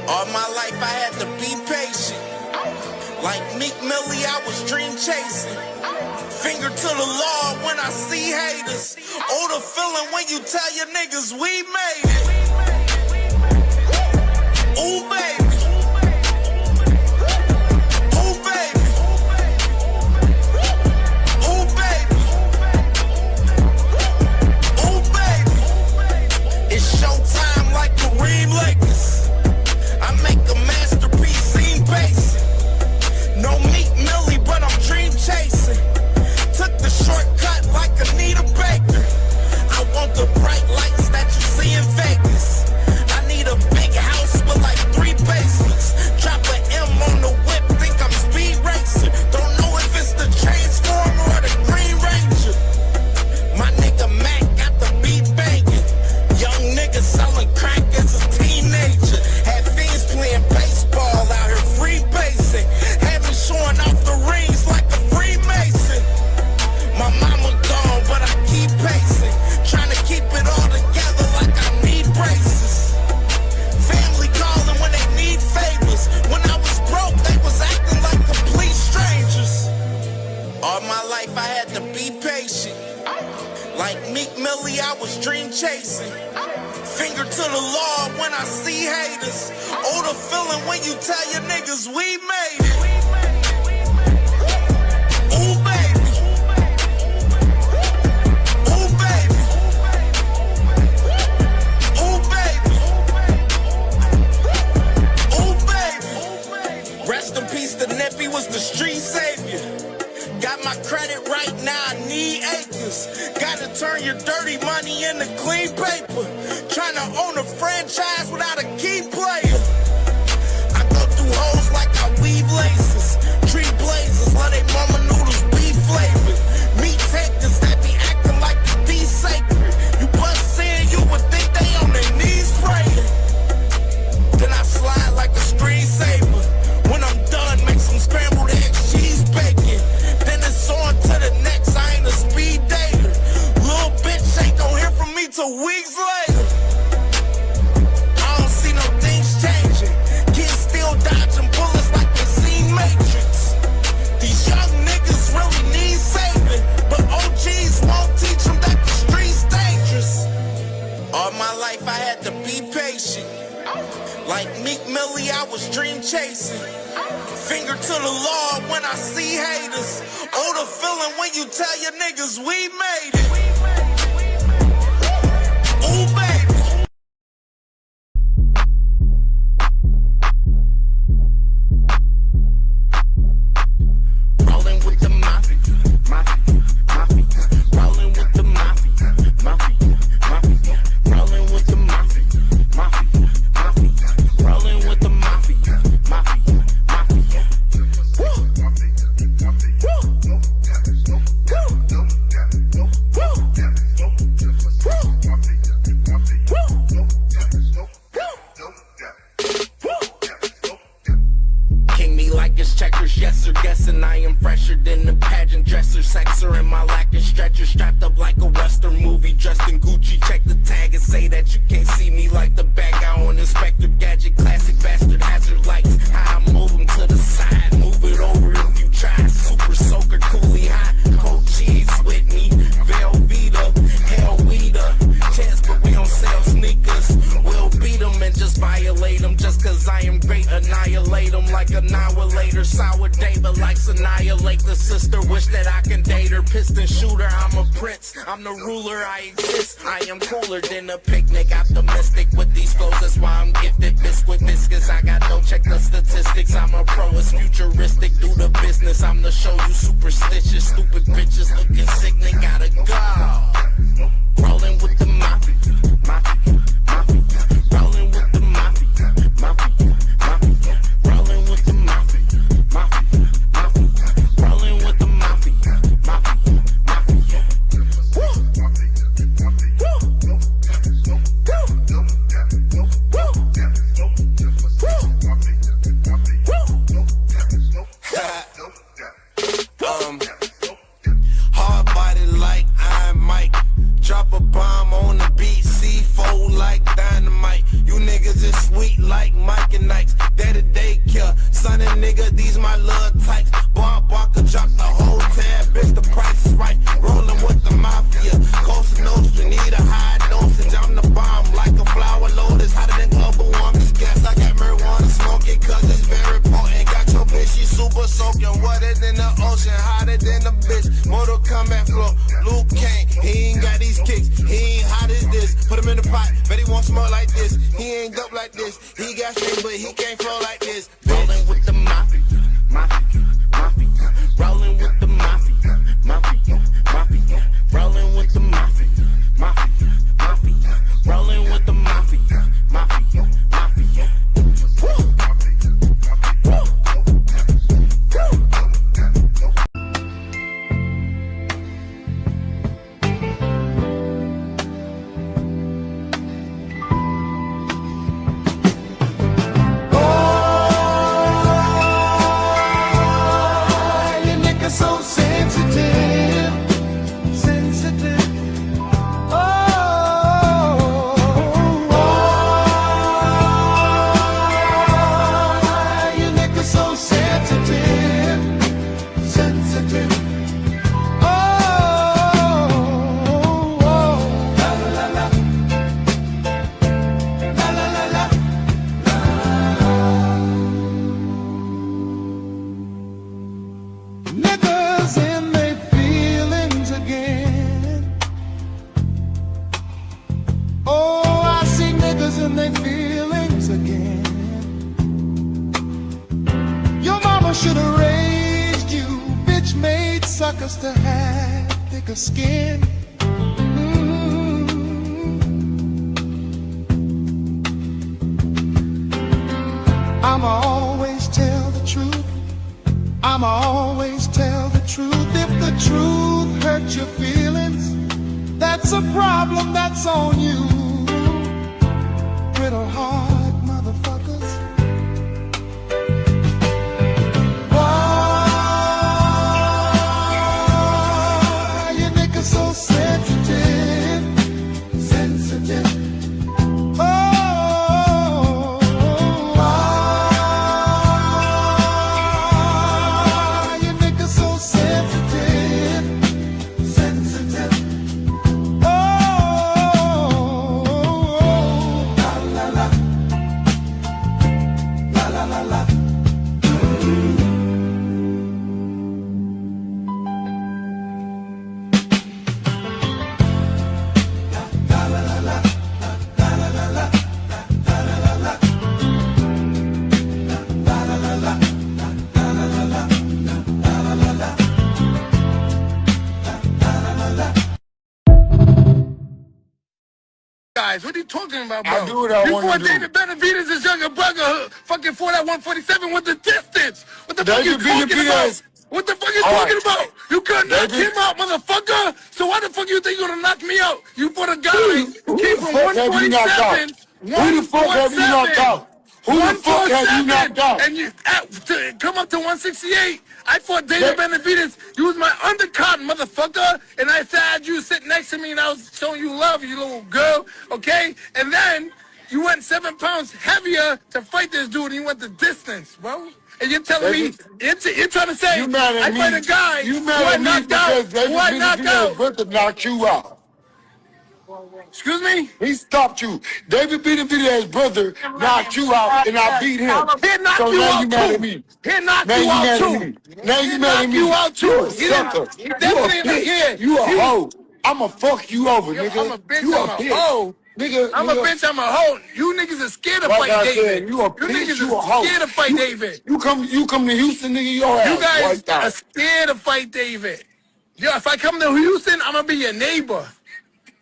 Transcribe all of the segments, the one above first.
All my life I had to be patient. Like Meek Millie, I was dream chasing. Finger to the law when I see haters. Oh, the feeling when you tell your niggas we made it. Ooh, baby. Ooh, baby. Ooh, baby. Ooh, baby. It's showtime like Kareem Lakers. I make a masterpiece, scene basic. No Meek Millie, but I'm dream chasing. Took the shortcut like Anita Baker. I want the bright lights that you see in Vegas. I need a big house with like 3 basements. Drop an M on the whip, think I'm speed racer. Don't know if it's the Transformer or the Green Ranger. My nigga Mac got the beat banging. Young nigga selling crack as a teenager. Had fiends playing baseball out here free basing. Had me showing off the rings like a Freemason. My mama gone, but I keep pacing. Trying to keep it all together like I need braces. Family calling when they need favors. When I was broke, they was acting like complete strangers. All my life I had to be patient. Like Meek Millie, I was dream chasing. Finger to the law when I see haters. Oh, the feeling when you tell your niggas we made it. Ooh, baby. Ooh, baby. Ooh, baby. Ooh, baby. Rest in peace, the Nippy was the street savior. Got my credit right now, I need acres. Gotta turn your dirty money into clean paper. Trying to own a franchise without a key player. I go through hoes like I weave laces. Tree blazers, let they mama noodles be flavored. Meat takers that be acting like the D sacred. You bust in, you would think they on their knees praying. Then I slide like a screensaver. When I'm done, make some scrambled eggs, cheese bacon. Then it's on to the next, I ain't a speed dater. Little bitch ain't gon' hear from me till weeks later. I don't see no things changing. Kids still dodging bullets like they seen Matrix. These young niggas really need saving, but OGs won't teach them that the street's dangerous. All my life I had to be patient. Like Meek Millie, I was dream chasing. Finger to the law when I see haters. Oh, the feeling when you tell your niggas we made it. Ooh, baby. Rolling with the mafia, mafia, mafia. Rolling with the mafia, mafia, mafia. Rolling with the mafia, mafia, mafia. Rolling with the mafia, mafia. King me like it's checkers, yes sir, guessing I am fresher than the pageant dresser. Sexer in my lacking stretcher, strapped up like a western movie, dressed in Gucci. Check the tag and say that you can't see me like the bad guy on Inspector Gadget. Classic bastard hazard lights, how I move them to the side. Move it over if you try. Super soaker, coolie hot, cold cheese with me. Velveeta, hell weeder. Chance, but we don't sell sneakers. We'll beat them and just violate them. Just cause I am great, annihilate them like annihilator. Sour day, but likes annihilate the sister. Wish that I can date her. Piston shooter, I'm a prince. I'm the ruler, I exist. I am cooler than a picnic. Optimistic with these flows, that's why I'm gifted. Biscuit biscuits, I got no check the statistics. I'm a pro, it's futuristic. Do the business, I'm the show you superstitious. Stupid bitches looking sick, they gotta go. Rolling with the mafia, mafia, mafia. Rolling with the mafia, mafia, mafia. Rolling with the mafia, mafia, mafia. Rolling with the mafia, mafia, mafia. Woo! Woo! Hard body like Iron Mike. Drop a bomb on the beat, C4 like dynamite. You niggas is sweet like Mike and Ike. Son and nigga, these my little types. Boy, Barker drop the whole tab, bitch, the price is right. Rolling with the mafia. Costa Nostra, need a high dosage. I'm the bomb, like a flower lotus. Hotter than global warm. This gas, I got marijuana smoking, cause it's very potent. Got your bitch, she super soaking. Wetter than the ocean, hotter than the bitch. Mortal Kombat flow, Luke Kane. He ain't got these kicks, he ain't hot as this. Put him in the pot, bet he won't smell like this. He ain't dope like this. He got strings, but he can't flow like this. Rolling with the mafia, mafia, mafia. Rolling with the mafia, mafia, mafia. Rolling with the mafia, mafia, mafia. Rolling with the mafia, mafia, mafia. Woo! Woo! Niggas in their feelings again. Oh, I see niggas in their feelings again. Your mama should have raised you, bitch made suckers to have thicker skin. I'ma always tell the truth. I'ma always tell the truth. If the truth hurts your feelings, that's a problem, that's on you. Brittle heart motherfuckers. Why you niggas so sensitive? Sensitive. What are you talking about, bro? I do what I want to do. David Benavidez' younger brother fucking fought at 147 with the distance. What the fuck are you talking about? What the fuck are you talking about? You couldn't knock him out, motherfucker. So why the fuck you think you're gonna knock me out? You fought a guy who came from 147. Who the fuck have you knocked out? Who the fuck have you knocked out? And you come up to 168. I fought David Benavidez. You was my undercard, motherfucker. And I had you sit next to me and I was showing you love, you little girl, okay? And then you went 7 pounds heavier to fight this dude and you went the distance, bro. And you're telling me, you're trying to say, I fight a guy who I knocked out, who I knocked out. Brother knocked you out. Excuse me? He stopped you. David Benavidez's brother knocked you out, and I beat him. He knocked so you now out you mad too. at me. He knocked Now you you out mad too. at me. Now you mad at me. You out too. You a sucker. You a bitch. You a hoe. I'ma fuck you over, nigga. I'm a bitch. You a I'm a bitch. hoe. Nigga, I'm a bitch. I'm a hoe. You niggas are scared to like fight I David. said, you a bitch. niggas You a are hoe. scared to fight David. You come to Houston, nigga. Your ass. You guys wiped out. are scared to fight David. Yo, if I come to Houston, I'm gonna be your neighbor.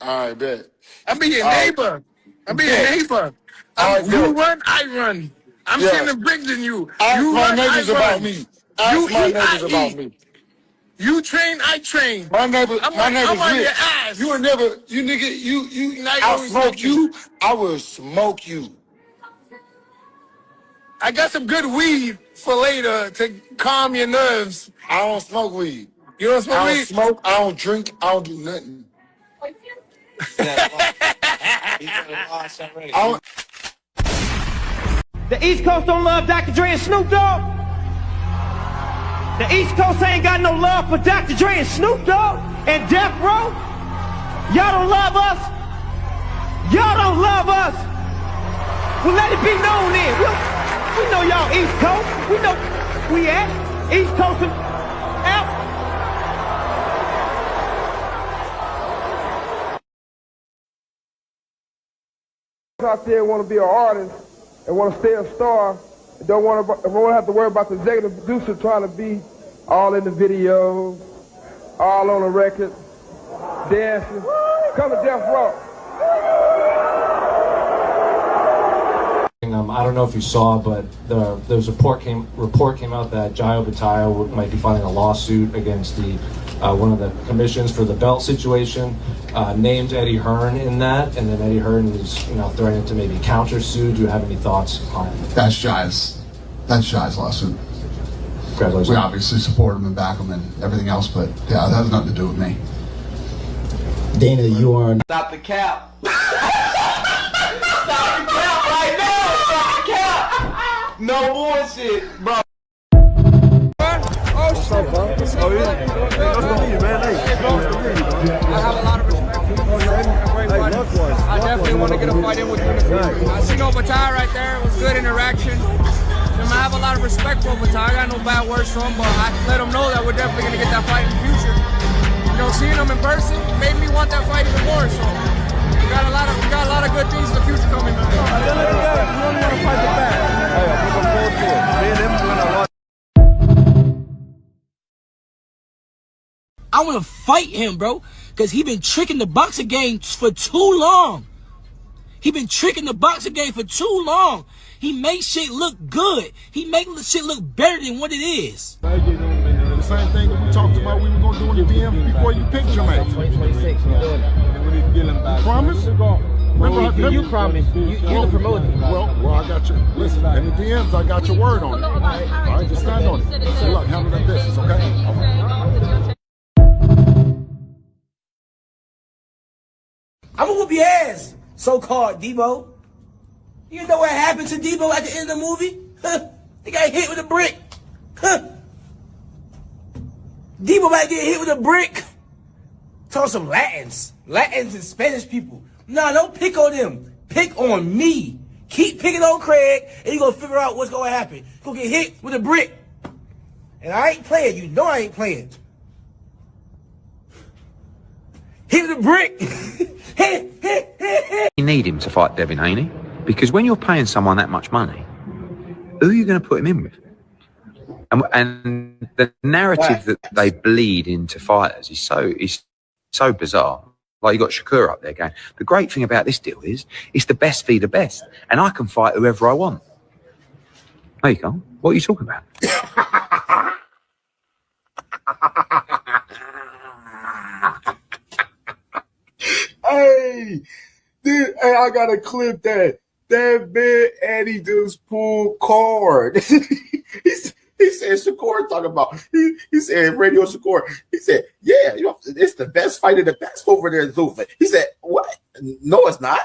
All right, bet. I'm be your neighbor. I'm be your neighbor. You run, I run. I'm sending bricks than you. Ask You my run, neighbors I about run. me. Ask You my eat, neighbors I about eat. me. You train, I train. My neighbors I'm on rich. your ass. You will never, you nigga, you. Now you I'll always smoke smoke you. I will smoke you. I got some good weed for later to calm your nerves. I don't smoke weed. You don't smoke I don't weed? smoke. I don't drink. I don't do nothing. The East Coast don't love Dr. Dre and Snoop Dogg. The East Coast ain't got no love for Dr. Dre and Snoop Dogg and Death Row. Y'all don't love us. Y'all don't love us. Well, let it be known then. We know y'all East Coast. We know we at East Coast and out. Out there want to be an artist and want to stay a star, don't want to have to worry about the executive producer trying to be all in the video, all on the record, dancing. Come to Death Row. I don't know if you saw, but there was a report came out that Gio Battaglia might be filing a lawsuit against the one of the commissions for the belt situation. Named Eddie Hearn in that, and then Eddie Hearn is threatening to maybe countersue. Do you have any thoughts on it? That's Gio's lawsuit. Congratulations. We obviously support him and back him and everything else, but yeah, that has nothing to do with me. Dana, you are. Stop the cap. Stop the cap right now. Stop the cap. No bullshit, bro. What's up, bro? Oh, yeah. Nice to meet you, man. Hey, nice to meet you, bro. I have a lot of respect for you. I definitely want to get a fight in with you in the future. I see no Battaglia right there. It was good interaction. I have a lot of respect for Battaglia. I got no bad words for him, but I let him know that we're definitely going to get that fight in the future. Seeing him in person made me want that fight even more. So we got a lot of good things in the future coming, man. You only want to fight the back. Hey, I'm looking forward to it. Me and him win a lot. I want to fight him, bro, because he been tricking the boxing game for too long. He been tricking the boxing game for too long. He makes shit look good. He makes shit look better than what it is. The same thing that we talked about we were going to do in the DM before you picked Jermaine. 2026, we're doing it. Promise? Remember, you promised. You're the promoter. Well, I got you. Listen, in the DMs, I got your word on it. All right, just stand on it. Good luck. Handle that business, okay? All right. I'm gonna whoop your ass, so-called Debo. You know what happened to Debo at the end of the movie? He got hit with a brick. Debo about to get hit with a brick. Talk some Latins and Spanish people. Nah, don't pick on them. Pick on me. Keep picking on Craig, and you gonna figure out what's gonna happen. You're gonna get hit with a brick. And I ain't playing. You know I ain't playing. Hit with a brick. You need him to fight Devin Haney, because when you're paying someone that much money, who are you going to put him in with? And the narrative that they bleed into fighters is so bizarre. Like you got Shakur up there going, the great thing about this deal is it's the best v the best, and I can fight whoever I want. There you go. What are you talking about? Hey, dude, hey, I gotta clip that. That man Eddie just pulled card. he said Shakur talking about. He said Radio Shakur. He said, yeah, it's the best fight of the best over there in Zuffa. He said, what? No, it's not.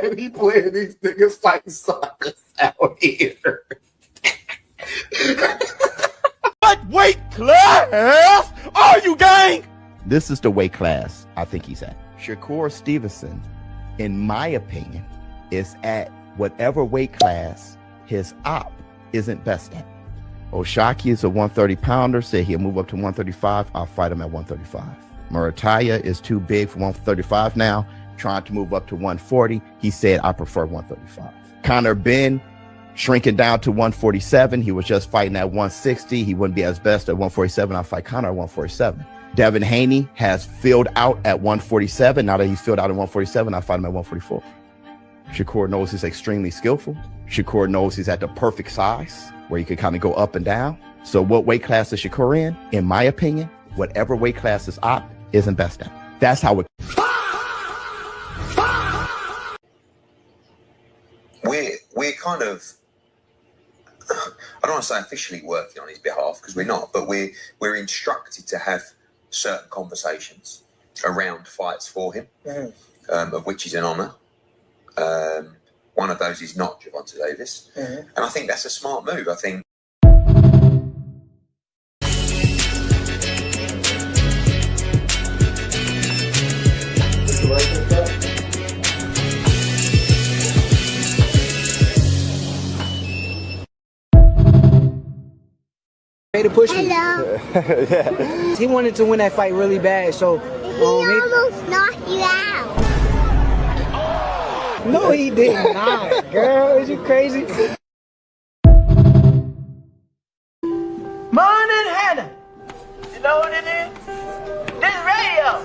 And he playing these niggas fighting suckers out here. What weight class are you, gang? This is the weight class I think he's at. Shakur Stevenson, in my opinion, is at whatever weight class his op isn't best at. Oshaki is a 130 pounder, said he'll move up to 135. I'll fight him at 135. Murataya is too big for 135 now, trying to move up to 140. He said, I prefer 135. Conor Ben, shrinking down to 147. He was just fighting at 160. He wouldn't be as best at 147. I'll fight Conor at 147. Devin Haney has filled out at 147. Now that he's filled out at 147, I'll fight him at 144. Shakur knows he's extremely skillful. Shakur knows he's at the perfect size where he can kind of go up and down. So what weight class is Shakur in? In my opinion, whatever weight class is op isn't best at. That's how it. We're kind of, I don't want to say officially working on his behalf, because we're not, but we're instructed to have certain conversations. around fights for him, of which is an honour. One of those is not Gervonta Davis, and I think that's a smart move. I think. Made to push me. Yeah. He wanted to win that fight really bad, so he almost knocked you out. No, he did not, girl. Is you crazy? Morning, Hannah. You know what it is? This radio.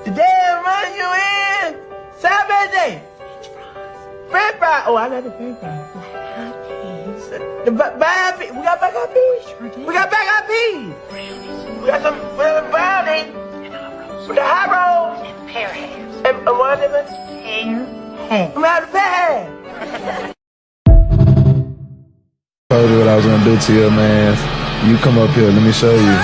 Today I'm running you in. Saturday. French fries. Oh, I got the French fries. The bag peas. We got bag peas. We got bag peas. We got some brownies. We got hot rolls. And pear hams. And what is it? Pear hams. We got the pear hams. Told you what I was gonna do to you, man. You come up here, let me show you.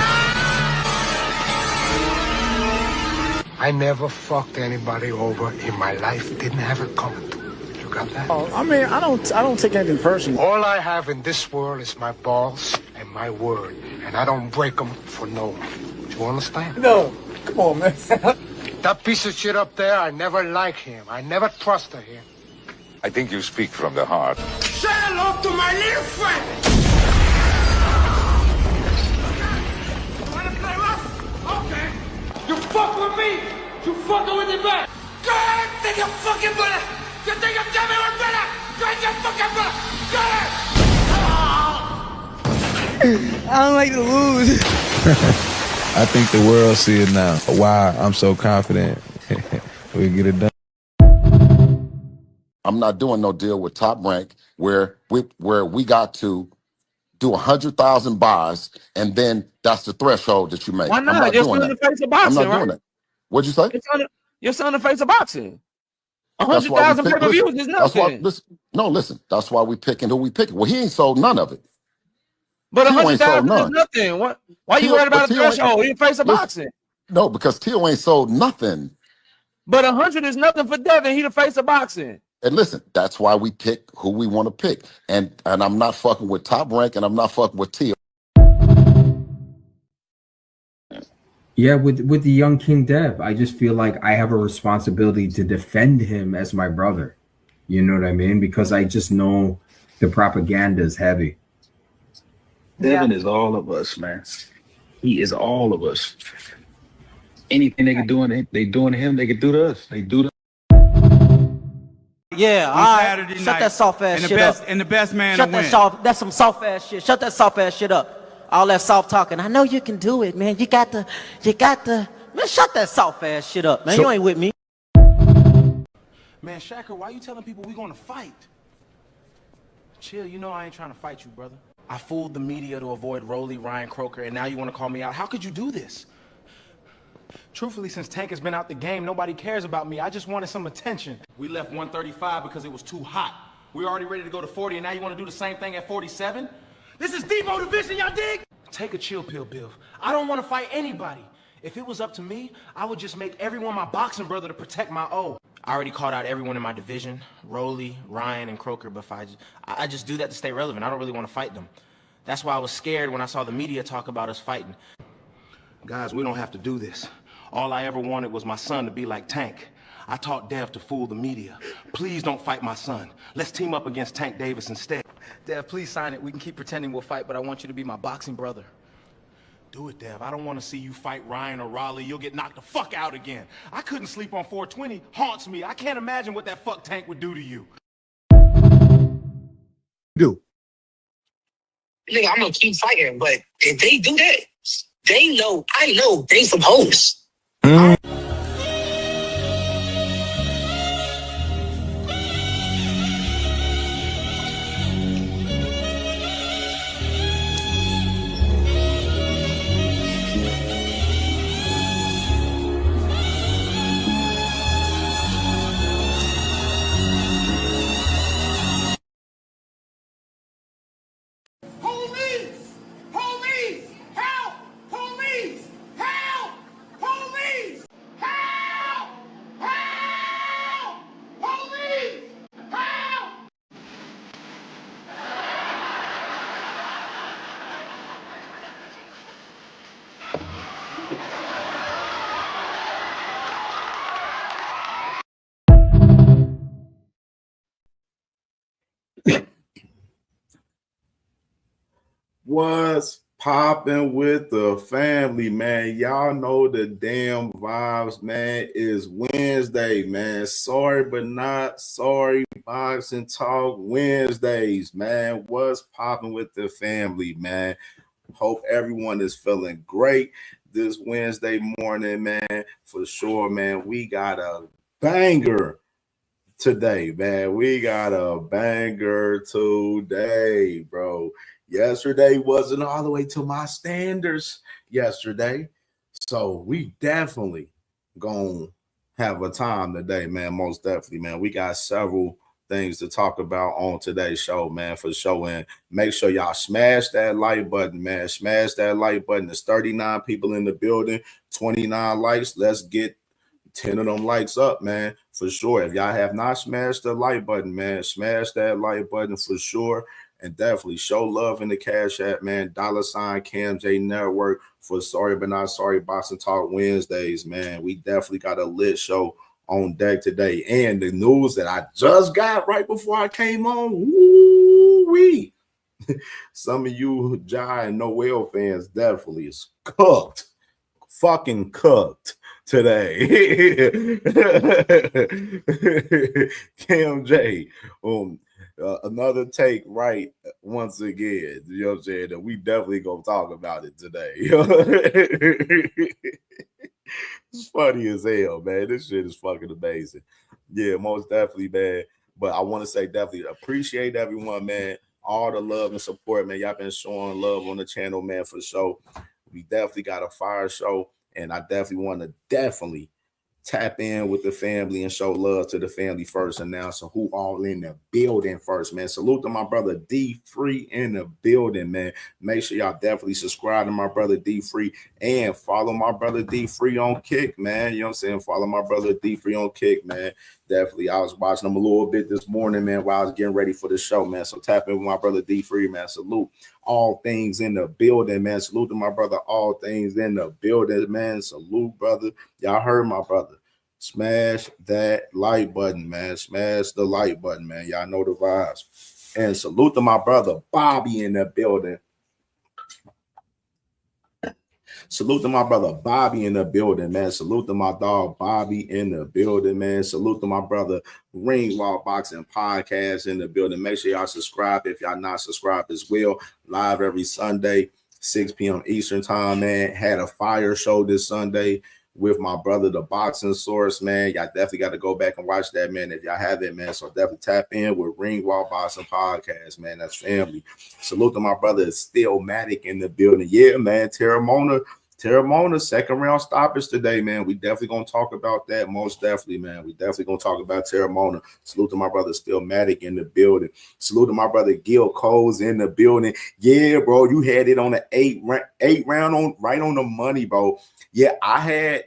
I never fucked anybody over in my life. Didn't have it coming to. You got that? Oh, I mean, I don't take anything personal. All I have in this world is my balls and my word, and I don't break them for no one. Do you understand? No, come on, man. That piece of shit up there, I never liked him. I never trusted him. I think you speak from the heart. Say hello to my little friend. Wanna play rough? Okay. You fuck with me. You fucking with the back. Go ahead, think you're fucking brother. You think you're coming with brother. You ain't your fucking brother. Go ahead. I don't like to lose. I think the world see it now. Why I'm so confident we get it done. I'm not doing no deal with Top Rank where we got to do 100,000 buys and then that's the threshold that you make. Why not? I'm not You're doing still in that. the face of boxing, I'm not right? doing that. What'd you say? You're still in the face of boxing. That's why we 100,000 pick- pay-per-views listen, is that's why- nothing. listen. That's why we picking who we picking. Well, he ain't sold none of it. But Tio ain't sold 100,000 is none. nothing. Why you Tio- worried about but a Tio ain't- threshold? You're in the face of listen, boxing. No, because Tio ain't sold nothing. But 100 is nothing for Devin. He the face of boxing. And listen, that's why we pick who we want to pick. And I'm not fucking with Top Rank and I'm not fucking with Tio. Yeah, with the young King Dev, I just feel like I have a responsibility to defend him as my brother. You know what I mean? Because I just know the propaganda is heavy. Devin is all of us, man. He is all of us. Anything they can do, they doing to him, they can do to us. They do to. Yeah, all right. Shut that soft ass shit up. And the best man Shut to that win. soft. That's some soft ass shit. Shut that soft ass shit up. All that soft talking. I know you can do it, man. You got the. Man, shut that soft ass shit up, man. You ain't with me. Man, Shaker, why you telling people we gonna fight? Chill, you know I ain't trying to fight you, brother. I fooled the media to avoid Rolly, Ryan Croker, and now you want to call me out. How could you do this? Truthfully, since Tank has been out the game, nobody cares about me. I just wanted some attention. We left 135 because it was too hot. We were already ready to go to 40, and now you want to do the same thing at 47? This is Debo division, y'all dig? Take a chill pill, Bill. I don't want to fight anybody. If it was up to me, I would just make everyone my boxing brother to protect my O. I already called out everyone in my division, Rolly, Ryan, and Croker, but I just do that to stay relevant. I don't really want to fight them. That's why I was scared when I saw the media talk about us fighting. Guys, we don't have to do this. All I ever wanted was my son to be like Tank. I taught Dev to fool the media. Please don't fight my son. Let's team up against Tank Davis instead. Dev, please sign it. We can keep pretending we'll fight, but I want you to be my boxing brother. Do it, Dev. I don't want to see you fight Ryan or Raleigh. You'll get knocked the fuck out again. I couldn't sleep on 420. Haunts me. I can't imagine what that fuck Tank would do to you. Nigga, I'm gonna keep fighting, but if they do that, they know, I know they some hoes. Police! Police! Help! Police! Help! Police! What's popping with the family, man? Y'all know the damn vibes, man. It's Wednesday, man. Sorry, but not sorry. Boxing Talk Wednesdays, man. What's popping with the family, man? Hope everyone is feeling great this Wednesday morning, man. For sure, man. We got a banger today, man. We got a banger today, bro. Yesterday wasn't all the way to my standards yesterday. So we definitely gonna have a time today, man. Most definitely, man. We got several things to talk about on today's show, man, for sure. And make sure y'all smash that like button, man. Smash that like button. There's 39 people in the building, 29 likes. Let's get 10 of them likes up, man, for sure. If y'all have not smashed the like button, man, smash that like button for sure. And definitely show love in the Cash App, man. $ CamJNetwork for Sorry But Not Sorry Boxing Talk Wednesdays, man. We definitely got a lit show on deck today. And the news that I just got right before I came on, woo-wee. Some of you Jai and Noel fans definitely is cooked. Fucking cooked today. Cam J, another take right once again. You know what I'm saying? That we definitely gonna talk about it today. It's funny as hell, man. This shit is fucking amazing. Yeah, most definitely, man. But I want to say definitely appreciate everyone, man. All the love and support, man. Y'all been showing love on the channel, man, for sure. We definitely got a fire show, and I definitely want to tap in with the family and show love to the family first. And now, so who all in the building first, man? Salute to my brother D Free in the building, man. Make sure y'all definitely subscribe to my brother D Free and follow my brother D Free on Kick, man. You know what I'm saying? Follow my brother D Free on Kick, man. Definitely. I was watching him a little bit this morning, man, while I was getting ready for the show, man. So tap in with my brother D Free, man. Salute all things in the building, man. Salute to my brother, all things in the building, man. Salute, brother. Y'all heard my brother. Smash that like button, man. Smash the like button, man. Y'all know the vibes. And salute to my brother Bobby in the building. Salute to my brother Bobby in the building, man. Salute to my dog Bobby in the building, man. Salute to my brother Ringwall Boxing Podcast in the building. Make sure y'all subscribe if y'all not subscribed as well. Live every Sunday, 6 p.m. Eastern time, man. Had a fire show this Sunday with my brother, the Boxing Source, man. Y'all definitely got to go back and watch that, man, if y'all haven't, man. So definitely tap in with Ringwall Boxing Podcast, man. That's family. Salute to my brother Stillmatic in the building. Yeah, man. Terramona, second round stoppage today, man. We definitely gonna talk about that. Most definitely, man. We definitely gonna talk about Terramona. Salute to my brother Stillmatic in the building. Salute to my brother Gil Coles in the building. Yeah, bro, you had it on the eight round on right on the money, bro. Yeah, I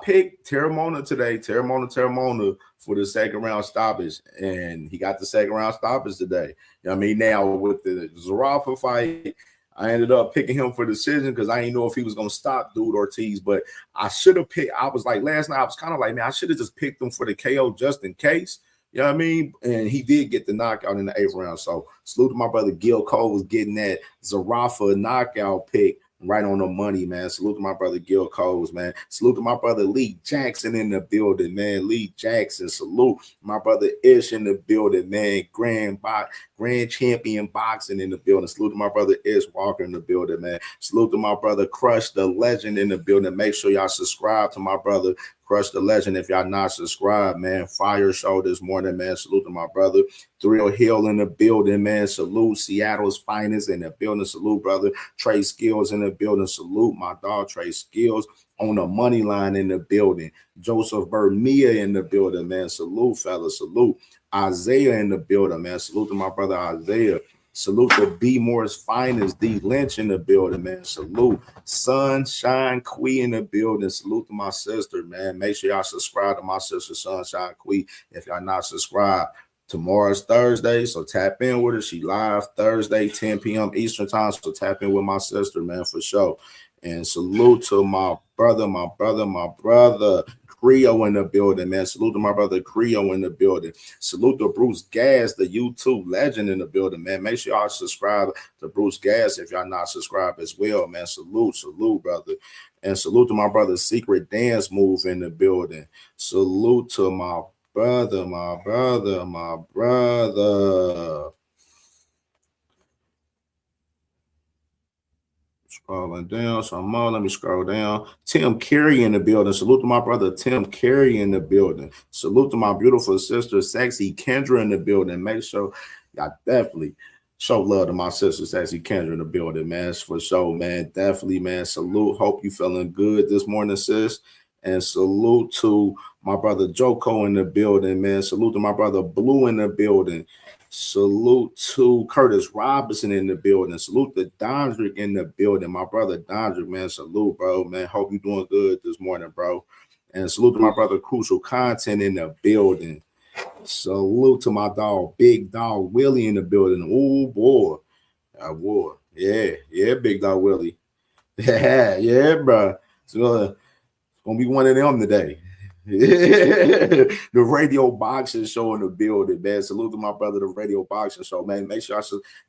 picked Terramona today, Terramona for the second round stoppage, and he got the second round stoppage today. You know what I mean? Now with the Zarafa fight, I ended up picking him for decision because I didn't know if he was going to stop Dude Ortiz, but I should have picked. I was like, last night, I was kind of like, man, I should have just picked him for the KO just in case. You know what I mean? And he did get the knockout in the 8th round. So salute to my brother Gil Cole was getting that Zarafa knockout pick right on the money, man. Salute to my brother Gil Coles, man. Salute to my brother Lee Jackson in the building, man. Lee Jackson. Salute my brother Ish in the building, man. Grand champion boxing in the building. Salute to my brother Ish Walker in the building, man. Salute to my brother Crush the Legend in the building. Make sure y'all subscribe to my brother Crush the Legend if y'all not subscribed, man. Fire show this morning, man. Salute to my brother Thrill Hill in the building, man. Salute Seattle's finest in the building. Salute brother Trey Skills in the building. Salute my dog Trey Skills on the money line in the building. Joseph Bermia in the building, man. Salute, fellas. Salute Isaiah in the building, man. Salute to my brother Isaiah. Salute to B Moore's finest, D Lynch in the building, man. Salute Sunshine Queen in the building. Salute to my sister, man. Make sure y'all subscribe to my sister, Sunshine Queen, if y'all not subscribed. Tomorrow's Thursday, so tap in with her. She live Thursday, 10 p.m. Eastern time, so tap in with my sister, man, for sure. And salute to my brother, Creo in the building, man. Salute to my brother Creo in the building. Salute to Bruce Gas, the YouTube legend in the building, man. Make sure y'all subscribe to Bruce Gas if y'all not subscribed as well, man. Salute, brother. And salute to my brother Secret Dance Move in the building. Salute to my brother. Scrolling down some more. Let me scroll down. Tim Carey in the building. Salute to my brother Tim Carey in the building. Salute to my beautiful sister Sexy Kendra in the building. Make sure y'all definitely show love to my sister Sexy Kendra in the building, man. It's for sure, man. Definitely, man. Salute. Hope you feeling good this morning, sis. And salute to my brother Joko in the building, man. Salute to my brother Blue in the building. Salute to Curtis Robinson in the building. Salute to Dondrick in the building. My brother Dondrick, man. Salute, bro, man. Hope you doing good this morning, bro. And salute to my brother Crucial Content in the building. Salute to my dog, Big Dog Willie in the building. Oh, boy. Yeah, Big Dog Willie. Yeah, bro. So, it's going to be one of them today. The Radio Boxing Show in the building, man. Salute to my brother, the Radio Boxing Show, man. Make sure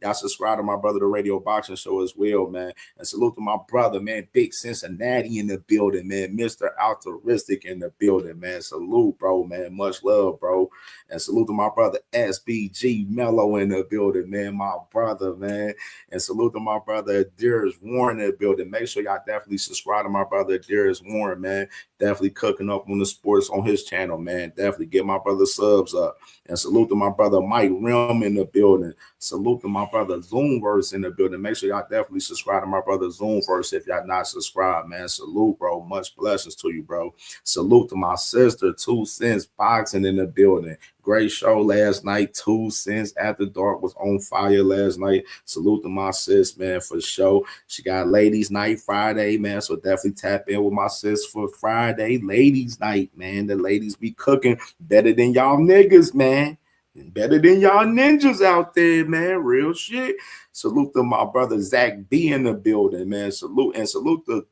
y'all subscribe to my brother, the Radio Boxing Show as well, man. And salute to my brother, man, Big Cincinnati in the building, man. Mr. Altruistic in the building, man. Salute, bro, man. Much love, bro. And salute to my brother, SBG Mello in the building, man. My brother, man. And salute to my brother, Darius Warren in the building. Make sure y'all definitely subscribe to my brother, Darius Warren, man. Definitely cooking up on the sports on his channel, man. Definitely get my brother subs up. And salute to my brother Mike Rim in the building. Salute to my brother Zoomverse in the building. Make sure y'all definitely subscribe to my brother Zoomverse if y'all not subscribed, man. Salute, bro. Much blessings to you, bro. Salute to my sister, 2 Cents Boxing in the building. Great show last night. 2 Cents After Dark was on fire last night. Salute to my sis, man, for sure. She got ladies night Friday, man. So definitely tap in with my sis for Friday ladies night, man. The ladies be cooking better than y'all niggas, man. Better than y'all ninjas out there, man. Real shit. Salute to my brother Zach B in the building, man. Salute to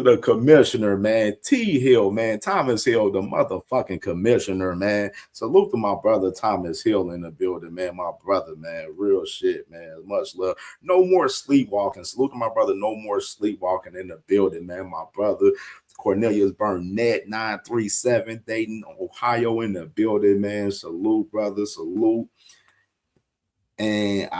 the commissioner, man. T Hill, man. Thomas Hill, the motherfucking commissioner, man. Salute to my brother Thomas Hill in the building, man. My brother, man. Real shit, man. Much love. No more sleepwalking. Salute to my brother. No more sleepwalking in the building, man. My brother Cornelius Burnett, 937, Dayton, Ohio in the building, man. Salute, brother. Salute. And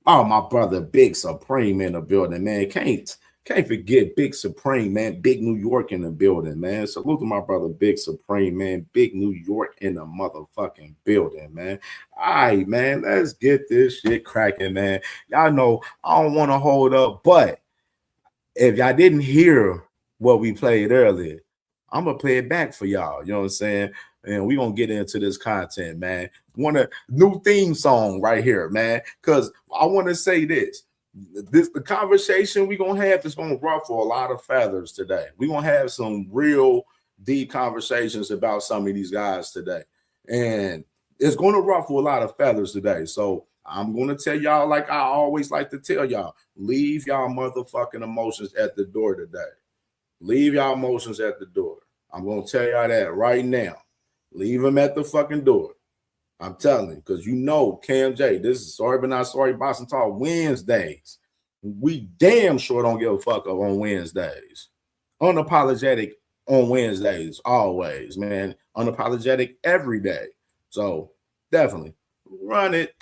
my brother Big Supreme in the building, man. Can't forget Big Supreme, man. Big New York in the building, man. Salute to my brother Big Supreme, man. Big New York in the motherfucking building, man. All right, man. Let's get this shit cracking, man. Y'all know I don't want to hold up, but if y'all didn't hear what we played earlier, I'm gonna play it back for y'all. You know what I'm saying? And we're gonna get into this content, man. Want a new theme song right here, man. Because I want to say this. The conversation we're gonna have is gonna ruffle a lot of feathers today. We're gonna have some real deep conversations about some of these guys today. And it's gonna ruffle a lot of feathers today. So I'm gonna tell y'all, like I always like to tell y'all, leave y'all motherfucking emotions at the door today. Leave y'all emotions at the door. I'm gonna tell y'all that right now. Leave them at the fucking door. I'm telling you, because you know, CamJ, this is Sorry But Not Sorry Boxing Talk Wednesdays. We damn sure don't give a fuck up on Wednesdays. Unapologetic on Wednesdays, always, man. Unapologetic every day. So definitely run it.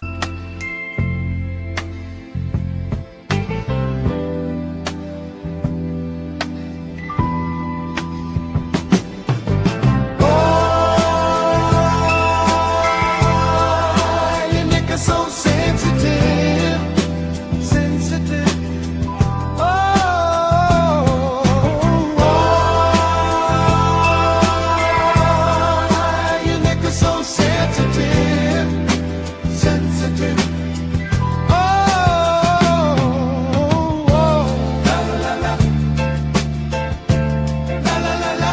So sensitive. Your neck is so sensitive. La la la. La la la la.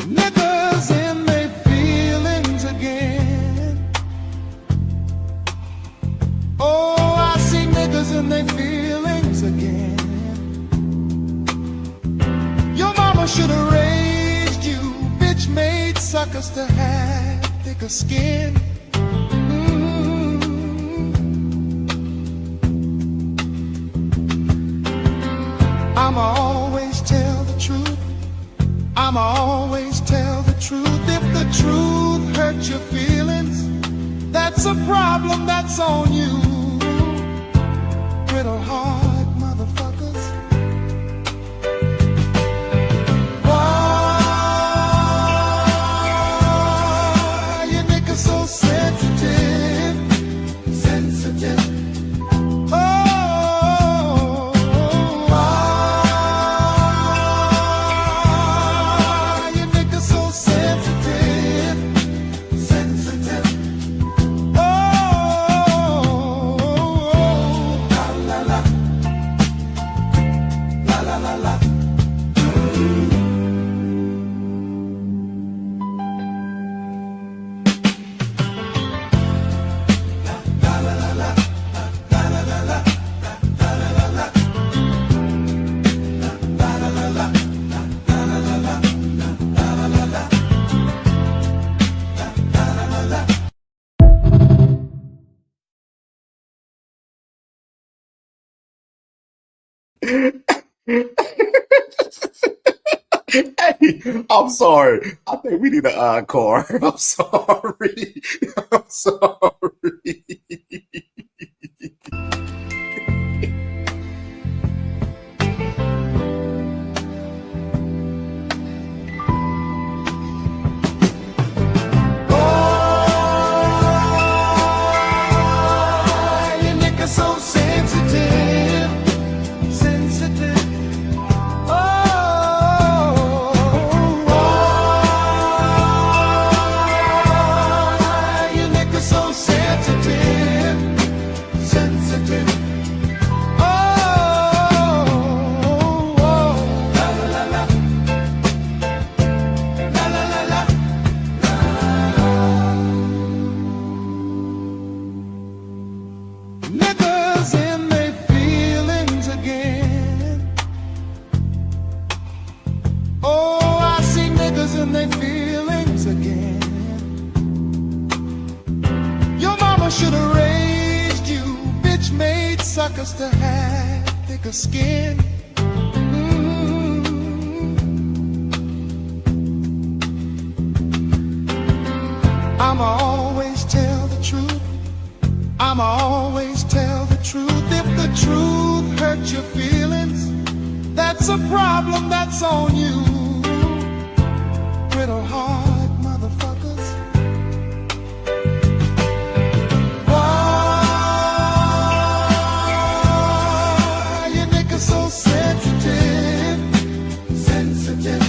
Niggas in they feel thicker skin. I'ma always tell the truth. I'ma always tell the truth. If the truth hurts your feelings, that's a problem, that's on you. Brittle heart motherfuckers. Why you niggas so sensitive? Sensitive. Hey, I'm sorry. I think we need an encore. I'm sorry. I'm sorry. You niggas so sensitive, sensitive. You niggas so sensitive, sensitive. La la la la, la la la la. Niggas in their feelings again. Oh, I see niggas in their feelings again. Your mama should have raised you, bitch made suckers to have thicker skin. I'ma always tell the truth. I'ma always tell the truth. If the truth hurts your feelings, that's a problem, that's on you. Brittle heart motherfuckers. Why you niggas so sensitive, sensitive?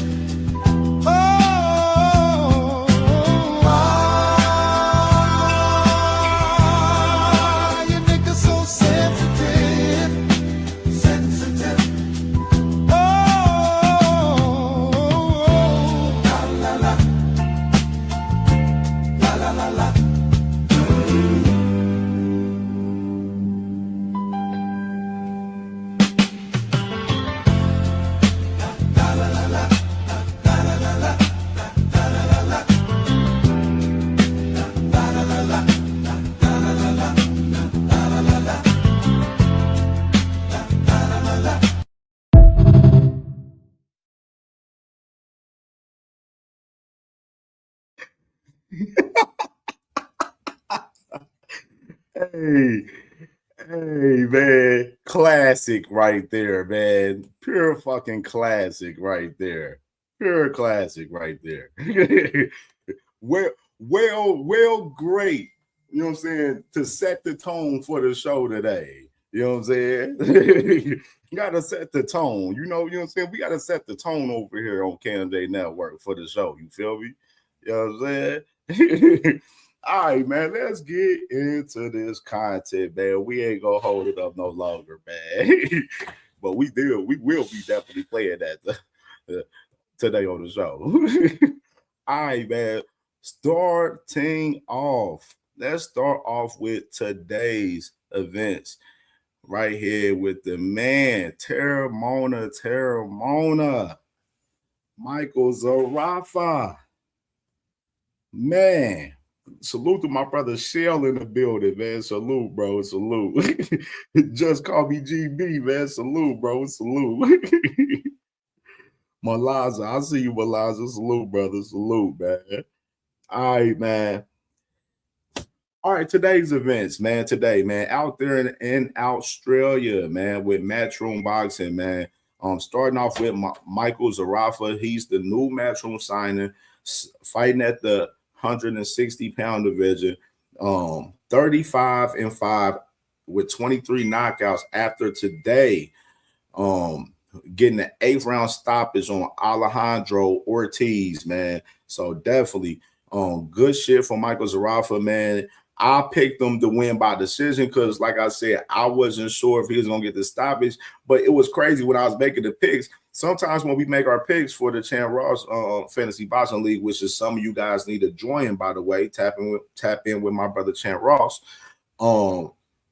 Hey, hey, man. Classic right there, man. Pure fucking classic right there. Pure classic right there. well, great. You know what I'm saying? To set the tone for the show today. You know what I'm saying? You gotta set the tone. You know what I'm saying? We gotta set the tone over here on CamJNetwork for the show. You feel me? You know what I'm saying? All right, man, let's get into this content, man. We ain't gonna hold it up no longer, man. But we will be definitely playing that today on the show. All right, man. Starting off, let's start off with today's events. Right here with the man, Terramona, Michael Zarafa. Man, Salute to my brother Shell in the building, man. Salute, bro. Salute. Just call me GB, man. Salute, bro. Salute. Malaza, I see you, Malaza. Salute, brother. Salute, man. All right, man. All right, today's events, man. Today, man, out there in Australia, man, with Matchroom Boxing, man. Starting off with Michael Zarafa. He's the new Matchroom signing, fighting at the 160-pound division. 35-5 with 23 knockouts after today. Getting the 8th round stoppage on Alejandro Ortiz, man. So definitely good shit for Michael Zarafa, man. I picked him to win by decision because, like I said, I wasn't sure if he was going to get the stoppage. But it was crazy when I was making the picks. Sometimes when we make our picks for the Chan Ross Fantasy Boxing League, which is some of you guys need to join, by the way, tap in with my brother Chan Ross.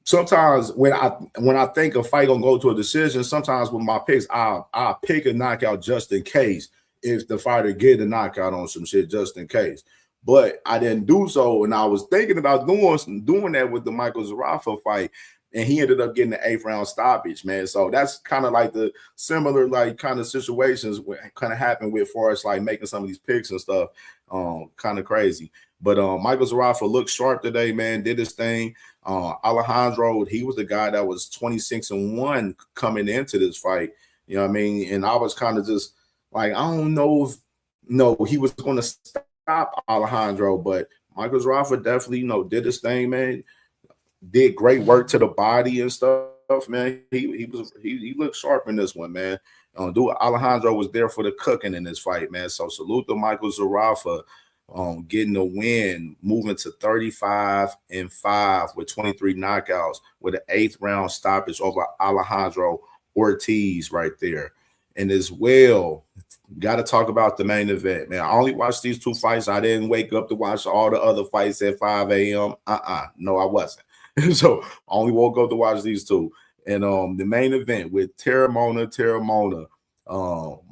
Sometimes when I think a fight gonna go to a decision, sometimes with my picks, I'll pick a knockout just in case if the fighter get a knockout on some shit just in case. But I didn't do so, and I was thinking about doing that with the Michael Zarafa fight, and he ended up getting the 8th round stoppage, man. So that's kind of like the similar like kind of situations kind of happened with for us, like making some of these picks and stuff. Kind of crazy. But Michael Zarafa looked sharp today, man. Did his thing. Alejandro, he was the guy that was 26-1 coming into this fight. You know what I mean? And I was kind of just like, I don't know if he was going to stop Alejandro, but Michael Zarafa definitely, did his thing, man. Did great work to the body and stuff, man. He looked sharp in this one, man. Alejandro was there for the cooking in this fight, man. So salute to Michael Zarafa. Getting the win, moving to 35-5 with 23 knockouts with an 8th round stoppage over Alejandro Ortiz right there. And as well, got to talk about the main event, man. I only watched these 2 fights. I didn't wake up to watch all the other fights at 5 a.m. No, I wasn't. So I only woke up to watch these 2. And the main event with Terramona,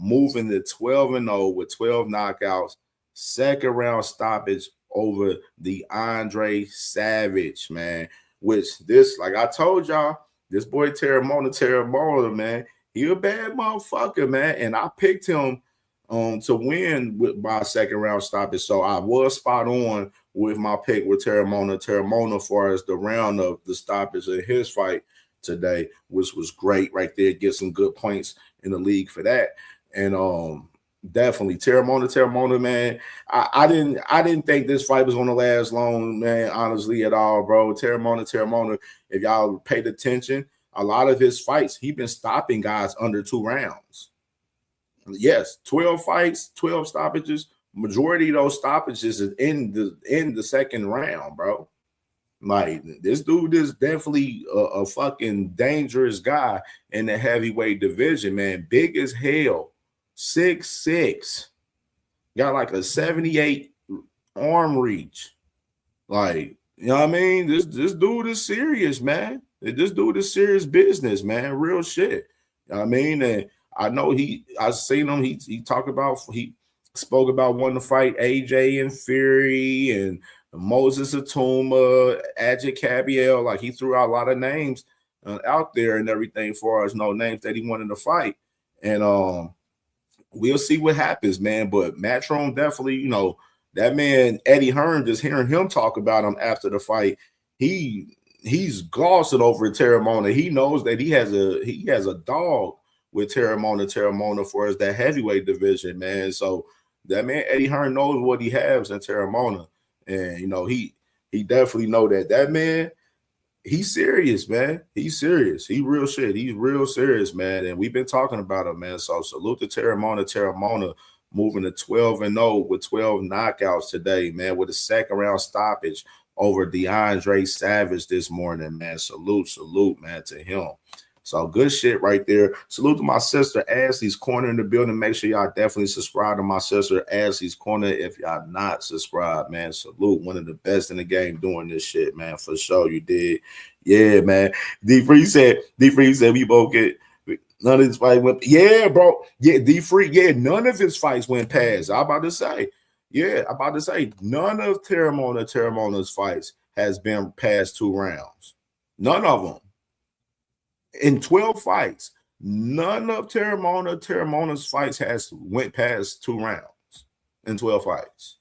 moving to 12-0 with 12 knockouts. 2nd round stoppage over the Andre Savage, man. Which this, like I told y'all, this boy Terramona, man, he a bad motherfucker, man. And I picked him to win by 2nd round stoppage. So I was spot on with my pick with Terramona as far as the round of the stoppage in his fight today, which was great right there. Get some good points in the league for that. And definitely Terramona, man. I didn't think this fight was gonna last long, man, honestly, at all, bro. Terramona, if y'all paid attention, a lot of his fights, he been stopping guys under 2 rounds. Yes, 12 fights, 12 stoppages. Majority of those stoppages is in the 2nd round, bro. Like, this dude is definitely a fucking dangerous guy in the heavyweight division, man. Big as hell. 6'6", got like a 78 arm reach. Like, you know what I mean? This dude is serious, man. This dude is serious business, man. Real shit. You know what I mean? And I know I seen him. He spoke about wanting to fight AJ and Fury and Moses Atuma, Ajit Cabiel. Like, he threw out a lot of names out there and everything for us. Names that he wanted to fight. And we'll see what happens, man. But Matchroom definitely, that man Eddie Hearn, just hearing him talk about him after the fight, he's glossing over Terramona. He knows that he has a dog with Terramona for us that heavyweight division, man. So that man Eddie Hearn knows what he has in Terramona, and he definitely know that man. He's serious, man. He's serious. He real shit. He's real serious, man. And we've been talking about him, man. So salute to Terramona moving to 12-0 with 12 knockouts today, man, with a 2nd round stoppage over DeAndre Savage this morning, man. Salute, man, to him. So good shit right there. Salute to my sister Ashley's Corner in the building. Make sure y'all definitely subscribe to my sister Ashley's Corner if y'all not subscribed, man. Salute, one of the best in the game doing this shit, man. For sure, you did. Yeah, man. D-Free said we both get none of his fights went. Yeah, bro. Yeah, D-Free. Yeah, none of his fights went past. I'm about to say. Yeah, I'm about to say none of Terramona's fights has been past 2 rounds. None of them. In 12 fights, none of Terramona's fights has went past 2 rounds in 12 fights.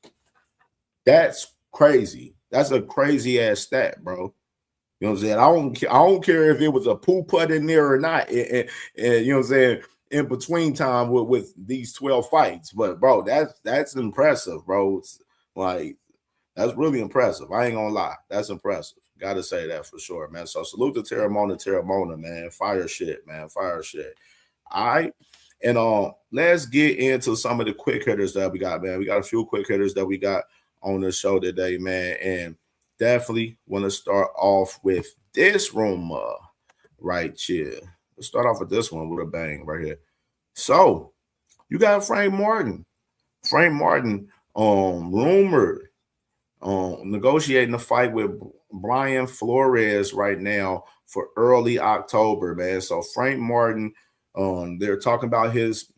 That's crazy. That's a crazy ass stat, bro. You know what I'm saying? I don't care if it was a poo putt in there or not. And you know what I'm saying? In between time with these 12 fights. But bro, that's impressive, bro. It's like that's really impressive. I ain't gonna lie. That's impressive. Gotta say that for sure, man. So salute to Terramona, man. Fire shit, man. Fire shit. All right. And let's get into some of the quick hitters that we got, man. We got a few quick hitters that we got on the show today, man. And definitely want to start off with this rumor right here. Let's start off with this one with a bang right here. So you got Frank Martin. Frank Martin rumored negotiating a fight with Brian Flores right now for early October, man. So Frank Martin, they're talking about his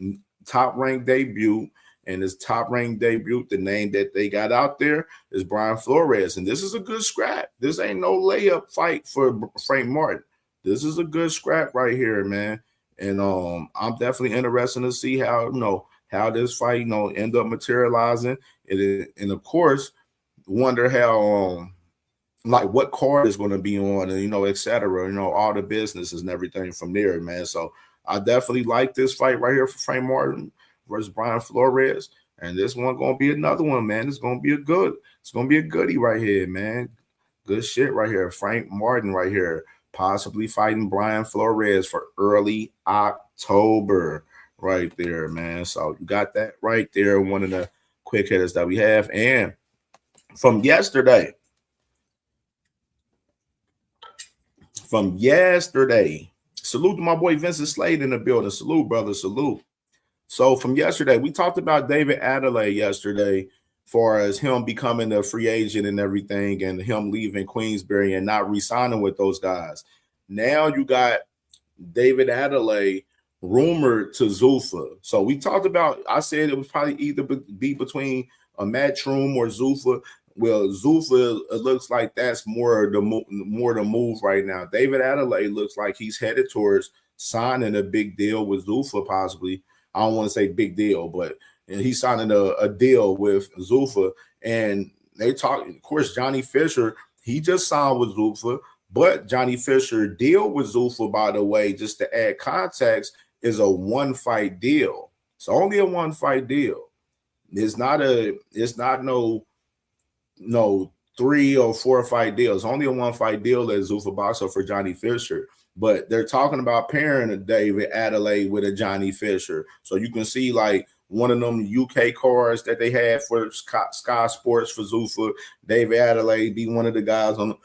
top-ranked debut. And his top-ranked debut, the name that they got out there is Brian Flores. And this is a good scrap. This ain't no layup fight for Frank Martin. This is a good scrap right here, man. And I'm definitely interested to see how, how this fight, end up materializing. And of course, wonder how, like what card is going to be on and, et cetera, all the businesses and everything from there, man. So I definitely like this fight right here for Frank Martin versus Brian Flores. And this one gonna be another one, man. It's gonna be a goodie right here, man. Good shit right here. Frank Martin right here, possibly fighting Brian Flores for early October right there, man. So you got that right there. One of the quick hitters that we have. And from yesterday, salute to my boy Vincent Slade in the building. Salute, brother. Salute. So from yesterday, we talked about David Adelaide yesterday, far as him becoming a free agent and everything, and him leaving Queensberry and not re-signing with those guys. Now you got David Adelaide rumored to Zuffa. So we talked about, I said it was probably either be between a Matchroom or Zuffa. Well, Zuffa, it looks like that's more the move right now. David Adelaide looks like he's headed towards signing a big deal with Zuffa, possibly. I don't want to say big deal, but he's signing a deal with Zuffa. And they talk, of course, Johnny Fisher, he just signed with Zuffa, but Johnny Fisher deal with Zuffa, by the way, just to add context, is a 1-fight deal. It's only a 1-fight deal. It's not no 3 or 4 fight deal. It's only a 1-fight deal at Zuffa Boxer for Johnny Fisher. But they're talking about pairing a David Adelaide with a Johnny Fisher. So you can see like one of them UK cards that they had for Sky Sports for Zuffa. David Adelaide be one of the guys on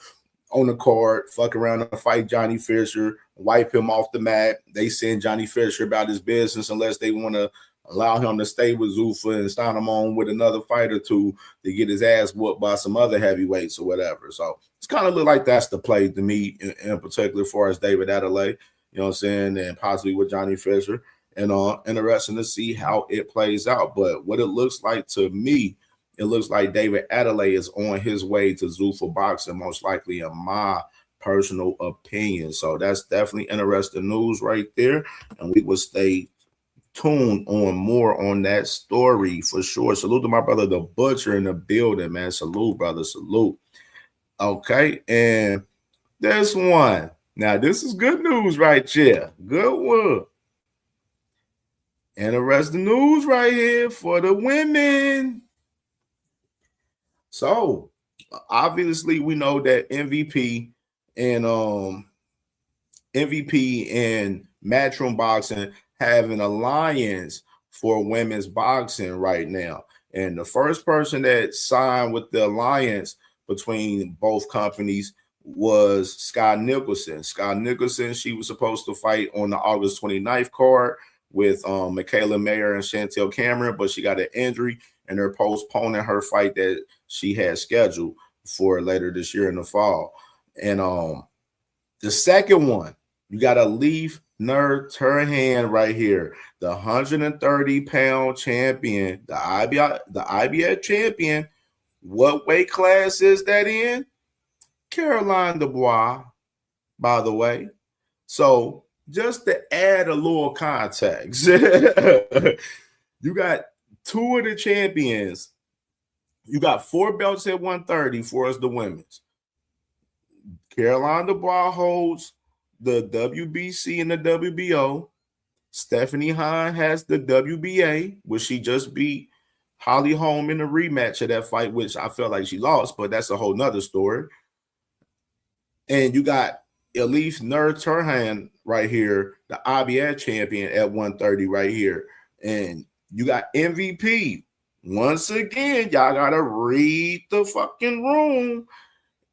the card, fuck around and fight Johnny Fisher, wipe him off the mat. They send Johnny Fisher about his business unless they want to allow him to stay with Zuffa and sign him on with another fight or two to get his ass whooped by some other heavyweights or whatever. So it's kind of look like that's the play to me in particular as far as David Adelaide, you know what I'm saying, and possibly with Johnny Fisher. And interesting to see how it plays out. But what it looks like to me, it looks like David Adelaide is on his way to Zuffa Boxing, most likely in my personal opinion. So that's definitely interesting news right there. And we will stay tuned on more on that story for sure. Salute to my brother, the Butcher, in the building, man. Salute, brother. Salute. Okay. And this one. Now, this is good news right here. Good one. Interesting news right here for the women. So, obviously, we know that MVP and Matchroom Boxing have an alliance for women's boxing right now. And the first person that signed with the alliance between both companies was Sky Nicholson. Sky Nicholson, she was supposed to fight on the August 29th card with Michaela Mayer and Chantel Cameron, but she got an injury and they're postponing her fight that she had scheduled for later this year in the fall. And the second one You got a Leaf Nerd Turhan right here, the 130-pound champion, the IBF champion. What weight class is that in? Caroline Dubois, by the way. So just to add a little context, you got two of the champions. You got 4 belts at 130 for us, the women's. Caroline Dubois holds the WBC and the WBO. Stephanie Hahn has the WBA, which she just beat Holly Holm in a rematch of that fight, which I felt like she lost, but that's a whole nother story. And you got Elise Nerd Turhan right here, the IBF champion at 130 right here. And you got MVP. Once again, y'all got to read the fucking room.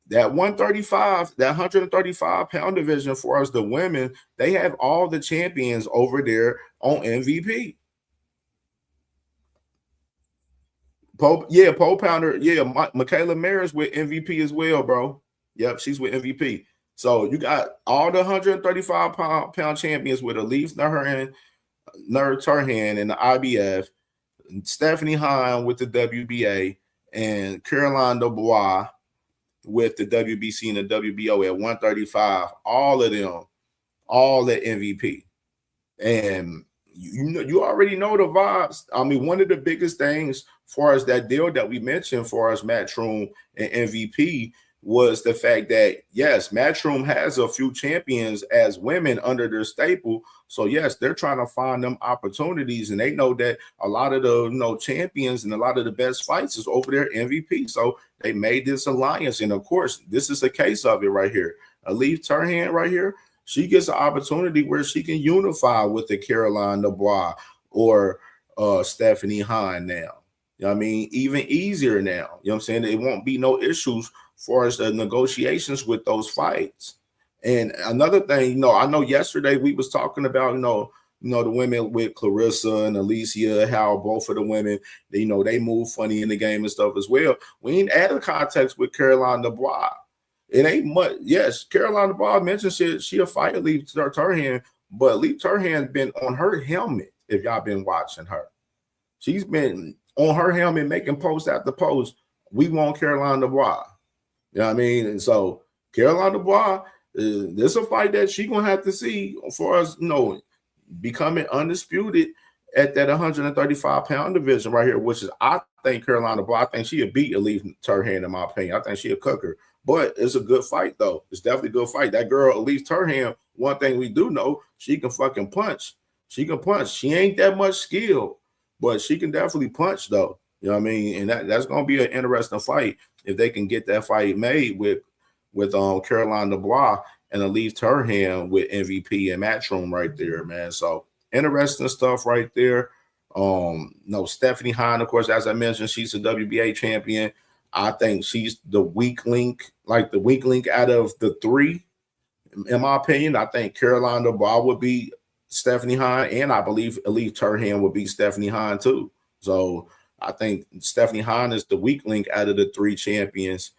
That 135, that 135-pound division for us, the women, they have all the champions over there on MVP. Pole pounder. Yeah, Michaela Maris with MVP as well, bro. Yep, she's with MVP. So you got all the 135-pound champions with Elise Nerd Turhan in the IBF, Stephanie Hahn with the WBA, and Caroline Dubois with the WBC and the WBO at 135. All of them, all at MVP. And you already know the vibes. I mean, one of the biggest things far as that deal that we mentioned for us, Matchroom and MVP, was the fact that, yes, Matchroom has a few champions as women under their staple. So, yes, they're trying to find them opportunities, and they know that a lot of the champions and a lot of the best fights is over there MVP. So they made this alliance, and, of course, this is a case of it right here. Elise Turhan right here, she gets an opportunity where she can unify with the Caroline Dubois or Stephanie Hahn now. You know what I mean? Even easier now. You know what I'm saying? It won't be no issues for as the negotiations with those fights. And another thing, I know yesterday we was talking about, the women with Clarissa and Alicia, how both of the women, they move funny in the game and stuff as well. We ain't added context with Caroline Dubois. It ain't much. Yes, Caroline Dubois mentioned she'll fight Elise Turhan, but Elise Turhan's been on her helmet, if y'all been watching her. She's been on her helmet making post after post. We want Caroline Dubois. You know what I mean? And so Caroline Dubois, this is a fight that she's going to have to see for us, becoming undisputed at that 135-pound division right here, which is, I think Caroline Dubois, I think she'll beat Elise Turhan in my opinion. I think she'll cook her. But it's a good fight, though. It's definitely a good fight. That girl, Elise Turhan, one thing we do know, she can fucking punch. She can punch. She ain't that much skill, but she can definitely punch, though. You know what I mean? And that's going to be an interesting fight if they can get that fight made with Caroline Dubois and Elise Turhan with MVP and Matchroom right there, man. So interesting stuff right there. Stephanie Hahn, of course, as I mentioned, she's a WBA champion. I think she's the weak link, out of the three, in my opinion. I think Caroline Dubois would be Stephanie Hahn, and I believe Elise Turhan would be Stephanie Hahn too. So I think Stephanie Hahn is the weak link out of the three champions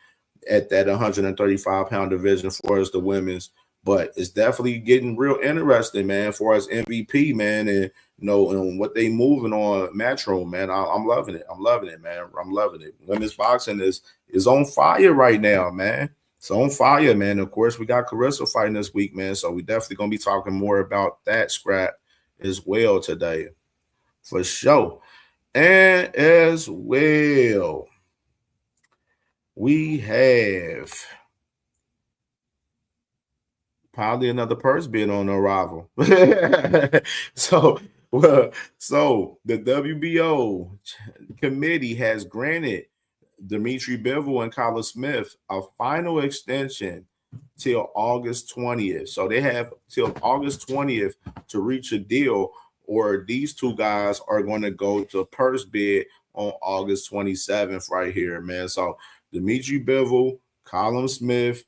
at that 135-pound division for us, the women's. But it's definitely getting real interesting, man, for us MVP, man, and and what they moving on Matchroom, man. I'm loving it. I'm loving it, man. I'm loving it. Women's boxing is on fire right now, man. It's on fire, man. Of course, we got Clarissa fighting this week, man. So we definitely gonna be talking more about that scrap as well today, for sure. And as well, we have probably another purse bid on the arrival. So the WBO committee has granted Dimitri Bivol and Kyla Smith a final extension till August 20th. So they have till August 20th to reach a deal, or these two guys are going to go to purse bid on August 27th right here, man. So Dimitri Bivol, Kyla Smith,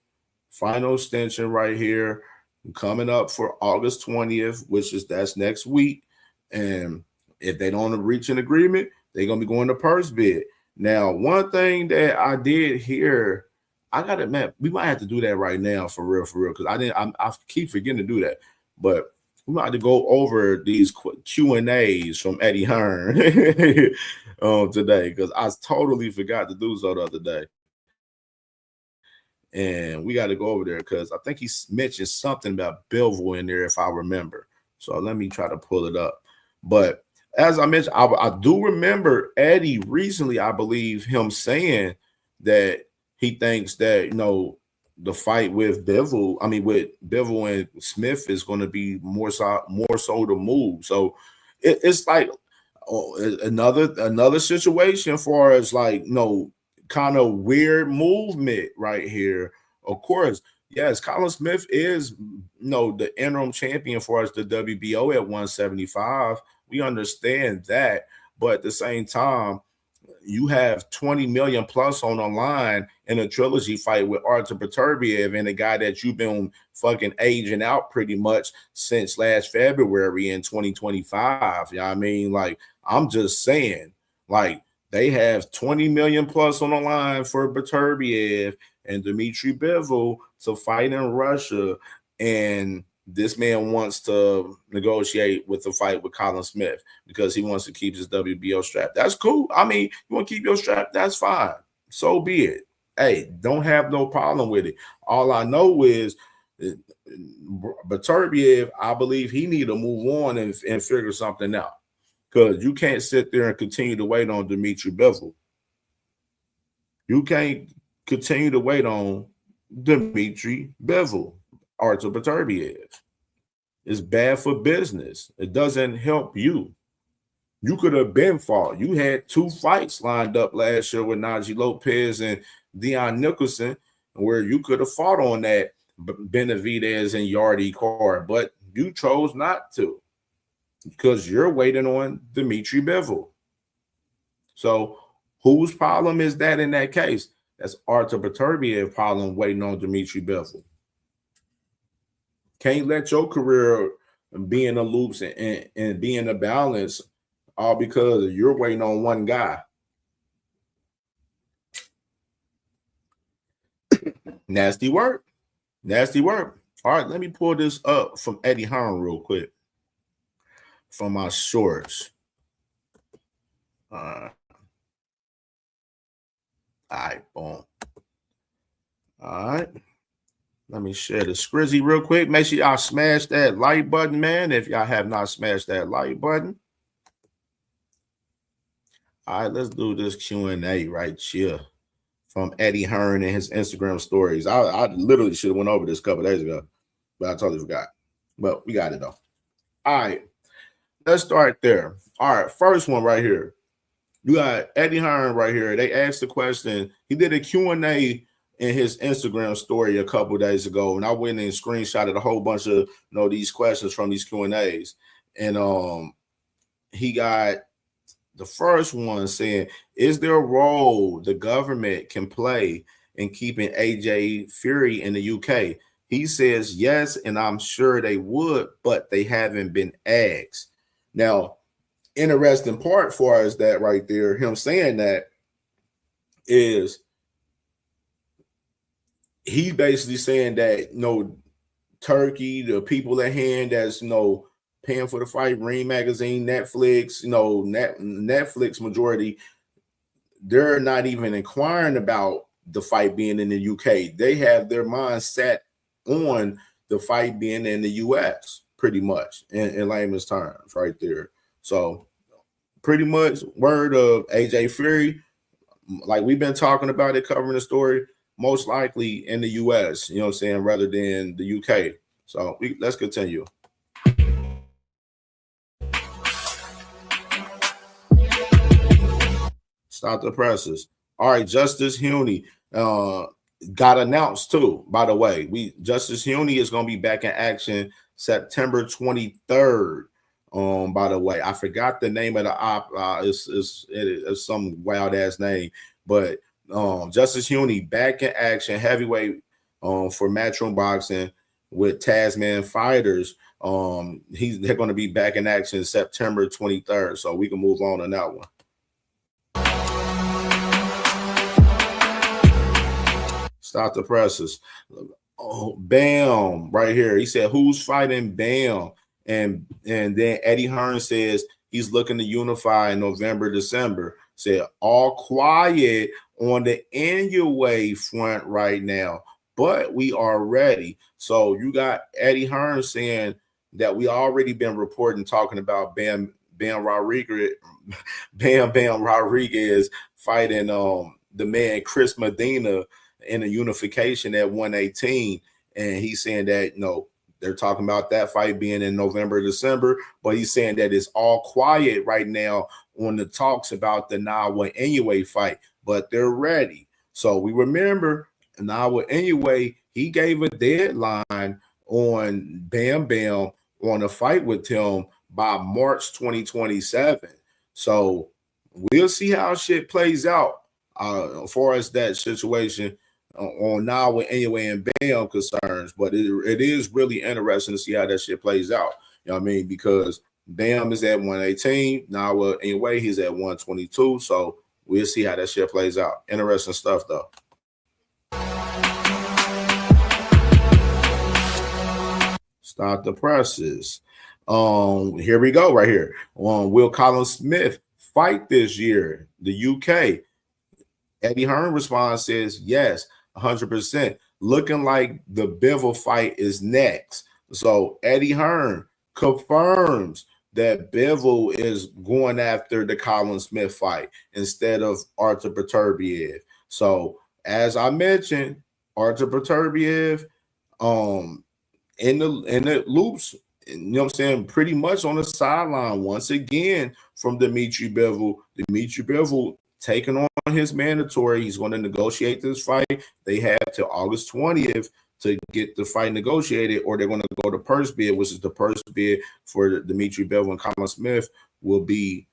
final extension right here coming up for August 20th, that's next week. And if they don't reach an agreement, they're going to be going to purse bid. Now, one thing that I did hear I got it, man. We might have to do that right now for real, because I keep forgetting to do that. But we might have to go over these Q&As from Eddie Hearn today, because I totally forgot to do so the other day. And we got to go over there because I think he mentioned something about Belleville in there, if I remember. So let me try to pull it up. But as I mentioned, I do remember Eddie recently, I believe him saying that he thinks that, you know, the fight with Bivol and Smith is going to be more so the move. So it's like another situation for us, like, you know, kind of weird movement right here. Of course, yes, Colin Smith is, you know, the interim champion for us, the WBO at 175. We understand that, but at the same time, you have 20 million plus on the line in a trilogy fight with Artur Beterbiev and a guy that you've been fucking aging out pretty much since last February in 2025. You know what I mean? Like, I'm just saying, like, they have 20 million plus on the line for Beterbiev and Dmitry Bivol to fight in Russia. And this man wants to negotiate with the fight with Colin Smith because he wants to keep his WBO strap. That's cool. I mean, you want to keep your strap, that's fine. So be it. Hey, don't have no problem with it. All I know is Beterbiev, I believe he need to move on and figure something out, because you can't sit there and continue to wait on Dmitry Bivol. You can't continue to wait on Dmitry Bivol. Artur Beterbiev. It's bad for business. It doesn't help you. You could have been fought. You had 2 fights lined up last year with Najee Lopez and Dion Nicholson, where you could have fought on that Benavidez and Yardy card, but you chose not to because you're waiting on Dmitry Bivol. So whose problem is that in that case? That's Artur Beterbiev problem, waiting on Dmitry Bivol. Can't let your career be in the loops and be in the balance all because you're waiting on one guy. Nasty work. Nasty work. All right, let me pull this up from Eddie Hearn real quick from my shorts. All right, boom. All right. Let me share the Scrizzy real quick. Make sure y'all smash that like button, man, if y'all have not smashed that like button. All right, let's do this Q&A right here from Eddie Hearn and his Instagram stories. I literally should have went over this a couple days ago, but I totally forgot. But we got it, though. All right, let's start there. All right, first one right here. You got Eddie Hearn right here. They asked the question. He did a Q&A in his Instagram story a couple days ago, and I went and screenshotted a whole bunch of these questions from these Q&As, and he got the first one saying, "Is there a role the government can play in keeping AJ Fury in the UK?" He says yes, and I'm sure they would, but they haven't been asked. Now, interesting part for us that right there, him saying that is, he basically saying that, Turkey, the people at hand that's, paying for the fight, Ring Magazine, Netflix, Netflix majority, they're not even inquiring about the fight being in the UK. They have their mind set on the fight being in the US, pretty much, in layman's terms right there. So pretty much word of AJ Fury, like we've been talking about it, covering the story, most likely in the US, you know what I'm saying, rather than the UK. So let's continue. Stop the presses. All right, Justice Huoney got announced too, by the way. Justice Huoney is going to be back in action September 23rd. By the way, I forgot the name of the op. It's some wild ass name, but Justice Huoney back in action, heavyweight for Matchroom Boxing with Tasman Fighters. They're going to be back in action September 23rd, so we can move on that one. Stop the presses. Oh, Bam, right here. He said, "Who's fighting Bam?" And then Eddie Hearn says he's looking to unify in November, December. Said all quiet on the NUA front right now, but we are ready. So you got Eddie Hearn saying that we already been reporting, talking about Bam Rodriguez, Bam Rodriguez fighting the man Chris Medina in a unification at 118, and he's saying that they're talking about that fight being in November, December, but he's saying that it's all quiet right now on the talks about the Nawa Inoue fight, but they're ready. So we remember Nawa Inoue, he gave a deadline on Bam Bam on a fight with him by March 2027. So we'll see how shit plays out as far as that situation on now with anyway and Bam concerns, but it is really interesting to see how that shit plays out. You know what I mean? Because Bam is at 118 now. Anyway, he's at 122. So we'll see how that shit plays out. Interesting stuff, though. Start the presses. Here we go, right here. Will Colin Smith fight this year? The UK. Eddie Hearn response says yes. 100%. Looking like the Bivol fight is next. So Eddie Hearn confirms that Bivol is going after the Colin Smith fight instead of Artur Beterbiev. So as I mentioned, Artur Beterbiev in the loops, you know what I'm saying, pretty much on the sideline once again from Dmitry Bivol. Dmitry Bivol taking on his mandatory. He's going to negotiate this fight. They have till August 20th to get the fight negotiated, or they're going to go to purse bid, which is the purse bid for Dmitry Bivol and Colin Smith will be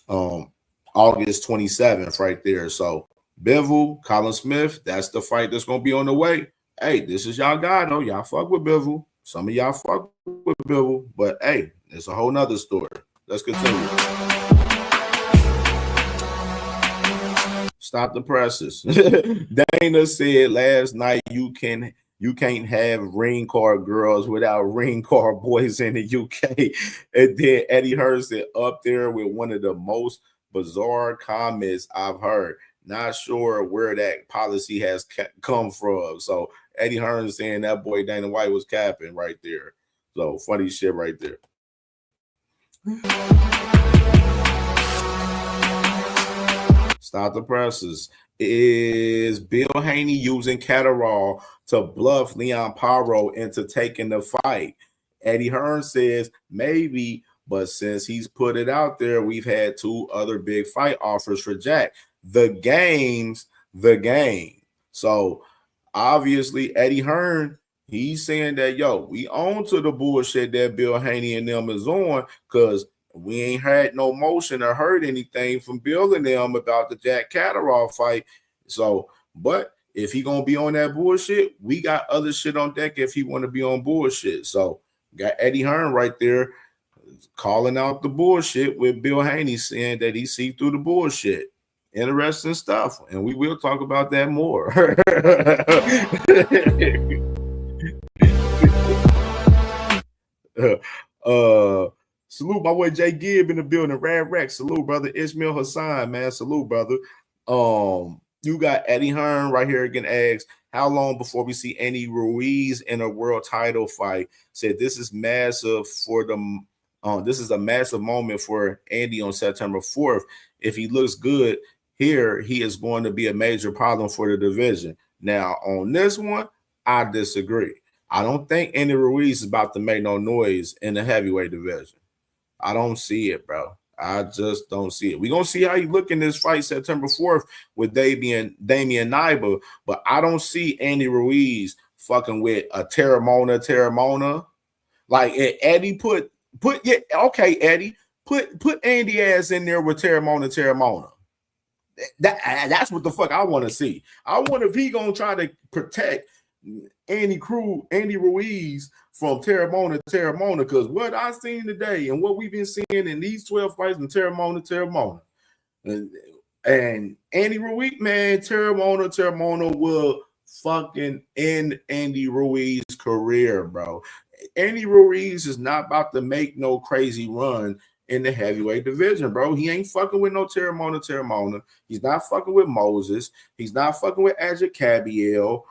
August 27th right there. So Bivol, Colin Smith, that's the fight that's going to be on the way. Hey, this is y'all guy, though. Y'all fuck with Bivol. Some of y'all fuck with Bivol, but hey, it's a whole nother story. Let's continue. Stop the presses. Dana said last night you can't have ring card girls without ring card boys in the UK. And then Eddie Hearn said up there with one of the most bizarre comments I've heard. Not sure where that policy has come from. So Eddie Hearn saying that boy Dana White was capping right there. So funny shit right there. Stop the presses. Is Bill Haney using Catterall to bluff Leon Paro into taking the fight? Eddie Hearn says maybe, but since he's put it out there, we've had two other big fight offers for Jack. The game's the game. So obviously Eddie Hearn, he's saying that, we own to the bullshit that Bill Haney and them is on, because we ain't had no motion or heard anything from Bill and them about the Jack Catterall fight. So, but if he gonna be on that bullshit, we got other shit on deck if he want to be on bullshit. So, got Eddie Hearn right there calling out the bullshit with Bill Haney saying that he see through the bullshit. Interesting stuff, and we will talk about that more. Salute my boy Jay Gibb in the building. Rad Rack. Salute, brother. Ishmael Hassan, man. Salute, brother. You got Eddie Hearn right here again. Asks, how long before we see Andy Ruiz in a world title fight? Said this is massive for the. This is a massive moment for Andy on September 4th. If he looks good here, he is going to be a major problem for the division. Now, on this one, I disagree. I don't think Andy Ruiz is about to make no noise in the heavyweight division. I don't see it, bro. I just don't see it. We're going to see how you look in this fight September 4th with Damian Nyba, but I don't see Andy Ruiz fucking with a Terramona. Like Eddie Eddie, put Andy ass in there with Terramona. That's what the fuck I want to see. I wonder if he gonna try to protect Andy Ruiz from Terramona, because what I seen today and what we've been seeing in these 12 fights in Terramona. And Andy Ruiz, man, Terramona will fucking end Andy Ruiz's career, bro. Andy Ruiz is not about to make no crazy run in the heavyweight division, bro. He ain't fucking with no Teramona. He's not fucking with Moses. He's not fucking with Ajit Kabiel.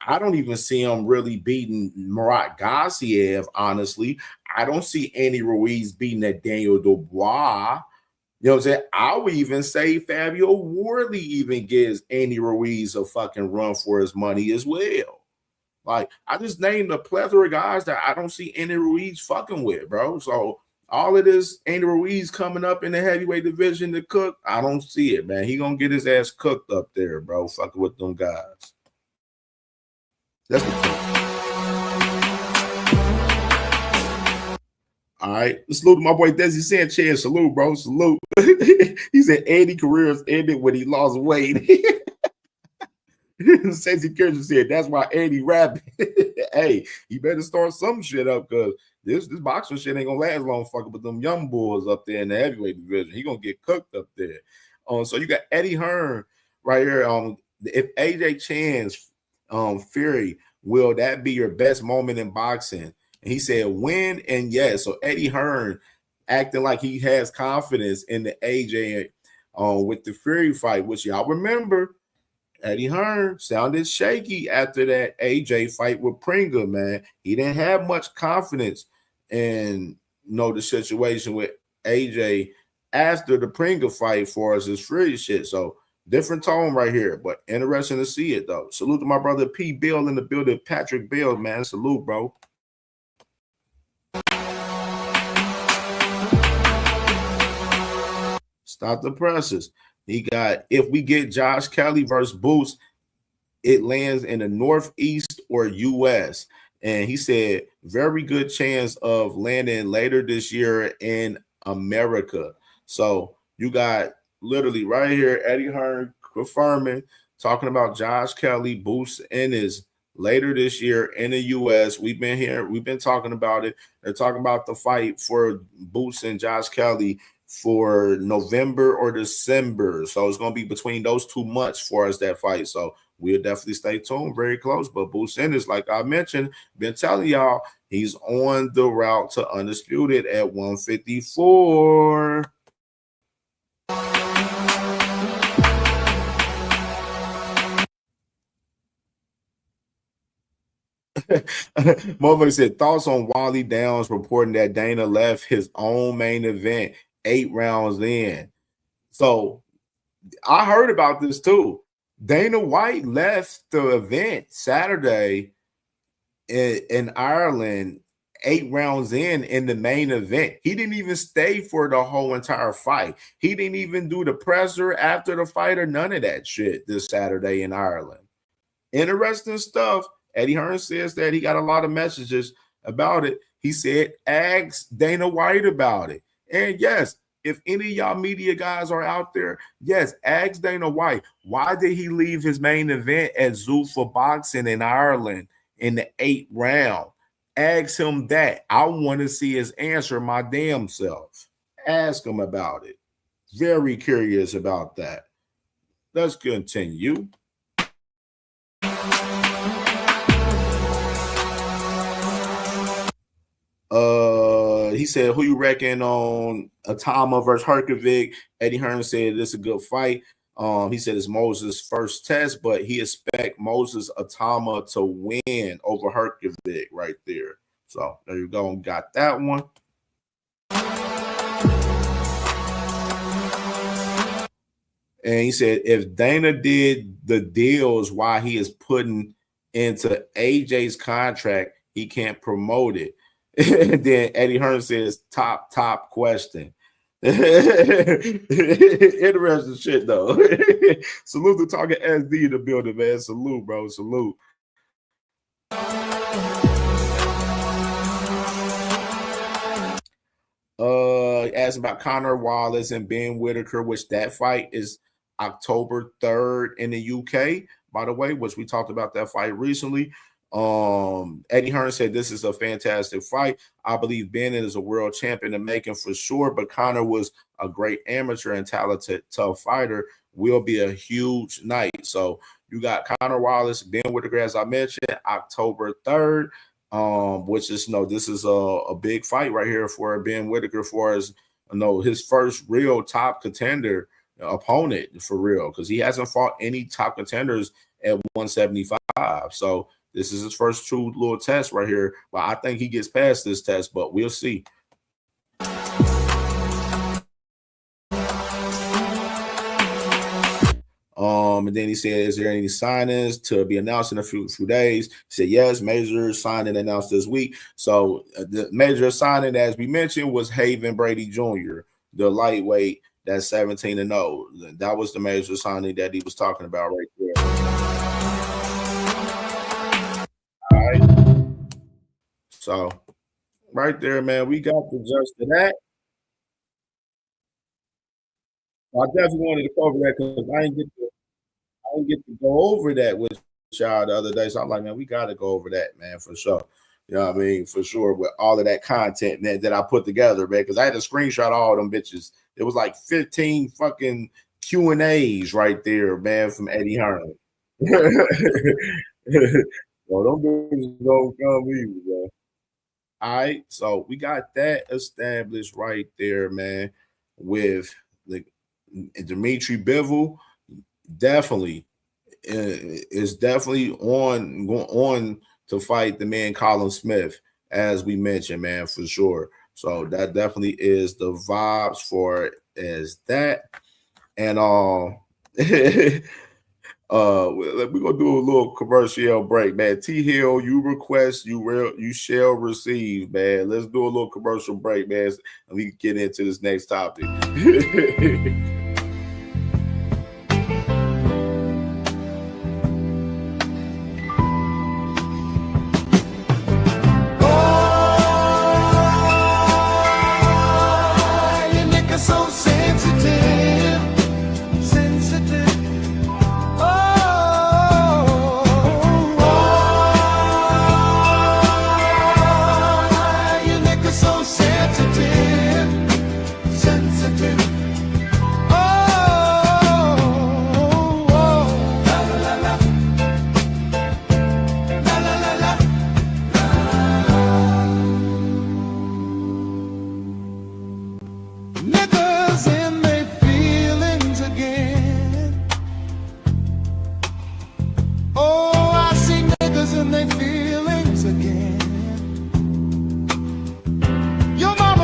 I don't even see him really beating Murat Gassiev, honestly. I don't see Andy Ruiz beating that Daniel Dubois. You know what I'm saying? I would even say Fabio Wardley even gives Andy Ruiz a fucking run for his money as well. Like, I just named a plethora of guys that I don't see Andy Ruiz fucking with, bro. So all it is, Andy Ruiz coming up in the heavyweight division to cook, I don't see it, man. He gonna get his ass cooked up there, bro, fucking with them guys. That's the thing. All right. Salute to my boy Desi Sanchez. Salute, bro. Salute. He said Andy careers ended when he lost weight. Stacey Kirsten said that's why Andy rapping. Hey, he better start some shit up because this boxing shit ain't gonna last long fucking with them young boys up there in the heavyweight division. He gonna get cooked up there. So you got Eddie Hearn right here. If AJ Chan's Fury, will that be your best moment in boxing? And he said when and yes. So Eddie Hearn acting like he has confidence in the AJ with the Fury fight, which y'all remember. Eddie Hearn sounded shaky after that AJ fight with Pringle, man. He didn't have much confidence in the situation with AJ after the Pringle fight for us his Fury shit. So different tone right here, but interesting to see it though. Salute to my brother P. Bill in the building, Patrick Bill, man. Salute, bro. Stop the presses. He got, if we get Josh Kelly versus Boots, it lands in the Northeast or U.S. And he said, very good chance of landing later this year in America. So you got literally right here, Eddie Hearn confirming, talking about Josh Kelly, Boots Ennis later this year in the U.S. We've been talking about it. They're talking about the fight for Boots and Josh Kelly for November or December. So it's going to be between those 2 months for us that fight. So we'll definitely stay tuned, very close. But Boots Ennis, like I mentioned, been telling y'all, he's on the route to undisputed at 154. Motherfucker said thoughts on Wally Downs reporting that Dana left his own main event 8 rounds in. So I heard about this too. Dana White left the event Saturday in Ireland 8 rounds in the main event. He didn't even stay for the whole entire fight. He didn't even do the presser after the fight or none of that shit this Saturday in Ireland. Interesting stuff. Eddie Hearn says that he got a lot of messages about it. He said, ask Dana White about it. And yes, if any of y'all media guys are out there, yes, ask Dana White, why did he leave his main event at Zuffa Boxing in Ireland in the 8th round? Ask him that. I want to see his answer my damn self. Ask him about it. Very curious about that. Let's continue. He said, who you reckon on Atama versus Herkovic? Eddie Hearn said this is a good fight. He said it's Moses' first test, but he expect Moses Atama to win over Herkovic right there. So there you go. Got that one. And he said, if Dana did the deals while he is putting into AJ's contract, he can't promote it. And then Eddie Hearn says, top question. Interesting shit, though. Salute to Talking SD in the building, man. Salute, bro. Salute. Asked about Conor Wallace and Ben Whitaker, which that fight is October 3rd in the UK, by the way, which we talked about that fight recently. Eddie Hearn said this is a fantastic fight. I believe Ben is a world champion in making for sure, but Conor was a great amateur and talented, tough fighter will be a huge night. So you got Conor Wallace, Ben Whittaker, as I mentioned, October 3rd, which is, this is a big fight right here for Ben Whittaker for his, his first real top contender opponent for real, because he hasn't fought any top contenders at 175. So this is his first true little test right here. But I think he gets past this test, but we'll see. And then he said, is there any signings to be announced in a few days? He said, yes, major signing announced this week. So the major signing, as we mentioned, was Haven Brady Jr., the lightweight that's 17-0. That was the major signing that he was talking about right there. All right. So right there, man, we got the just to that. I definitely wanted to cover that because I didn't get to go over that with y'all the other day. So I'm like, man, we got to go over that, man, for sure. You know what I mean? For sure, with all of that content, man, that I put together, man, because I had to screenshot all them bitches. It was like 15 fucking Q&As right there, man, from Eddie Hearn. So them bitches don't come easy, man. All right, so we got that established right there, man, with the Dimitri Bivol. Definitely is definitely on to fight the man Colin Smith, as we mentioned, man, for sure. So that definitely is the vibes for it as that. And we're gonna do a little commercial break, man. T Hill, you request, you shall receive, man. Let's do a little commercial break, man, and we can get into this next topic.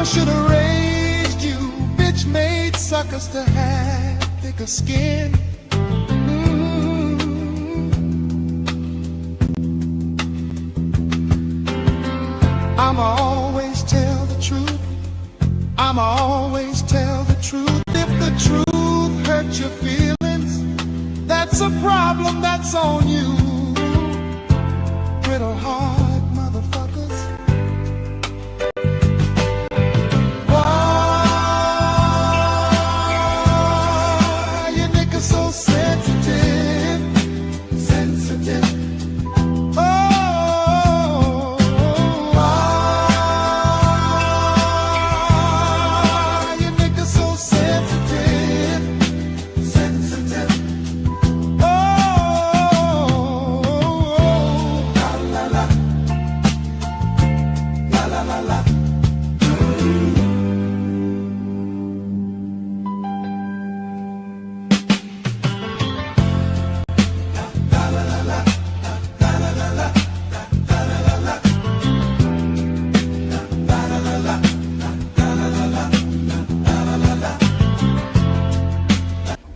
Should have raised you, bitch made suckers to have thicker skin. I'ma always tell the truth. I'ma always tell the truth. If the truth hurts your feelings, that's a problem, that's on you. Brittle heart motherfuckers.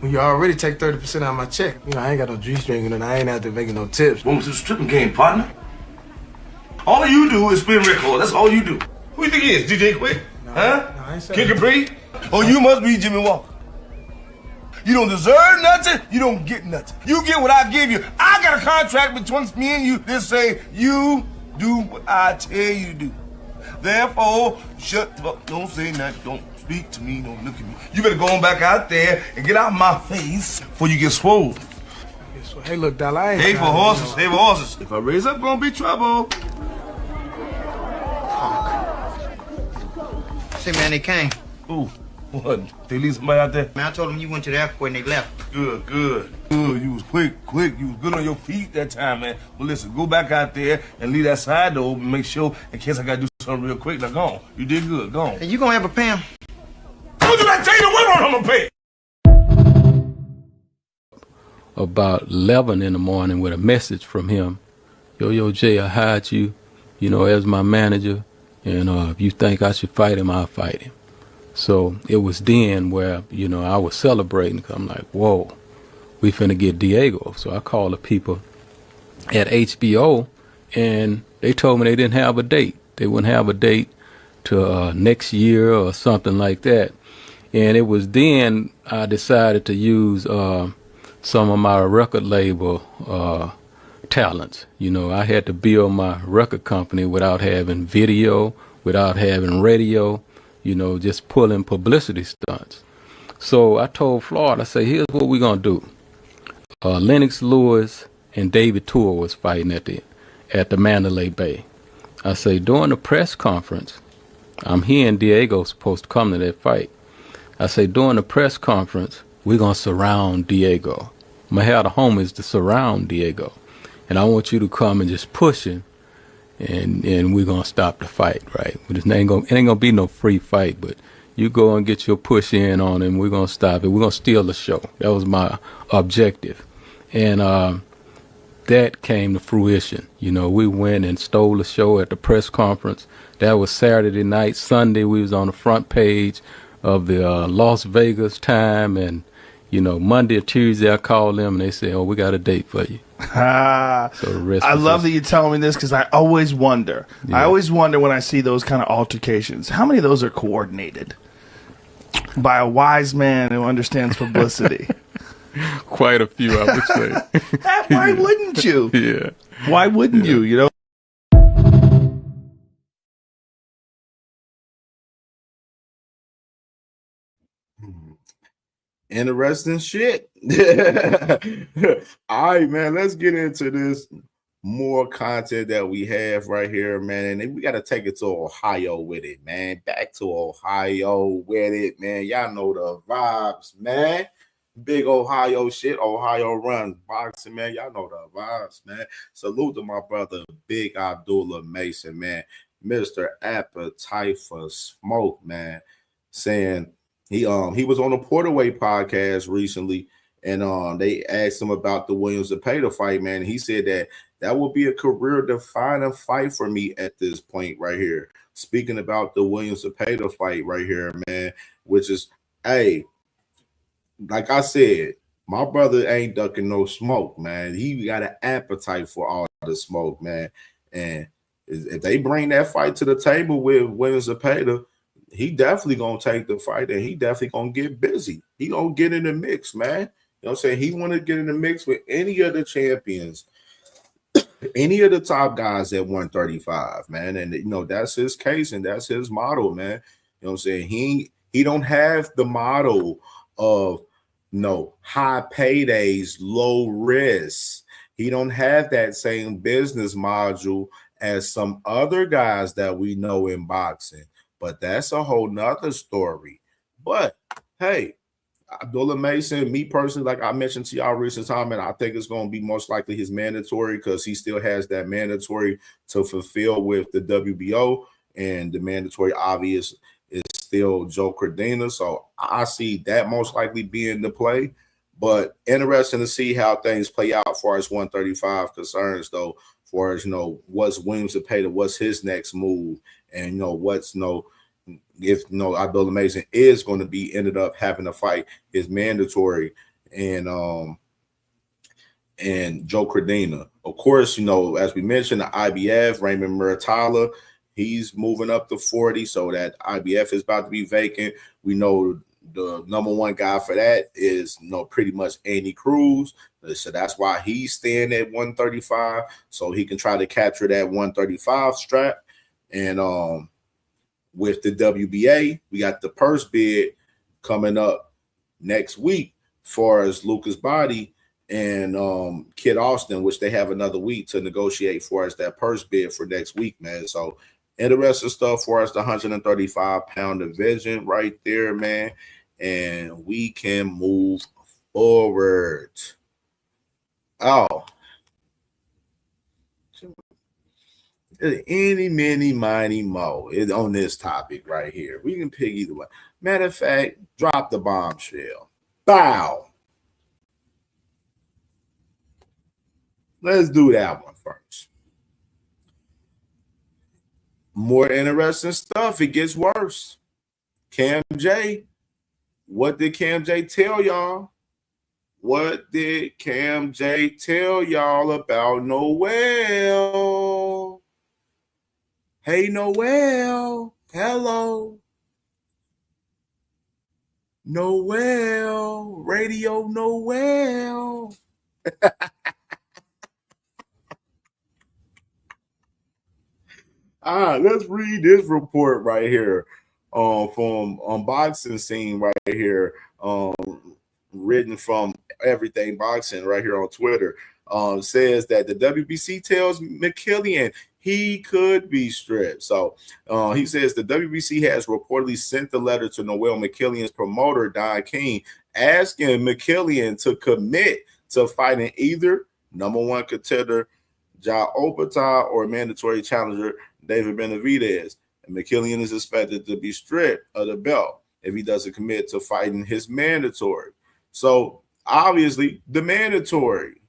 You already take 30% out of my check. You know, I ain't got no G-string and I ain't out there making no tips. Welcome to the stripping game, partner. All you do is spin record. That's all you do. Who you think he is? DJ Quick? No, huh? No, I ain't saying Kick and breathe? Oh, you must be Jimmy Walker. You don't deserve nothing. You don't get nothing. You get what I give you. I got a contract between me and you that say you do what I tell you to do. Therefore, shut the fuck. Don't say nothing. Don't speak to me. Don't look at me. You better go on back out there and get out of my face before you get swole. So, hey, look, Dollar, I ain't Hey for horses. Hey for horses. If I raise up, gonna be trouble. Say, man, they came. Ooh. What? They leave somebody out there? Man, I told them you went to the airport and they left. Good, good, good. You was quick. You was good on your feet that time, man. Well, listen, go back out there and leave that side door open. Make sure, in case I gotta do something real quick. Now, go on. You did good. Go on. And you gonna ever pay him? How did I tell you the women I'm gonna pay? About 11 in the morning with a message from him. Yo, Jay, I hired you, as my manager, and if you think I should fight him, I'll fight him. So it was then where, I was celebrating, because I'm like, whoa, we finna get Diego. So I called the people at HBO, and they told me they didn't have a date. They wouldn't have a date to next year or something like that. And it was then I decided to use some of my record label talents. I had to build my record company without having video, without having radio, just pulling publicity stunts. So I told Florida, I said, here's what we're going to do. Lennox Lewis and David Tour was fighting at the Mandalay Bay. I say, during the press conference, I'm hearing Diego's supposed to come to that fight. I say, during the press conference, we're going to surround Diego. I'm going to have the homies to surround Diego. And I want you to come and just push him, and we're going to stop the fight, right? But it ain't going to be no free fight, but you go and get your push in on him. We're going to stop it. We're going to steal the show. That was my objective. And that came to fruition. We went and stole the show at the press conference. That was Saturday night. Sunday, we was on the front page of the Las Vegas Time, and Monday or Tuesday I called them and they said, "Oh, we got a date for you." So the rest I love that you tell me this, because I always wonder. Yeah. I always wonder when I see those kind of altercations, how many of those are coordinated by a wise man who understands publicity? Quite a few, I would say. Why wouldn't you? Yeah. Why wouldn't you? Interesting shit. All right, man, let's get into this more content that we have right here, man. And we got to take it to Ohio with it, man. Back to Ohio with it, man. Y'all know the vibes, man. Big Ohio shit. Ohio runs boxing, man. Y'all know the vibes, man. Salute to my brother, Big Abdullah Mason, man. Mr. Appetite for Smoke, man. Saying he was on the Porterway podcast recently, and they asked him about the Williams Zepeda fight, man. He said that would be a career-defining fight for me at this point right here. Speaking about the Williams Zepeda fight right here, man, which is, hey, like I said, my brother ain't ducking no smoke, man. He got an appetite for all the smoke, man. And if they bring that fight to the table with Williams Zepeda, he definitely gonna take the fight, and he definitely gonna get busy. He gonna get in the mix, man. You know what I'm saying? He want to get in the mix with any of the champions, any of the top guys at 135, man. And that's his case, and that's his model, man. You know what I'm saying? He don't have the model of high paydays, low risk. He don't have that same business module as some other guys that we know in boxing. But that's a whole nother story. But hey, Abdullah Mason, me personally, like I mentioned to y'all recent time, and I think it's going to be most likely his mandatory, because he still has that mandatory to fulfill with the WBO, and the mandatory obvious is still Joe Cordina. So I see that most likely being the play. But interesting to see how things play out as far as 135 concerns, though, for as what's Williams Zepeda, what's his next move, and what's if Abdullah Mason is going to be ended up having a fight is mandatory, and Joe Cordina. Of course, as we mentioned, the IBF, Raymond Muratalla, he's moving up to 40, so that IBF is about to be vacant. We know the number one guy for that is pretty much Andy Cruz. So that's why he's staying at 135, so he can try to capture that 135 strap. And with the WBA, we got the purse bid coming up next week far as Lucas Body and Kid Austin, which they have another week to negotiate for as that purse bid for next week, man. So Interesting stuff for us, the 135-pound division right there, man. And we can move forward. Oh. Any, many, miny, mo is on this topic right here. We can pick either way. Matter of fact, drop the bombshell. Bow. Let's do that one first. More interesting stuff. It gets worse. Cam J. What did Cam J tell y'all? What did Cam J tell y'all about Noel? Hey, Noel. Hello. Noel. Radio Noel. Let's read this report right here from Unboxing Scene right here, written from Everything Boxing right here on Twitter. Says that the WBC tells McKillian he could be stripped. So he says the WBC has reportedly sent the letter to Noel McKillian's promoter, Don King, asking McKillian to commit to fighting either number one contender Ja Opata or mandatory challenger David Benavidez. And McKillian is expected to be stripped of the belt if he doesn't commit to fighting his mandatory. So obviously the mandatory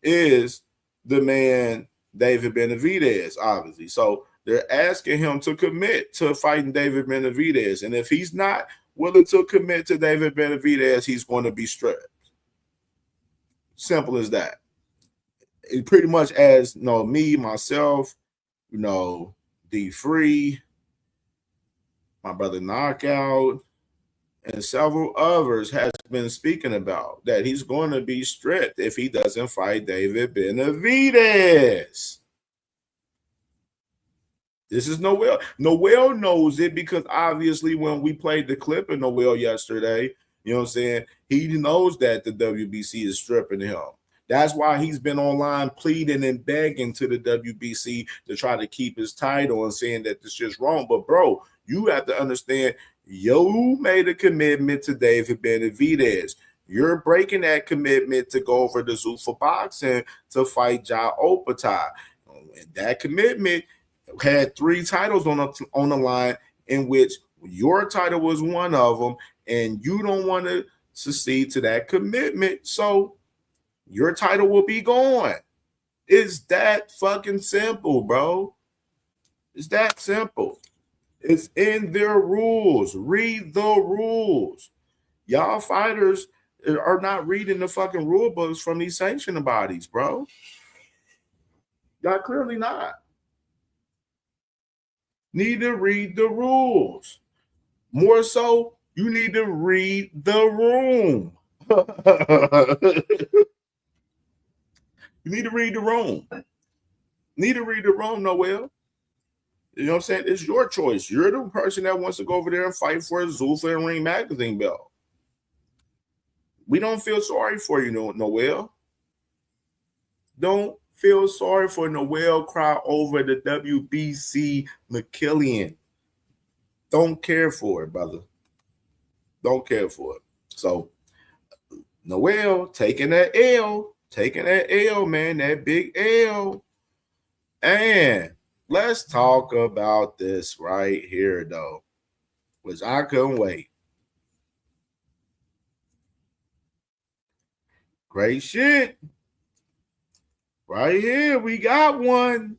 is the man David Benavidez, obviously. So they're asking him to commit to fighting David Benavidez. And if he's not willing to commit to David Benavidez, he's going to be stripped. Simple as that. It pretty much as me, myself, D Free, my brother Knockout, and several others has been speaking about that he's going to be stripped if he doesn't fight David Benavidez. This is Noel. Noel knows it because obviously when we played the clip of Noel yesterday, you know what I'm saying, he knows that the WBC is stripping him. That's why he's been online pleading and begging to the WBC to try to keep his title and saying that this is wrong. But, bro, you have to understand, you made a commitment to David Benavidez. You're breaking that commitment to go over to Zuffa Boxing to fight Ja Opata. And that commitment had 3 titles on the line, in which your title was one of them, and you don't want to succeed to that commitment. So your title will be gone. It's that fucking simple, bro. It's that simple. It's in their rules. Read the rules. Y'all fighters are not reading the fucking rule books from these sanctioning bodies, bro. Y'all clearly not. Need to read the rules. More so, you need to read the room. You need to read the room. Need to read the room, Noel. You know what I'm saying? It's your choice. You're the person that wants to go over there and fight for a Zuffa and Ring Magazine belt. We don't feel sorry for you, Noel. Don't feel sorry for Noel cry over the WBC McKillian. Don't care for it, brother. Don't care for it. So, Noel taking that L. Taking that L, man, that big L. And let's talk about this right here, though, which I couldn't wait. Great shit. Right here, we got one.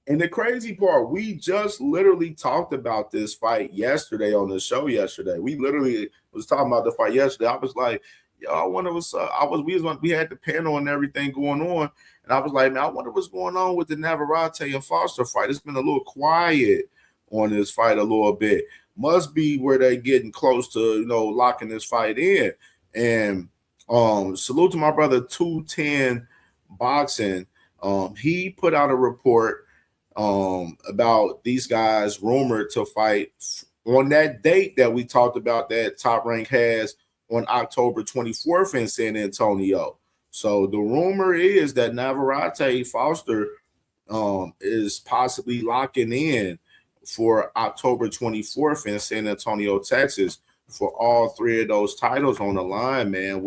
And the crazy part, we just literally talked about this fight yesterday on the show yesterday. We literally was talking about the fight yesterday. I was like, yo, I wonder what's up. We had the panel and everything going on, and I was like, man, I wonder what's going on with the Navarette and Foster fight. It's been a little quiet on this fight a little bit. Must be where they're getting close to, locking this fight in. And salute to my brother 210 Boxing. He put out a report about these guys rumored to fight on that date that we talked about that Top Rank has on October 24th in San Antonio. So the rumor is that Navarette Foster is possibly locking in for October 24th in San Antonio, Texas, for all three of those titles on the line, man,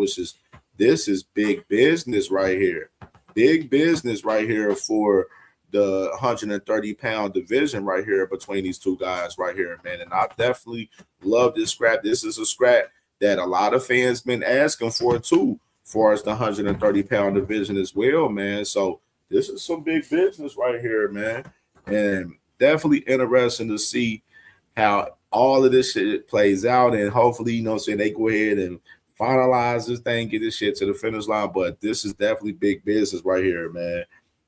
this is big business right here. Big business right here for the 130-pound division right here between these two guys right here, man. And I definitely love this scrap. This is a scrap that a lot of fans been asking for too, as far as the 130-pound division as well, man. So this is some big business right here, man. And definitely interesting to see how all of this shit plays out. And hopefully, you know what I'm saying, they go ahead and finalize this thing, get this shit to the finish line. But this is definitely big business right here, man.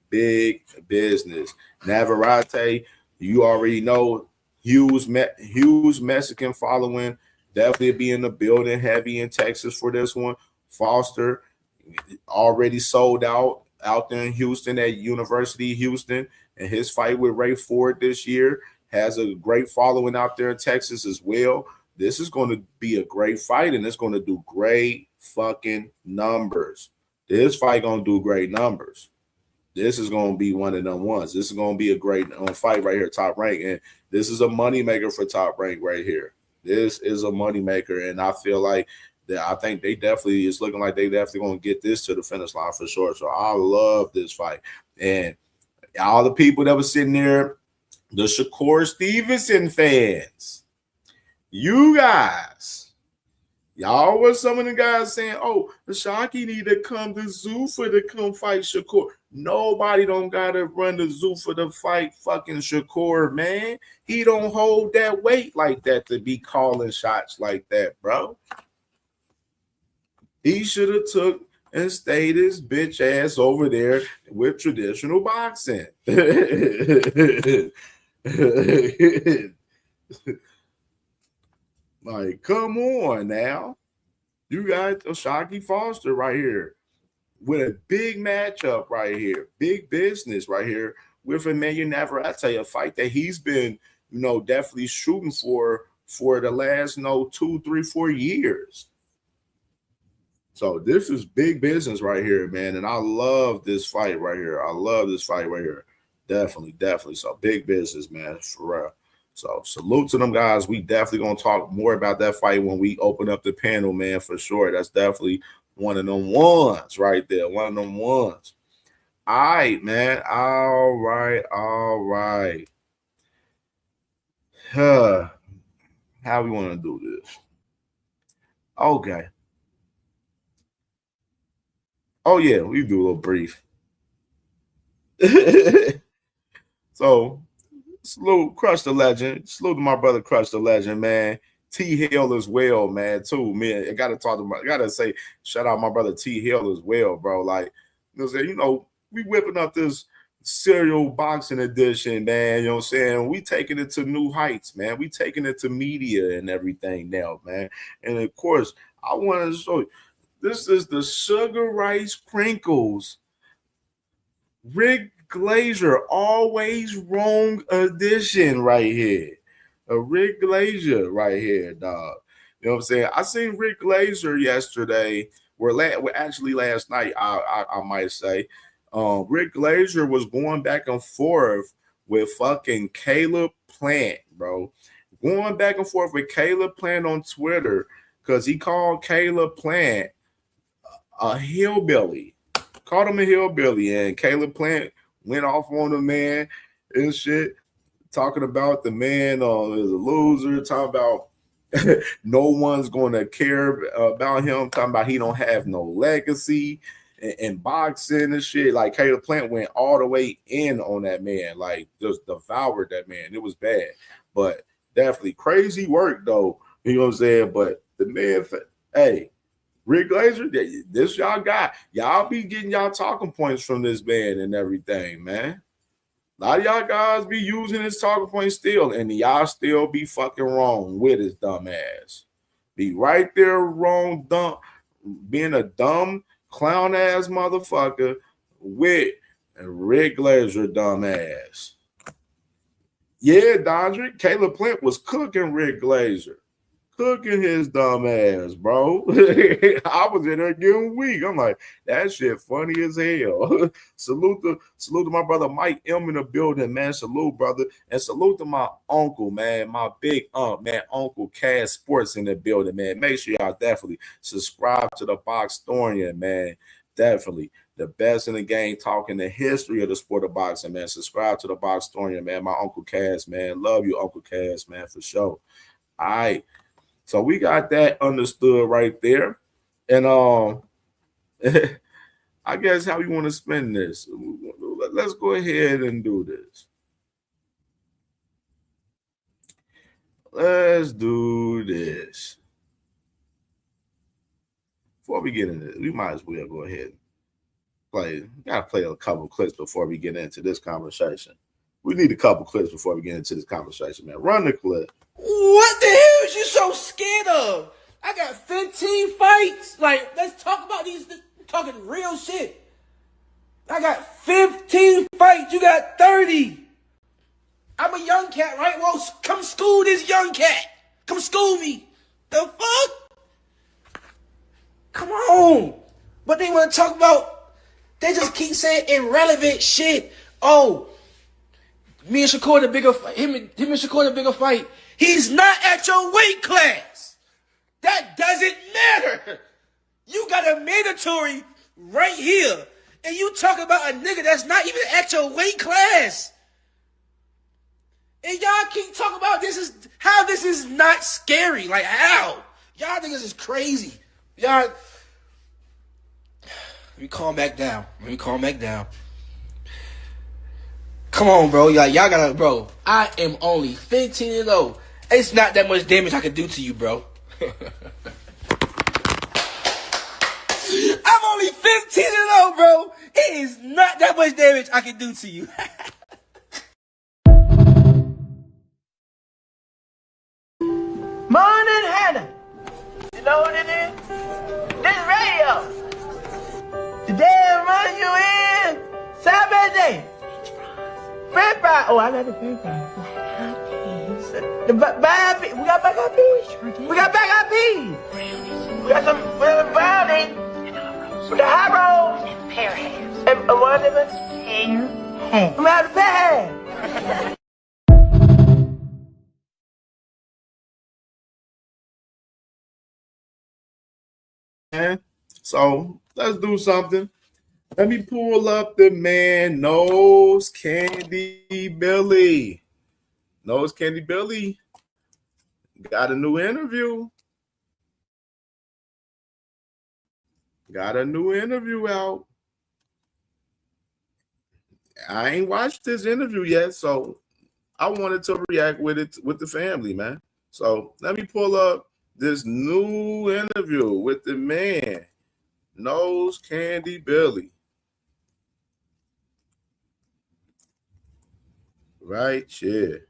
Big business. Navarette, you already know, huge Mexican following. Definitely be in the building heavy in Texas for this one. Foster already sold out there in Houston at University of Houston, and his fight with Ray Ford this year has a great following out there in Texas as well. This is going to be a great fight, and it's going to do great fucking numbers. This fight going to do great numbers. This is going to be one of them ones. This is going to be a great fight right here, Top Rank, and this is a moneymaker for Top Rank right here. This is a moneymaker, and I feel like I think they definitely is looking like they definitely going to get this to the finish line for sure. So I love this fight. And all the people that were sitting there, the Shakur Stevenson fans, you guys, y'all were some of the guys saying, oh, the Shockey need to come to Zuffa to come fight Shakur. Nobody don't got to run to Zuffa to fight fucking Shakur, man. He don't hold that weight like that to be calling shots like that, bro. He should have took and stayed his bitch ass over there with traditional boxing. Like, come on now. You got Shockey Foster right here with a big matchup right here. Big business right here with Emmanuel Navarette, a fight that he's been, definitely shooting for the last, 2, 3, 4 years. So this is big business right here, man. And I love this fight right here. I love this fight right here. Definitely. So big business, man, for real. So salute to them guys. We definitely going to talk more about that fight when we open up the panel, man, for sure. That's definitely one of them ones right there. One of them ones. All right, man. All right. How we want to do this? Okay. Oh, yeah, we do a little brief. So, salute Crush the Legend. Salute to my brother Crush the Legend, man. T Hill as well, man, too. Man, I gotta say, shout out my brother T Hill as well, bro. Like, we whipping up this serial boxing edition, man. You know what I'm saying? We taking it to new heights, man. We taking it to media and everything now, man. And of course, I want to show you. This is the Sugar Rice Crinkles Rick Glazier Always Wrong edition right here. A Rick Glazier right here, dog. You know what I'm saying? I seen Rick Glazier yesterday, actually last night, I might say. Rick Glazier was going back and forth with fucking Caleb Plant, bro. Going back and forth with Caleb Plant on Twitter because he called Caleb Plant a hillbilly. Called him a hillbilly, and Caleb Plant went off on the man and shit, talking about the man is a loser, talking about no one's going to care about him, talking about he don't have no legacy and boxing and shit. Like, Caleb Plant went all the way in on that man, like just devoured that man. It was bad, but definitely crazy work though. You know what I'm saying? But the man, hey, Rick Glazier, this y'all got. Y'all be getting y'all talking points from this man and everything, man. A lot of y'all guys be using his talking points still, and y'all still be fucking wrong with his dumb ass. Be right there wrong, dumb, being a dumb clown ass motherfucker with Rick Glazier dumb ass. Yeah, Dondrick, Caleb Plant was cooking Rick Glazier. cooking his dumb ass, bro. I was in there getting weak. I'm like, that shit funny as hell. salute to my brother Mike M in the building, man. Salute, brother. And salute to my uncle, man. My big man, Uncle Cass Sports in the building, man. Make sure y'all definitely subscribe to the Boxtorian, man. Definitely. The best in the game, talking the history of the sport of boxing, man. Subscribe to the Boxtorian, man. My Uncle Cass, man. Love you, Uncle Cass, man, for sure. All right. So we got that understood right there. And I guess how you want to spend this. Let's go ahead and do this. Let's do this. Before we get into this, we might as well go ahead. Gotta play a couple clips before we get into this conversation. We need a couple clips before we get into this conversation, man. Run the clip. What the hell is you so scared of? I got 15 fights. Like, let's talk about these. Talking real shit. I got 15 fights. You got 30. I'm a young cat, right? Well, come school this young cat. Come school me. The fuck? Come on. But they want to talk about. They just keep saying irrelevant shit. Oh, me and Shakur the bigger fight. Him and Shakur the bigger fight. He's not at your weight class. That doesn't matter. You got a mandatory right here, and you talk about a nigga that's not even at your weight class. And y'all keep talking about this is not scary. Like how? Y'all niggas is crazy. Y'all. Let me calm back down. Come on, bro. Y'all gotta, bro. I am only 15 years old. It's not that much damage I can do to you, bro. I'm only 15 years old, bro. It is not that much damage I can do to you. Morning, Hannah. You know what it is? This radio. Today run you in. Saturday. French fries. Oh, I got the French fries. The bag peas. We got bag peas. We got bag peas. We got some brownies. With the hot rolls. And pear hams. And what is it? Pear hams. I'm out of pear hams. So let's do something. Let me pull up the man Nose Candy Billy. Nose Candy Billy got a new interview. Got a new interview out. I ain't watched this interview yet, so I wanted to react with it with the family, man. So let me pull up this new interview with the man Nose Candy Billy. Right here.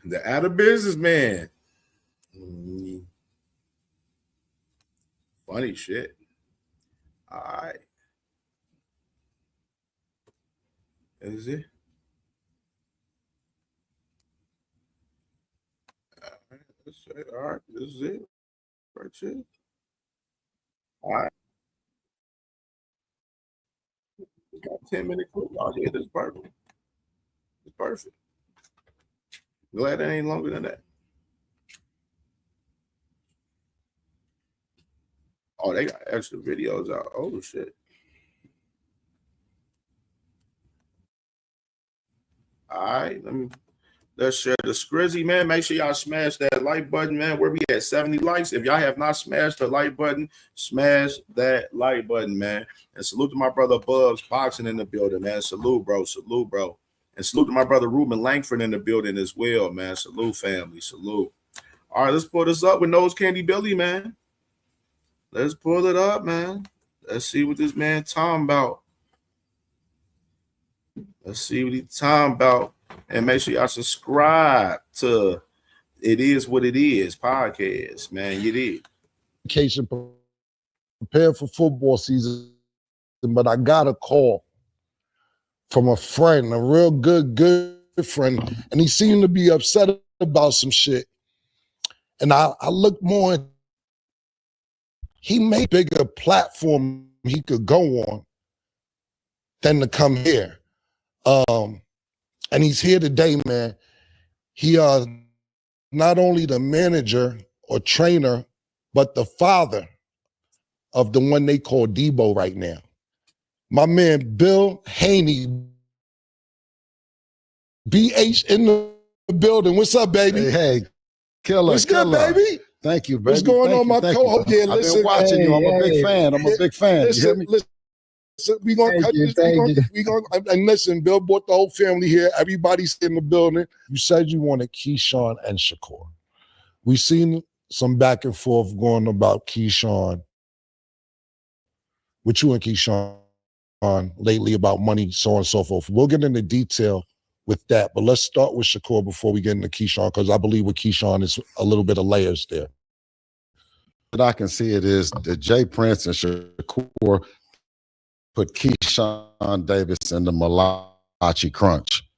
The out of business man. Funny shit. All right. Is it? All right. This is it. Right here. All right. Got 10-minute clip. Oh, yeah, this is perfect. It's perfect. Glad that ain't longer than that. Oh, they got extra videos out. Oh, shit. All right. Let's share the Scrizzy, man. Make sure y'all smash that like button, man. Where we at 70 likes. If y'all have not smashed the like button, smash that like button, man. And salute to my brother Bugs Boxing in the building, man. Salute, bro. Salute, bro. And salute to my brother Ruben Langford in the building as well, man. Salute, family. Salute. All right, let's pull this up with Nose Candy Billy, man. Let's pull it up, man. Let's see what this man talking about. Let's see what he's talking about. And make sure y'all subscribe to It Is What It Is podcast, man. You did. Vacation, prepare for football season, but I got a call from a friend, a real good friend, and he seemed to be upset about some shit. And I looked more, he made a bigger platform he could go on than to come here. And he's here today, man. He not only the manager or trainer, but the father of the one they call Debo right now. My man, Bill Haney, BH in the building. What's up, baby? Hey, killer. What's good, baby? Thank you, baby. What's going Thank on, you, my thank co-host? you. Yeah, listen. I've been watching you. I'm a big fan. I'm a big fan. You hear me? Listen, we gonna cut this. And listen, Bill brought the whole family here. Everybody's in the building. You said you wanted Keyshawn and Shakur. We seen some back and forth going about Keyshawn, with you and Keyshawn lately about money, so on and so forth. We'll get into detail with that, but let's start with Shakur before we get into Keyshawn, because I believe with Keyshawn is a little bit of layers there. What I can see it is that Jay Prince and Shakur put Keyshawn Davis in the Malachi Crunch.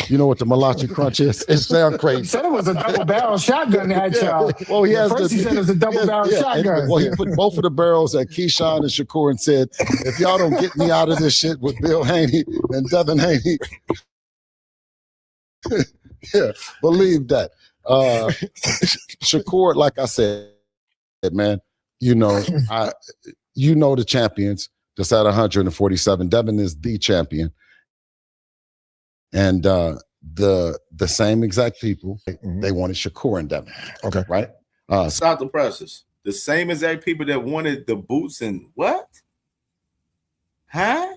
You know what the Malachi Crunch is? It sounds crazy. He said it was a double barrel shotgun at y'all. Well, he has First he said it was a double barrel shotgun. Well, he put both of the barrels at Keyshawn and Shakur and said, if y'all don't get me out of this shit with Bill Haney and Devin Haney, yeah, believe that. Shakur, like I said, man, you know the champions that's at 147. Devin is the champion. And the same exact people, they wanted Shakur and Devin. Okay. Right? Stop the presses. The same exact people that wanted the boots and what? Huh?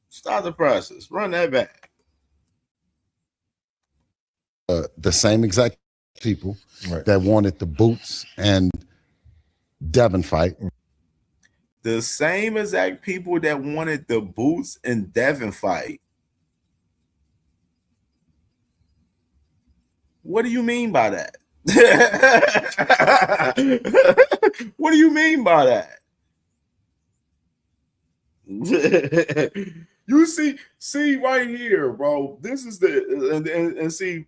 Stop the presses. Run that back. The same exact people that wanted the boots and Devin fight. The same exact people that wanted the Boots and Devin fight. What do you mean by that? What do you mean by that? You see right here, bro. This is the and see.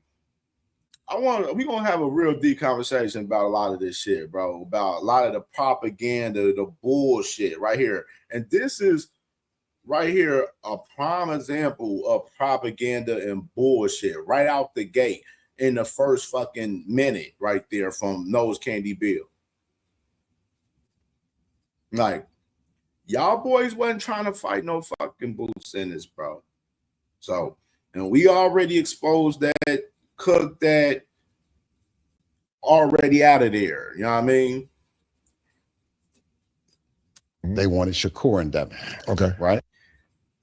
We're gonna have a real deep conversation about a lot of this shit, bro. About a lot of the propaganda, the bullshit right here. And this is right here a prime example of propaganda and bullshit right out the gate in the first fucking minute, right there from Nose Candy Bill. Like, y'all boys wasn't trying to fight no fucking boots in this, bro. So, and we already exposed that, cooked that, already out of there. You know what I mean? They wanted Shakur and Devin. Okay. Right?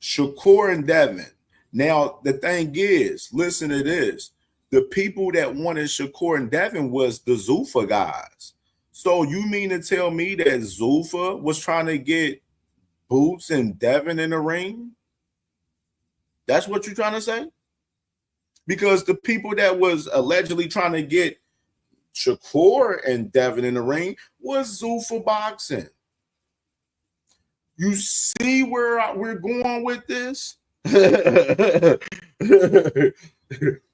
Shakur and Devin. Now, the thing is, listen to this. The people that wanted Shakur and Devin was the Zuffa guys. So you mean to tell me that Zuffa was trying to get Boots and Devin in the ring? That's what you're trying to say? Because the people that was allegedly trying to get Shakur and Devin in the ring was Zuffa Boxing. You see where we're going with this?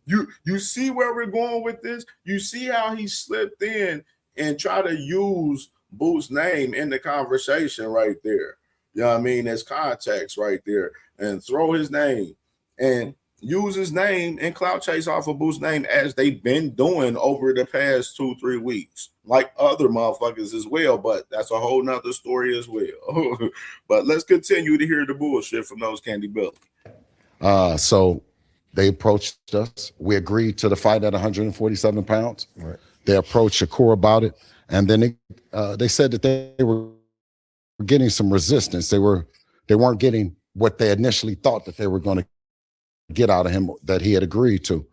You see where we're going with this? You see how he slipped in and tried to use Boots' name in the conversation right there. You know what I mean? As context right there. And throw his name and use his name and clout chase off of Boots' name as they've been doing over the past 2-3 weeks, like other motherfuckers as well. But that's a whole nother story as well. But let's continue to hear the bullshit from Nose Candy Billy. So they approached us. We agreed to the fight at 147 pounds. Right. They approached Shakur about it, and then they said that they were getting some resistance. They weren't getting what they initially thought that they were going to get out of him that he had agreed to.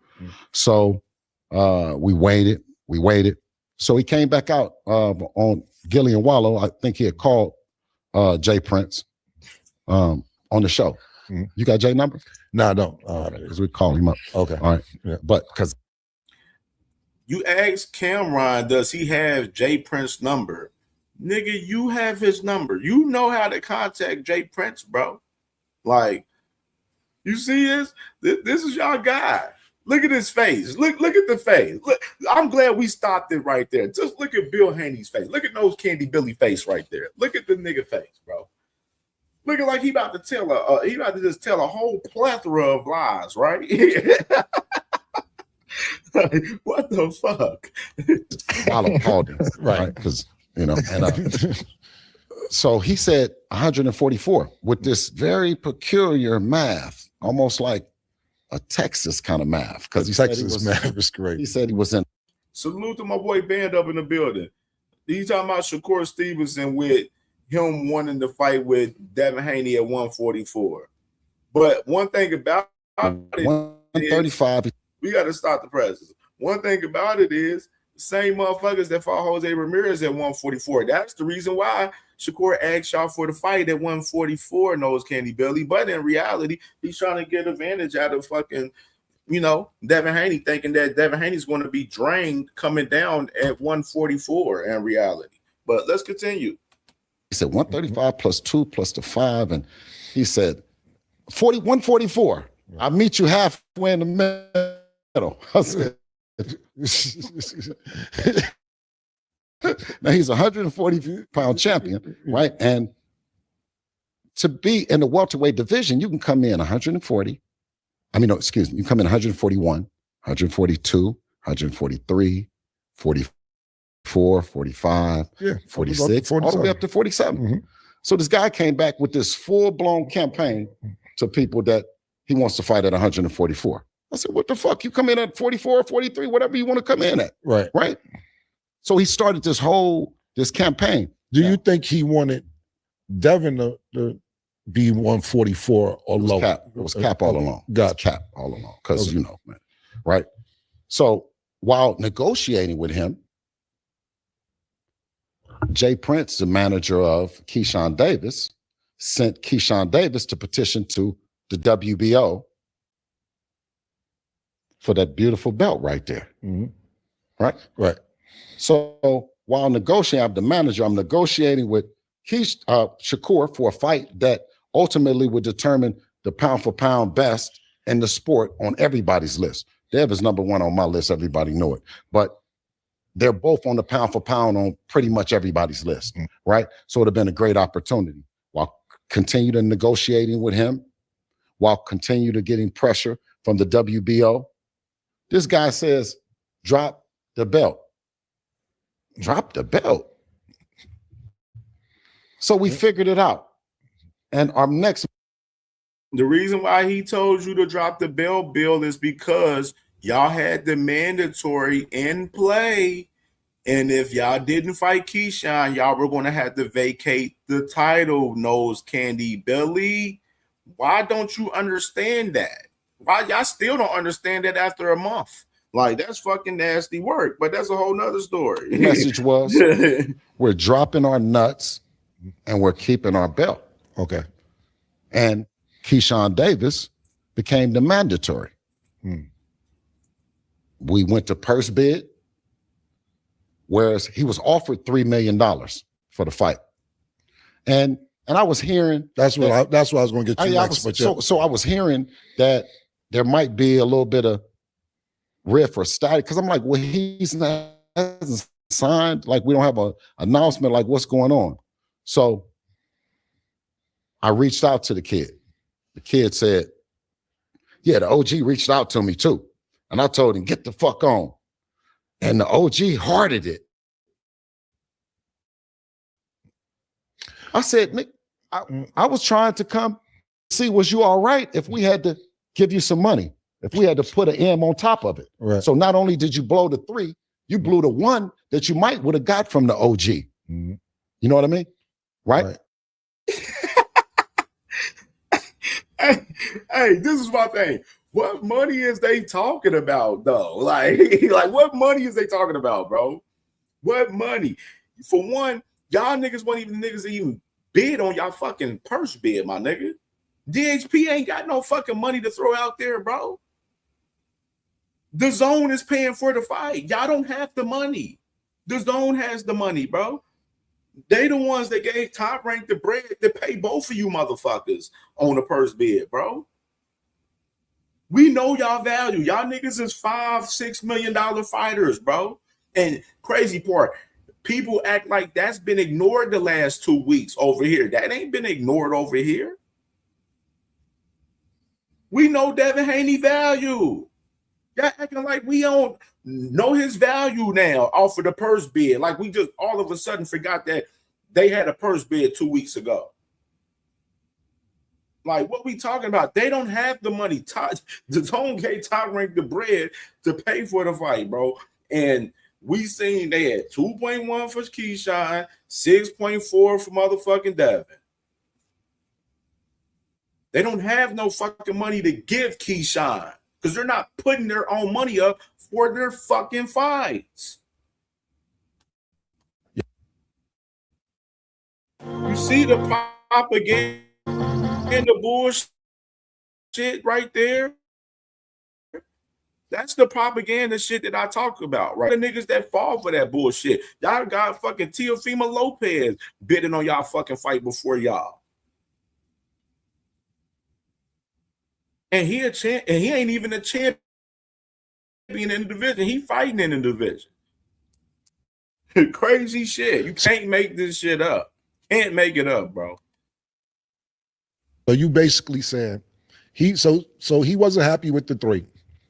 So we waited. So he came back out on Gillian Wallow. I think he had called Jay Prince on the show. You got Jay number? No, I don't. Because we called him up. Okay. All right. Yeah. But because you asked Cameron, does he have Jay Prince number? nigga, you have his number. You know how to contact Jay Prince, bro. Like, you see this? This is y'all guy. Look at his face. Look at the face. Look, I'm glad we stopped it right there. Just look at Bill Haney's face. Look at Nose Candy Billy face right there. Look at the nigga face, bro. Looking like he about to just tell a whole plethora of lies, right? What the fuck? While applauding, right? Because and so he said 144 with this very peculiar math, almost like a Texas kind of math. Because Texas math was great. He said he was in. Salute to my boy Band up in the building. He's talking about Shakur Stevenson with him wanting to fight with Devin Haney at 144. But one thing about it, 135. We got to stop the presses. One thing about it is the same motherfuckers that fought Jose Ramirez at 144. That's the reason why Shakur asked y'all for the fight at 144, Nose Candy Billy. But in reality, he's trying to get advantage out of fucking, Devin Haney, thinking that Devin Haney's going to be drained coming down at 144 in reality. But let's continue. He said 135 plus 2 plus the 5. And he said 144. I'll meet you halfway in the middle. I said, now he's a 140-pound champion, right? And to be in the welterweight division, you can come in 140. You come in 141, 142, 143, 44, 45, 46, all the way up to 47. Mm-hmm. So this guy came back with this full-blown campaign to people that he wants to fight at 144. I said, what the fuck? You come in at 44, 43, whatever you want to come in at. Right. So he started this campaign. Do you think he wanted Devin to be 144 or lower? It was cap all along. Gotcha. Cap all along. Because, man, right? So while negotiating with him, Jay Prince, the manager of Keyshawn Davis, sent Keyshawn Davis to petition to the WBO for that beautiful belt right there. Mm-hmm. Right. So while negotiating, I'm the manager, I'm negotiating with Shakur for a fight that ultimately would determine the pound for pound best in the sport on everybody's list. Dev is number one on my list. Everybody know it. But they're both on the pound for pound on pretty much everybody's list, right? So it would have been a great opportunity. While continue to negotiating with him, while continue to getting pressure from the WBO, this guy says, drop the belt. Drop the belt. So we figured it out. And our next... The reason why he told you to drop the belt, Bill, is because y'all had the mandatory in play. And if y'all didn't fight Keyshawn, y'all were going to have to vacate the title, Nose Candy Billy. Why don't you understand that? Why y'all still don't understand that after a month? Like, that's fucking nasty work, but that's a whole nother story. The message was, we're dropping our nuts and we're keeping our belt. Okay. And Keyshawn Davis became the mandatory. We went to purse bid, whereas he was offered $3 million for the fight. And I was hearing that's what I was going to get you next. So I was hearing that there might be a little bit of riff or static, because I'm like, well, hasn't signed. Like, we don't have an announcement. Like, what's going on? So I reached out to the kid. The kid said, yeah, the OG reached out to me too. And I told him, get the fuck on. And the OG hearted it. I said, Nick, I was trying to come see, was you all right if we had to give you some money, if we had to put an M on top of it. Right. So not only did you blow the 3, you blew the 1 that you might would have got from the OG. Mm-hmm. You know what I mean? Right? Hey, this is my thing. What money is they talking about, though? Like what money is they talking about, bro? What money? For one, y'all niggas weren't even niggas that even bid on y'all fucking purse bid, my nigga. DHP ain't got no fucking money to throw out there, bro. The Zone is paying for the fight. Y'all don't have the money. The Zone has the money, bro. They the ones that gave Top Rank the bread to pay both of you motherfuckers on the purse bid, bro. We know y'all value. Y'all niggas is $5-6 million fighters, bro. And crazy part, people act like that's been ignored the last 2 weeks over here. That ain't been ignored over here. We know Devin Haney value. Y'all acting like we don't know his value now off of the purse bid. Like we just all of a sudden forgot that they had a purse bid 2 weeks ago. Like, what we talking about? They don't have the money. The Zone gave Top Rank the bread to pay for the fight, bro. And we seen they had 2.1 for Keyshawn, 6.4 for motherfucking Devin. They don't have no fucking money to give Keyshawn because they're not putting their own money up for their fucking fights. You see the propaganda and the bullshit right there? That's the propaganda shit that I talk about, right? The niggas that fall for that bullshit. Y'all got fucking Teofimo Lopez bidding on y'all fucking fight before y'all. And he ain't even a champion in the division. He fighting in the division. Crazy shit. You can't make this shit up. Can't make it up, bro. So you basically saying he wasn't happy with the 3.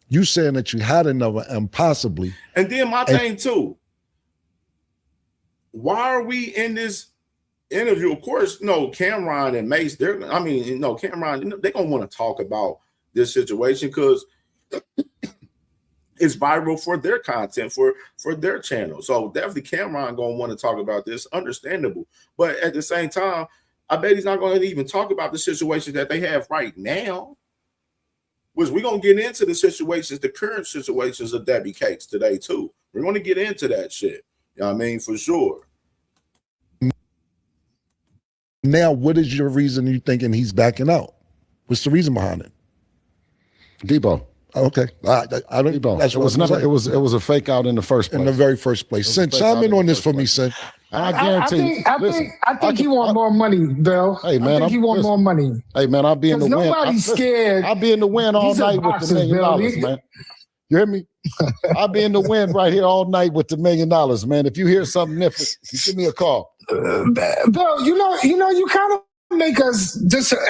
You saying that you had another and possibly. And then my thing too. Why are we in this interview? Of course, Cameron and Mace, Cameron, they're gonna want to talk about this situation because it's viral for their content, for their channel. So definitely Cameron gonna want to talk about this, understandable. But at the same time, I bet he's not going to even talk about the situations that they have right now. Which we're going to get into the situations, the current situations of Debbie Cakes today too. We're going to get into that shit. You know what I mean? For sure. Now, what is your reason you thinking he's backing out? What's the reason behind it? Debo. Okay, I don't. Debo. That's what it was a fake out in the first place. In the very first place. Sin, chime in on this for me, Sin. I guarantee. I think he want more money, Bill. Hey man, I think he want more money. Hey man, I'll be in the win. Nobody's scared. I'll be in the win all night with the $1 million, man. You hear me? I'll be in the win right here all night with the $1 million, man. If you hear something different, you give me a call. Bill, you kind of make us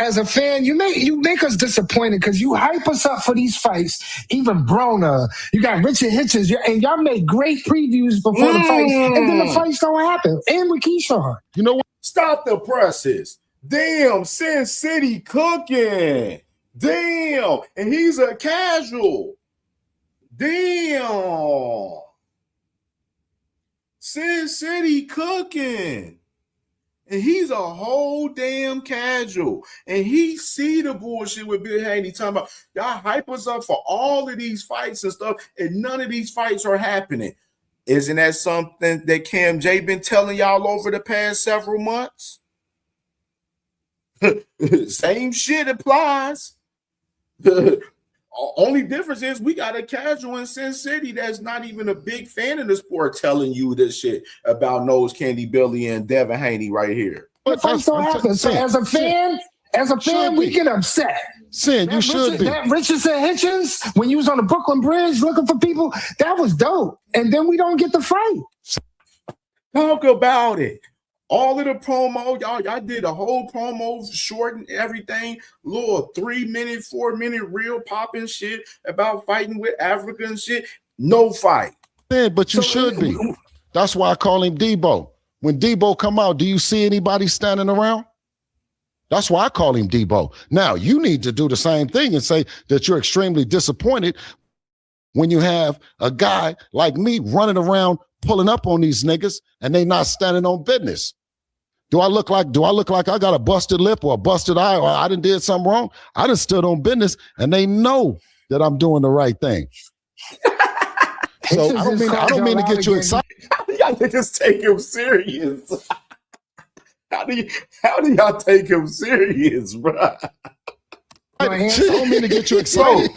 as a fan. You make us disappointed because you hype us up for these fights. Even Broner, you got Richard Hitchens, and y'all make great previews before the fights, and then the fights don't happen. And with Keyshawn, you know what? Stop the presses. Damn, Sin City cooking. Damn, and he's a casual. Damn, Sin City cooking. And he's a whole damn casual. And he see the bullshit with Bill Haney talking about y'all hype us up for all of these fights and stuff, and none of these fights are happening. Isn't that something that CamJ been telling y'all over the past several months? Same shit applies. Only difference is we got a casual in Sin City that's not even a big fan of the sport telling you this shit about Nose Candy Billy and Devin Haney right here. The fights don't happen. So as a fan, we get upset. Sin, you should be. That Richardson Hitchens, when you was on the Brooklyn Bridge looking for people, that was dope. And then we don't get the fight. Talk about it. All of the promo, y'all did a whole promo, short and everything, little 3-minute, 4-minute reel popping shit about fighting with Africa and shit. No fight. Yeah, but you should be. That's why I call him Debo. When Debo come out, do you see anybody standing around? That's why I call him Debo. Now, you need to do the same thing and say that you're extremely disappointed when you have a guy like me running around pulling up on these niggas and they not standing on business. Do I look like I got a busted lip or a busted eye or I done did something wrong? I done stood on business and they know that I'm doing the right thing. So I don't mean to get you excited. How do y'all niggas take him serious? How do y'all take him serious, bro? I don't mean to get you excited.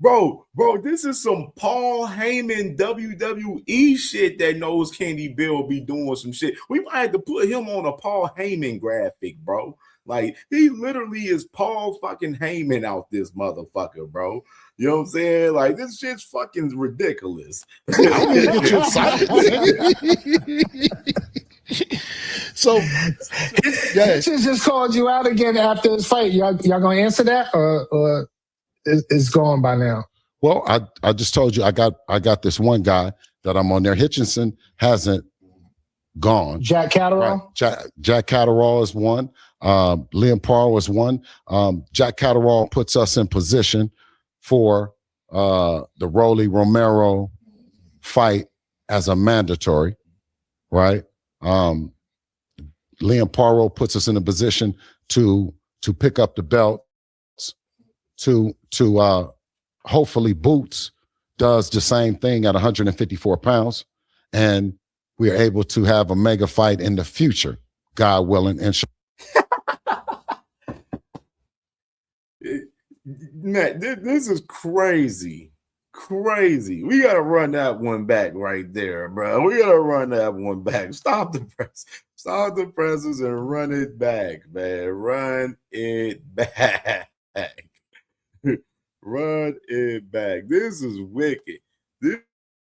Bro, this is some Paul Heyman WWE shit that knows Candy Bill be doing some shit. We might have to put him on a Paul Heyman graphic, bro. Like, he literally is Paul fucking Heyman out this motherfucker, bro. You know what I'm saying? Like, this shit's fucking ridiculous. I don't need to get you excited. So, Hitchens just called you out again after his fight. Y'all gonna answer that, or it's gone by now? Well, I just told you I got this one guy that I'm on there. Hitchinson hasn't gone. Jack Catterall? Right. Jack Catterall is one. Liam Parr was one. Jack Catterall puts us in position for the Rolly Romero fight as a mandatory, right? Liam Parro puts us in a position to pick up the belts, to hopefully Boots does the same thing at 154 pounds, and we are able to have a mega fight in the future, God willing. And Man, this is crazy. We gotta run that one back right there, bro. We gotta run that one back. Stop the presses and run it back, man. Run it back. Run it back. This is wicked. This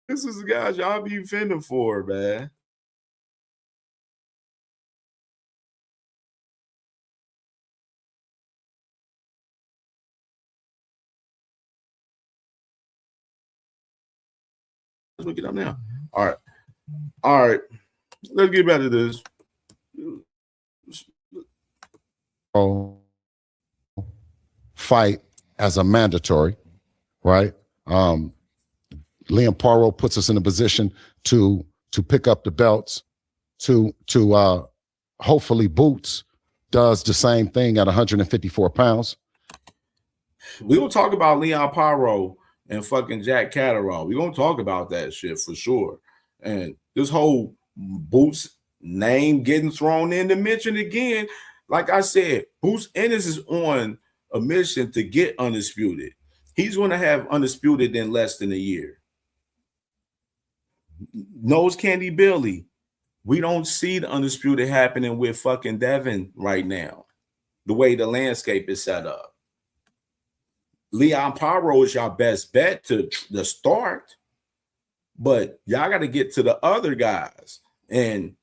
is the guys y'all be fending for, man. Let's look it up now. All right. Let's get back to this. Fight as a mandatory, right? Liam Parro puts us in a position to pick up the belts, to hopefully Boots does the same thing at 154 pounds. We will talk about Leon Parro and fucking Jack Catterall. We're gonna talk about that shit for sure. And this whole Boots name getting thrown in the mention again. Like I said, Boots Ennis is on a mission to get undisputed. He's going to have undisputed in less than a year. Nose Candy Billy, we don't see the undisputed happening with fucking Devin right now, the way the landscape is set up. Leon Parro is your best bet to the start, but y'all got to get to the other guys. And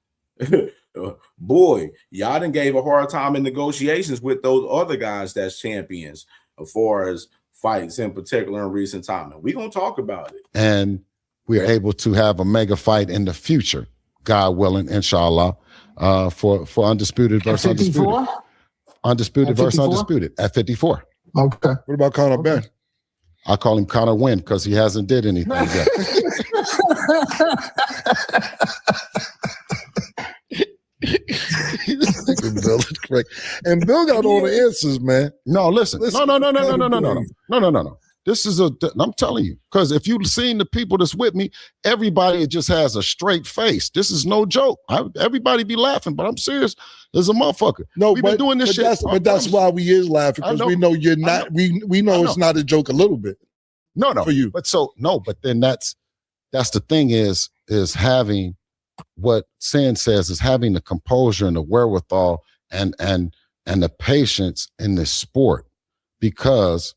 boy, y'all done gave a hard time in negotiations with those other guys that's champions as far as fights in particular in recent time. And we're going to talk about it. And we are able to have a mega fight in the future, God willing, inshallah, for Undisputed versus Undisputed. Undisputed versus Undisputed at 54. Okay. What about Conor Ben? I call him Conor Win because he hasn't did anything yet. Bill is correct. And Bill got all the answers, man. No, listen. No. This is I'm telling you, because if you've seen the people that's with me, everybody just has a straight face. This is no joke. Everybody be laughing, but I'm serious. There's a motherfucker. No, we've been doing this shit. That's why we is laughing, because we know you're not. We know it's not a joke a little bit. No, for you. But then that's the thing is having what Sin says is having the composure and the wherewithal and the patience in this sport, because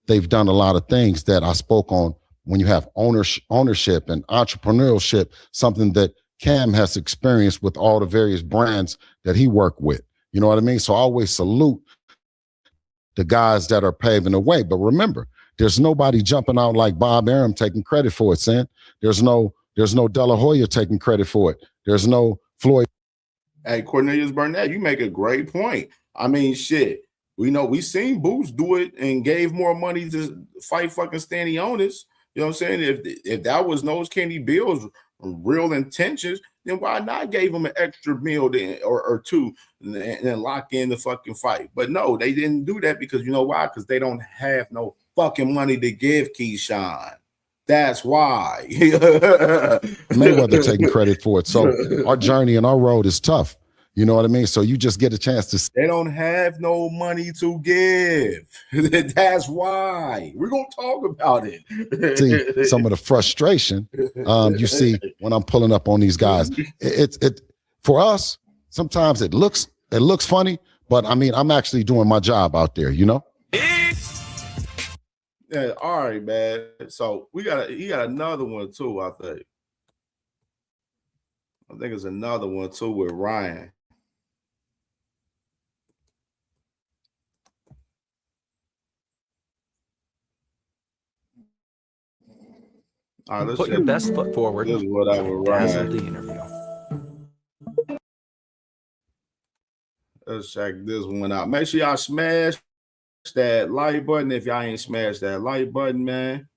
they've done a lot of things that I spoke on when you have ownership and entrepreneurship, something that Cam has experienced with all the various brands that he worked with. You know what I mean? So I always salute the guys that are paving the way. But remember, there's nobody jumping out like Bob Arum taking credit for it, Sin. There's no De La Hoya taking credit for it. There's no Floyd. Hey, Cornelius Burnett, you make a great point. I mean, shit. We seen Boots do it and gave more money to fight fucking Stanionis. You know what I'm saying? If that was Nose Candy Bill's real intentions, then why not give him an extra meal or two and then lock in the fucking fight? But no, they didn't do that because you know why? Because they don't have no fucking money to give Keyshawn. That's why. Mayweather taking credit for it. So our journey and our road is tough. You know what I mean? So you just get a chance to. They don't have no money to give. That's why. We're going to talk about it. See some of the frustration you see when I'm pulling up on these guys. It for us, sometimes it looks funny, but I mean, I'm actually doing my job out there, you know? Yeah, all right, man. So he got another one too, I think. I think it's another one too with Ryan. All right, Put your best foot forward this is what I would dazzle Ryan. the interview. Let's check this one out. Make sure y'all smash that like button if y'all ain't smashed that like button, man.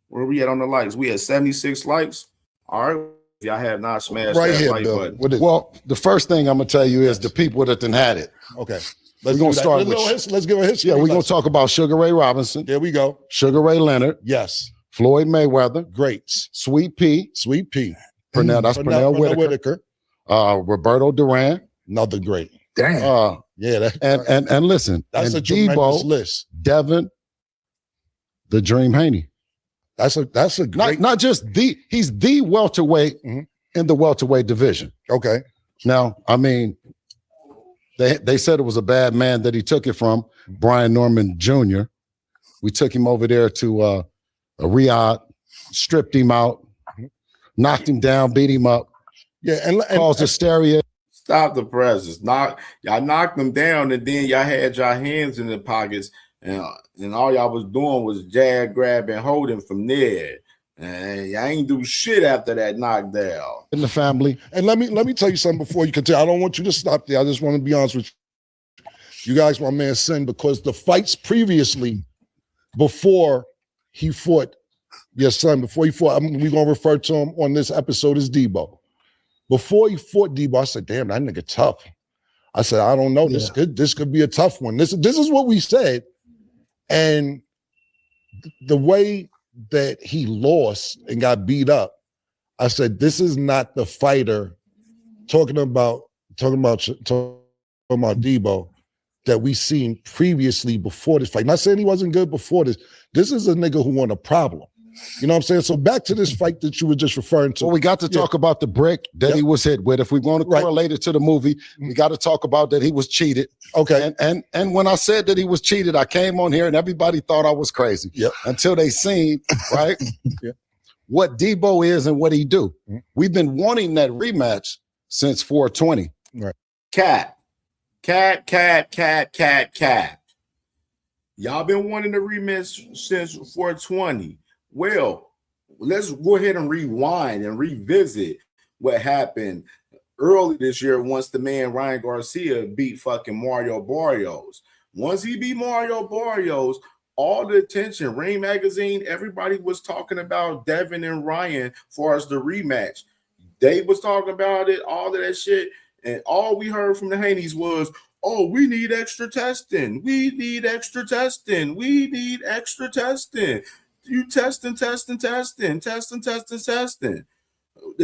Where we at on the likes? We at 76 likes. All right. If y'all have not smashed Right that here, like Bill. button. Well, the first thing I'm gonna tell you is the people that done had it. Okay. We're gonna start with. Let's give a history. Yeah, we're gonna talk about Sugar Ray Robinson. There we go. Sugar Ray Leonard. Yes. Floyd Mayweather. Greats. Sweet Pea. Pernell, That's Pernell Whitaker. Roberto Duran. Another great. Damn. Yeah. And listen. That's and a tremendous Debo, list. Devin, the Dream Haney. That's a great. Not just he's the welterweight in the welterweight division. Okay. Now, I mean, they said it was a bad man that he took it from, Brian Norman Jr. We took him over there to Riyadh, stripped him out, knocked him down, beat him up. Yeah, and caused hysteria. Stop the presses. Y'all knocked them down, and then y'all had y'all hands in the pockets, and all y'all was doing was jab, grab, and holding from there. And y'all ain't do shit after that knockdown. In the family. And let me tell you something before you continue. I don't want you to stop there. I just want to be honest with you. You guys, my man Sin, because the fights previously, before he fought your son, before he fought, we're going to refer to him on this episode as Debo. Before he fought Debo, I said, damn, that nigga tough. I said, I don't know. This could be a tough one. This is what we said. And the way that he lost and got beat up, I said, this is not the fighter talking about Debo that we seen previously before this fight. Not saying he wasn't good before this. This is a nigga who won a problem. You know what I'm saying? So back to this fight that you were just referring to. Well, we got to talk about the brick that he was hit with. If we want to correlate it to the movie, we got to talk about that he was cheated. Okay. And when I said that he was cheated, I came on here and everybody thought I was crazy. Yep. Until they seen, right? What Debo is and what he do. We've been wanting that rematch since 420. Right. Cat. Y'all been wanting the rematch since 420. Well, let's go ahead and rewind and revisit what happened early this year once the man Ryan Garcia beat fucking Mario Barrios. Once he beat Mario Barrios, all the attention, Ring Magazine, everybody was talking about Devin and Ryan for us the rematch. They was talking about it, all of that shit, and all we heard from the Haneys was, oh, we need extra testing. We need extra testing. We need extra testing. You testing. The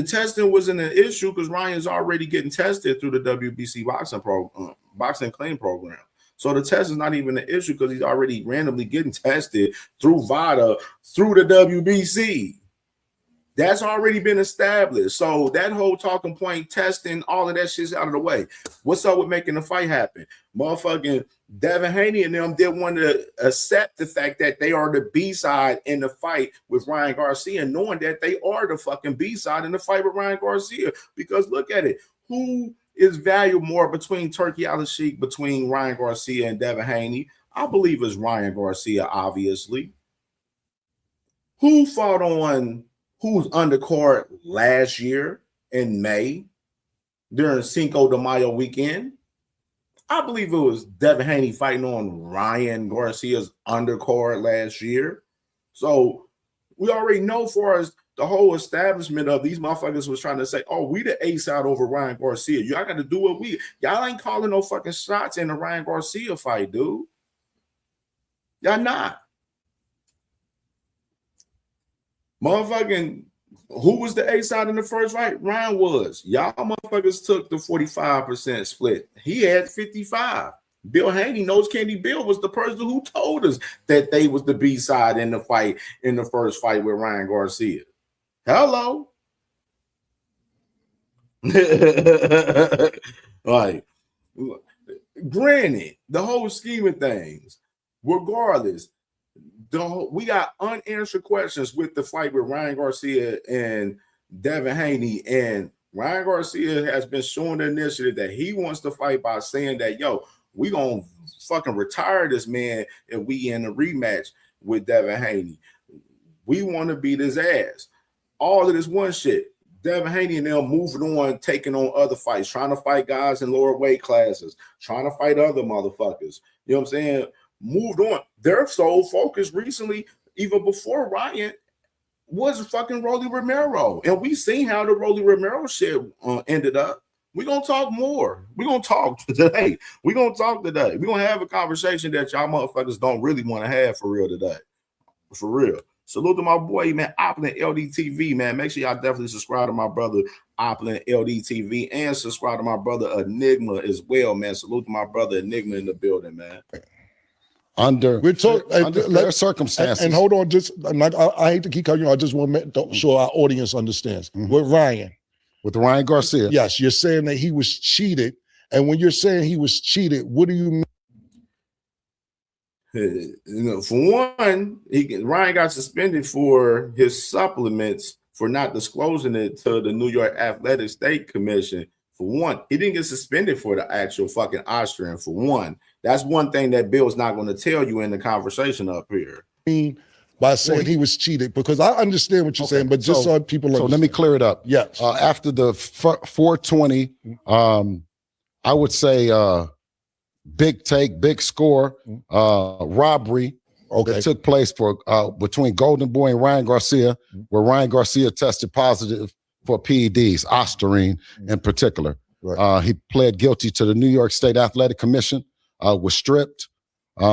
testing wasn't an issue because Ryan's already getting tested through the WBC boxing clean program. So the test is not even an issue because he's already randomly getting tested through VADA, through the WBC. That's already been established. So that whole talking point, testing, all of that shit's out of the way. What's up with making the fight happen? Motherfucking Devin Haney and them didn't want to accept the fact that they are the B-side in the fight with Ryan Garcia, knowing that they are the fucking B-side in the fight with Ryan Garcia. Because look at it. Who is valued more between Turkey Al-Sheikh, between Ryan Garcia and Devin Haney? I believe it's Ryan Garcia, obviously. Who fought on who's undercard last year in May during Cinco de Mayo weekend? I believe it was Devin Haney fighting on Ryan Garcia's undercard last year. So we already know for us the whole establishment of these motherfuckers was trying to say, oh, we the ace out over Ryan Garcia. Y'all got to do what y'all ain't calling no fucking shots in the Ryan Garcia fight, dude. Y'all not. Motherfucking Who was the A side in the first fight? Ryan was. Y'all motherfuckers took the 45% split. He had 55. Bill Haney, Nose Candy Bill, was the person who told us that they was the B side in the fight, in the first fight with Ryan Garcia. Hello. Like, granted, the whole scheme of things, regardless, we got unanswered questions with the fight with Ryan Garcia and Devin Haney, and Ryan Garcia has been showing the initiative that he wants to fight by saying that, yo, we gonna fucking retire this man if we in a rematch with Devin Haney. We want to beat his ass. All of this one shit. Devin Haney and them moving on, taking on other fights, trying to fight guys in lower weight classes, trying to fight other motherfuckers. You know what I'm saying? Moved on. Their sole focus recently, even before Ryan, was fucking Rolly Romero. And we seen how the Rolly Romero shit ended up. We're going to talk more. We're going to talk today. We're going to talk today. We're going to have a conversation that y'all motherfuckers don't really want to have for real today. For real. Salute to my boy, man, Opulent LDTV, man. Make sure y'all definitely subscribe to my brother, Opulent LDTV, and subscribe to my brother, Enigma, as well, man. Salute to my brother, Enigma, in the building, man. Under fair circumstances. And hold on, I hate to keep cutting you. I just want to make sure our audience understands. With Ryan. With Ryan Garcia. Yes, you're saying that he was cheated. And when you're saying he was cheated, what do you mean? You know, for one, Ryan got suspended for his supplements for not disclosing it to the New York Athletic State Commission. For one, he didn't get suspended for the actual fucking Austrian. For one, that's one thing that Bill's not going to tell you in the conversation up here. By saying he was cheated, because I understand what you're saying, but just so people understand. So let me clear it up. Yes. After the 420, I would say big take, big score, robbery that took place for between Golden Boy and Ryan Garcia, where Ryan Garcia tested positive for PEDs, Ostarine in particular. Right. He pled guilty to the New York State Athletic Commission, was stripped. He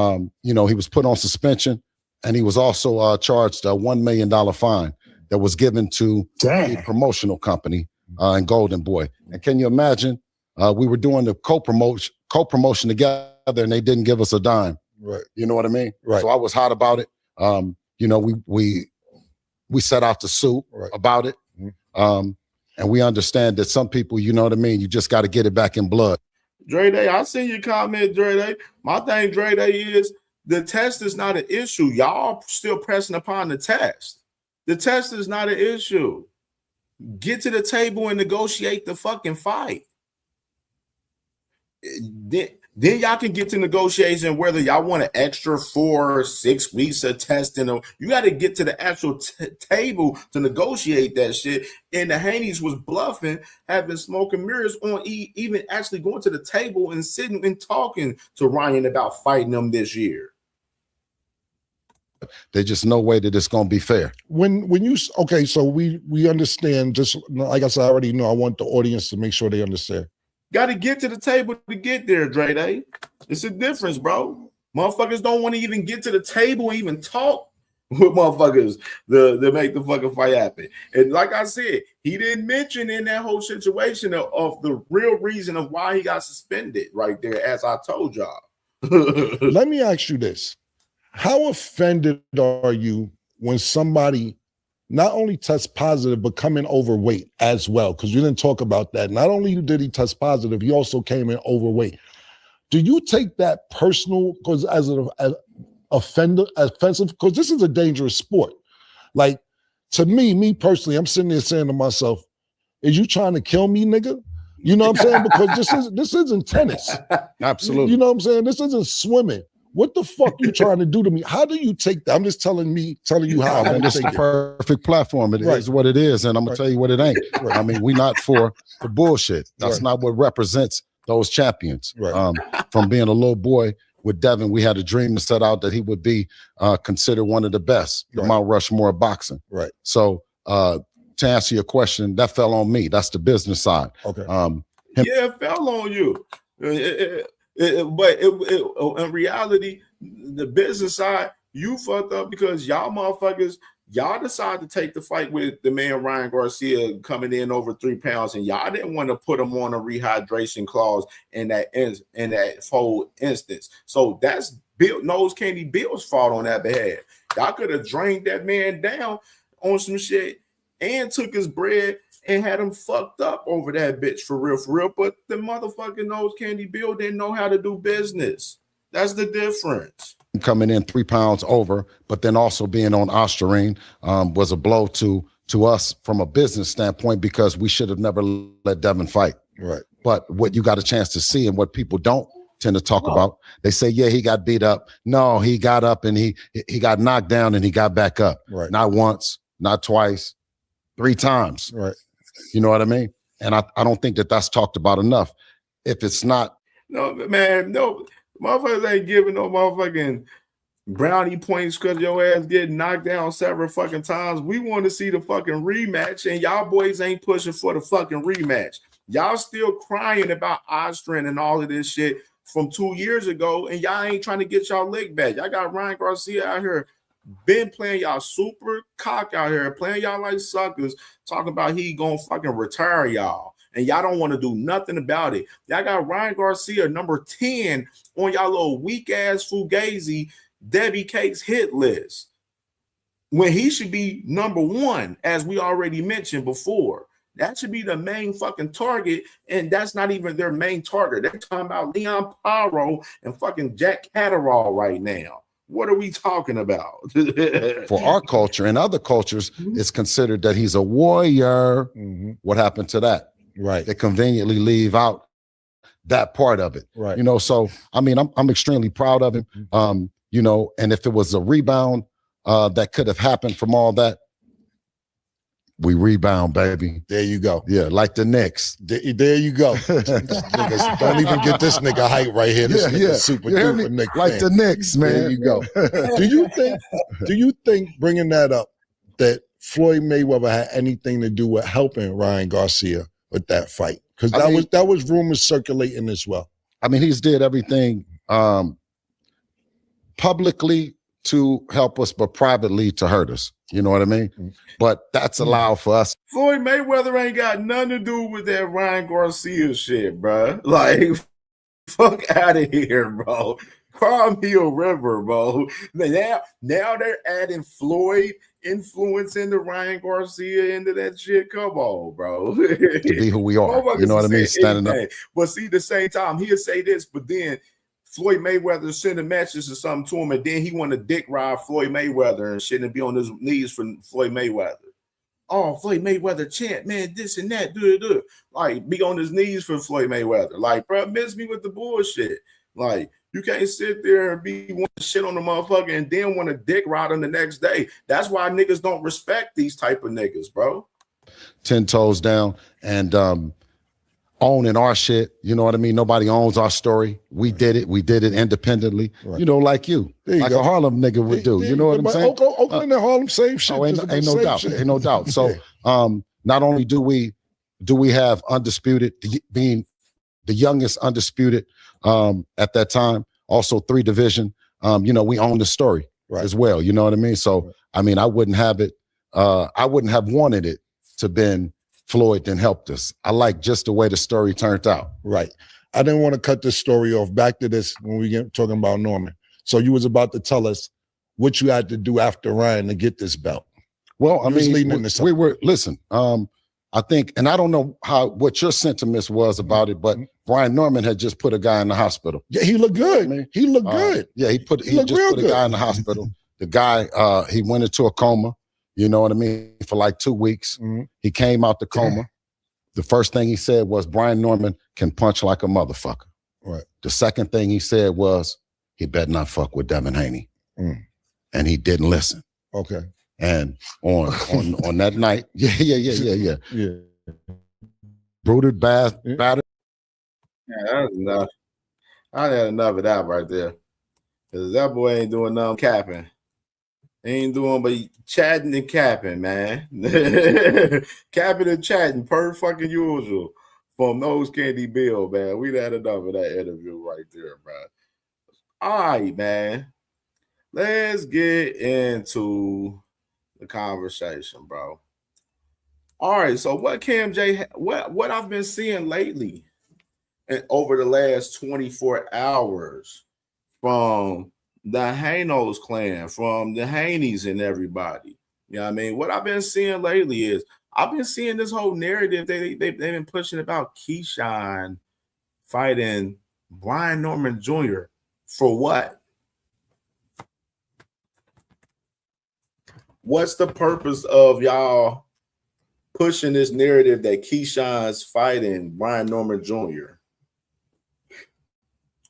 was put on suspension, and he was also charged a $1 million fine that was given to a promotional company in Golden Boy. And can you imagine? We were doing the co-promotion together, and they didn't give us a dime. Right. You know what I mean? Right. So I was hot about it. We set out to sue about it. And we understand that some people, you know what I mean, you just got to get it back in blood. Dre Day, I see your comment, Dre Day. My thing, Dre Day, is the test is not an issue. Y'all still pressing upon the test. The test is not an issue. Get to the table and negotiate the fucking fight. Then y'all can get to negotiation whether y'all want an extra 4 or 6 weeks of testing. You got to get to the actual table to negotiate that shit. And the Haneys was bluffing, having smoke and mirrors on, even actually going to the table and sitting and talking to Ryan about fighting them this year. There's just no way that it's going to be fair. So we understand, just like I said, I already know, I want the audience to make sure they understand. Got to get to the table to get there, Dre Day. It's a difference, bro. Motherfuckers don't want to even get to the table and even talk with motherfuckers to make the fucking fight happen. And like I said, he didn't mention in that whole situation of the real reason of why he got suspended right there, as I told y'all. Let me ask you this. How offended are you when somebody not only tests positive, but come in overweight as well? Because you didn't talk about that. Not only did he test positive, he also came in overweight. Do you take that personal, because as an offensive, because this is a dangerous sport. Like, to me personally, I'm sitting there saying to myself, is you trying to kill me, nigga? You know what I'm saying? Because this isn't tennis. Absolutely. You know what I'm saying? This isn't swimming. What the fuck you trying to do to me? How do you take that? I'm just telling you how I'm this is the perfect platform. It is what it is, and I'm gonna tell you what it ain't. I mean, we're not for the bullshit. That's not what represents those champions. From being a little boy with Devin, we had a dream to set out that he would be considered one of the best, the Mount Rushmore of boxing. Right. So to answer your question, that fell on me. That's the business side. Okay. It fell on you. But in reality, the business side, you fucked up because y'all motherfuckers Y'all decided to take the fight with the man Ryan Garcia coming in over 3 pounds, and y'all didn't want to put him on a rehydration clause in that whole instance. So that's Nose Candy Bill's fault on that behalf. Y'all could have drained that man down on some shit and took his bread and had him fucked up over that bitch for real. But the motherfucking Nose Candy Bill didn't know how to do business. That's the difference. Coming in 3 pounds over, but then also being on Ostarine was a blow to us from a business standpoint, because we should have never let Devin fight. Right. But what you got a chance to see, and what people don't tend to talk about, they say, yeah, he got beat up. No, he got up and he got knocked down and he got back up. Right. Not once, not twice, 3 times. Right. You know what I mean? And I don't think that that's talked about enough. If it's not. No, man, no. Motherfuckers ain't giving no motherfucking brownie points because your ass getting knocked down several fucking times. We want to see the fucking rematch, and y'all boys ain't pushing for the fucking rematch. Y'all still crying about Ostrin and all of this shit from 2 years ago, and y'all ain't trying to get y'all leg back. Y'all got Ryan Garcia out here, been playing y'all super cock out here, playing y'all like suckers, talking about he gonna fucking retire y'all. And y'all don't want to do nothing about it. Y'all got Ryan Garcia, number 10 on y'all little weak-ass Fugazi Debbie Cakes hit list, when he should be number 1, as we already mentioned before. That should be the main fucking target, and that's not even their main target. They're talking about Leon Paro and fucking Jack Catterall right now. What are we talking about? For our culture and other cultures, it's considered that he's a warrior. What happened to that? Right. They conveniently leave out that part of it. Right. You know, so I mean, I'm extremely proud of him. You know, and if it was a rebound that could have happened from all that, we rebound, baby. There you go. Yeah, like the Knicks. There you go. Niggas, don't even get this nigga hype right here. This nigga super duper Knicks like fan. the Knicks, man. There you go. Do you think bringing that up, that Floyd Mayweather had anything to do with helping Ryan Garcia with that fight? Because that was rumors circulating as well. I mean, he's did everything publicly to help us, but privately to hurt us. You know what I mean? But that's allowed for us. Floyd Mayweather ain't got nothing to do with that Ryan Garcia shit, bro. Like, fuck out of here, bro. Cry me a river, bro. Now they're adding Floyd influence into Ryan Garcia into that shit. Come on, bro. To be who we are. You know what I mean? Standing up. But see, at the same time, he'll say this, but then Floyd Mayweather sending messages or something to him, and then he want to dick ride Floyd Mayweather and shit and be on his knees for Floyd Mayweather. Oh, Floyd Mayweather chant, man, this and that, do. Like, be on his knees for Floyd Mayweather. Like, bro, miss me with the bullshit. Like, you can't sit there and be want to shit on the motherfucker and then want to dick ride him the next day. That's why niggas don't respect these type of niggas, bro. 10 toes down and owning our shit. You know what I mean? Nobody owns our story. We did it. We did it independently. Right. You know, like you. Like a Harlem nigga would do. You know what I'm saying? Oakland and Harlem, same shit. Oh, ain't no doubt. Shit. Ain't no doubt. So not only do we have undisputed, being the youngest undisputed at that time, also 3 division, you know, we own the story as well. You know what I mean? So, I mean, I wouldn't have it. I wouldn't have wanted it to been Floyd then helped us. I like just the way the story turned out. Right. I didn't want to cut this story off. Back to this when we get talking about Norman. So you was about to tell us what you had to do after Ryan to get this belt. Well, I mean, we were, listen, I think, and I don't know what your sentiments was about it, but Brian Norman had just put a guy in the hospital. Yeah, he looked good. He looked good. Yeah, he just put a guy in the hospital. The guy, he went into a coma. You know what I mean? For like 2 weeks. He came out the coma. The first thing he said was Brian Norman can punch like a motherfucker. Right. The second thing he said was he better not fuck with Devin Haney. And he didn't listen. Okay. And on that night, yeah. Brutal batter. Yeah, that's enough. I had enough of that right there. Because that boy ain't doing nothing capping. Ain't doing but chatting and capping, man. Capping and chatting per fucking usual from Nose Candy Bill, man. We'd had enough of that interview right there, bro. All right, man. Let's get into the conversation, bro. All right, so what what I've been seeing lately and over the last 24 hours from the Hanos clan, from the Haneys and everybody. You know what I mean? What I've been seeing lately is I've been seeing this whole narrative they've been pushing about Keyshawn fighting Brian Norman Jr. For what? What's the purpose of y'all pushing this narrative that Keyshawn's fighting Brian Norman Jr.?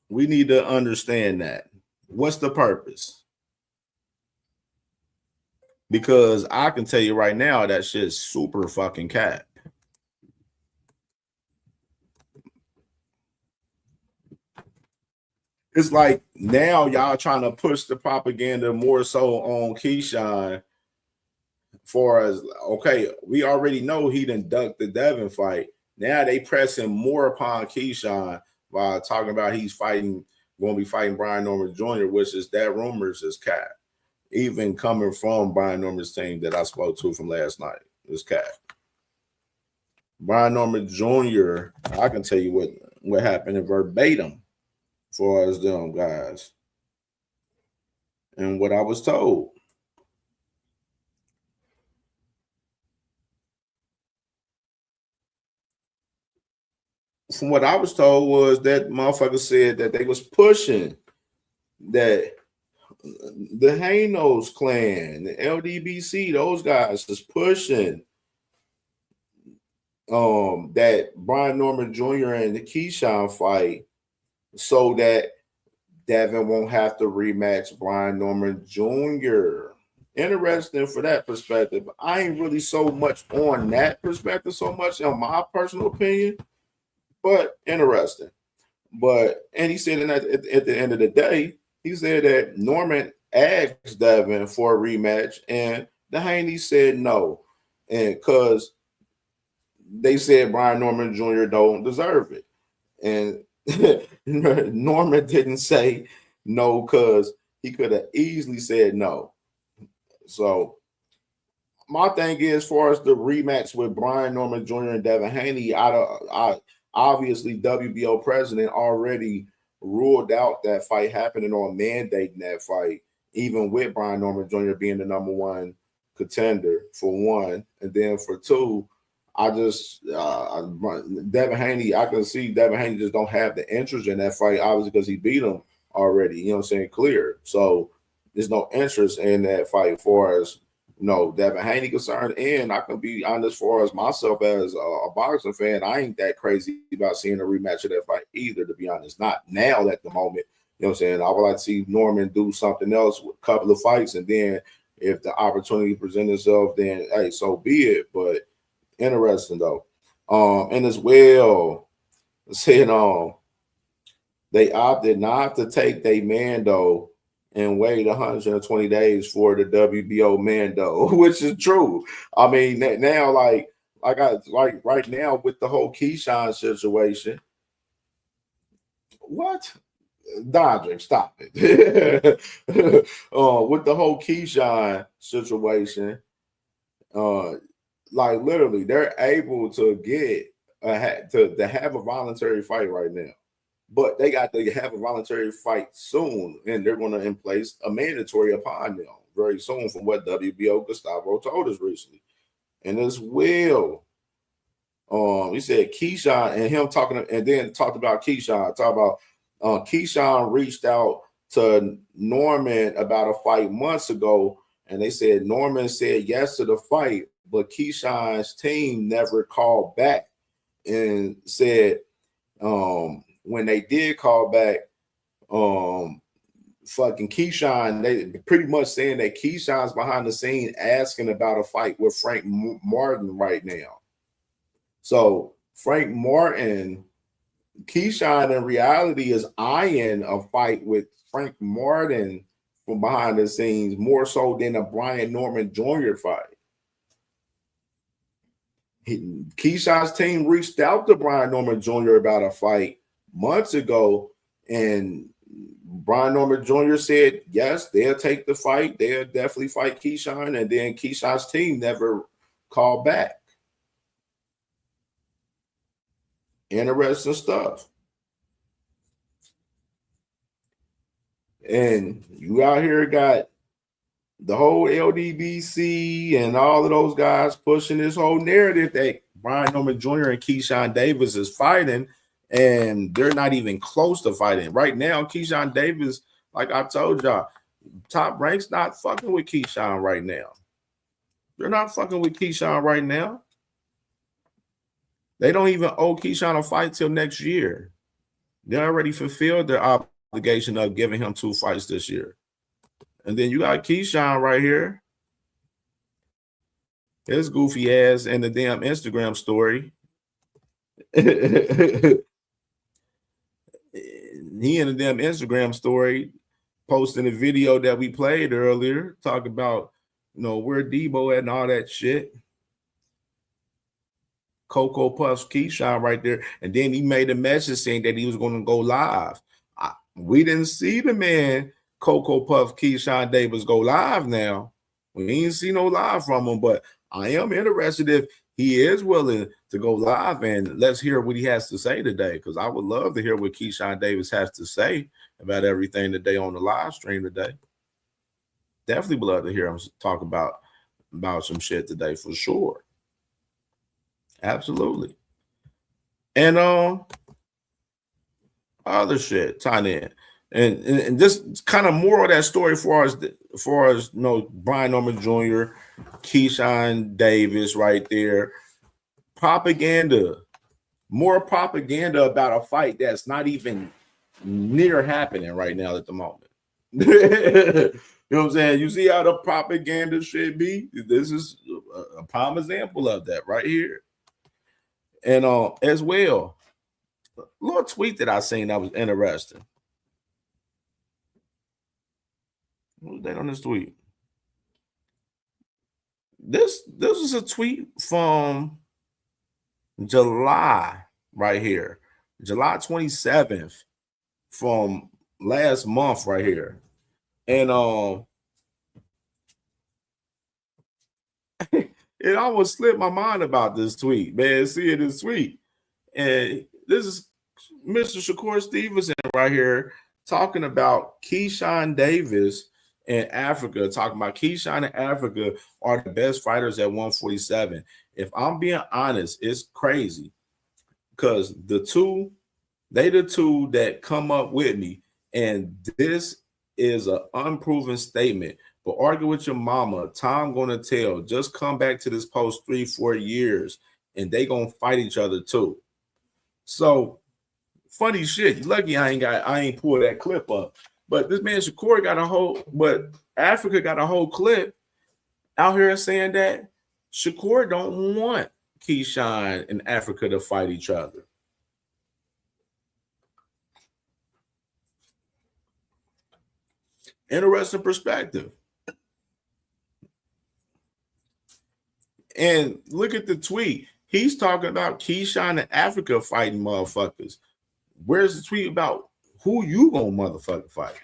We need to understand that. What's the purpose? Because I can tell you right now that shit's super fucking cap. It's like now y'all trying to push the propaganda more so on Keyshawn. For as okay, we already know he done ducked the Devin fight. Now they pressing more upon Keyshawn by talking about he's going to be fighting Brian Norman Jr., which is that rumors is cat. Even coming from Brian Norman's team that I spoke to from last night is cat. Brian Norman Jr., I can tell you what happened in verbatim as far as them guys and what I was told. From what I was told was that motherfucker said that they was pushing that the Hanos clan, the LDBC, those guys is pushing that Brian Norman Jr. and the Keyshawn fight so that Devin won't have to rematch Brian Norman Jr. Interesting for that perspective. I ain't really so much on that perspective so much in my personal opinion, but interesting. And he said at the end of the day, he said that Norman asked Devin for a rematch and the Haney said no. And because they said Brian Norman Jr. don't deserve it. And Norman didn't say no because he could have easily said no. So my thing is, as far as the rematch with Brian Norman Jr. and Devin Haney, obviously WBO president already ruled out that fight happening or mandating that fight, even with Brian Norman Jr. being the #1 contender for one, and then for two, I just Devin Haney. I can see Devin Haney just don't have the interest in that fight, obviously because he beat him already. You know what I'm saying? Clear. So there's no interest in that fight as far as Devin Haney concerned. And I can be honest, as far as myself as a boxing fan, I ain't that crazy about seeing a rematch of that fight either. To be honest, not now at the moment. You know what I'm saying? I would like to see Norman do something else with a couple of fights, and then if the opportunity presents itself, then hey, so be it. But interesting though. And as well, saying they opted not to take their Mando and wait 120 days for the WBO Mando, which is true. I mean, now like right now with the whole Keyshawn situation, what? Dodger, stop it. With the whole Keyshawn situation, like literally, they're able to get to have a voluntary fight right now, but they got to have a voluntary fight soon, and they're going to in place a mandatory upon them very soon, from what WBO Gustavo told us recently. And as well, he said Keyshawn and him talking, and then talked about Keyshawn. Talk about Keyshawn reached out to Norman about a fight months ago, and they said Norman said yes to the fight, but Keyshawn's team never called back and said when they did call back, fucking Keyshawn, they pretty much saying that Keyshawn's behind the scene asking about a fight with Frank Martin right now. So Frank Martin, Keyshawn in reality is eyeing a fight with Frank Martin from behind the scenes more so than a Brian Norman Jr. fight. Keyshawn's team reached out to Brian Norman Jr. about a fight months ago, and Brian Norman Jr. said, yes, they'll take the fight. They'll definitely fight Keyshawn. And then Keyshawn's team never called back. Interesting stuff. And you out here got the whole LDBC and all of those guys pushing this whole narrative that Brian Norman Jr. and Keyshawn Davis is fighting, and they're not even close to fighting. Right now, Keyshawn Davis, like I told y'all, Top Rank's not fucking with Keyshawn right now. They're not fucking with Keyshawn right now. They don't even owe Keyshawn a fight till next year. They already fulfilled their obligation of giving him 2 fights this year. And then you got Keyshawn right here. His goofy ass in the damn Instagram story. He in the damn Instagram story posting a video that we played earlier, talking about, where Debo at and all that shit. Cocoa Puffs Keyshawn right there. And then he made a message saying that he was going to go live. We didn't see the man Cocoa Puff Keyshawn Davis go live now. We ain't see no live from him, but I am interested if he is willing to go live, and let's hear what he has to say today, because I would love to hear what Keyshawn Davis has to say about everything today on the live stream today. Definitely would love to hear him talk about some shit today for sure. Absolutely. And other shit tying in. And just kind of more of that story as far as Brian Norman Jr., Keyshawn Davis right there. Propaganda. More propaganda about a fight that's not even near happening right now at the moment. You know what I'm saying? You see how the propaganda should be? This is a prime example of that right here. And as well, a little tweet that I seen that was interesting. What was that on this tweet? This is a tweet from July right here. July 27th from last month right here. And it almost slipped my mind about this tweet, man. Seeing this tweet. And this is Mr. Shakur Stevenson right here talking about Keyshawn Davis in Africa, talking about Keyshawn in Africa are the best fighters at 147. If I'm being honest, it's crazy because the two that come up with me, and this is an unproven statement. But argue with your mama, time gonna tell. Just come back to this post 3-4 years, and they gonna fight each other too. So funny shit. You lucky I ain't pulled that clip up. But this man Shakur Africa got a whole clip out here saying that Shakur don't want Keyshawn and Africa to fight each other. Interesting perspective. And look at the tweet. He's talking about Keyshawn and Africa fighting motherfuckers. Where's the tweet about who you gonna motherfucker fight?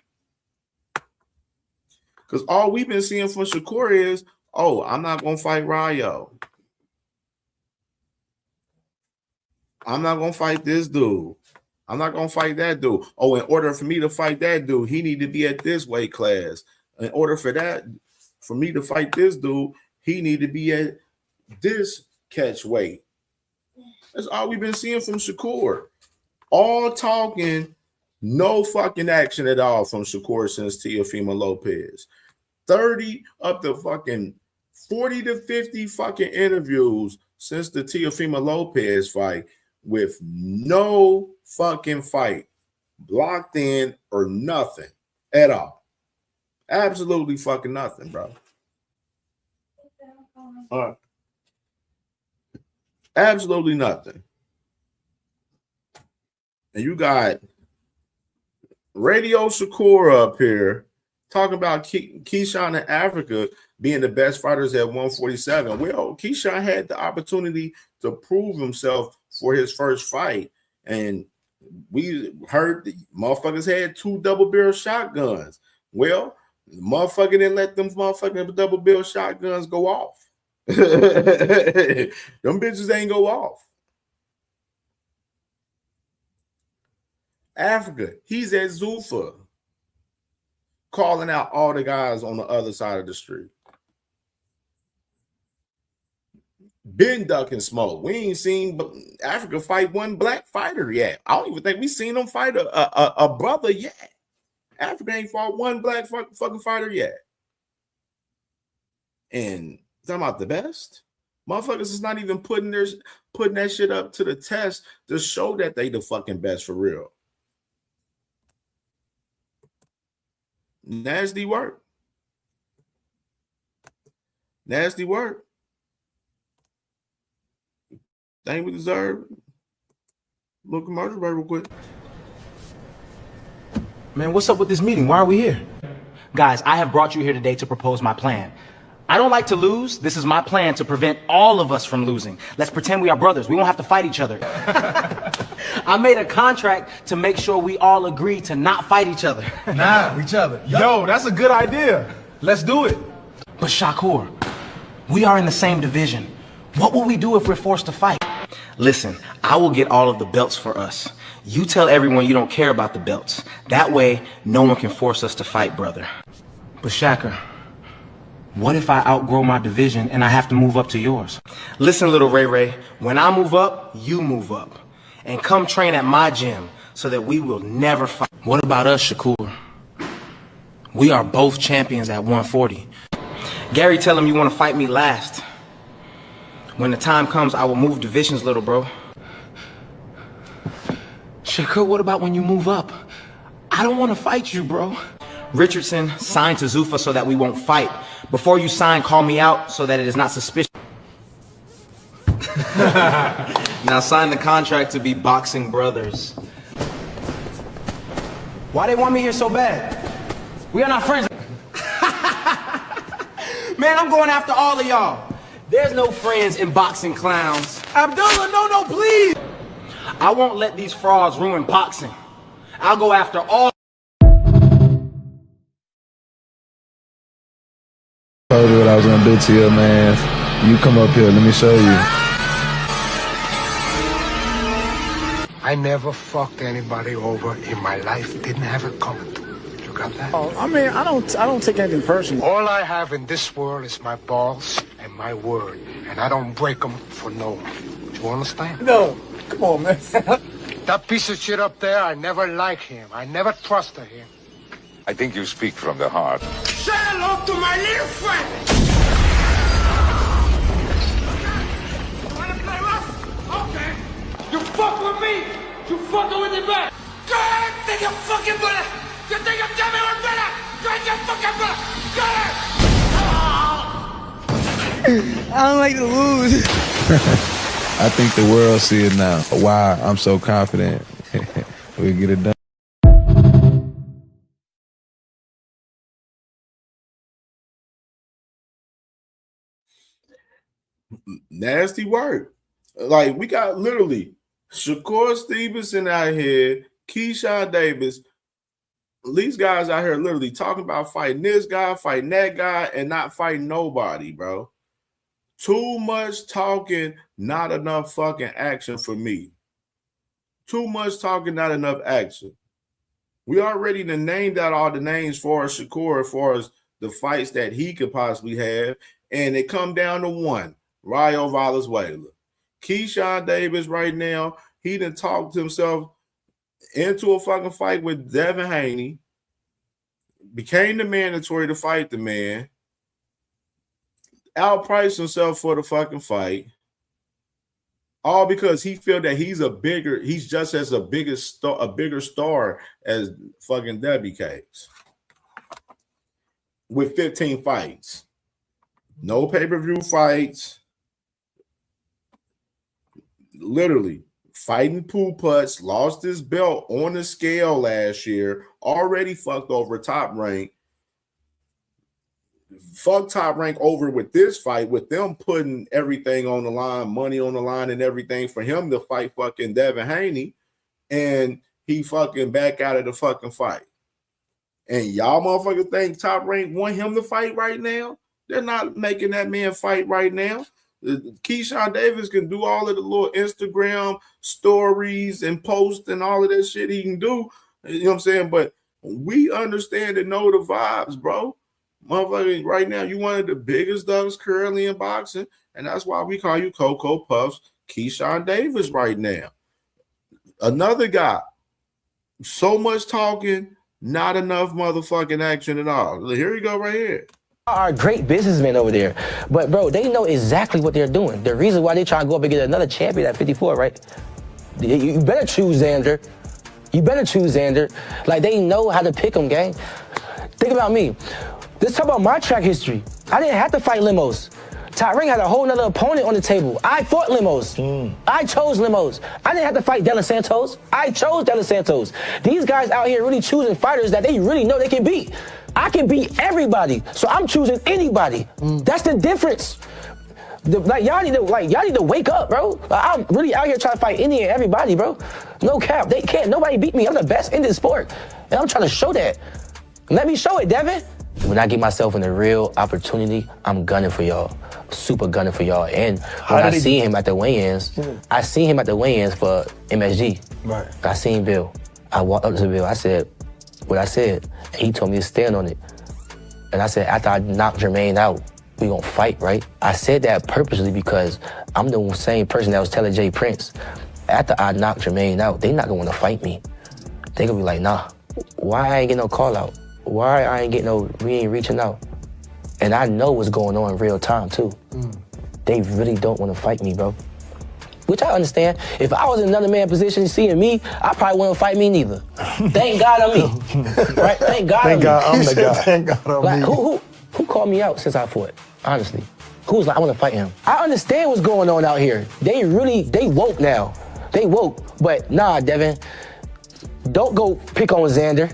Because all we've been seeing from Shakur is, I'm not gonna fight Rayo. I'm not gonna fight this dude. I'm not gonna fight that dude. In order for me to fight that dude, he need to be at this weight class. In order for me to fight this dude, he need to be at this catch weight. That's all we've been seeing from Shakur. All talking, no fucking action at all from Shakur since Teofimo Lopez. 30 up to fucking 40 to 50 fucking interviews since the Teofimo Lopez fight with no fucking fight blocked in or nothing at all. Absolutely fucking nothing, bro. Absolutely nothing. And you got Radio Shakur up here talking about Keyshawn in Africa being the best fighters at 147. Well, Keyshawn had the opportunity to prove himself for his first fight, and We heard the motherfuckers had 2 double barrel shotguns. Well, the motherfucker didn't let them motherfucking double barrel shotguns go off. Them bitches ain't go off. Africa, he's at Zuffa, calling out all the guys on the other side of the street. Been ducking smoke. We ain't seen Africa fight one black fighter yet. I don't even think we seen them fight a brother yet. Africa ain't fought one black fucking fighter yet. And talking about the best, motherfuckers is not even putting that shit up to the test to show that they the fucking best for real. Nasty work. Nasty work. Think we deserve a little commercial break real quick. Man, what's up with this meeting? Why are we here? Guys, I have brought you here today to propose my plan. I don't like to lose. This is my plan to prevent all of us from losing. Let's pretend we are brothers. We won't have to fight each other. I made a contract to make sure we all agree to not fight each other. Nah, each other. Yo, that's a good idea. Let's do it. But Shakur, we are in the same division. What will we do if we're forced to fight? Listen, I will get all of the belts for us. You tell everyone you don't care about the belts. That way, no one can force us to fight, brother. But Shaka, what if I outgrow my division and I have to move up to yours? Listen, little Ray Ray, when I move up, you move up. And come train at my gym so that we will never fight. What about us, Shakur? We are both champions at 140. Gary, tell him you want to fight me last. When the time comes, I will move divisions, little bro. Shakur, what about when you move up? I don't want to fight you, bro. Richardson, sign to Zuffa so that we won't fight. Before you sign, call me out so that it is not suspicious. Now sign the contract to be boxing brothers. Why they want me here so bad? We are not friends. Man, I'm going after all of y'all. There's no friends in boxing, clowns. Abdullah, no, please. I won't let these frauds ruin boxing. I'll go after all. Told you what I was gonna do to your man. You come up here, let me show you. I never fucked anybody over in my life. Didn't have it coming to me. You got that? Oh, I mean, I don't take anything personal. All I have in this world is my balls and my word, and I don't break them for no one. Do you understand? No, come on, man. That piece of shit up there, I never liked him. I never trusted him. I think you speak from the heart. Say hello to my little friend. Wanna play rough? Okay. You fuck with me. You fucking with me back. Go ahead, think you're fucking brother. You think you're coming with brother? Go ahead, you fucking brother. Go ahead. I don't like to lose. I think the world see it now. Why I'm so confident we get it done. Nasty work. Like, we got literally Shakur Stevenson out here, Keyshawn Davis. These guys out here literally talking about fighting this guy, fighting that guy, and not fighting nobody, bro. Too much talking, not enough fucking action for me. Too much talking, not enough action. We already named out all the names for Shakur as far as the fights that he could possibly have, and it come down to one. Rayo Valenzuela. Keyshawn Davis right now, he done talked himself into a fucking fight with Devin Haney, became the mandatory to fight the man, outpriced himself for the fucking fight, all because he feel that he's just as a bigger star as fucking Debbie Cakes with 15 fights. No pay-per-view fights. Literally fighting pool putts, lost his belt on the scale last year, already fucked over Top Rank. Fuck Top Rank over with this fight, with them putting everything on the line, money on the line and everything for him to fight fucking Devin Haney. and he fucking back out of the fucking fight. And y'all motherfuckers think Top Rank want him to fight right now? They're not making that man fight right now. Keyshawn Davis can do all of the little Instagram stories and posts and all of that shit he can do. You know what I'm saying? But we understand and know the vibes, bro. Motherfucker, right now, you one of the biggest dogs currently in boxing, and that's why we call you Cocoa Puffs Keyshawn Davis right now. Another guy, so much talking, not enough motherfucking action at all. Here you go right here. Are great businessmen over there, but bro, they know exactly what they're doing. The reason why they try to go up and get another champion at 54, right? You better choose Xander. You better choose Xander. Like, they know how to pick them, gang. Think about me. Let's talk about my track history. I didn't have to fight Limos. Top Rank had a whole nother opponent on the table. I fought Limos. I chose Limos. I didn't have to fight De Los Santos. I chose De Los Santos. These guys out here really choosing fighters that they really know they can beat. I can beat everybody, so I'm choosing anybody. That's the difference. Y'all need to wake up, bro. I'm really out here trying to fight any and everybody, bro. No cap. They can't. Nobody beat me. I'm the best in this sport, and I'm trying to show that. Let me show it, Devin. When I get myself in a real opportunity, I'm gunning for y'all. Super gunning for y'all. And when I see him at the weigh-ins, I seen him at the weigh-ins for MSG. Right. I seen Bill. I walked up to Bill. I said what I said. And he told me to stand on it. And I said, after I knock Jermaine out, we gonna fight, right? I said that purposely because I'm the same person that was telling Jay Prince, after I knock Jermaine out, they not gonna wanna fight me. They gonna be like, nah, why I ain't get no call out? Why I ain't get no, we ain't reaching out? And I know what's going on in real time too. They really don't wanna fight me, bro. Which I understand. If I was in another man position seeing me, I probably wouldn't fight me neither. Thank God I'm me. Right? Thank God I'm me. I'm the guy. Thank God I'm like, me. Who called me out since I fought? Honestly. Who was like, I want to fight him? I understand what's going on out here. They woke now. They woke. But nah, Devin, don't go pick on Xander.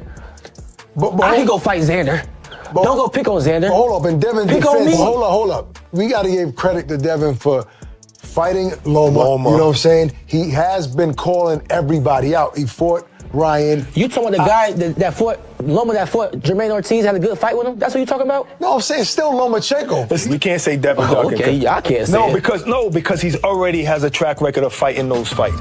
But I can go fight Xander. Don't go pick on Xander. Hold up, and Devin pick on me. Hold up. We got to give credit to Devin for fighting Loma. You know what I'm saying? He has been calling everybody out. He fought Ryan. You talking about the guy that fought Loma, that fought Jermaine Ortiz, had a good fight with him? That's what you talking about? No, I'm saying still Lomachenko. We can't say Devin Duncan. Okay, I can't say it. Because he's already has a track record of fighting those fights.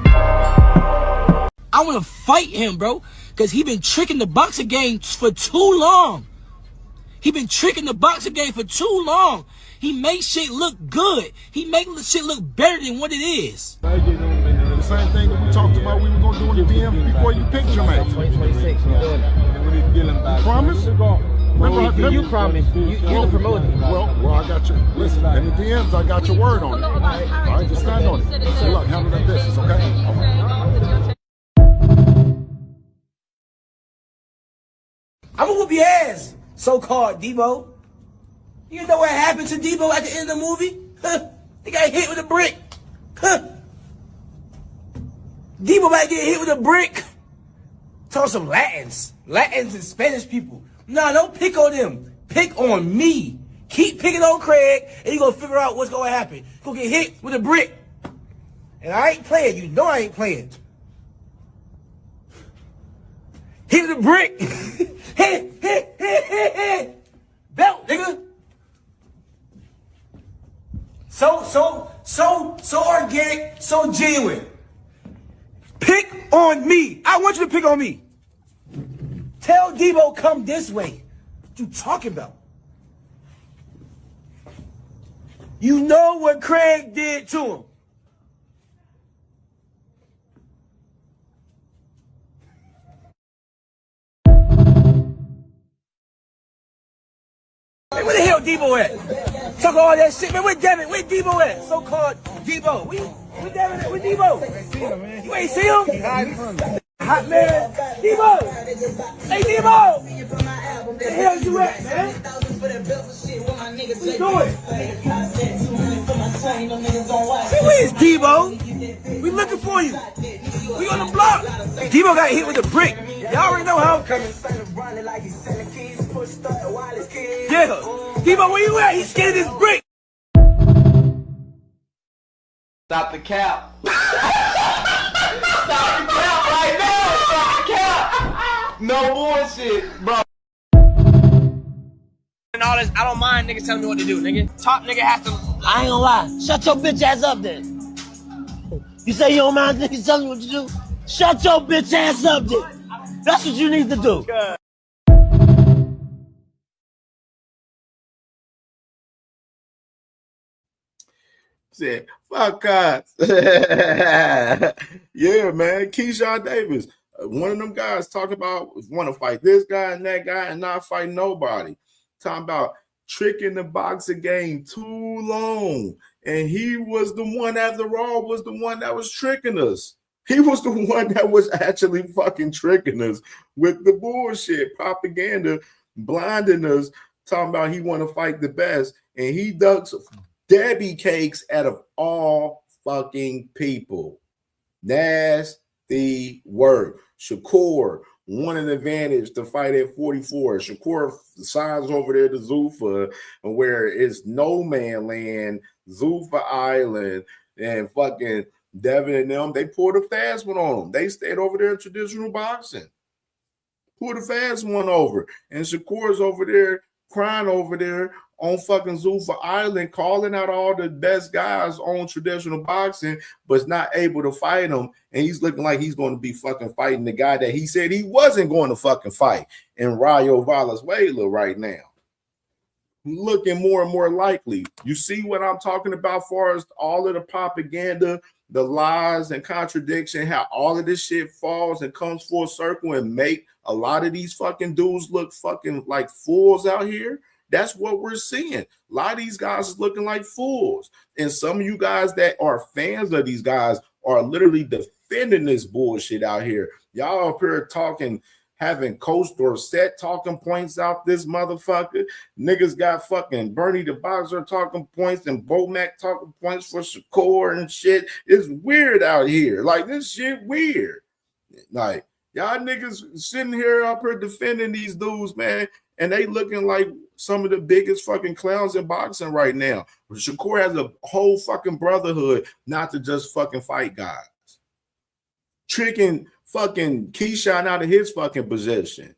I want to fight him, bro, because he been tricking the boxing game for too long. He been tricking the boxing game for too long. He makes shit look good. He makes shit look better than what it is. The same thing that we talked about we were going to do in the DM before you picked Jermaine. 2026, we're doing it. You promise? Remember, you promised. You're the promoter. Well, I got your, listen, in the DMs, I got your word on it. All right, just stand on it. Say, look, handle that business, okay? All right. I'm gonna whoop your ass, so-called Debo. You know what happened to Debo at the end of the movie? Huh? He got hit with a brick. Huh? Debo might get hit with a brick. Talk some Latins and Spanish people. Nah, don't pick on them. Pick on me. Keep picking on Craig, and you gonna figure out what's gonna happen. You gonna get hit with a brick. And I ain't playing. You know I ain't playing. Hit with a brick. hit. Belt, nigga. So organic, so genuine. Pick on me. I want you to pick on me. Tell Debo come this way. What you talking about? You know what Craig did to him. Hey, where the hell Debo at? Talk all that shit, man. Where Devin? Where Debo at? So-called Debo. Where Devin at? Where Debo? You ain't see him? Hot man. Debo! Hey, Debo! Where the hell you at, man? What you doing? Hey, where's Debo? We looking for you. We on the block. Debo got hit with a brick. Y'all already know how I'm coming. Yeah. Debo, where you at? He's scared of this brick. Stop the cap. Stop the cap right now. No bullshit, bro. And all this, I don't mind niggas telling me what to do, nigga. Top nigga has to. I ain't gonna lie. Shut your bitch ass up then. You say you don't mind niggas telling you what to do? Shut your bitch ass up then. That's what you need to do. Said, fuck us. Yeah, man. Keyshawn Davis, one of them guys talking about want to fight this guy and that guy and not fight nobody. Talking about tricking the boxing game too long. And he was the one, after all, was the one that was tricking us. He was the one that was actually fucking tricking us with the bullshit propaganda, blinding us, talking about he want to fight the best. And he ducks Debbie Cakes out of all fucking people. Nasty work. Shakur won an advantage to fight at 44. Shakur signs over there to Zuffa, where it's no man land, Zuffa Island, and fucking Devin and them. They pulled a fast one on them. They stayed over there in traditional boxing. Pulled a fast one over. And Shakur's over there crying over there on fucking Zuffa Island, calling out all the best guys on traditional boxing, but not able to fight them. And he's looking like he's going to be fucking fighting the guy that he said he wasn't going to fucking fight in Rayo Valenzuela right now. Looking more and more likely. You see what I'm talking about as far as all of the propaganda, the lies and contradiction, how all of this shit falls and comes full circle and make a lot of these fucking dudes look fucking like fools out here. That's what we're seeing. A lot of these guys is looking like fools. And some of you guys that are fans of these guys are literally defending this bullshit out here. Y'all up here talking, having Coach Dorsett talking points out this motherfucker. Niggas got fucking Bernie the Boxer talking points and Bomac talking points for Shakur and shit. It's weird out here. Like, this shit weird. Like, y'all niggas sitting here up here defending these dudes, man, and they looking like some of the biggest fucking clowns in boxing right now. Shakur has a whole fucking brotherhood not to just fucking fight guys. Tricking fucking Keyshawn out of his fucking position.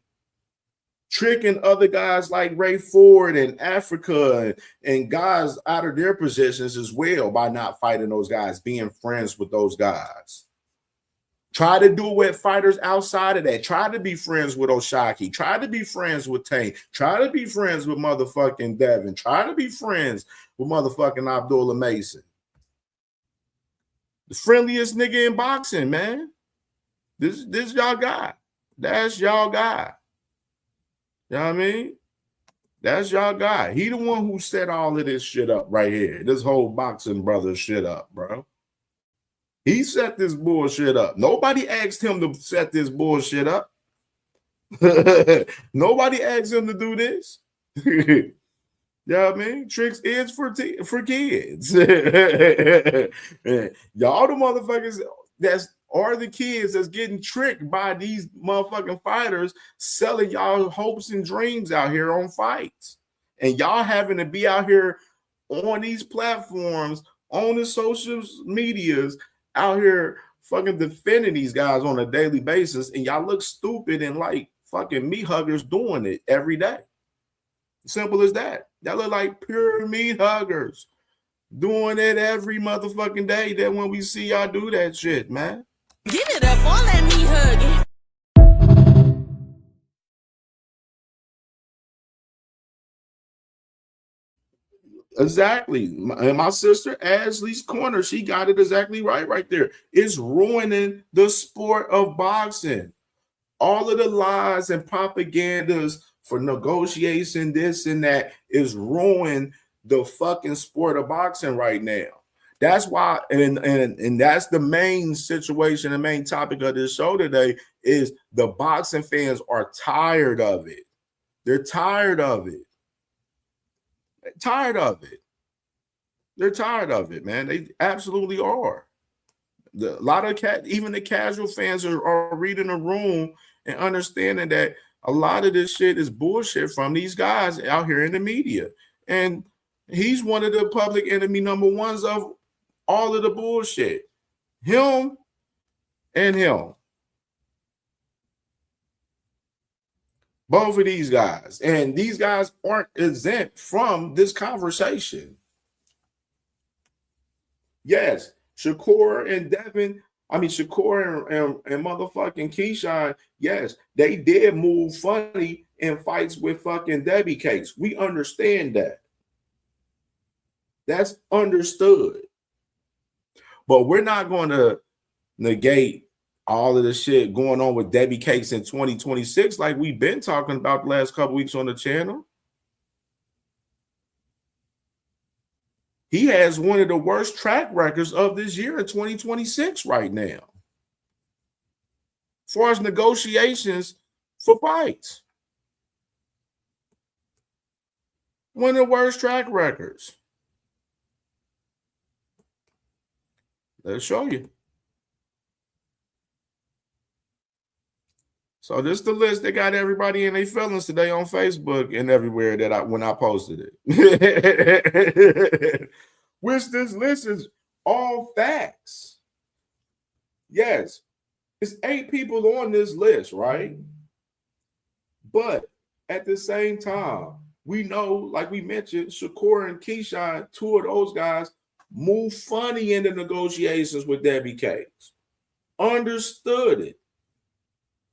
Tricking other guys like Ray Ford and Africa and guys out of their positions as well by not fighting those guys, being friends with those guys. Try to do it with fighters outside of that. Try to be friends with Oshaki. Try to be friends with Tank. Try to be friends with motherfucking Devin. Try to be friends with motherfucking Abdullah Mason. The friendliest nigga in boxing, man. This y'all guy. That's y'all guy. You know what I mean? That's y'all guy. He the one who set all of this shit up right here. This whole boxing brother shit up, bro. He set this bullshit up. Nobody asked him to set this bullshit up. Nobody asked him to do this. You know what I mean? Tricks is for kids. Y'all the motherfuckers are the kids that's getting tricked by these motherfucking fighters selling y'all hopes and dreams out here on fights. And y'all having to be out here on these platforms, on the social medias, out here fucking defending these guys on a daily basis, and y'all look stupid and like fucking meat huggers doing it every day. Simple as that. Y'all look like pure meat huggers doing it every motherfucking day. Then when we see y'all do that shit, man. Give it up, all that meat hugging. Exactly. And my sister Ashley's corner, she got it exactly right there. It's ruining the sport of boxing. All of the lies and propagandas for negotiation, this and that, is ruining the fucking sport of boxing right now. That's why, and that's the main situation, the main topic of this show today is the boxing fans are tired of it. They're tired of it. Tired of it. They're tired of it, man. They absolutely are. A lot of even the casual fans are reading the room and understanding that a lot of this shit is bullshit from these guys out here in the media. And he's one of the public enemy number ones of all of the bullshit. Him and him. Both of these guys. And these guys aren't exempt from this conversation. Yes, Shakur and Devin, Shakur and motherfucking Keyshawn, yes, they did move funny in fights with fucking Debbie Cakes. We understand that. That's understood. But we're not going to negate all of the shit going on with Debbie Cakes in 2026 like we've been talking about the last couple weeks on the channel. He has one of the worst track records of this year in 2026 right now. As far as negotiations for fights. One of the worst track records. Let's show you. So this is the list that got everybody in their feelings today on Facebook and everywhere that when I posted it. Which this list is all facts. Yes, it's 8 people on this list, right? But at the same time, we know, like we mentioned, Shakur and Keyshawn, 2 of those guys, move funny in the negotiations with Debbie Cakes. Understood it.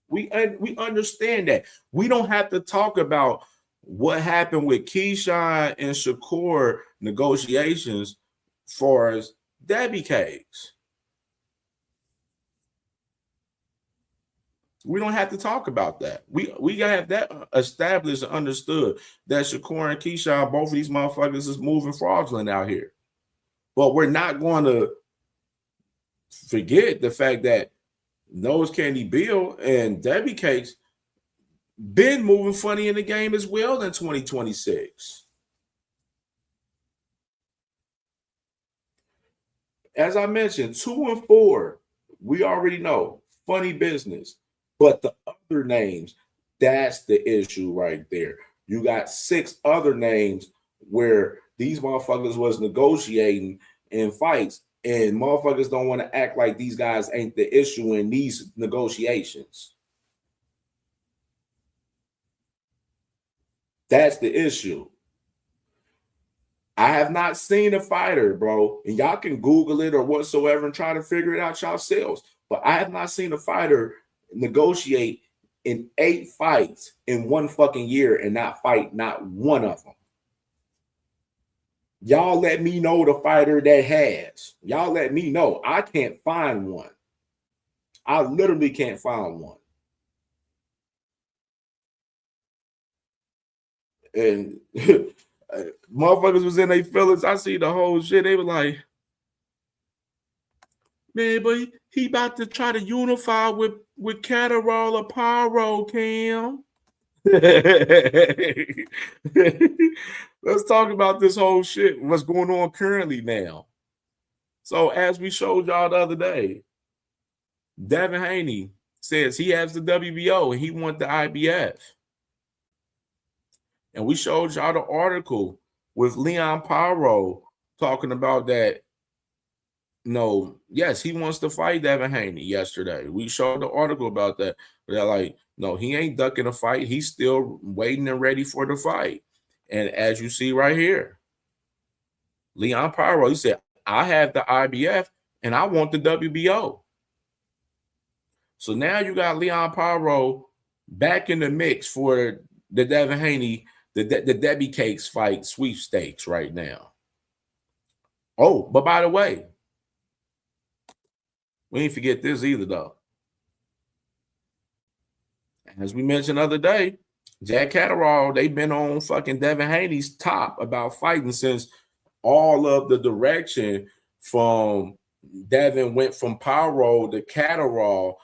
We understand that. We don't have to talk about what happened with Keyshawn and Shakur negotiations as far as Debbie Cakes. We don't have to talk about that. We gotta have that established and understood that Shakur and Keyshawn, both of these motherfuckers, is moving fraudulent out here. But we're not going to forget the fact that Nose Candy Bill and Debbie Cakes been moving funny in the game as well in 2026. As I mentioned, 2 and 4, we already know, funny business. But the other names, that's the issue right there. You got 6 other names where these motherfuckers was negotiating in fights, and motherfuckers don't want to act like these guys ain't the issue in these negotiations. That's the issue. I have not seen a fighter, bro, and y'all can Google it or whatsoever and try to figure it out yourselves. But I have not seen a fighter negotiate in 8 fights in 1 fucking year and not fight not one of them. Y'all let me know the fighter that has. Y'all let me know. I can't find one. I literally can't find one. And motherfuckers was in their feelings. I see the whole shit. They were like, man, but he about to try to unify with Catterall or Pyro, Cam. Let's talk about this whole shit, what's going on currently now. So as we showed y'all the other day, Devin Haney says he has the WBO and he wants the IBF. And we showed y'all the article with Leon Pyro talking about that. No, yes, he wants to fight Devin Haney yesterday. We showed the article about that. They're like, no, he ain't ducking a fight. He's still waiting and ready for the fight. And as you see right here, Leon Pyro, he said, I have the IBF and I want the WBO. So now you got Leon Pyro back in the mix for the Devin Haney, the Debbie Cakes fight sweepstakes right now. Oh, but by the way, we ain't forget this either, though. As we mentioned the other day, Jack Catterall, they've been on fucking Devin Haney's top about fighting since all of the direction from Devin went from Pyro to Catterall.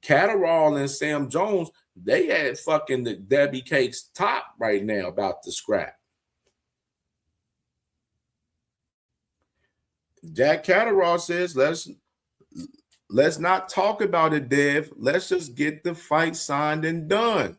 Catterall and Sam Jones, they had fucking the Debbie Cakes top right now about to scrap. Jack Catterall says, let's not talk about it, Dev. Let's just get the fight signed and done.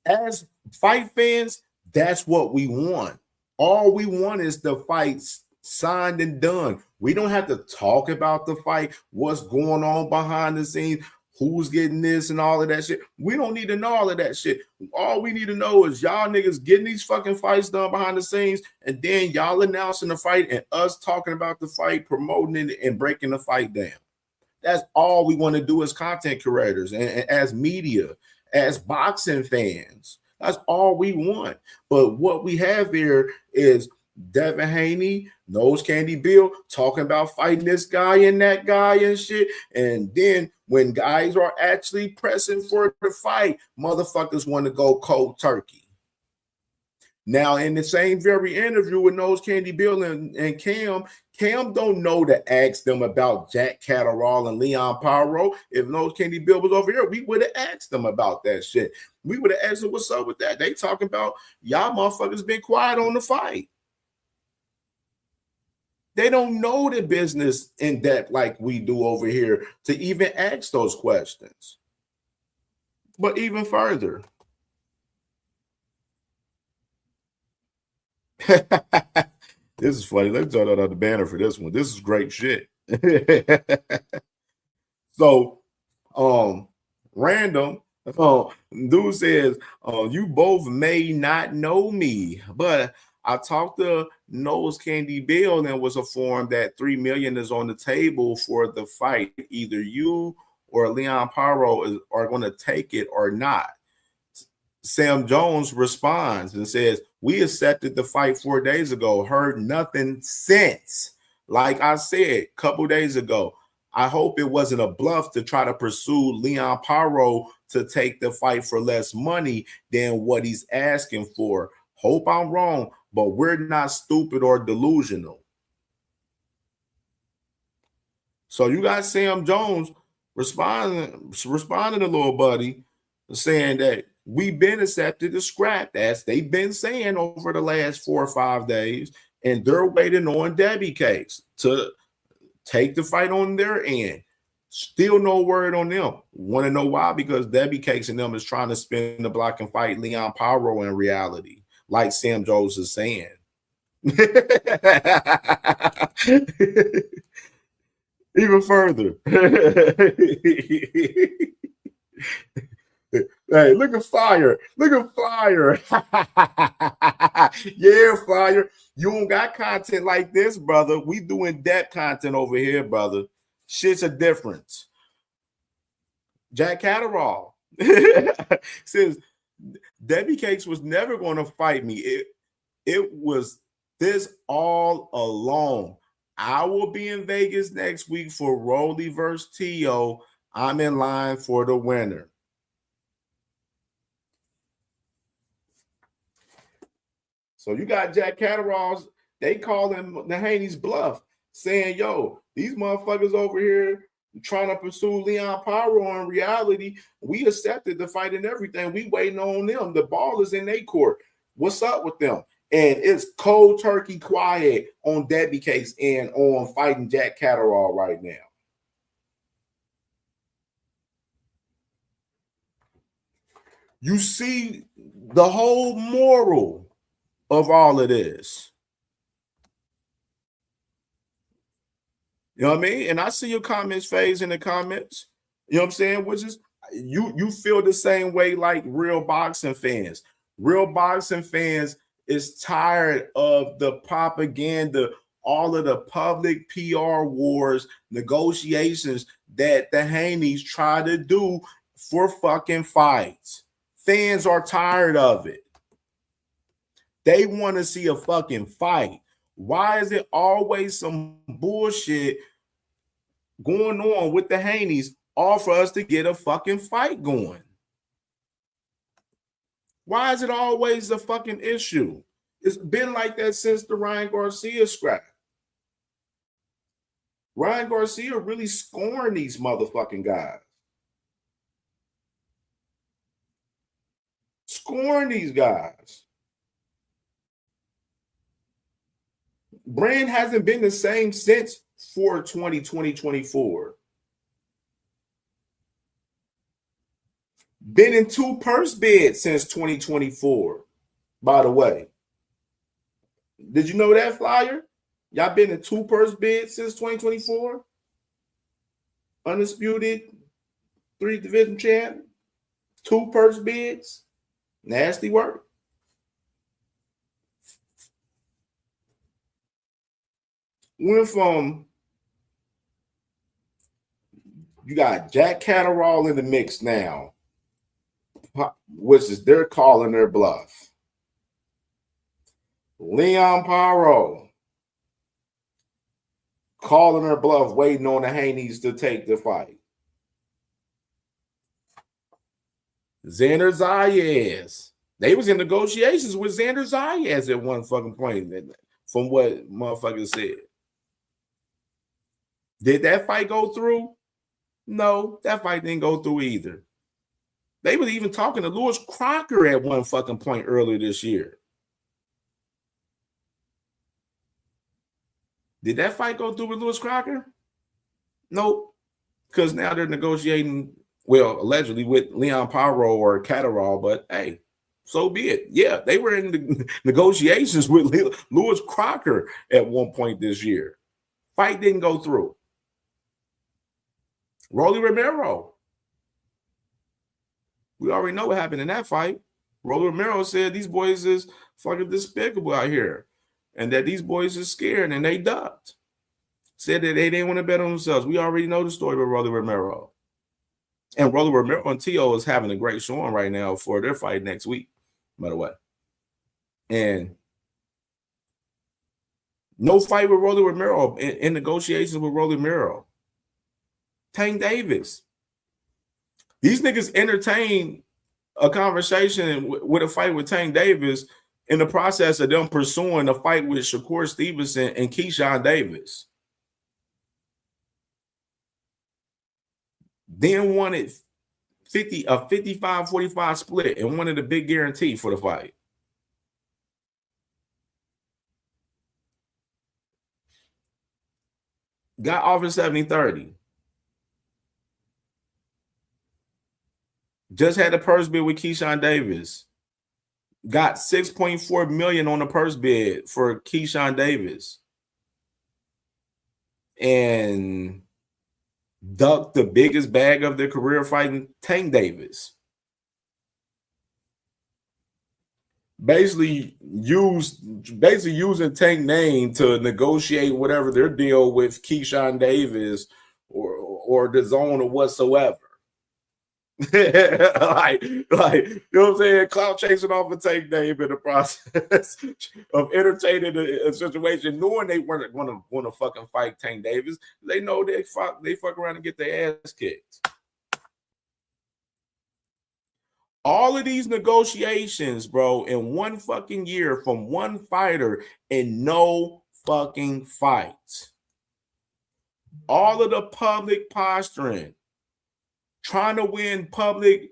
As fight fans, that's what we want. All we want is the fight signed and done. We don't have to talk about the fight, what's going on behind the scenes, who's getting this and all of that shit. We don't need to know all of that shit. All we need to know is y'all niggas getting these fucking fights done behind the scenes, and then y'all announcing the fight and us talking about the fight, promoting it, and breaking the fight down. That's all we want to do as content curators and as media, as boxing fans. That's all we want. But what we have here is Devin Haney, Nose Candy Bill, talking about fighting this guy and that guy and shit. And then when guys are actually pressing for the fight, motherfuckers want to go cold turkey. Now, in the same very interview with Nose Candy Bill and Cam don't know to ask them about Jack Catterall and Leon Pyro. If Nose Candy Bill was over here, we would have asked them about that shit. We would have asked them what's up with that. They talking about y'all motherfuckers been quiet on the fight. They don't know the business in depth like we do over here to even ask those questions. But even further, this is funny. Let me turn out the banner for this one. This is great shit. So, random. Dude says, you both may not know me, but I talked to Nose Candy Bill and was informed that $3 million is on the table for the fight. Either you or Leon Pyro are going to take it or not. Sam Jones responds and says, we accepted the fight 4 days ago, heard nothing since. Like I said a couple days ago, I hope it wasn't a bluff to try to pursue Leon Pyro to take the fight for less money than what he's asking for. Hope I'm wrong, but we're not stupid or delusional. So you got Sam Jones responding to little buddy, saying that we've been accepted to scrap. As they've been saying over the last 4 or 5 days, and they're waiting on Debbie Cakes to take the fight on their end. Still no word on them. Want to know why? Because Debbie Cakes and them is trying to spin the block and fight Leon Pyro in reality, like Sam Jones is saying. Even further. Hey, look at Fire. Look at Fire. Yeah, Fire. You don't got content like this, brother. We doing that content over here, brother. Shit's a difference. Jack Catterall says, Debbie Cakes was never going to fight me. It was this all along. I will be in Vegas next week for Rolly versus T.O. I'm in line for the winner. So you got Jack Catterall's, they call him the Haney's bluff, saying, yo, these motherfuckers over here trying to pursue Leon Pyro. In reality, we accepted the fight and everything. We waiting on them. The ball is in their court. What's up with them? And it's cold turkey quiet on Debbie Cakes and on fighting Jack Catterall right now. You see the whole moral of all of this. You know what I mean? And I see your comments phase in the comments. You know what I'm saying? Which is you feel the same way like real boxing fans. Real boxing fans is tired of the propaganda, all of the public PR wars, negotiations that the Haneys try to do for fucking fights. Fans are tired of it. They want to see a fucking fight. Why is it always some bullshit going on with the Haneys all for us to get a fucking fight going? Why is it always a fucking issue? It's been like that since the Ryan Garcia scrap. Ryan Garcia really scorned these motherfucking guys. Scorn these guys. Brand hasn't been the same since 4/20/2024. Been in 2 purse bids since 2024, by the way. Did you know that, Flyer? Y'all been in 2 purse bids since 2024? Undisputed 3 division champ, 2 purse bids. Nasty work. Went from, you got Jack Catterall in the mix now, which is they're calling their bluff. Leon Paro calling their bluff, waiting on the Haney's to take the fight. Xander Zayas. They was in negotiations with Xander Zayas at one fucking point, from what motherfuckers said. Did that fight go through? No, that fight didn't go through either. They were even talking to Lewis Crocker at one fucking point earlier this year. Did that fight go through with Lewis Crocker? Nope. Because now they're negotiating, well, allegedly with Leon Paro or Catterall, but hey, so be it. Yeah, they were in the negotiations with Lewis Crocker at one point this year. Fight didn't go through. Rolly Romero. We already know what happened in that fight. Rolly Romero said these boys is fucking despicable out here and that these boys are scared and they ducked. Said that they didn't want to bet on themselves. We already know the story with Rolly Romero. And Rolly Romero and T.O. is having a great showing right now for their fight next week, by the way. And no fight with Rolly Romero in negotiations with Rolly Romero. Tank Davis. These niggas entertain a conversation with a fight with Tank Davis in the process of them pursuing a fight with Shakur Stevenson and Keyshawn Davis. Then wanted a 55-45 split and wanted a big guarantee for the fight. Got offered 70-30. Just had a purse bid with Keyshawn Davis. Got $6.4 million on the purse bid for Keyshawn Davis. And ducked the biggest bag of their career fighting Tank Davis. Basically using Tank name to negotiate whatever their deal with Keyshawn Davis or the zone or whatsoever. like, you know what I'm saying? Clout chasing off a Tank name in the process of entertaining a situation, knowing they weren't going to fucking fight Tank Davis. They know they fuck around and get their ass kicked. All of these negotiations, bro, in one fucking year from one fighter and no fucking fights. All of the public posturing, trying to win public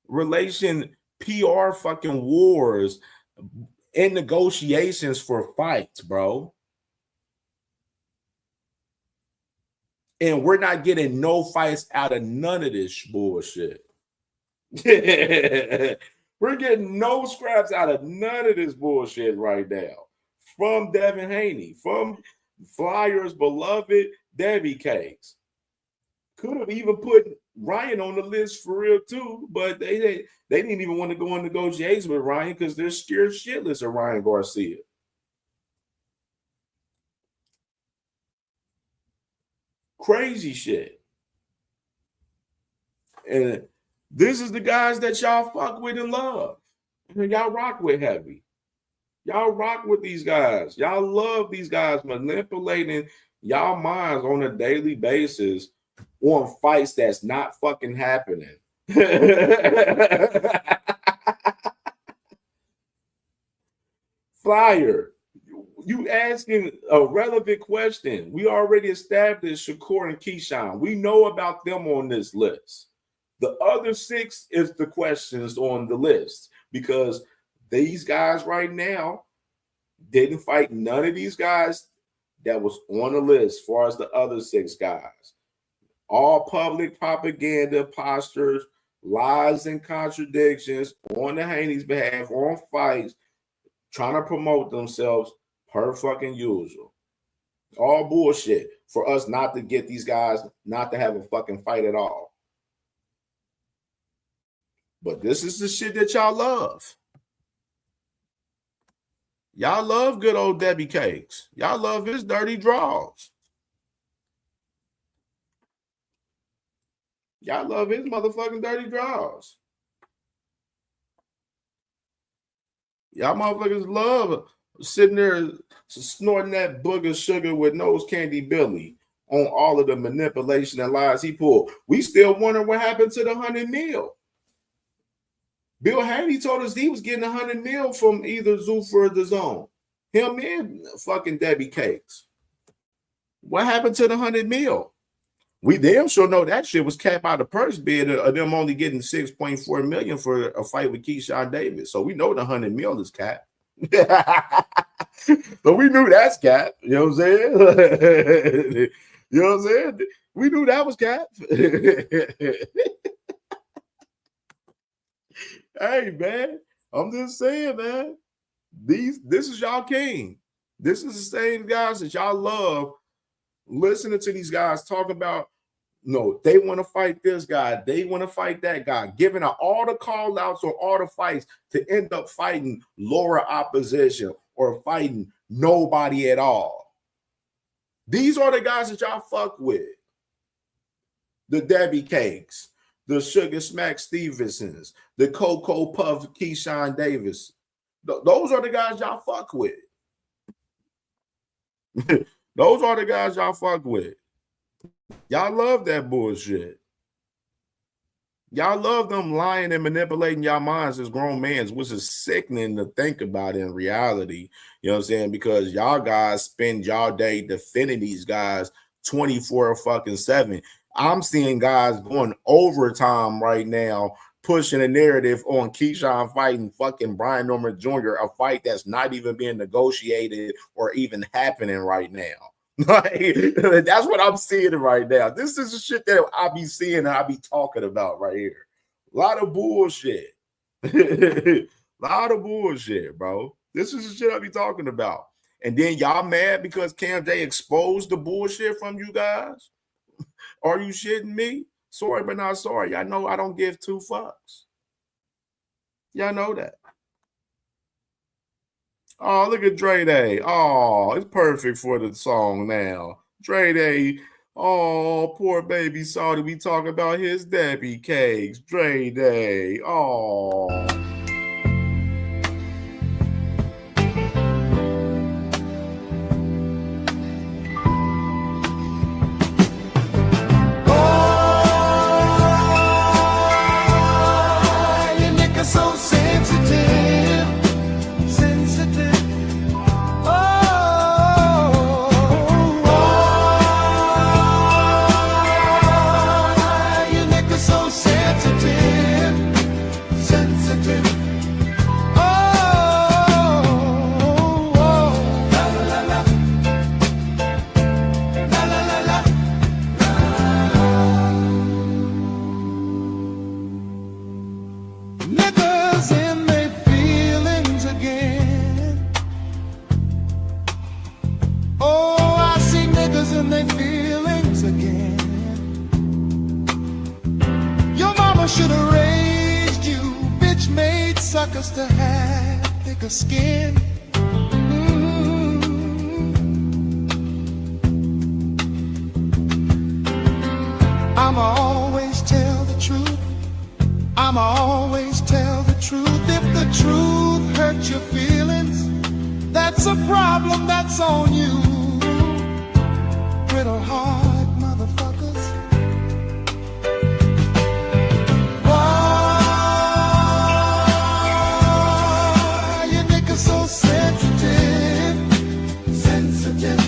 relation PR fucking wars and negotiations for fights, bro. And we're not getting no fights out of none of this bullshit. We're getting no scraps out of none of this bullshit right now. From Devin Haney, from Flyers beloved Debbie Cakes. Could have even put Ryan on the list for real too, but they didn't even want to go in negotiations with Ryan because they're scared shitless of Ryan Garcia. Crazy shit. And this is the guys that y'all fuck with and love. And y'all rock with heavy. Y'all rock with these guys. Y'all love these guys manipulating y'all minds on a daily basis on fights that's not fucking happening. Flyer, you asking a relevant question. We already established Shakur and Keyshawn. We know about them on this list. The other 6 is the questions on the list because these guys right now didn't fight none of these guys that was on the list as far as the other 6 guys. All public propaganda, postures, lies and contradictions on the Haney's behalf, on fights, trying to promote themselves per fucking usual. All bullshit for us not to get these guys not to have a fucking fight at all. But this is the shit that y'all love. Y'all love good old Debbie Cakes. Y'all love his dirty draws. Y'all love his motherfucking dirty draws. Y'all motherfuckers love sitting there snorting that booger sugar with nose candy Billy on all of the manipulation and lies he pulled. We still wonder what happened to the 100 mil. Bill Haney told us he was getting 100 mil from either Zoof or the Zone. Him and fucking Debbie Cakes. What happened to the 100 mil? We damn sure know that shit was capped out of purse bid of them only getting 6.4 million for a fight with Keyshawn Davis. So we know the 100 mil is capped. So we knew that's capped. You know what I'm saying? You know what I'm saying? We knew that was capped. Hey, man, I'm just saying, man. This is y'all king. This is the same guys that y'all love listening to these guys talk about. No, they want to fight this guy. They want to fight that guy, giving out all the call outs or all the fights to end up fighting lower opposition or fighting nobody at all. These are the guys that y'all fuck with. The Debbie Cakes, the Sugar Smack Stevensons, the Cocoa Puff Keyshawn Davis. Those are the guys y'all fuck with. Those are the guys y'all fuck with. Y'all love that bullshit. Y'all love them lying and manipulating y'all minds as grown men, which is sickening to think about in reality. You know what I'm saying? Because y'all guys spend y'all day defending these guys 24/7. I'm seeing guys going overtime right now, pushing a narrative on Keyshawn fighting fucking Brian Norman Jr., a fight that's not even being negotiated or even happening right now. Like, that's what I'm seeing right now. This is the shit that I be seeing and I be talking about right here. A lot of bullshit. A lot of bullshit, bro. This is the shit I be talking about. And then y'all mad because CamJ exposed the bullshit from you guys? Are you shitting me? Sorry, but not sorry. Y'all know I don't give two fucks. Y'all know that. Oh, look at Dre Day. Oh, it's perfect for the song now. Dre Day. Oh, poor baby Saudi. We talk about his Debbie Cakes. Dre Day. Oh. So sensitive, sensitive. Oh, your neck is so sensitive, sensitive. Oh, la la la, la la la la. Niggas in their feelings again. Oh, I see niggas in their feelings again. Your mama should have raised you, bitch made suckers to have thicker skin. I'ma always tell the truth. I'ma always tell the truth. If the truth hurts your feelings, that's a problem, that's on you. Brittle heart motherfuckers. Why your niggas so sensitive, sensitive?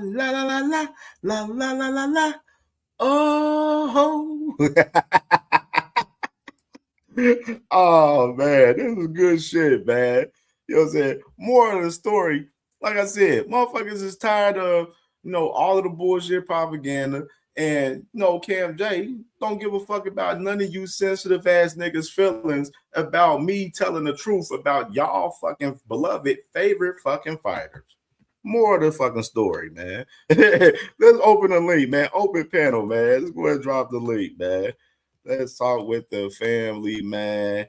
la la la la la la la la la. Oh. Oh man, this is good shit, man. You know what I'm saying? More of the story, like I said, motherfuckers is tired of all of the bullshit propaganda. And Cam J don't give a fuck about none of you sensitive ass niggas' feelings about me telling the truth about y'all fucking beloved favorite fucking fighters. More of the fucking story, man. Let's open the link, man. Open panel, man. Let's go ahead and drop the link, man. Let's talk with the family, man.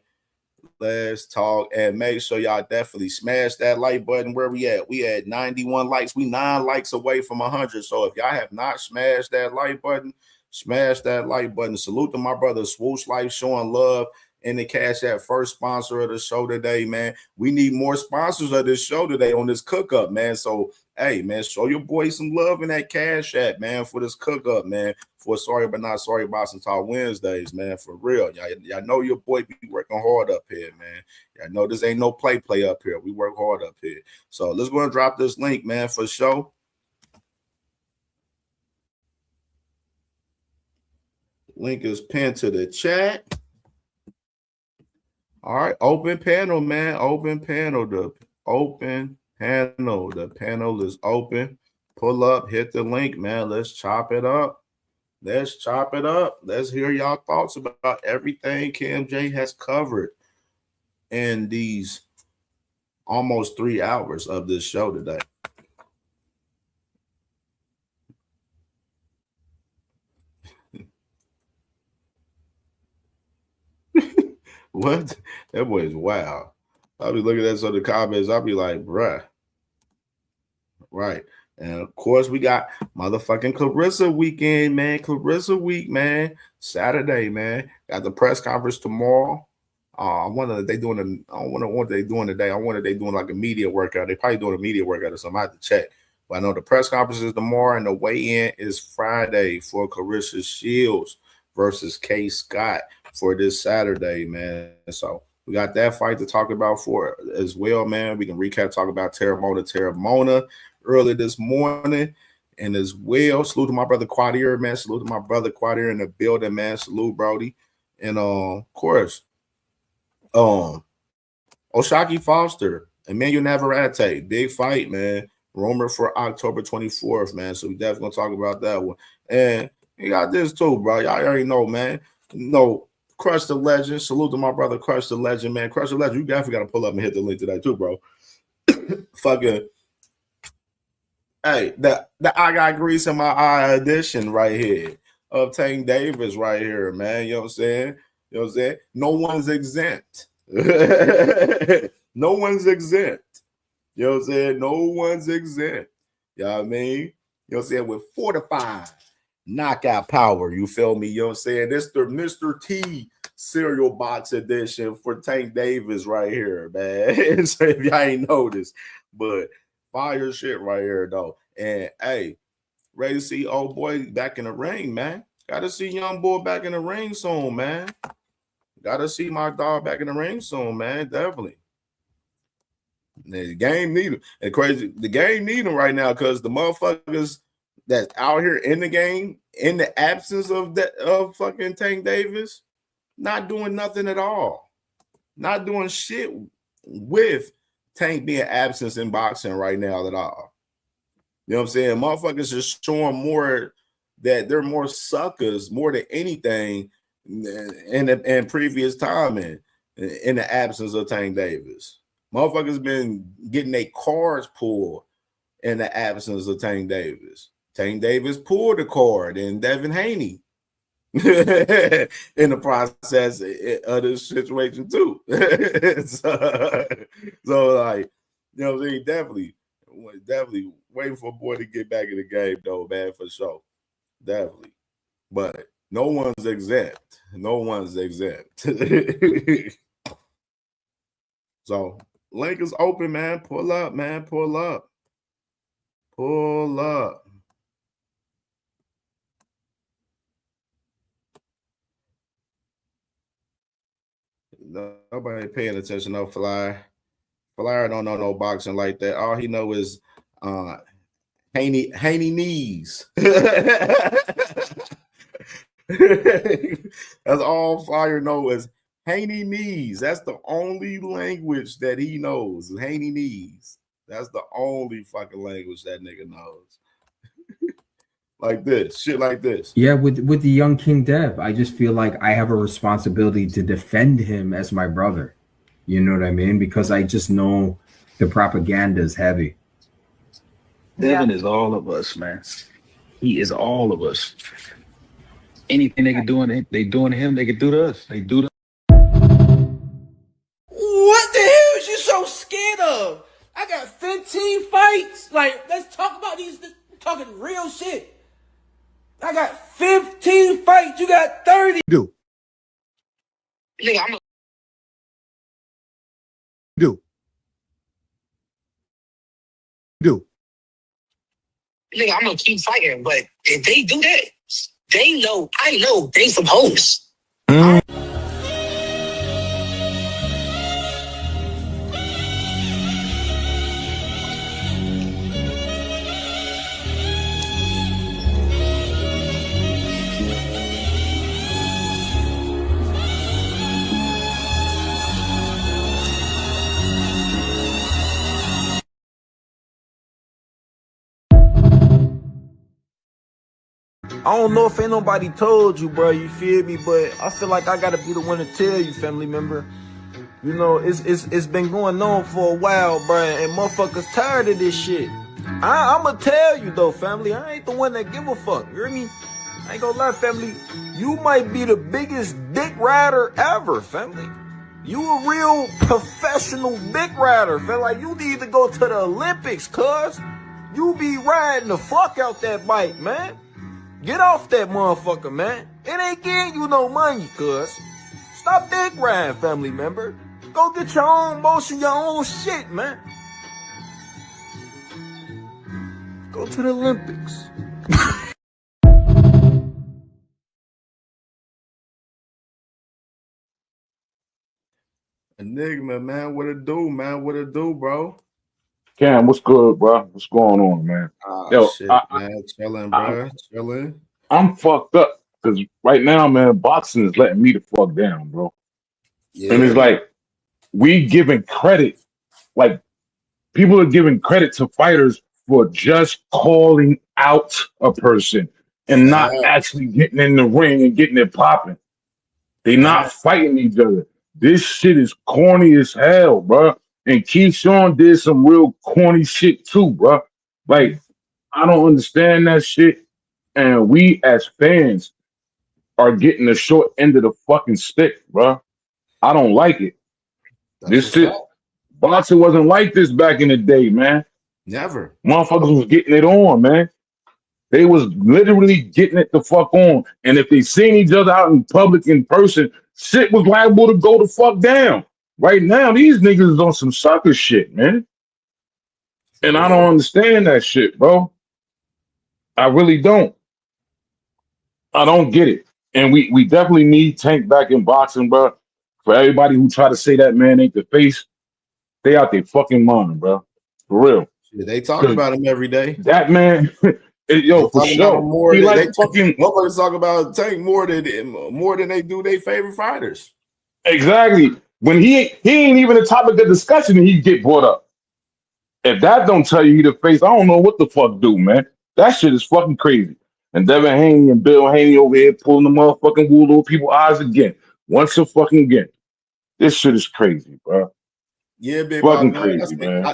Let's talk and make sure y'all definitely smash that like button. Where we at? We at 91 likes. We 9 likes away from 100. So if y'all have not smashed that like button, smash that like button. Salute to my brother Swoosh Life showing love in the Cash App, first sponsor of the show today, man. We need more sponsors of this show today on this cook up, man. So hey, man, show your boy some love in that Cash App, man, for this cook up, man. For Sorry But Not Sorry Boxing Talk Wednesdays, man, for real. Y'all know your boy be working hard up here, man. Y'all know this ain't no play up here. We work hard up here. So let's go and drop this link, man, for show. Link is pinned to the chat. All right, open panel, man. Open panel. The panel is open. Pull up, hit the link, man. Let's chop it up. Let's chop it up. Let's hear y'all thoughts about everything CamJ has covered in these almost 3 hours of this show today. What? That boy is wild. I'll be looking at some of the comments. I'll be like, bruh. Right. And of course, we got motherfucking Clarissa weekend, man. Clarissa week, man. Saturday, man. Got the press conference tomorrow. I wonder if they doing I wonder what they doing today. I wonder if they doing like a media workout. They probably doing a media workout or something. I have to check. But I know the press conference is tomorrow and the weigh-in is Friday for Clarissa Shields versus Kay Scott for this Saturday, man. So we got that fight to talk about for as well, man. We can talk about Terra Mona early this morning. And as well, salute to my brother Quadir, man. Salute to my brother Quadir in the building, man. Salute, Brody. And of course, Oshaki Foster, Emmanuel Navarette, big fight, man. Rumored for October 24th, man. So we definitely gonna talk about that one. And you got this too, bro. Y'all already know, man. Crush the Legend. Salute to my brother Crush the Legend, man. Crush the Legend. You definitely gotta pull up and hit the link today too, bro. Fucking hey, the I got grease in my eye edition right here of Tank Davis right here, man. You know what I'm saying? You know what I'm saying? No one's exempt. No one's exempt. You know what I'm saying? No one's exempt. You know what I mean? You know what I'm saying? With fortified knockout power. You feel me? You know what I'm saying? This the Mr. T cereal box edition for Tank Davis right here, man. So if y'all ain't noticed, but fire shit right here, though. And hey, ready to see old boy back in the ring, man. Gotta see young boy back in the ring soon, man. Gotta see my dog back in the ring soon, man. Definitely. The game need him. And crazy, the game need him right now because the motherfuckers that's out here in the game, in the absence of fucking Tank Davis, not doing nothing at all. Not doing shit with Tank being absent in boxing right now at all. You know what I'm saying? Motherfuckers just showing more that they're more suckers more than anything in previous time in the absence of Tank Davis. Motherfuckers been getting their cards pulled in the absence of Tank Davis. Tank Davis pulled the card and Devin Haney in the process of this situation too. so like, you know what I'm saying? Definitely waiting for a boy to get back in the game though, man, for sure. Definitely. But no one's exempt. No one's exempt. So link is open, man. Pull up, man. Pull up. Pull up. Nobody paying attention. No Flyer. Flyer don't know no boxing like that. All he know is Haney knees. That's all Fire knows is Haney knees. That's the only language that he knows. Haney knees. That's the only fucking language that nigga knows. Like this, shit like this. Yeah, with the young King Dev, I just feel like I have a responsibility to defend him as my brother. You know what I mean? Because I just know the propaganda is heavy. Devin is all of us, man. He is all of us. Anything they can do, they doing to him, they can do to us. They do to. What the hell is you so scared of? I got 15 fights. Like, let's talk about these. Talking real shit. I got 15 fights. You got 30. Do. Nigga, I'm Do. gonna keep fighting, but if they do that, they know, I know they some hoes. I don't know if ain't nobody told you, bro, you feel me? But I feel like I gotta be the one to tell you, family member. You know, it's been going on for a while, bro, and motherfuckers tired of this shit. I'ma tell you though, family, I ain't the one that give a fuck. You hear me? I ain't gonna lie, family. You might be the biggest dick rider ever, family. You a real professional dick rider, feel like you need to go to the Olympics, cuz. You be riding the fuck out that bike, man. Get off that motherfucker, man. It ain't getting you no money, cuz. Stop dick riding, family member. Go get your own motion, your own shit, man. Go to the Olympics. Enigma, man. What it do, man? What it do, bro? Cam, what's good, bro? What's going on, man? Oh, shit, man. Chilling, bro. Chilling. I'm fucked up because right now, man, boxing is letting me the fuck down, bro. Yeah. And it's like we giving credit, like people are giving credit to fighters for just calling out a person and not actually getting in the ring and getting it popping. They not fighting each other. This shit is corny as hell, bro. And Keyshawn did some real corny shit too, bro. Like, I don't understand that shit. And we as fans are getting the short end of the fucking stick, bro. I don't like it. This shit, boxing wasn't like this back in the day, man. Never. Motherfuckers was getting it on, man. They was literally getting it the fuck on. And if they seen each other out in public in person, shit was liable to go the fuck down. Right now, these niggas is on some sucker shit, man. And I don't understand that shit, bro. I really don't. I don't get it. And we definitely need Tank back in boxing, bro. For everybody who try to say that man ain't the face, they out their fucking mind, bro. For real. They talk about him every day. That man, yo, for sure. More He than, like they fucking motherfuckers talk about Tank more than they do their favorite fighters. exactly. When he ain't even a topic of discussion, and he get brought up. If that don't tell you he the face, I don't know what the fuck do, man. That shit is fucking crazy. And Devin Haney and Bill Haney over here pulling the motherfucking wool over people's eyes again. Once a fucking again. This shit is crazy, bro. Yeah, big fucking man. crazy, man.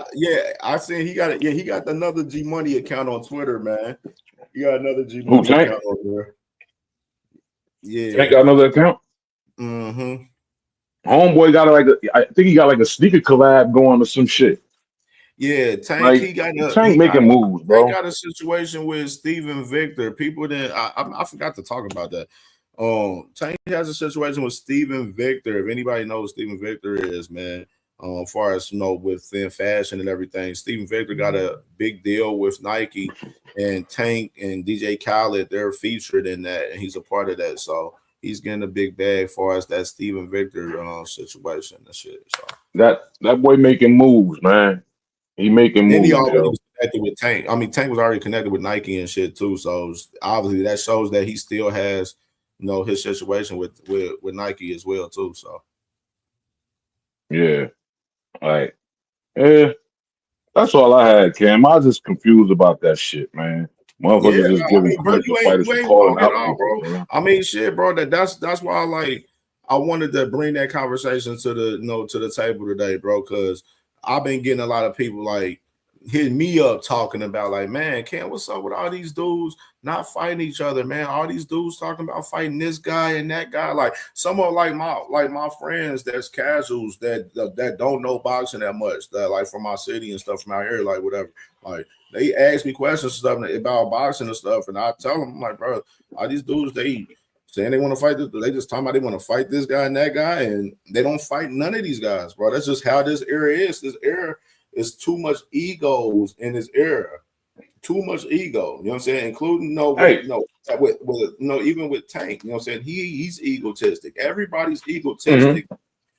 I seen he got it. Yeah, he got another G Money account on Twitter, man. He got another G Who, Money Tank? account over there. Yeah. Tank got another account? Mm-hmm. Homeboy got I think he got like a sneaker collab going or some shit. Yeah, Tank. Like, he got Tank making moves, bro. Tank got a situation with Steven Victor. People didn't. I forgot to talk about that. Tank has a situation with Steven Victor. If anybody knows who Steven Victor is, man, as far as within fashion and everything, Steven Victor got a big deal with Nike, and Tank and DJ Khaled, they're featured in that, and he's a part of that. So he's getting a big bag as far as that Steven Victor situation and shit. So That boy making moves, man. He making Then he moves, already yo. was connected with Tank. I mean, Tank was already connected with Nike and shit too. So obviously that shows that he still has, his situation with Nike as well too. So Yeah. Like, yeah. That's all I had, Cam. I was just confused about that shit, man. yeah, Motherfuckers just I giving mean, bro, credit to you fighters for ain't calling wrong at out all, people, bro. bro. I mean, shit, bro. That's why I wanted to bring that conversation to the to the table today, bro, because I've been getting a lot of people like hitting me up talking about like, man, Cam, what's up with all these dudes not fighting each other, man? All these dudes talking about fighting this guy and that guy. Like some of my friends that's casuals that don't know boxing that much, that like from my city and stuff from out here, like whatever. Like they ask me questions and stuff about boxing and stuff, and I tell them, I'm like, bro, all these dudes they saying they want to fight this, they just talking about they want to fight this guy and that guy, and they don't fight none of these guys, bro. That's just how this era is. This era is too much egos in this era. Too much ego, you know what I'm saying? Including even with Tank, you know what I'm saying? He's egotistic. Everybody's egotistic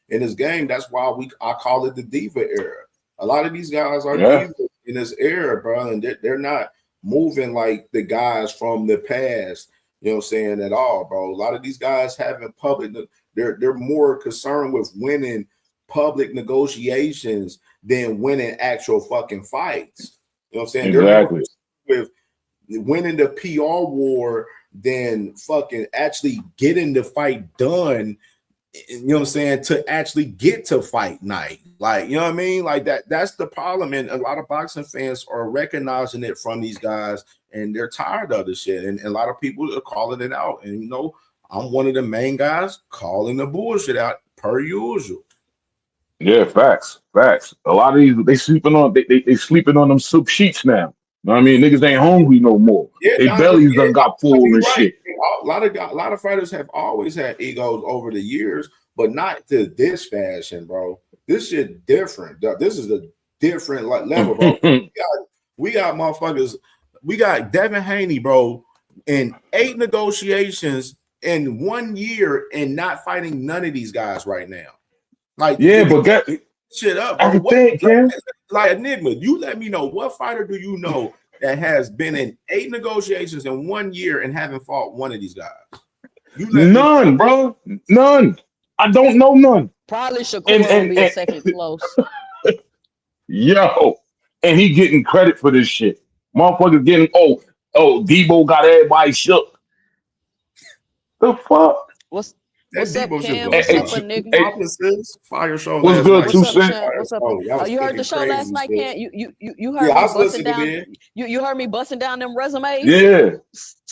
in this game. That's why I call it the diva era. A lot of these guys are divas in this era, bro, and they're not moving like the guys from the past, you know what I'm saying, at all, bro. A lot of these guys having public, they're more concerned with winning public negotiations than winning actual fucking fights. You know what I'm saying? Exactly. They're more with winning the PR war than fucking actually getting the fight done. You know what I'm saying? To actually get to fight night. Like, you know what I mean? Like that's the problem. And a lot of boxing fans are recognizing it from these guys and they're tired of this shit. And a lot of people are calling it out. And I'm one of the main guys calling the bullshit out per usual. Yeah, facts. A lot of these they sleeping on them soup sheets now. You know what I mean? Niggas ain't hungry no more. Yeah, They bellies done got full and shit. A lot of fighters have always had egos over the years, but not to this fashion, bro. This shit different. This is a different level, bro. we got motherfuckers. We got Devin Haney, bro, in 8 negotiations in 1 year and not fighting none of these guys right now. Like, yeah, but that shit up, bro. Like Enigma, you let me know, what fighter do you know that has been in 8 negotiations in 1 year and haven't fought one of these guys? None, bro. None. I don't know none. Probably Shakur will be a second close. Yo, and he getting credit for this shit. Motherfuckers getting Debo got everybody shook. The fuck? What's up, Cam? What's up, nigga? Fire show. What's good, What's up, Cam? What's up? You heard the show last night, Cam? You heard me busting down. You heard me busting down them resumes. Yeah.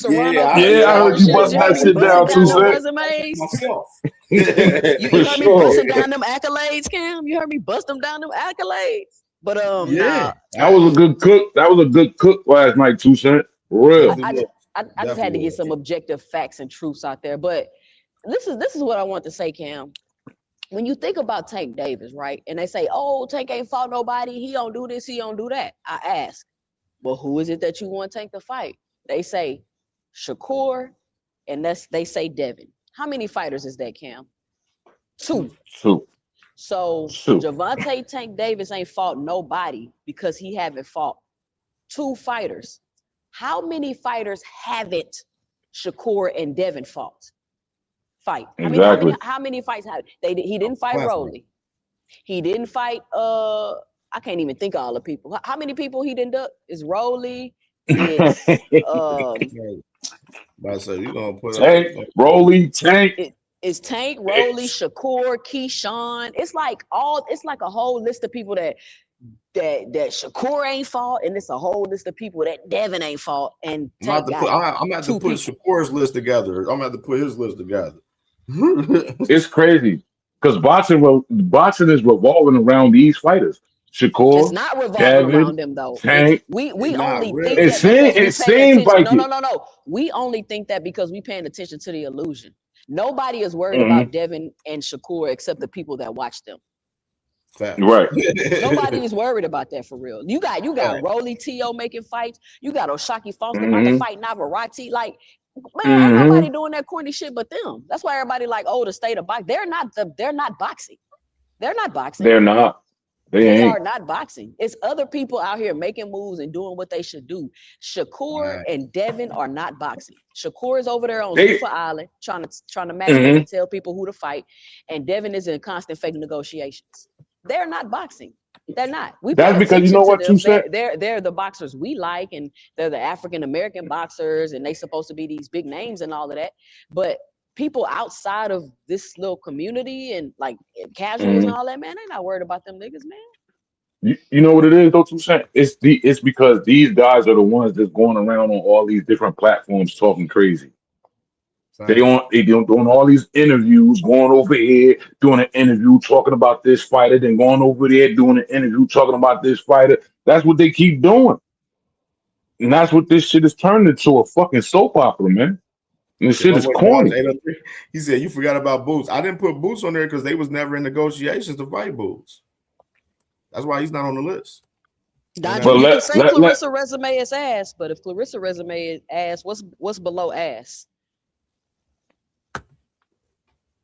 I heard you busting that shit down too, resumes. You heard me busting down them accolades, Cam. You heard me bust them down them accolades. But that was a good cook. That was a good cook last night, too, Cent. Real. I just had to get some objective facts and truths out there, but. This is what I want to say, Cam. When you think about Tank Davis, right? And they say, oh, Tank ain't fought nobody. He don't do this. He don't do that. I ask, well, who is it that you want Tank to fight? They say Shakur, and they say Devin. How many fighters is that, Cam? 2. So Javante Tank Davis ain't fought nobody because he haven't fought 2 fighters. How many fighters haven't Shakur and Devin fought? Exactly. How many fights have he didn't fight Rolly. He didn't fight I can't even think of all the people. How many people he didn't duck? Is Rolly? It's you gonna put Tank, Rolly, Tank. It's Tank, Rolly, Shakur, Keyshawn. It's like a whole list of people that Shakur ain't fought, and it's a whole list of people that Devin ain't fought. And I'm gonna have to put Shakur's list together. I'm gonna have to put his list together. It's crazy because boxing is revolving around these fighters. Shakur, it's not revolving Devin, around them though. Tank. We only really. think it seems like no. We only think that because we paying attention to the illusion. Nobody is worried about Devin and Shakur except the people that watch them. Right. Nobody is worried about that for real. You got Rolly T.O. making fights. You got Oshaki Foster about to fight Navarette. Like, man, ain't nobody doing that corny shit but them. That's why everybody like, the state of boxing. They're not boxing. They're not boxing. They're not. They ain't. are not boxing. It's other people out here making moves and doing what they should do. Shakur and Devin are not boxing. Shakur is over there on Zuffa Island trying to matchmake and tell people who to fight, and Devin is in constant fake negotiations. They're not boxing. They're not. We pay That's because you attention know to what them. you said. They're the boxers we like, and they're the African American boxers, and they supposed to be these big names and all of that. But people outside of this little community and like casuals and all that, man, they not worried about them niggas, man. You know what it is, though, 2 Cent? It's because these guys are the ones that's going around on all these different platforms talking crazy. They doing all these interviews, going over here, doing an interview, talking about this fighter, then going over there, doing an interview, talking about this fighter. That's what they keep doing. And that's what this shit is turned into, a fucking soap opera, man. And this shit is corny. He said, you forgot about Boots. I didn't put Boots on there because they was never in negotiations to fight Boots. That's why he's not on the list. You can say Clarissa resume is ass, but if Clarissa resume is ass, what's below ass?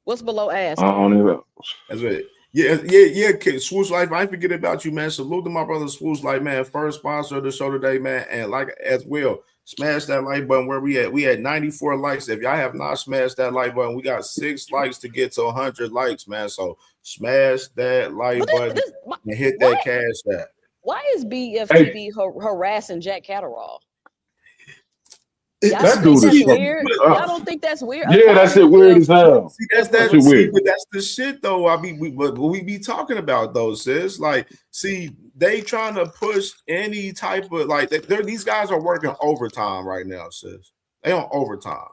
What's below ass? I don't know. That's it. Yeah. Swoosh Life, I ain't forget about you, man. Salute to my brother Swoosh Life, man. First sponsor of the show today, man. And like as well, smash that like button. Where we at? We had 94 likes. If y'all have not smashed that like button, we got 6 likes to get to 100 likes, man. So smash that like button and hit that cash app. Why is BFTB harassing Jack Catterall? Y'all That don't think dude that's is weird? Y'all don't think that's weird? Yeah, that's it. Weird as hell. See, that's weird. But that's the shit, though. I mean, we be talking about those, sis. Like, see, they trying to push any type of like. These guys are working overtime right now, sis. They on overtime.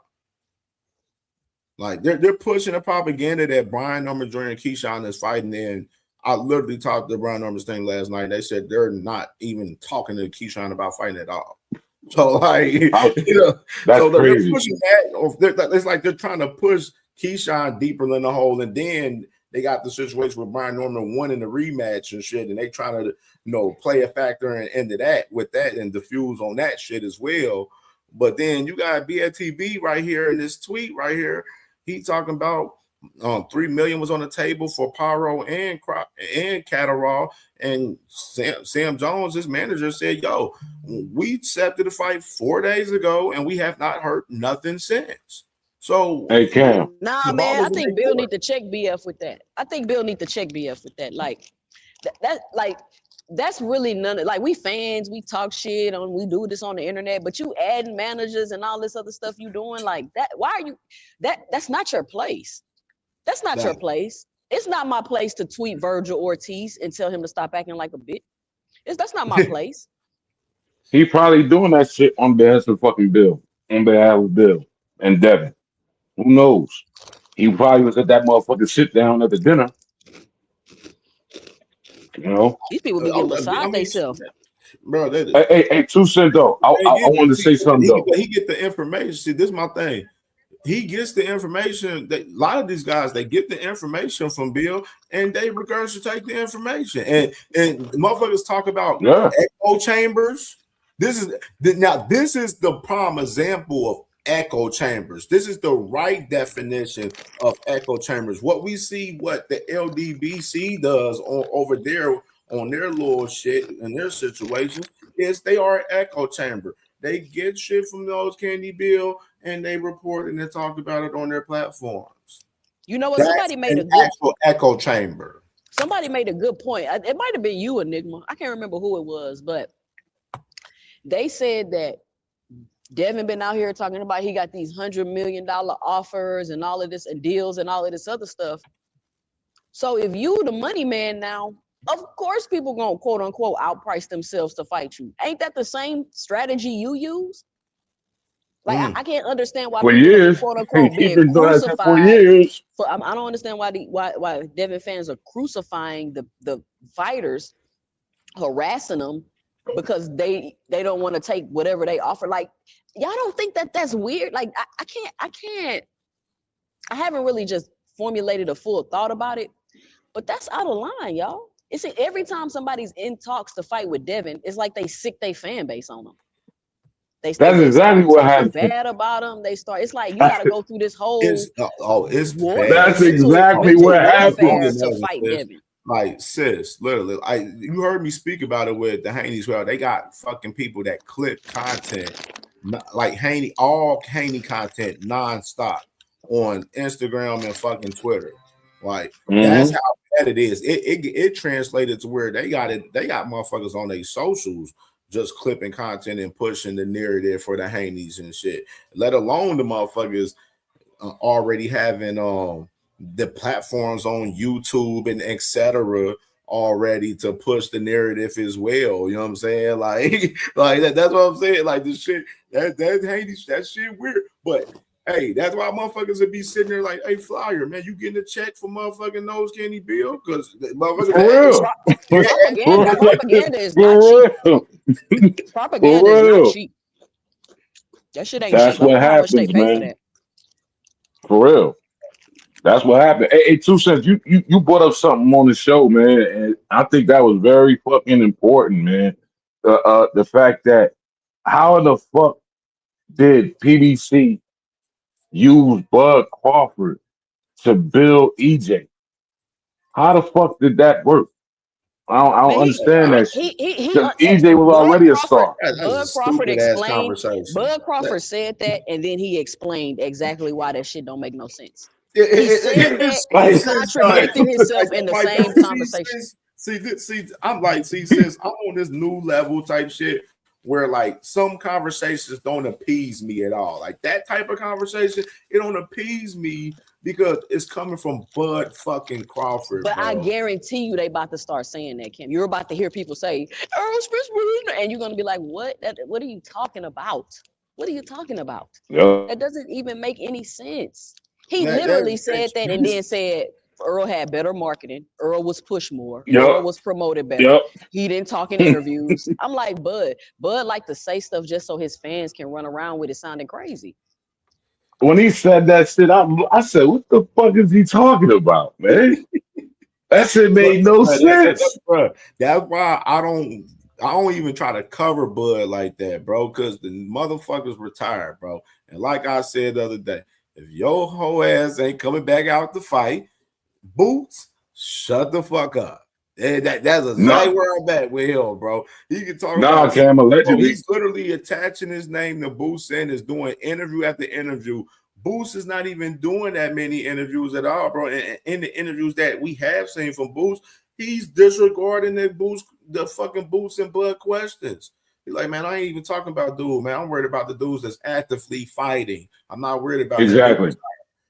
Like they're pushing the propaganda that Brian Norman Jr. and Keyshawn is fighting in. I literally talked to Brian Norman's thing last night. They said they're not even talking to Keyshawn about fighting at all. So like, that's so they're crazy. pushing that. It's like they're trying to push Keyshawn deeper in the hole, and then they got the situation with Brian Norman winning the rematch and shit, and they trying to play a factor into that with that and diffuse on that shit as well. But then you got BFTB right here in this tweet right here. He talking about $3 million was on the table for Pyro and Catterall, and Sam Jones, his manager, said, "Yo, we accepted the fight 4 days ago, and we have not heard nothing since." So, hey Cam, nah, man, I think Bill need to check BF with that. Like that's really none of, like, we fans, we talk shit on, we do this on the internet, but you adding managers and all this other stuff you doing like that. Why are you that's not your place. That's not your place. It's not my place to tweet Virgil Ortiz and tell him to stop acting like a bitch. That's not my place. he probably doing that shit on behalf of fucking Bill, on behalf of Bill and Devin. Who knows? He probably was at that motherfucking sit down at the dinner. You know, these people be getting beside themselves. Bro, hey, 2 Cent though. I wanted to say something though. He get the information. See, this is my thing. He gets the information. That a lot of these guys, they get the information from Bill, and they regurgitate the information. And motherfuckers talk about echo chambers. This is the prime example of echo chambers. This is the right definition of echo chambers. What we see, what the LDBC does over there on their little shit and their situations, is they are an echo chamber. They get shit from those Candy Bill and they report and they talk about it on their platforms. You know what? Somebody made a good actual echo chamber. Somebody made a good point. It might have been you, Enigma. I can't remember who it was, but they said that Devin been out here talking about he got these $100 million offers and all of this and deals and all of this other stuff. So if you the money man now, of course people gonna quote unquote outprice themselves to fight you. Ain't that the same strategy you use? Like I can't understand why for people years, quote unquote being crucified. For years. So I don't understand why Devin fans are crucifying the fighters, harassing them because they don't want to take whatever they offer. Like, y'all don't think that's weird? Like I haven't really just formulated a full thought about it, but that's out of line, y'all. It's every time somebody's in talks to fight with Devin, it's like they sick their fan base on them. That's exactly what happened. Bad about them. They start. It's like you got to go through this whole. It's bad. That's exactly what happened. To fight Devin. Like, sis, literally, you heard me speak about it with the Haney's. Well, they got fucking people that clip content, like Haney, all Haney content nonstop on Instagram and fucking Twitter. Like, that's how bad it is. It translated to where they got it. They got motherfuckers on their socials just clipping content and pushing the narrative for the Haneys and shit. Let alone the motherfuckers already having the platforms on YouTube and etc. already to push the narrative as well. You know what I'm saying? Like, that's what I'm saying. Like the shit that shit weird. But hey, that's why motherfuckers would be sitting there like, hey, Flyer, man, you getting a check for motherfucking Nose Candy Bill? Because motherfuckers propaganda is not cheap. Propaganda is not cheap. That shit ain't That's cheap. what happens, man. For real. That's what happened. Hey, 2 Cents, you brought up something on the show, man, and I think that was very fucking important, man. The fact that how the fuck did PBC use Bud Crawford to build EJ? How the fuck did that work? I don't understand that shit. Because EJ was already a star. Bud Crawford explained. Bud Crawford said that, and then he explained exactly why that shit don't make no sense. He said that and contradicted himself in the same conversation. See, I'm like, since I'm on this new level type shit where like some conversations don't appease me at all. Like that type of conversation, it don't appease me because it's coming from Bud fucking Crawford. But bro. I guarantee you they about to start saying that, Kim. You're about to hear people say, Earl Spence, and you're gonna be like, what? What are you talking about? What are you talking about? Yep. That doesn't even make any sense. He literally said that and then said Earl had better marketing. Earl was pushed more. Yep. Earl was promoted better. Yep. He didn't talk in interviews. I'm like, Bud like to say stuff just so his fans can run around with it sounding crazy. When he said that shit, I said, what the fuck is he talking about, man? That shit made no sense. That's why I don't even try to cover Bud like that, bro, because the motherfuckers retired, bro. And like I said the other day, if your whole ass ain't coming back out to fight, Boots, shut the fuck up. That's exactly where I'm at with him, bro. He can talk about Cam, allegedly. Bro, he's literally attaching his name to Boots and is doing interview after interview. Boots is not even doing that many interviews at all, bro. And in the interviews that we have seen from Boots, he's disregarding the fucking Boots and Bud questions. He's like, man, I ain't even talking about dude, man. I'm worried about the dudes that's actively fighting. I'm not worried about exactly.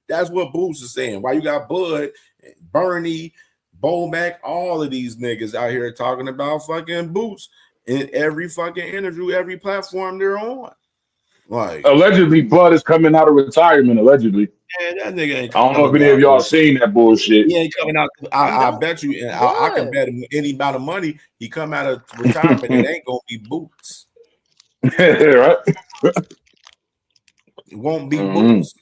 That's what Boots is saying. Why you got Bud, Bernie, Bomac, all of these niggas out here talking about fucking Boots in every fucking interview, every platform they're on. Like allegedly, Bud is coming out of retirement. Allegedly, man, that nigga ain't. I don't know if any of y'all seen that bullshit. He ain't coming out. I bet you, and I can bet him any amount of money. He come out of retirement, it ain't gonna be Boots. Right? It won't be Boots.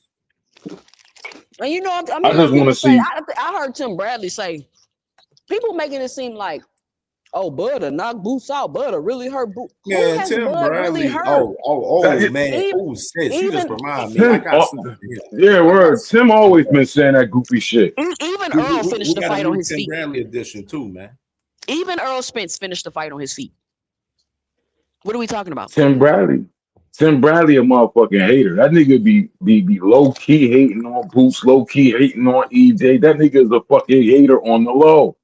And you know, I just want to see. I heard Tim Bradley say, people making it seem like, oh, Bud knock Boots out. Bud really hurt Boots. Man, Tim Bradley. Really hurt? Man. You just remind me. Tim always been saying that goofy shit. Even Earl finished the fight on his feet. Tim Bradley edition too, man. Even Earl Spence finished the fight on his feet. What are we talking about? Tim Bradley, a motherfucking hater. That nigga be low key hating on Boots, low key hating on EJ. That nigga is a fucking hater on the low.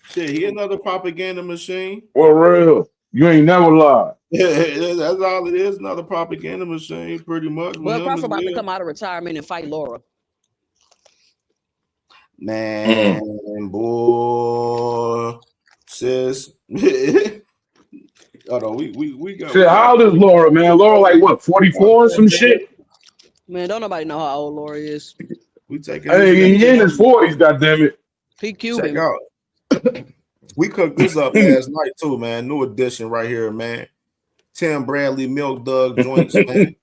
Shit, he another propaganda machine. For real. You ain't never lied. Yeah, that's all it is. Another propaganda machine, pretty much. Bud Crawford about to come out of retirement and fight Laura. Man, boy, sis. Hold on, we got. Shit, how old is Laura, man? Laura, like what, 44 or some shit? Man, don't nobody know how old Laura is. We taking. Hey, he in his 40s, goddammit. PQ. Check out. We cooked this up last night too, man. New edition right here, man. Tim Bradley Milk Dug joints, man.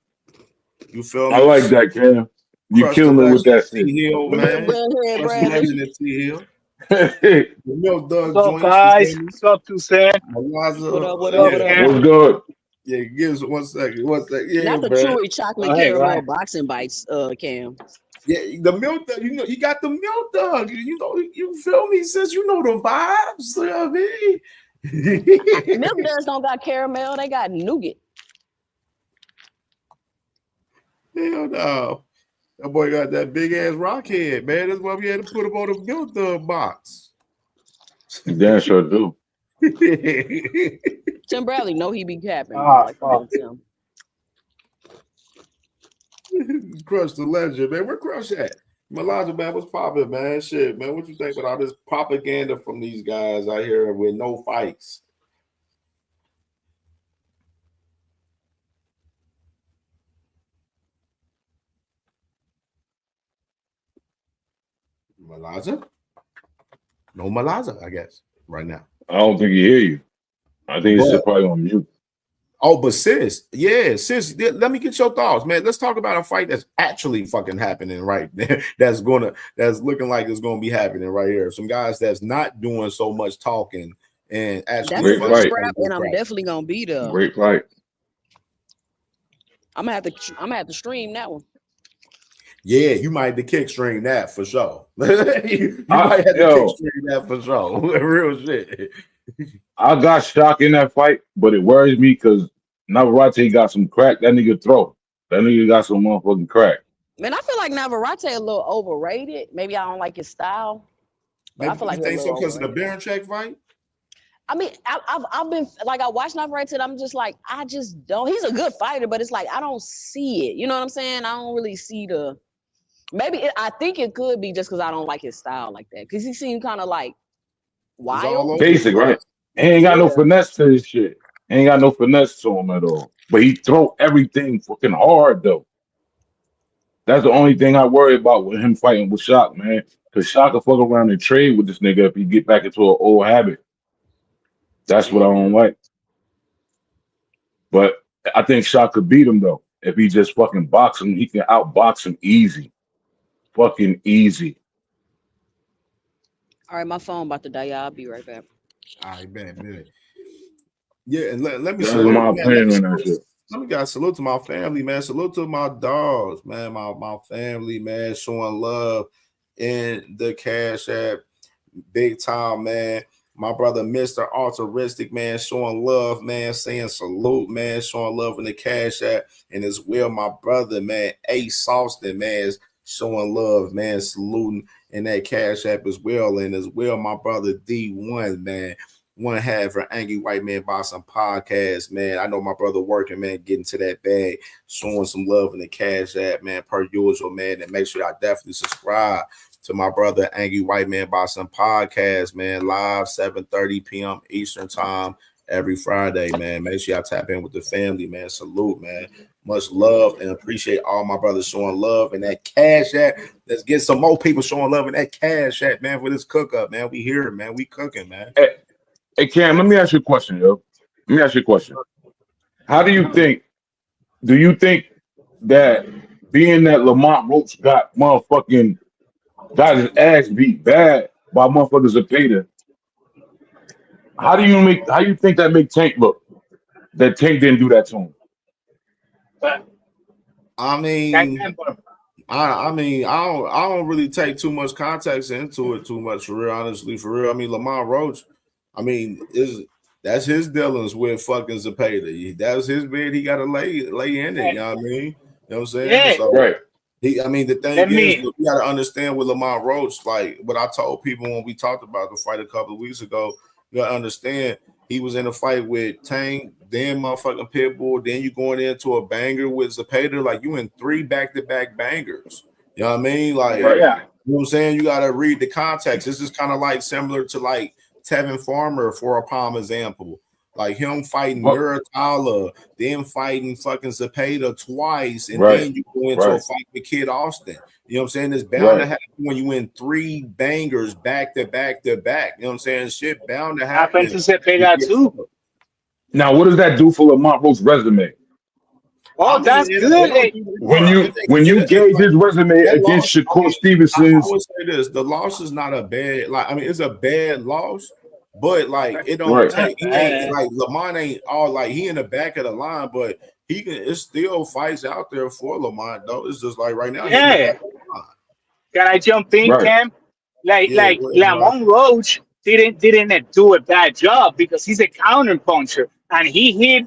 You feel me? I like that, Cam. You killing it with that shit. T-Hill, man. The Milk Dug What's joints. up, guys? What's up, 2 Cents? What up? What's good? Yeah, give us 1 second. 1 second. Yeah, not the bro. Chewy chocolate caramel boxing bites, Cam. Yeah, the milk dog, you got the milk dog. You feel me? Since you know the vibes, you know what I mean? Milk duds don't got caramel, they got nougat. Hell no. That boy got that big ass rock head, man. That's why we had to put him on the milk dog box. Damn sure do. Tim Bradley, know he be capping. Tim. Crush the legend, man. Where Crush at? Melania, man, what's popping, man? Shit, man. What you think about all this propaganda from these guys out here with no fights? Melania? No Melania, I guess, right now. I don't think he hear you. I think he's probably on mute. Oh, but sis, let me get your thoughts, man. Let's talk about a fight that's actually fucking happening right there. That's looking like it's gonna be happening right here. Some guys that's not doing so much talking and actually and I'm definitely gonna be there. Great fight. I'm gonna have to stream that one. Yeah, you might have to kick stream that for sure. you might have to kick stream that for sure. Real shit. I got shocked in that fight, but it worries me because Navarette got some crack. That nigga throw. That nigga got some motherfucking crack. Man, I feel like Navarette a little overrated. Maybe I don't like his style. But I feel like you think so because of the Baron check fight? I mean, I've been like, I watched Navarette and I'm just like, I just don't. He's a good fighter, but it's like I don't see it. You know what I'm saying? I don't really see the. I think it could be just because I don't like his style like that. Because he seemed kind of like wild. Basic, right? He ain't got no finesse to his shit. He ain't got no finesse to him at all. But he throw everything fucking hard, though. That's the only thing I worry about with him fighting with Shock, man. Because Shock will fuck around and trade with this nigga if he get back into an old habit. That's what I don't like. But I think Shock could beat him, though. If he just fucking box him, he can outbox him easy. Fucking easy. All right, my phone about to die. I'll be right back. All right, bet. Yeah, and let me salute my opinion on that shit. Let me guys salute to my family, man. Salute to my dogs, man. My family, man, showing love in the Cash App, big time, man. My brother, Mr. Altruistic, man, showing love, man, saying salute, man, showing love in the Cash App, and as well, my brother, man, Ace Austin, man, showing love, man, saluting in that Cash App as well, and as well, my brother D1, man. One half for Angry White Man Boxing Podcast, man. I know my brother working, man, getting to that bag, showing some love in the Cash App, man, per usual, man. And make sure y'all definitely subscribe to my brother Angry White Man Boxing Podcast, man. Live 7:30 p.m. Eastern Time every Friday, man. Make sure y'all tap in with the family, man. Salute, man. Much love and appreciate all my brothers showing love in that Cash App. Let's get some more people showing love in that Cash App, man, for this cook up, man. We here, man. We cooking, man. Hey, Cam, let me ask you a question, yo. Let me ask you a question. How do you think that being that Lamont Roach got his ass beat bad by motherfuckers of Peter, how do you think that make Tank look? That Tank didn't do that to him? I don't really take too much context into it too much, for real, honestly, for real. I mean, Lamont Roach, that's his dealings with fucking Zepeda. That was his bed. He got to lay in it. You know what I mean? You know what I'm saying? Yeah. So, right. The thing is, you got to understand with Lamont Roach, like what I told people when we talked about the fight a couple of weeks ago. You got to understand he was in a fight with Tank, then motherfucking Pitbull, then you going into a banger with Zepeda. Like you in 3 back-to-back bangers. You know what I mean? Like, You know what I'm saying? You got to read the context. This is kind of like similar to like Tevin Farmer, for a palm example, like him fighting Muratalla, then fighting fucking Zepeda twice, and then you go into a fight with Kid Austin. You know what I'm saying? It's bound to happen when you win 3 bangers back to back to back. You know what I'm saying? Shit bound to happen. Happened to Zepeda too. Now, what does that do for Lamont Roach's resume? Oh, that's good. When you gauge his resume against Shakur Stevenson's, I would say this: the loss is not a bad. It's a bad loss, but like it don't take. He ain't, like Lamont ain't all like he in the back of the line, but he can. It's still fights out there for Lamont though. It's just like right now. Can I jump in, Right. Cam? Like Yeah, like go ahead, Mark. Lamont Roach didn't do a bad job because he's a counter puncher and he hit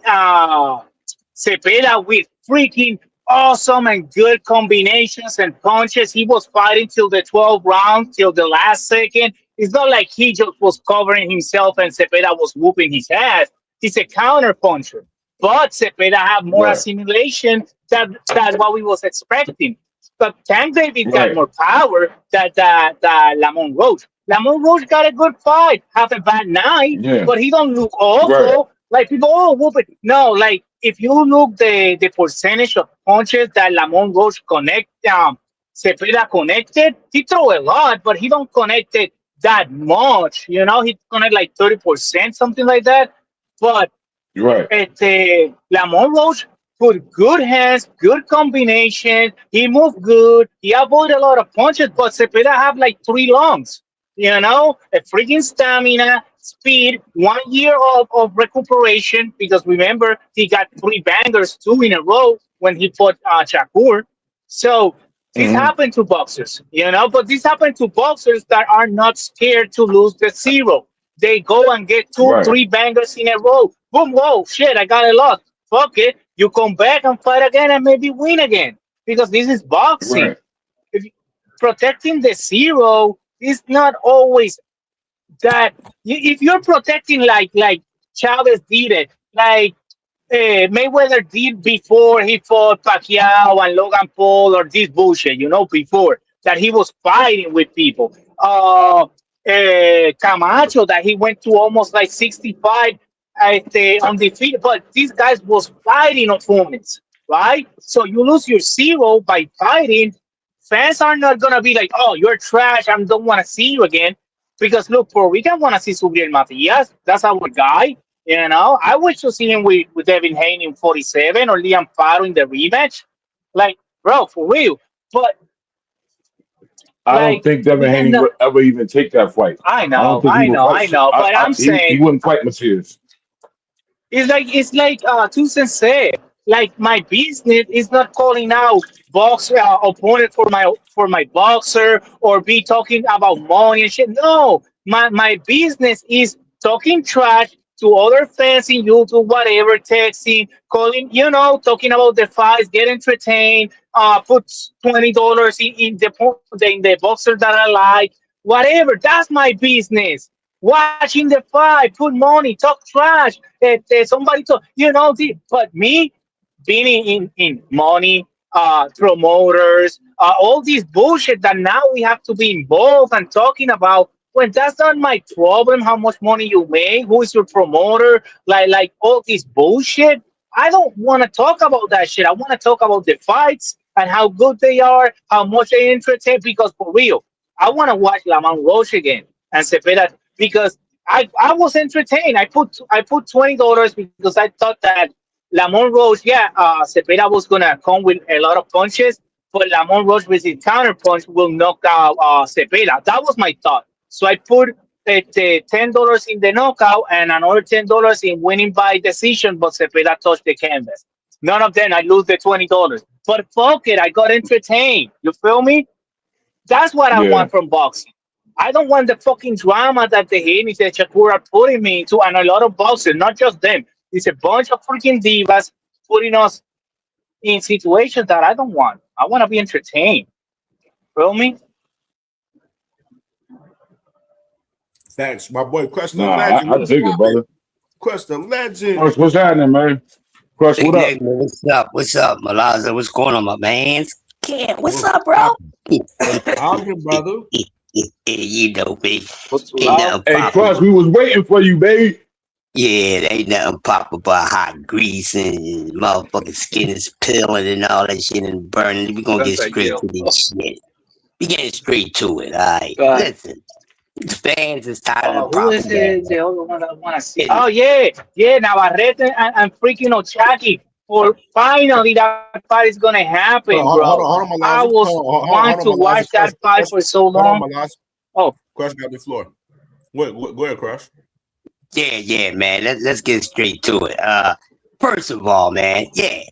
Cepeda with freaking awesome and good combinations and punches. He was fighting till the 12th round, till the last second. It's not like he just was covering himself and Cepeda was whooping his ass. He's a counter puncher. But Cepeda had more Right. assimilation than what we was expecting. But Tank David got Right. more power than Lamont Roach. Lamont Roach got a good fight, have a bad night, Yeah. but he don't look Right. awful. Like people, oh, whoop it. No, like if you look the percentage of punches that Lamont Roach Cepeda connected, he throw a lot, but he don't connect it that much. You know, he connect like 30%, something like that. But Right. Lamont Roach put good hands, good combination. He moved good. He avoided a lot of punches, but Cepeda have like 3 lungs. You know, a freaking stamina, speed, 1 year of recuperation. Because remember, he got 3 bangers, 2 in a row when he fought Shakur. So this Mhm. happened to boxers, you know, but this happened to boxers that are not scared to lose the 0. They go and get 2, Right. 3 bangers in a row. Boom, whoa, shit, I got a lot. Fuck it. You come back and fight again and maybe win again. Because this is boxing. Right. If protecting the 0 is not always that. If you're protecting like Chavez did it, like Mayweather did before he fought Pacquiao and Logan Paul or this bullshit, you know, before that he was fighting with people. Camacho, that he went to almost like 65 undefeated, but these guys was fighting opponents, right? So you lose your 0 by fighting. Fans are not gonna be like, "Oh, you're trash. I don't want to see you again." Because look, Puerto Rican want to see Subriel Matias. That's our guy. You know, I wish to see him with Devin Haney in 47 or Liam Faro in the rematch. Like, bro, for real. But I don't like, think Devin we Haney end up. would ever even take that fight. I I don't know, think he I would know, I fight. know. But I'm He saying wouldn't fight Matias. it's like Tusen said. Like my business is not calling out opponent for my boxer or be talking about money and shit. No, my business is talking trash to other fans in YouTube, whatever, texting, calling, you know, talking about the fights, get entertained, put $20 in the boxer that I like, whatever. That's my business. Watching the fight, put money, talk trash. Somebody talk, you know, but me being in money, promoters, all these bullshit that now we have to be involved and talking about. When that's not my problem, how much money you make, who is your promoter, like all this bullshit. I don't want to talk about that shit. I want to talk about the fights and how good they are, how much they entertain. Because for real, I want to watch Lamont Roche again and Cepeda because I was entertained. I put $20 because I thought that Lamont Roche, yeah, Cepeda was gonna come with a lot of punches, but Lamont Roche with his counter punch will knock out Cepeda. That was my thought. So I put the $10 in the knockout and another $10 in winning by decision, but Cepeda touched the canvas. None of them. I lose the $20. But fuck it, I got entertained. You feel me? That's what I Yeah. want from boxing. I don't want the fucking drama that the Haney's and Shakur are putting me into, and a lot of boxers, not just them. It's a bunch of freaking divas putting us in situations that I don't want. I want to be entertained. Feel me? Thanks, my boy. Crush the Nah, legend. I What's dig it, poppin'? brother. Crush the legend. Crush, what's happening, man? Crush, Hey, what up? Gabriel, what's up? What's up, Malazzo? What's going on, my man? Ken, what's up, bro? Out here, brother. You know, baby. What's Ain't nothing Hey, pop Crush, about. we was waiting for you, baby. Yeah, there ain't nothing pop about hot grease and motherfucking skin is peeling and all that shit and burning. We gonna get straight to this shit. We getting straight to it, all right? Listen, the fans is tired of the Who is propaganda. the other one that I want to see? Oh, yeah, Navarette and freaking Ochaki. For finally, that fight is going to happen, Hold bro. on, my I last. was Hold wanting to on, my watch last. that fight for so Hold on, long. my last. Oh, Crush got the floor. Go ahead, Crush. Yeah, man. Let's get straight to it. First of all, man, yeah,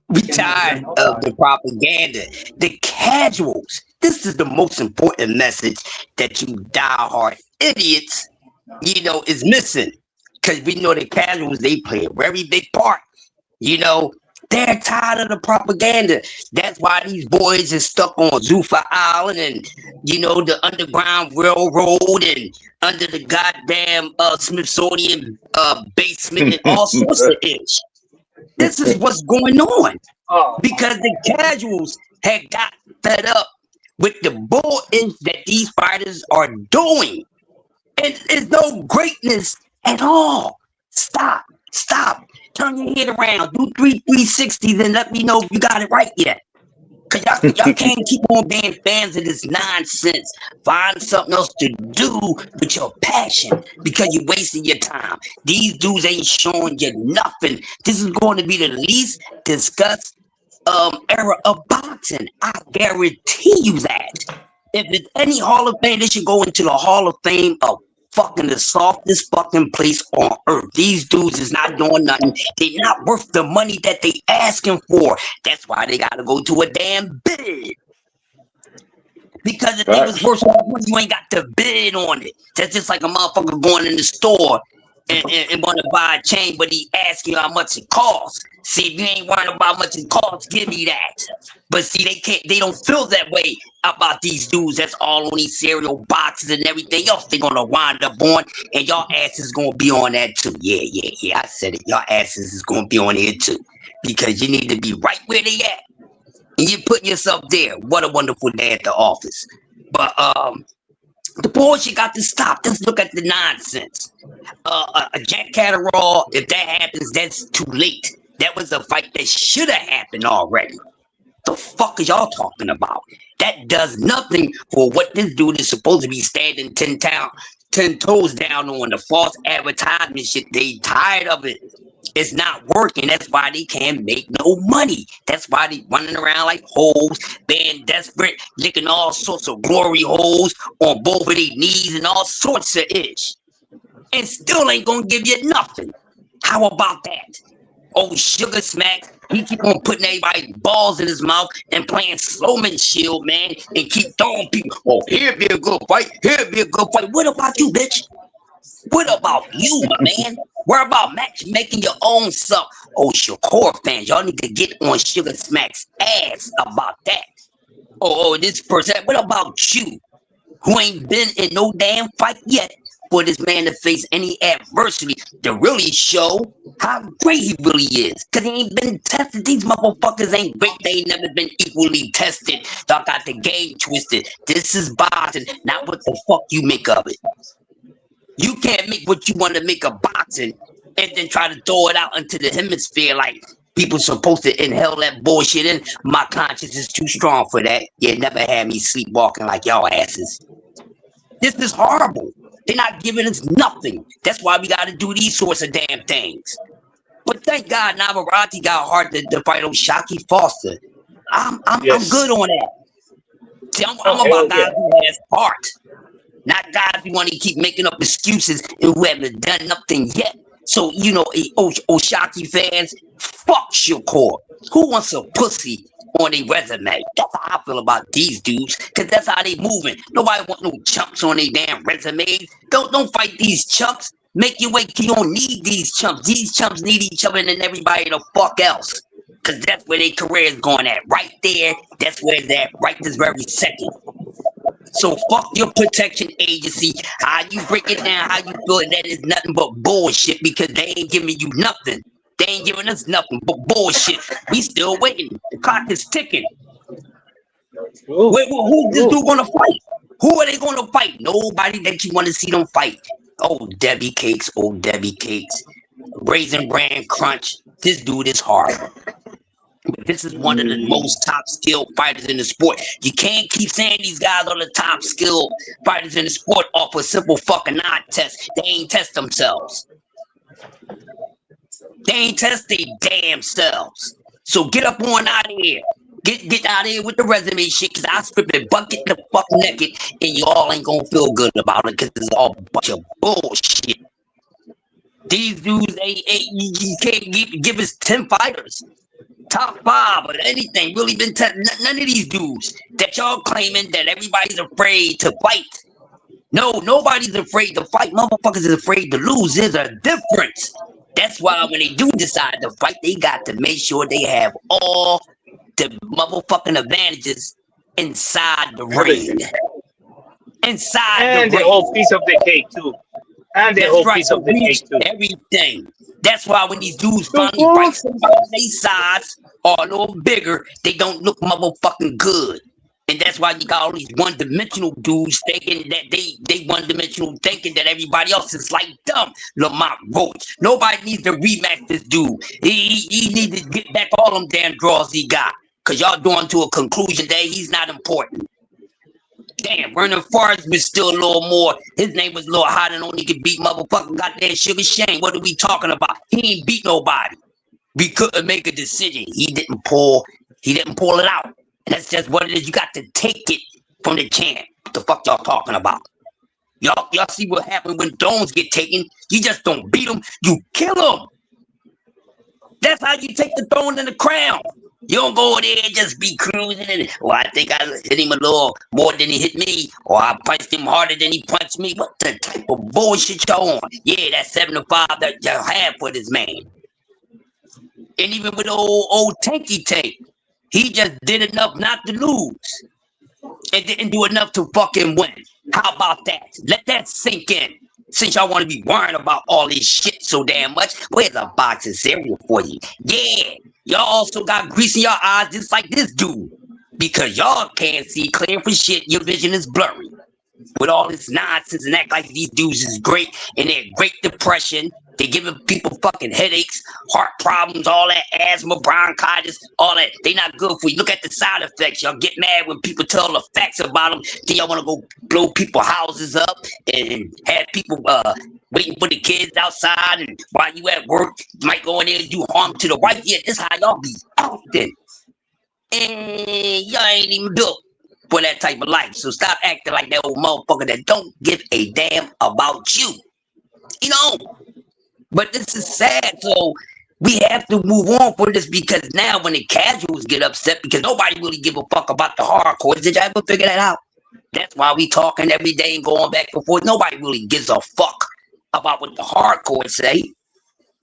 we tired of the propaganda. The casuals This is the most important message that you diehard idiots, is missing. Because we know the casuals, they play a very big part. They're tired of the propaganda. That's why these boys are stuck on Zuffa Island and, the Underground Railroad and under the goddamn Smithsonian basement and all sorts of ish. This is what's going on. Because the casuals had got fed up with the bullshit that these fighters are doing. And there's no greatness at all. Stop. Turn your head around. Do 360s and let me know if you got it right yet. Because y'all can't keep on being fans of this nonsense. Find something else to do with your passion because you're wasting your time. These dudes ain't showing you nothing. This is going to be the least discussed era of boxing. I guarantee you that. If it's any Hall of Fame, they should go into the Hall of Fame of fucking the softest fucking place on earth. These dudes is not doing nothing. They're not worth the money that they asking for. That's why they gotta go to a damn bid. Because if they was worth that money, you ain't got to bid on it. That's just like a motherfucker going in the store and want to buy a chain, but he asking you how much it costs. See, if you ain't worrying about how much it costs, give me that. But see, they don't feel that way about these dudes that's all on these cereal boxes and everything else they're gonna wind up on, and y'all asses gonna be on that too. Yeah, I said it. Y'all asses is gonna be on here too. Because you need to be right where they at. And you're putting yourself there. What a wonderful day at the office. But the bullshit got to stop. Let's look at the nonsense. A Jack Catterall, if that happens, that's too late. That was a fight that should have happened already. The fuck is y'all talking about? That does nothing for what this dude is supposed to be standing 10 toes down on, the false advertisement shit. They tired of it. It's not working. That's why they can't make no money. That's why they running around like hoes, being desperate, licking all sorts of glory holes on both of their knees and all sorts of ish. And still ain't gonna give you nothing. How about that? Oh, Sugar Smack, he keep on putting everybody's balls in his mouth and playing Slowman Shield, man, and keep throwing people. Oh, here'd be a good fight. Here'd be a good fight. What about you, bitch? What about you, my man? What about matchmaking your own stuff? Oh, Shakur fans, y'all need to get on Sugar Smack's ass about that. Oh, this person. What about you, who ain't been in no damn fight yet, for this man to face any adversity to really show how great he really is? Because he ain't been tested. These motherfuckers ain't great. They ain't never been equally tested. Y'all got the game twisted. This is boxing, not what the fuck you make of it. You can't make what you want to make of boxing and then try to throw it out into the hemisphere like people supposed to inhale that bullshit in. My conscience is too strong for that. You never had me sleepwalking like y'all asses. This is horrible. They're not giving us nothing. That's why we got to do these sorts of damn things. But thank God Navarette got hard to fight on Shockey Foster. I'm good on that. See, I'm about guys who has heart. Not guys who want to keep making up excuses and who haven't done nothing yet. So, Shockey fans, fuck Shakur. Who wants a pussy on their resume? That's how I feel about these dudes, because that's how they moving. Nobody want no chumps on their damn resumes. Don't fight these chumps. Make your way. You don't need these chumps. These chumps need each other and everybody the fuck else. Because that's where their career is going at. Right there. That's where it's at. Right this very second. So fuck your protection agency. How you break it down, how you feel it, that is nothing but bullshit, because they ain't giving you nothing. They ain't giving us nothing but bullshit. We still waiting. The clock is ticking. Who's this dude gonna fight? Who are they gonna fight? Nobody that you want to see them fight. Oh, Debbie Cakes. Raisin Bran Crunch. This dude is horrible. This is one of the most top skilled fighters in the sport. You can't keep saying these guys are the top skilled fighters in the sport off a simple fucking eye test. They ain't test themselves. They ain't test their damn selves. So get up on out of here. Get out of here with the resume shit, because I strip it bucket the fuck naked and y'all ain't gonna feel good about it, because it's all a bunch of bullshit. These dudes, you can't give us 10 fighters. top 5 or anything really been none of these dudes that y'all claiming that everybody's afraid to fight. No, nobody's afraid to fight. Motherfuckers is afraid to lose. There's a difference. That's why when they do decide to fight, they got to make sure they have all the motherfucking advantages inside the ring. Inside and the whole piece of the cake too. And the whole piece of the cake too. Everything. That's why when these dudes finally fight somebody their size or a little bigger, they don't look motherfucking good. And that's why you got all these one-dimensional dudes thinking that they one-dimensional, thinking that everybody else is like dumb. Lamont Roach. Nobody needs to rematch this dude. He needs to get back all them damn draws he got. Because y'all doing to a conclusion that he's not important. Damn, Vernon Forrest was still a little more. His name was a little higher than only could beat motherfucking goddamn Sugar Shane. What are we talking about? He ain't beat nobody. We couldn't make a decision. He didn't pull it out. And that's just what it is. You got to take it from the champ. What the fuck y'all talking about? Y'all see what happened when thrones get taken. You just don't beat them. You kill them. That's how you take the throne and the crown. You don't go there and just be cruising and, I think I hit him a little more than he hit me, or I punched him harder than he punched me. What the type of bullshit y'all on? Yeah, that's 7-5 that y'all have for this man. And even with old Tanky Tank, he just did enough not to lose. And didn't do enough to fucking win. How about that? Let that sink in. Since y'all want to be worrying about all this shit so damn much, where's a box of cereal for you? Yeah, y'all also got grease in your eyes just like this dude. Because y'all can't see clear for shit, your vision is blurry. With all this nonsense and act like these dudes is great and they're great depression. They giving people fucking headaches, heart problems, all that asthma, bronchitis, all that. They not good for you. Look at the side effects. Y'all get mad when people tell the facts about them. Then y'all want to go blow people's houses up and have people waiting for the kids outside. And while you at work, you might go in there and do harm to the wife. Yeah, this how y'all be acting. And y'all ain't even built for that type of life. So stop acting like that old motherfucker that don't give a damn about you. You know? But this is sad, so we have to move on for this because now when the casuals get upset because nobody really give a fuck about the hardcore. Did you ever figure that out? That's why we talking every day and going back and forth. Nobody really gives a fuck about what the hardcore say.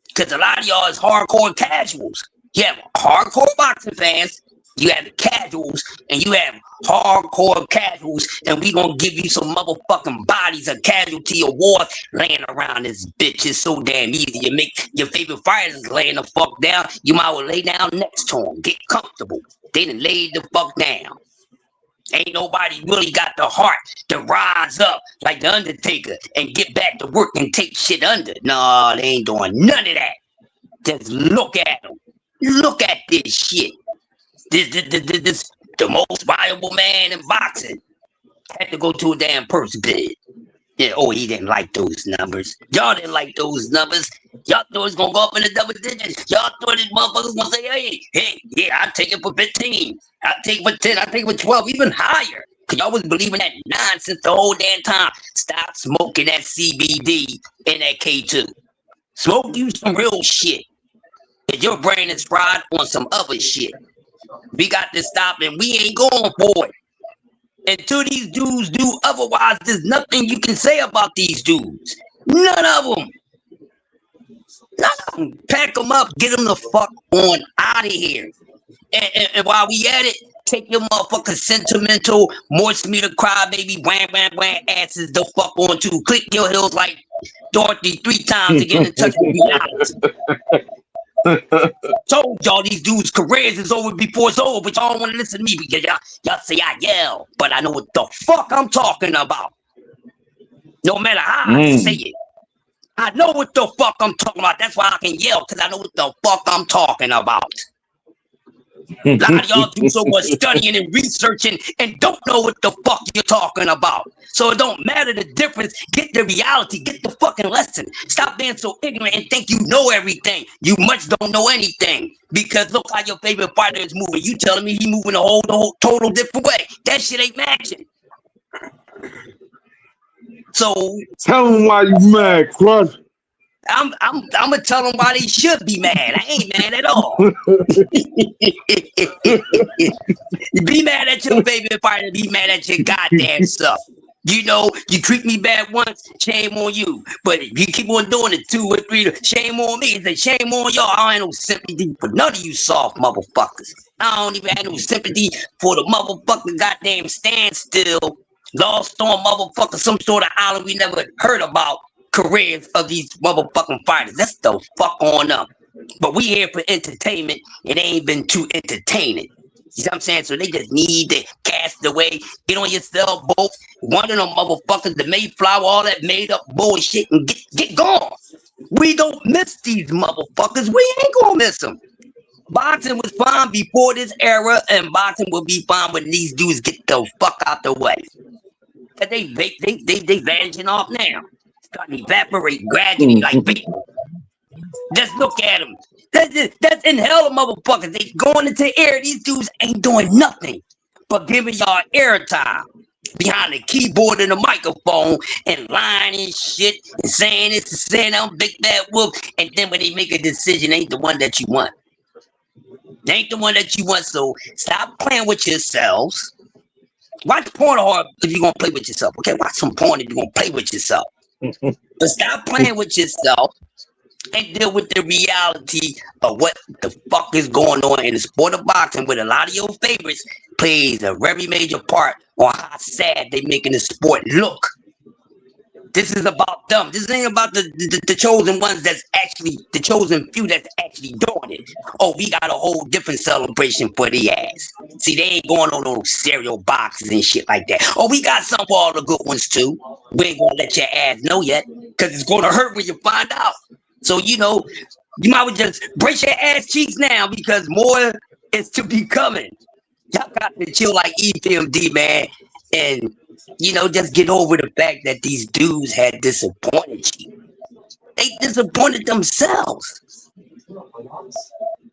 Because a lot of y'all is hardcore casuals. You have hardcore boxing fans, you have the casuals, and you have hardcore casuals, and we gonna give you some motherfucking bodies of casualty awards laying around this bitch. It's so damn easy. You make your favorite fighters laying the fuck down. You might well lay down next to them. Get comfortable. They done laid the fuck down. Ain't nobody really got the heart to rise up like the Undertaker and get back to work and take shit under. No, they ain't doing none of that. Just look at them. Look at this shit. This the most valuable man in boxing had to go to a damn purse bid. Yeah, oh, he didn't like those numbers. Y'all didn't like those numbers. Y'all thought it was gonna go up in the double digits. Y'all thought these motherfuckers gonna say, hey, yeah, I'll take it for 15. I'll take it for 10. I'll take it for 12, even higher. Cause y'all was believing that nonsense the whole damn time. Stop smoking that CBD and that K2. Smoke you some real shit. Cause your brain is fried on some other shit. We got to stop and we ain't going for it. Until these dudes do otherwise, there's nothing you can say about these dudes. None of them. None of them. Pack them up, get them the fuck on out of here. And while we at it, take your motherfucking sentimental, moist me to cry, baby, wham, wham, wham, asses the fuck on too. Click your heels like Dorothy 3 times to get in touch with me. Told y'all these dudes' careers is over before it's over, but y'all don't want to listen to me because y'all say I yell, but I know what the fuck I'm talking about. No matter how I say it, I know what the fuck I'm talking about. That's why I can yell, because I know what the fuck I'm talking about. A lot of y'all do so much studying and researching and don't know what the fuck you're talking about. So it don't matter the difference. Get the reality. Get the fucking lesson. Stop being so ignorant and think you know everything. You much don't know anything. Because look how your favorite fighter is moving. You telling me he moving a whole total different way. That shit ain't matching. So tell him why you mad, Crush. I'm gonna tell them why they should be mad. I ain't mad at all. Be mad at your baby fighter. Be mad at your goddamn self. You know, you treat me bad once, shame on you. But if you keep on doing it 2 or 3, shame on me. It's a shame on y'all. I ain't no sympathy for none of you soft motherfuckers. I don't even have no sympathy for the motherfucking goddamn standstill, lost on motherfucker, some sort of island we never heard about careers of these motherfucking fighters. That's the fuck on up. But we here for entertainment. It ain't been too entertaining. You see what I'm saying? So they just need to cast away, get on your cell boat, one of them motherfuckers, the Mayflower, all that made up bullshit, and get gone. We don't miss these motherfuckers. We ain't gonna miss them. Boxing was fine before this era, and boxing will be fine when these dudes get the fuck out the way. But they vanishing off now. Starting to evaporate gradually like vapor. Just look at them. That's in hell of motherfuckers. They going into air. These dudes ain't doing nothing but giving y'all airtime behind the keyboard and the microphone and lying and shit and saying this and saying I'm big bad wolf. And then when they make a decision, ain't the one that you want. They ain't the one that you want. So stop playing with yourselves. Watch porn hard if you're gonna play with yourself. Okay, watch some porn if you're gonna play with yourself. But stop playing with yourself and deal with the reality of what the fuck is going on in the sport of boxing, with a lot of your favorites plays a very major part on how sad they making the sport look. This is about them. This ain't about the chosen ones that's actually, the chosen few that's actually doing it. Oh, we got a whole different celebration for the ass. See, they ain't going on those stereo boxes and shit like that. Oh, we got some for all the good ones too. We ain't gonna let your ass know yet, because it's gonna hurt when you find out. So, you know, you might well just brace your ass cheeks now, because more is to be coming. Y'all got to chill like EPMD, man. And, you know, just get over the fact that these dudes had disappointed you. They disappointed themselves.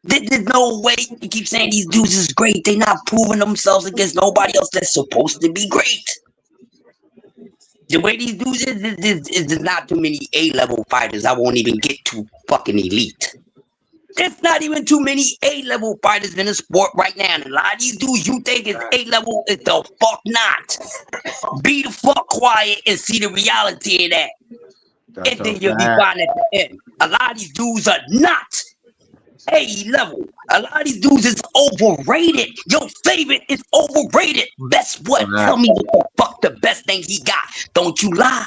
There's no way you keep saying these dudes is great. They not proving themselves against nobody else that's supposed to be great. The way these dudes is not too many A-level fighters. I won't even get to fucking elite. There's not even too many A-level fighters in the sport right now. And a lot of these dudes you think is A-level is the fuck not. Be the fuck quiet and see the reality of that. And then you'll be fine at the end. A lot of these dudes are not A-level. A lot of these dudes is overrated. Your favorite is overrated. Best what? Tell me what the fuck the best thing he got. Don't you lie.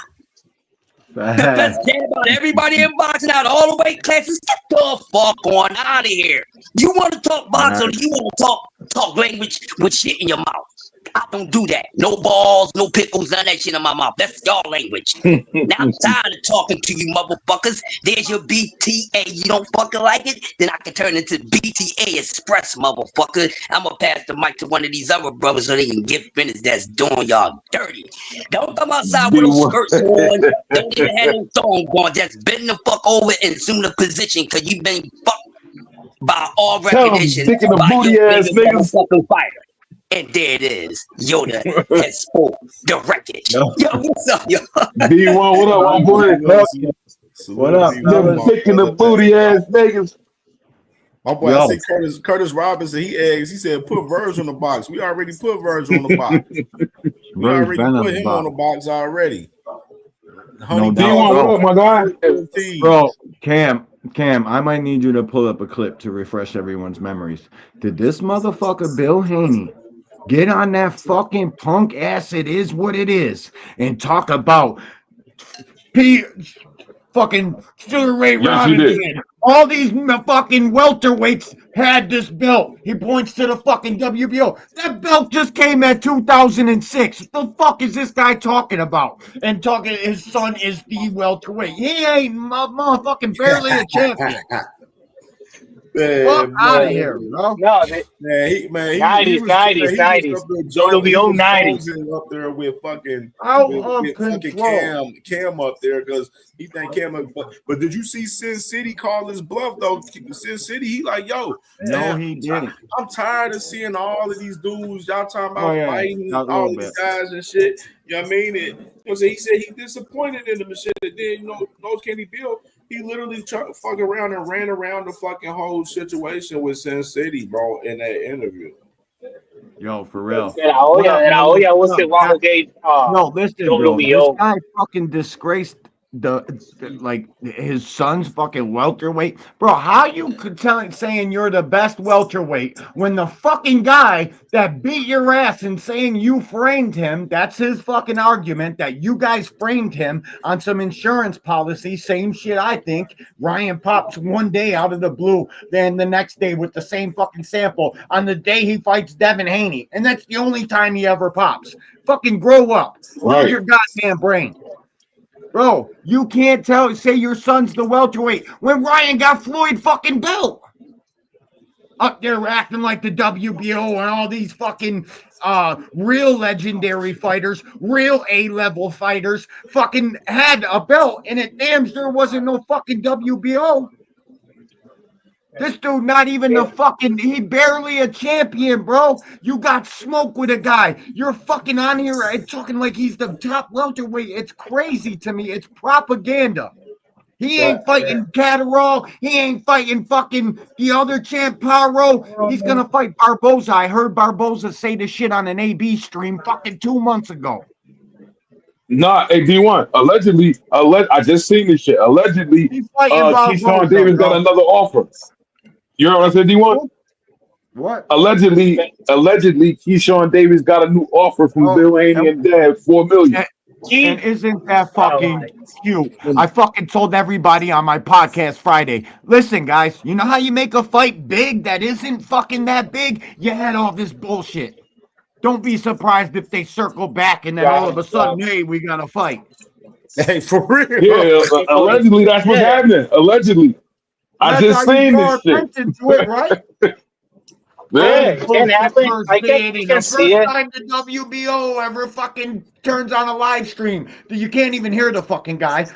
The best thing about everybody in boxing out all the weight classes, get the fuck on out of here. You want to talk boxing, or you want to talk language with shit in your mouth? I don't do that. No balls, no pickles, none of that shit in my mouth. That's y'all language. Now I'm tired of talking to you motherfuckers. There's your BTA. You don't fucking like it? Then I can turn into BTA Express, motherfucker. I'm gonna pass the mic to one of these other brothers so they can get finished that's doing y'all dirty. Don't come outside with those skirts on. Don't even have no thong on. Just bend the fuck over and assume the position, because you been fucked by all recognition by your favorite motherfucking fighter. And there it is. Yoda has spoke the wreckage. Yo, what's up, yo? D1, what up, my boy? What up? Them kicking the booty ass niggas. My boy, I say Curtis Robinson, he said, put Verge on the box. We already put Verge on the box. We already put him on the box already. No doubt. What up, my guy? Bro, Cam, I might need you to pull up a clip to refresh everyone's memories. Did this motherfucker Bill Haney get on that fucking punk ass It Is What It Is and talk about fucking Sugar Ray Robinson? All these fucking welterweights had this belt. He points to the fucking WBO. That belt just came at 2006. What the fuck is this guy talking about? And talking his son is the welterweight. He ain't motherfucking barely a champion. Fuck out of here, bro. No, he 90s. WBO 90s. Up there with fucking fucking Cam up there, because he think Cam. But did you see Sin City call his bluff though? Sin City, he like, yo, no, he didn't. I'm tired of seeing all of these dudes. Y'all talking about fighting all these guys and shit. You know what I mean? He said he disappointed in them and shit. And then, Nose Candy Bill, He literally fuck around and ran around the fucking whole situation with Sin City, bro, in that interview. Yo, for real. De La Hoya was the one who gave no, listen, bro. This WBO. guy fucking disgraced the like his son's fucking welterweight, bro. How you could saying you're the best welterweight when the fucking guy that beat your ass and saying you framed him? That's his fucking argument that you guys framed him on some insurance policy. Same shit, I think. Ryan pops one day out of the blue, then the next day with the same fucking sample on the day he fights Devin Haney, and that's the only time he ever pops. Fucking grow up. Use your goddamn brain. Bro, you can't say your son's the welterweight when Ryan got Floyd fucking belt. Up there acting like the WBO and all these fucking real legendary fighters, real A-level fighters fucking had a belt and it damn sure wasn't no fucking WBO. This dude not even the fucking, he barely a champion, bro. You got smoke with a guy. You're fucking on here talking like he's the top welterweight. It's crazy to me. It's propaganda. He ain't fighting Catterall. He ain't fighting fucking the other champ, Paro. He's going to fight Barboza. I heard Barboza say this shit on an AB stream fucking 2 months ago. Nah, hey, D1, allegedly, I just seen this shit. Allegedly, Keyshawn Davis got another offer. You know what I said, D1? What? Allegedly, Keyshawn Davis got a new offer from Bill Haney and Dad, $4 million. And isn't that fucking cute? I fucking told everybody on my podcast Friday, listen, guys, you know how you make a fight big that isn't fucking that big? You had all this bullshit. Don't be surprised if they circle back and then all of a sudden, hey, we got to fight. Hey, for real? Yeah, allegedly, that's what's happening. Allegedly. I just seen this shit. To it, right? Yeah, it can happen. I can see it. Time the WBO ever fucking turns on a live stream, you can't even hear the fucking guy.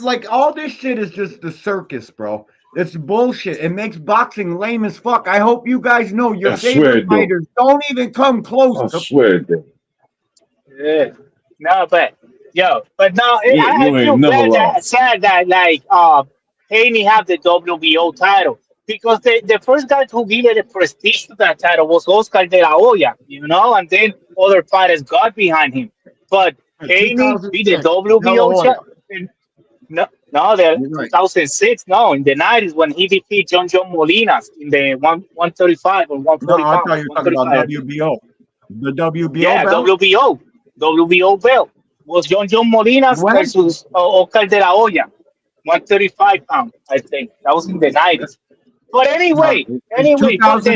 Like all this shit is just the circus, bro. It's bullshit. It makes boxing lame as fuck. I hope you guys know your favorite fighters don't even come close. I swear, dude. Yeah. No, but no, I feel sad that like Haney have the WBO title. Because the first guy who gave it the prestige to that title was Oscar De La Hoya, you know, and then other fighters got behind him. But Haney beat the WBO champion. No, 2006. No, in the 90s when he defeated John Molinas in the 135 or 145. No, I thought you were talking about WBO. The WBO yeah, belt? WBO belt was John Molinas versus Oscar De La Hoya. 135 pounds, I think. That was in the 90s. But anyway, the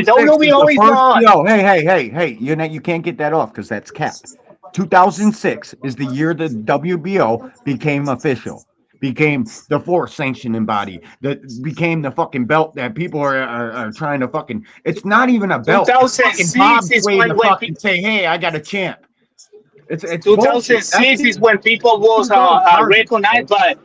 WBO is on. Yo, hey, you can't get that off because that's capped. 2006 is the year the WBO became official, became the fourth sanctioning body, that became the fucking belt that people are trying to fucking. It's not even a belt. 2006 is when fucking say, hey, I got a champ. It's 2006 is when people was recognized, but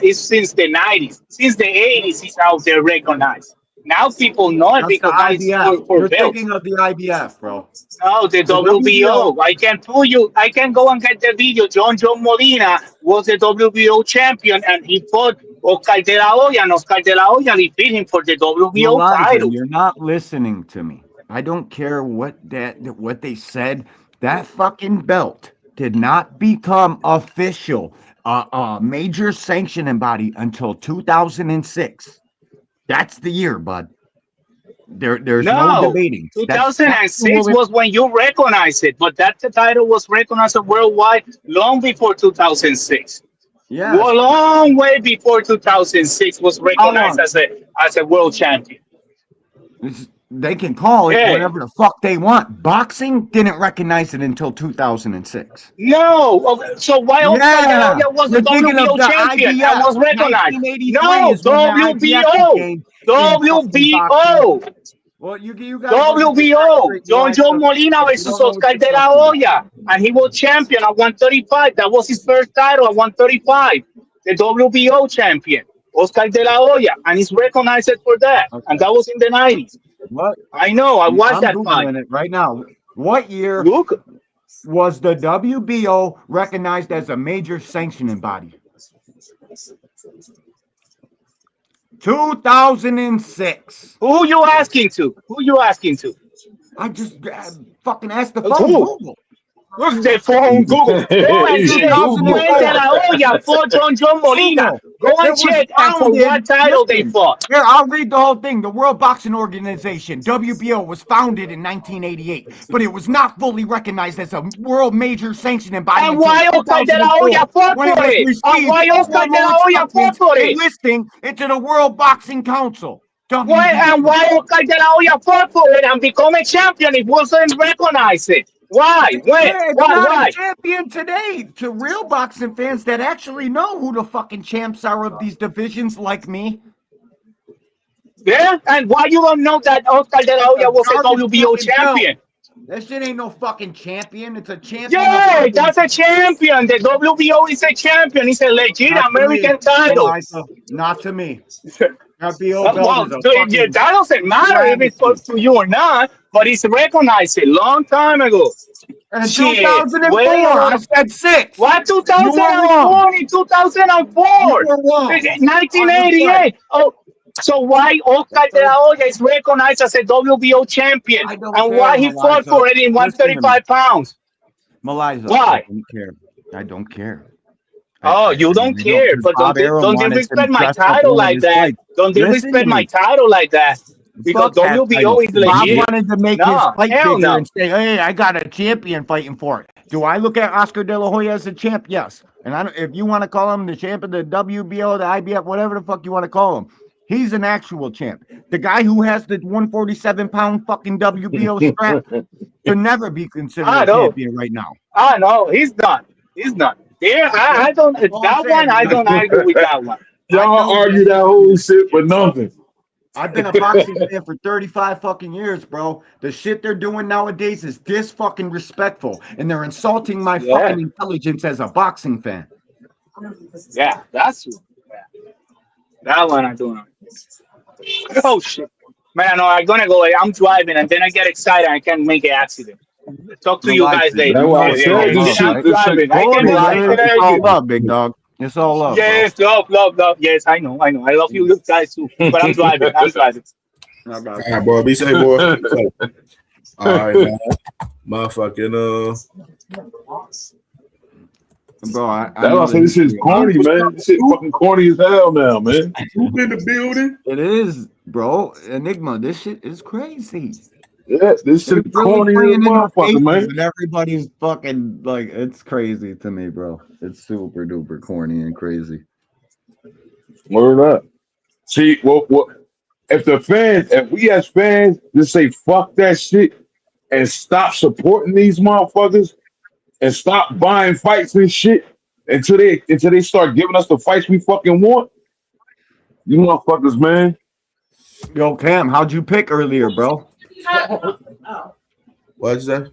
it's since the 90s. Since the 80s is how they're recognized. Now people not recognized for You're thinking of the IBF, bro. No, the WBO. I can go and get the video. John Molina was the WBO champion and he fought Oscar De La Hoya, and Oscar De La Hoya defeated him for the WBO title. You're not listening to me. I don't care what they said. That fucking belt did not become official, major sanctioning body until 2006. That's the year, bud. There's no debating. 2006 was when you recognized it, but that title was recognized worldwide long before 2006. Yeah, a long way before 2006 was recognized as a world champion. They can call it whatever the fuck they want. Boxing didn't recognize it until 2006. No, so why was the WBO champion that was recognized? No, WBO. Well, you guys WBO. John Molina versus Oscar De La Hoya, and he was champion at 135. That was his first title at 135. The WBO champion, Oscar De La Hoya, and he's recognized for that. Okay. And that was in the 90s. What? I know. I watched that fight. It right now. What year was the WBO recognized as a major sanctioning body? 2006. Who you asking to? Who you asking to? I just fucking asked the Who? phone. Google. Who's the phone? Google. Go and He said check. Google. Fuente La Olla fought John Molina. Google. Go and It was check for founded. what title they Listen, fought. here, I'll read the whole thing. The World Boxing Organization, WBO, was founded in 1988, but it was not fully recognized as a world major sanctioning body And until why Oscar De La 2004, Hoya fought when it for was it? received And why Oscar De La Hoya fought for it? enlisting into the World Boxing Council. Why and why Oscar De La Hoya fought for it and become a champion? It wasn't recognized. Why? When? Yeah, it's Why? not Why? a champion today. To real boxing fans that actually know who the fucking champs are of these divisions, like me. Yeah, and why you don't know that Oscar De La Hoya was a WBO champion? That shit ain't no fucking champion. It's a champion. Yeah, that's a champion. The WBO is a champion. It's a legit American title. Not to me. Well, that doesn't matter if it's close to you or not, but it's recognized a long time ago. In 2004, I said 6. What 2004? In 2004, 1988. Oh, so why Oscar De La Hoya is recognized as a WBO champion, and why he fought for it in 135 pounds? Maliza, why? I don't care. I don't care. Oh, you don't care, but don't disrespect my title like that. Don't disrespect my title like that. Because WBO is legit. Bob wanted to make his fight hell bigger no. and say, "Hey, I got a champion fighting for it." Do I look at Oscar De La Hoya as a champ? Yes. And if you want to call him the champ of the WBO, the IBF, whatever the fuck you want to call him, he's an actual champ. The guy who has the 147-pound fucking WBO strap could never be considered a champion right now. I know he's not. He's not. Yeah, I don't. That one, I don't argue with that one. Y'all argue that whole shit for nothing. I've been a boxing fan for 35 fucking years, bro. The shit they're doing nowadays is fucking respectful, and they're insulting my fucking intelligence as a boxing fan. Yeah, that's that one I don't. Oh shit, man! No, I'm gonna go. I'm driving, and then I get excited. I can make an accident. Talk to you guys later. I'm driving. It's all love, big dog. It's all love. Yes, love. Yes, I know. I love you guys too. But I'm driving. All right, boy. Be safe, boy. All right, man. Motherfucking bro, That's why I say this shit's corny, man. This shit fucking corny as hell now, man. Who's in the building? It is, bro. Enigma. This shit is crazy. Yeah, this shit is corny as motherfucker, man. And everybody's fucking like, it's crazy to me, bro. It's super duper corny and crazy. Word up. See, what if we as fans just say fuck that shit and stop supporting these motherfuckers and stop buying fights and shit until they start giving us the fights we fucking want. You motherfuckers, man. Yo, Cam, how'd you pick earlier, bro? What's that?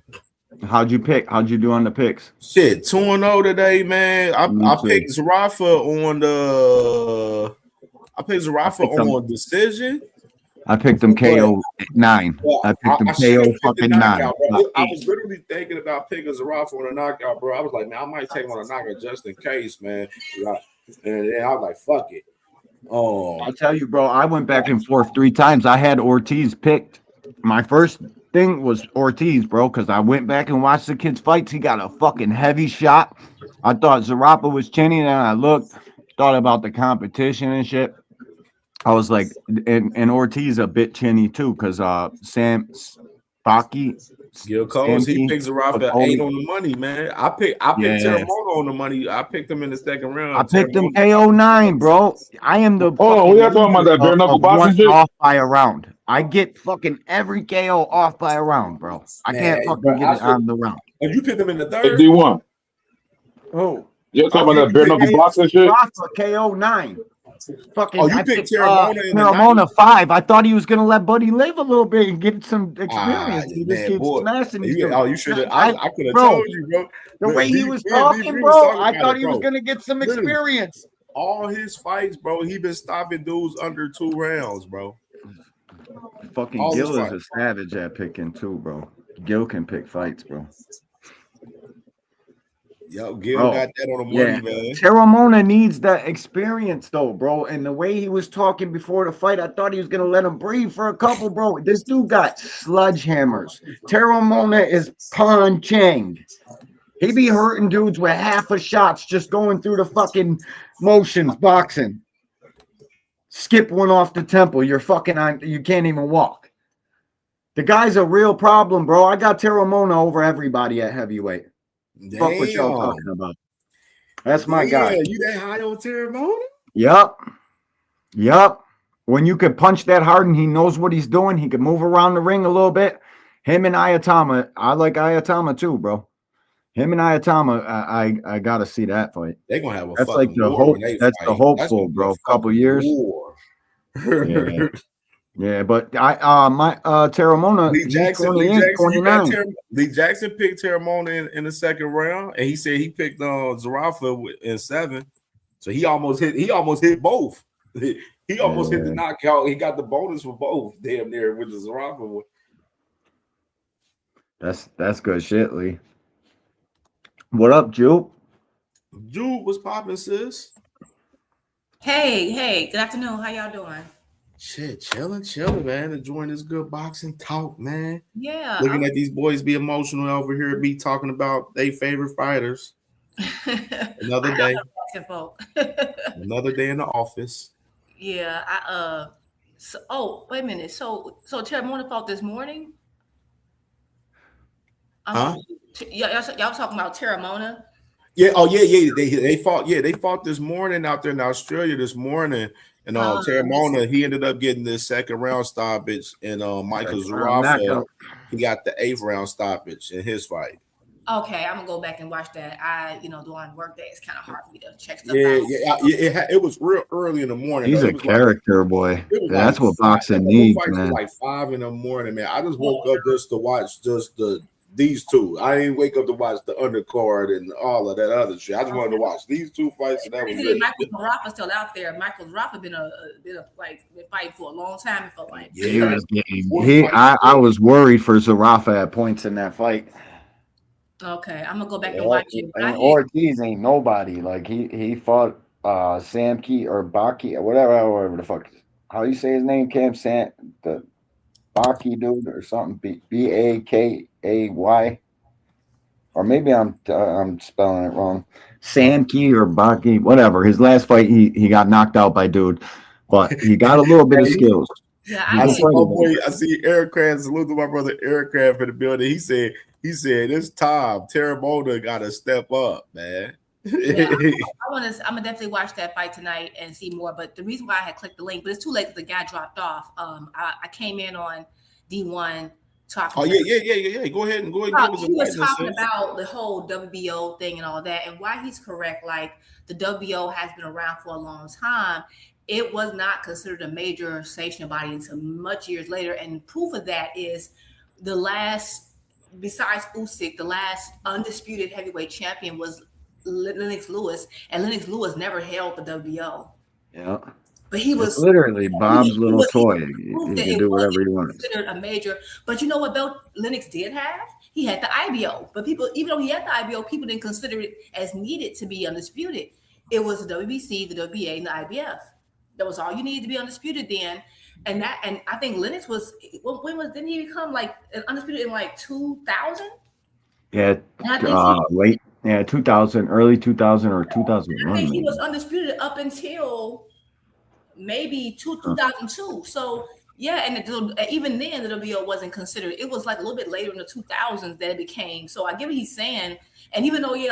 How'd you pick? How'd you do on the picks? Shit, 2-0 today, man. I picked Zarafa on on decision. I picked him KO 9. I picked him KO fucking 9. I was literally thinking about picking Zarafa on a knockout, bro. I was like, man, I might take him on a knockout just in case, man. And then I was like, fuck it. I'll tell you, bro, I went back and forth 3 times. I had Ortiz picked. My first thing was Ortiz, bro, because I went back and watched the kid's fights. He got a fucking heavy shot. I thought Zarafa was chinny, and I thought about the competition and shit. I was like, and Ortiz a bit chinny too, because Sam Spaki. Gil Coles, he picked Zarafa 8 on the money, man. I picked Terremoto on the money. I picked him in the second round. I picked him KO 9, bro. I am the we are talking about that bare knuckle boxing shit? Off by a round. I get fucking every KO off by a round, bro. I can't fucking get it on the round. And you picked him in the third? D1. Oh. You're talking about that bare knuckle boxing shit? KO 9. Fucking, you picked Terramona 5. I thought he was gonna let Buddy live a little bit and get some experience. He just keeps smashing. You should have. I could have told you, bro. The way he was talking, bro, I thought he was gonna get some experience. All his fights, bro, he been stopping dudes under 2 rounds, bro. Fucking Gil is a savage at picking too, bro. Gil can pick fights, bro. Yo, Gil Bro, got that on the yeah. money, man. Terra Mona needs that experience, though, bro. And the way he was talking before the fight, I thought he was gonna let him breathe for a couple, bro. This dude got sledgehammers. Terra Mona is punching. He be hurting dudes with half a shots just going through the fucking motions, boxing. Skip one off the temple. You're fucking on. You can't even walk. The guy's a real problem, bro. I got Terra Mona over everybody at heavyweight. Damn. Fuck what y'all talking about. That's my guy. You that high on Terra Mona? Yup. When you could punch that hard and he knows what he's doing, he can move around the ring a little bit. Him and Ayatama, I like Ayatama too, bro. Him and Ayatama, I gotta see that fight. They're gonna have a that's fucking like the war hope. when they That's fight. the hopeful, bro. Couple years. War. Yeah, but my Terra Mona, Lee Jackson, 29. Lee Jackson picked Terra Mona in the second round, and he said he picked Zarafa in 7. So he almost hit both. He almost hit the knockout. He got the bonus for both. Damn near with the Zarafa. That's good shit, Lee. What up, Jupe? Jupe was popping, sis. Hey, good afternoon. How y'all doing? Shit, chilling, man. Enjoying this good boxing talk, man. Yeah. Looking at these boys be emotional over here, be talking about their favorite fighters. Another day. Another day in the office. Yeah, wait a minute. So Terra Mona fought this morning? Huh? Y'all talking about Terra Mona? Yeah. Oh, yeah. They fought. Yeah, they fought this morning out there in Australia this morning. And Terra Mona, he ended up getting the second round stoppage, and Michael Zarafa, he got the 8th round stoppage in his fight. Okay, I'm gonna go back and watch that. During work day, it's kind of hard for me to check stuff out. It was real early in the morning. He's a character, boy. That's what boxing needs, man. Like 5 in the morning, man. I just woke up just to watch these two. I didn't wake up to watch the undercard and all of that other shit. I just wanted to watch these two fights, and that was it. Michael Zarafa's still out there. Michael Zarafa been fighting for a long time. It felt like. I was worried for Zarafa at points in that fight. Okay, I'm gonna go back and watch it. And Ortiz ain't nobody. Like he fought Samki or Baki or whatever the fuck. How you say his name? The Baki dude or something. Bakay. Or maybe I'm spelling it wrong. Samki or Baki, whatever. His last fight, he got knocked out by dude, but he got a little bit of skills. Yeah, I see Eric Craft. Salute to my brother Eric Craft in the building. He said it's time. Terra Mona got to step up, man. Yeah, I'm gonna definitely watch that fight tonight and see more. But the reason why I had clicked the link, but it's too late because the guy dropped off. I came in on D1 talking. Oh yeah. Go ahead and he was talking about the whole WBO thing and all that, and why he's correct. Like the WBO has been around for a long time. It was not considered a major sanctioning body until much years later, and proof of that is the last, besides Usyk, the last undisputed heavyweight champion was Lennox Lewis, and Lennox Lewis never held the WBO. Yeah. But he was literally Bob's little toy. He can do whatever he wants. Considered a major, but you know what belt Lennox did have? He had the IBO. But people, even though he had the IBO, people didn't consider it as needed to be undisputed. It was the WBC, the WBA, and the IBF. That was all you needed to be undisputed then. And I think Lennox didn't he become like undisputed in like 2000? Yeah, late. Yeah, 2000, early 2000 or 2001. I think he was undisputed up until maybe 2002. So yeah, and even then the WBO wasn't considered. It was like a little bit later in the 2000s that it became. So I get what he's saying. And even though De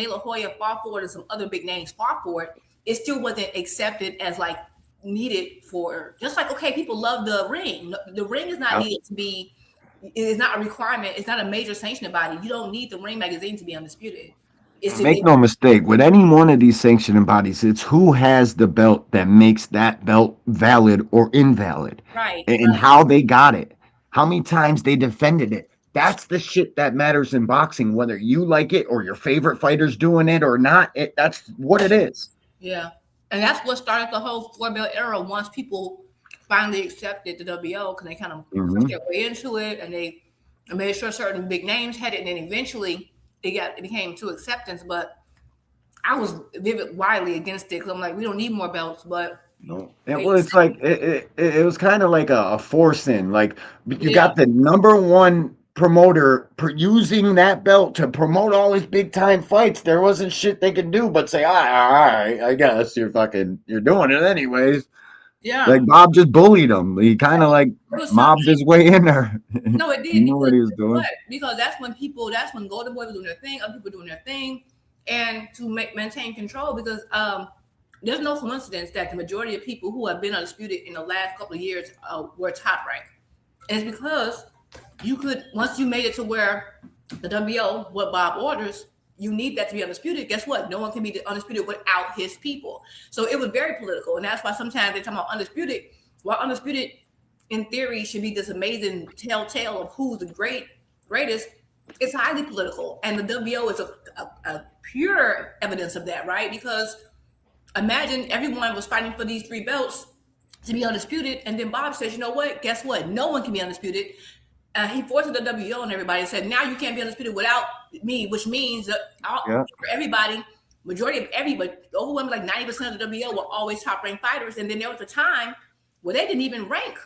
La Hoya fought for it and some other big names fought for it, it still wasn't accepted as like needed for, just like, okay, people love the ring. The ring is not needed to be, it is not a requirement. It's not a major sanctioning body. You don't need the Ring magazine to be undisputed. Make no mistake, with any one of these sanctioning bodies, it's who has the belt that makes that belt valid or invalid. Right. And how they got it, how many times they defended it. That's the shit that matters in boxing, whether you like it or your favorite fighter's doing it or not. That's what it is. Yeah. And that's what started the whole 4-belt era once people finally accepted the WBO, because they kind of pushed their way into it and they made sure certain big names had it. And then eventually it became to acceptance. But I was widely against it because I'm like, we don't need more belts. But No, it's like it was kind of like a forcing. Like you yeah, got the number one promoter using that belt to promote all his big time fights. There wasn't shit they could do but say, all right, I guess you're doing it anyways. yeah. Like Bob just bullied him. He kind of like It was mobbed his way in there. No, it He did knew what he was doing. because that's when Golden Boy was doing their thing, other people doing their thing, and to maintain control. Because there's no coincidence that the majority of people who have been undisputed in the last couple of years were top ranked. And it's because you could, once you made it to where the WO, what Bob orders, you need that to be undisputed. Guess what? No one can be undisputed without his people. So it was very political, and that's why sometimes they talk about undisputed. While undisputed, in theory, should be this amazing telltale of who's the greatest. It's highly political, and the WO is a pure evidence of that, right? Because imagine everyone was fighting for these 3 belts to be undisputed, and then Bob says, you know what? Guess what? No one can be undisputed. He forced the WO on everybody and said, now you can't be undisputed without me, which means that for everybody, majority of everybody, overwhelming like 90% of the WO were always top ranked fighters. And then there was a time where they didn't even rank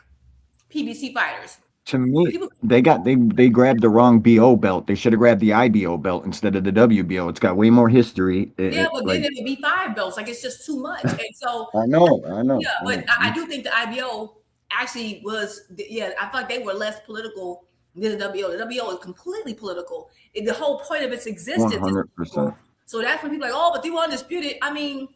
PBC fighters. To me, they grabbed the wrong BO belt. They should have grabbed the IBO belt instead of the WBO. It's got way more history. But then it would be 5 belts. Like, it's just too much. And so I know. Yeah, but I do think the IBO actually was, I thought they were less political than the WO. The WO is completely political. The whole point of its existence 100%. So that's when people are like, oh, but they were undisputed. I mean,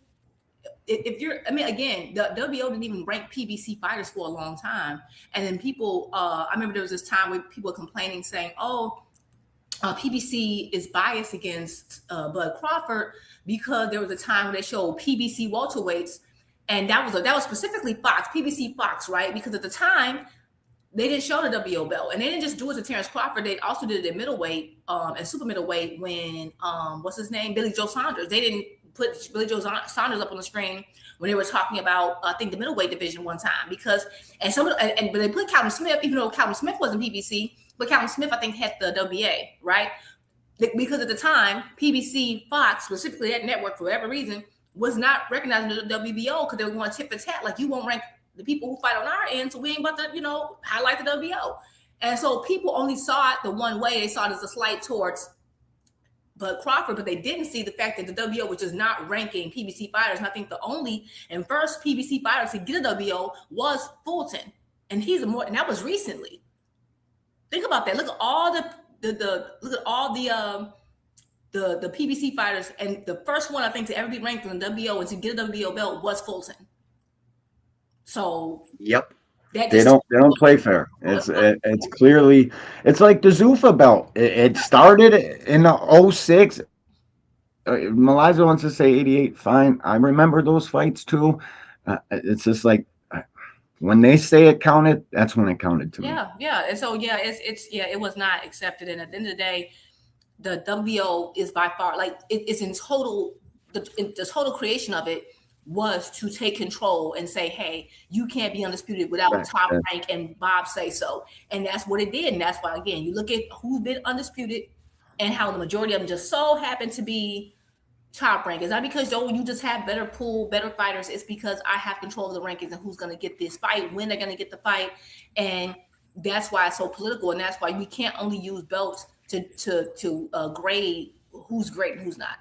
again, the WO didn't even rank PBC fighters for a long time. And then people, I remember there was this time where people were complaining saying, PBC is biased against Bud Crawford because there was a time when they showed PBC welterweights, and that was specifically Fox, PBC Fox, right? Because at the time they didn't show the WO belt, and they didn't just do it to Terrence Crawford. They also did it at middleweight and super middleweight when what's his name, Billy Joe Saunders. They didn't put Billy Joe Saunders up on the screen when they were talking about I think the middleweight division one time but they put Calvin Smith, even though Calvin Smith wasn't PBC. But Calvin Smith, I think, had the WBA, right? Because at the time, PBC Fox, specifically that network, for whatever reason, was not recognizing the WBO because they were going tit for tat. Like, you won't rank the people who fight on our end, so we ain't about to, highlight the WBO. And so people only saw it the one way. They saw it as a slight towards Bud Crawford, but they didn't see the fact that the WBO was just not ranking PBC fighters. And I think the only and first PBC fighter to get a WBO was Fulton, and and that was recently. Think about that. Look at all the PBC fighters, and the first one I think to ever be ranked in the WBO and to get a WBO belt was Fulton. So yep, they don't play fair. It's clearly, it's like the Zuffa belt. It started in the 06. Maliza wants to say 88. Fine, I remember those fights too. It's just like, when they say it counted, that's when it counted to me. Yeah. And so it was not accepted. And at the end of the day, the WBO is by far it's in total. The total creation of it was to take control and say, hey, you can't be undisputed without top rank, and Bob say so. And that's what it did. And that's why, again, you look at who's been undisputed and how the majority of them just so happen to be top rank. It's not because you just have better pool, better fighters. It's because I have control of the rankings and who's going to get this fight, when they're going to get the fight. And that's why it's so political. And that's why we can't only use belts to grade who's great and who's not.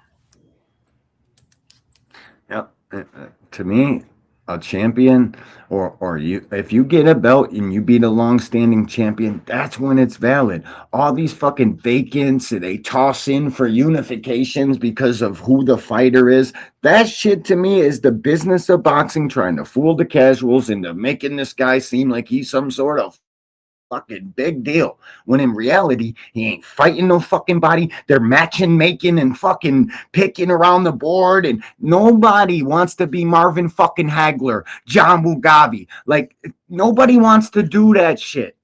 Yep. To me, a champion or you, if you get a belt and you beat a long-standing champion, that's when it's valid. All these fucking vacants they toss in for unifications because of who the fighter is, that shit to me is the business of boxing, trying to fool the casuals into making this guy seem like he's some sort of fucking big deal, when in reality he ain't fighting no fucking body. They're matching, making, and fucking picking around the board, and nobody wants to be Marvin fucking Hagler, John Mugabe. Like, nobody wants to do that shit.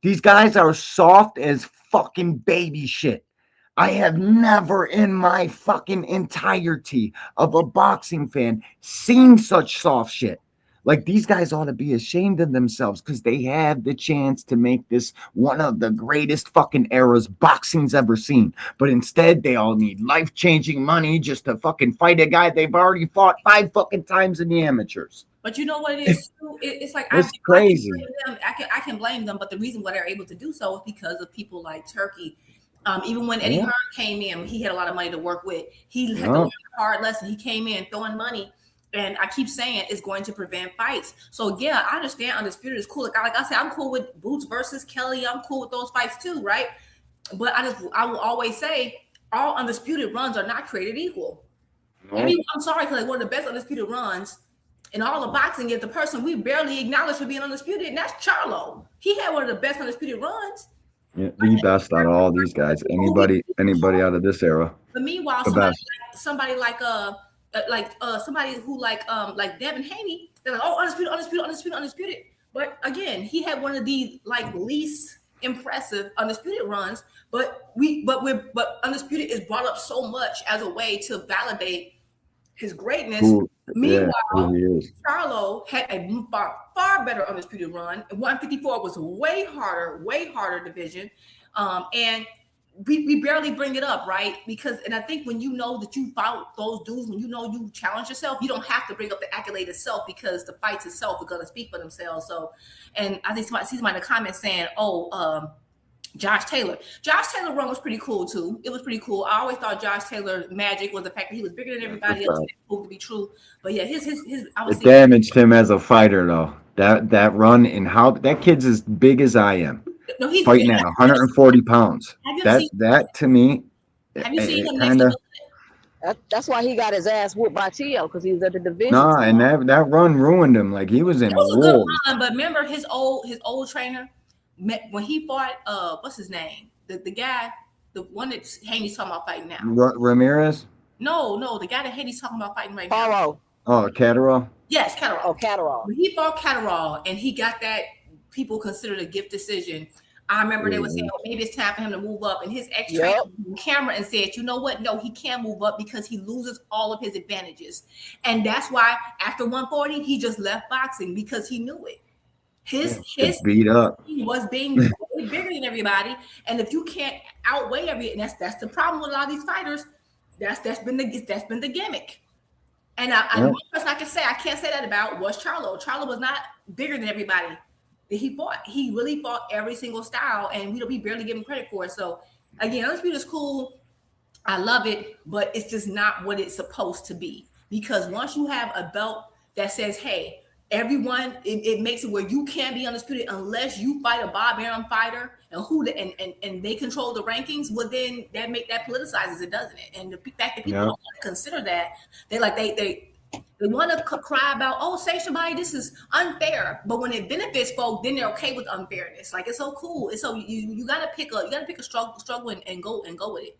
These guys are soft as fucking baby shit. I have never in my fucking entirety of a boxing fan seen such soft shit. Like these guys ought to be ashamed of themselves because they have the chance to make this one of the greatest fucking eras boxing's ever seen. But instead, they all need life-changing money just to fucking fight a guy they've already fought 5 fucking times in the amateurs. But you know what it is too? It's like It's crazy. I can blame them, but the reason why they're able to do so is because of people like Turkey. Even when Eddie Yeah. Hearn came in, he had a lot of money to work with. He had to Yeah. learn a hard lesson. He came in throwing money, and I keep saying it's going to prevent fights. So yeah, I understand Undisputed is cool. Like I said, I'm cool with Boots versus Kelly. I'm cool with those fights too, right? But I will always say all Undisputed runs are not created equal. No. I'm sorry, because like one of the best Undisputed runs in all of boxing is the person we barely acknowledge for being undisputed, and that's Charlo. He had one of the best Undisputed runs. Yeah, the best out of all these guys. Anybody out of this era. But meanwhile, The somebody like somebody who like Devin Haney, they're like, oh, undisputed. But again, he had one of the like least impressive undisputed runs. But undisputed is brought up so much as a way to validate his greatness. Meanwhile, Charlo had a far better undisputed run. 154 was a way harder division, and we barely bring it up, right? Because, and I think when you know that you fought those dudes, when you know you challenge yourself, you don't have to bring up the accolade itself because the fights itself are going to speak for themselves. So, and I think somebody in the comments saying, Josh Taylor run was pretty cool too. It was pretty cool. I always thought Josh Taylor magic was the fact that he was bigger than everybody else. It proved to be true. But yeah, his it damaged him as a fighter though. That run and how that kid's as big as I am. No, he's fighting at 140 pounds. That to me, have you seen him kind of. That's why he got his ass whooped by Tio because he was at the division. Nah, and that run ruined him. Like he was in it was a wolves. good run, but remember his old trainer when he fought what's his name? The guy, the one that Haney's talking about fighting now. Ramirez? No, the guy that Haney's talking about fighting right now. Oh, Catterall? Yes, Catterall. Oh, Catterall. When he fought Catterall and he got that people considered a gift decision. I remember they were saying, well, maybe it's time for him to move up. And his ex-trainer on camera and said, you know what? No, he can't move up because he loses all of his advantages. And that's why after 140, he just left boxing because he knew it. His beat up. He was being way bigger than everybody. And if you can't outweigh and that's the problem with a lot of these fighters. That's been the gimmick. And one person I can't say that about was Charlo. Charlo was not bigger than everybody that he fought. He really fought every single style, and we barely give him credit for it. So again, Undisputed is cool. I love it, but it's just not what it's supposed to be. Because once you have a belt that says, hey, everyone, it makes it where you can't be undisputed unless you fight a Bob Arum fighter and they control the rankings. Well, then that politicizes it, doesn't it? And the fact that people don't want to consider that, they want to cry about, oh, say somebody, this is unfair. But when it benefits folk, then they're okay with unfairness. Like it's so cool. It's so you gotta pick a struggle and go with it.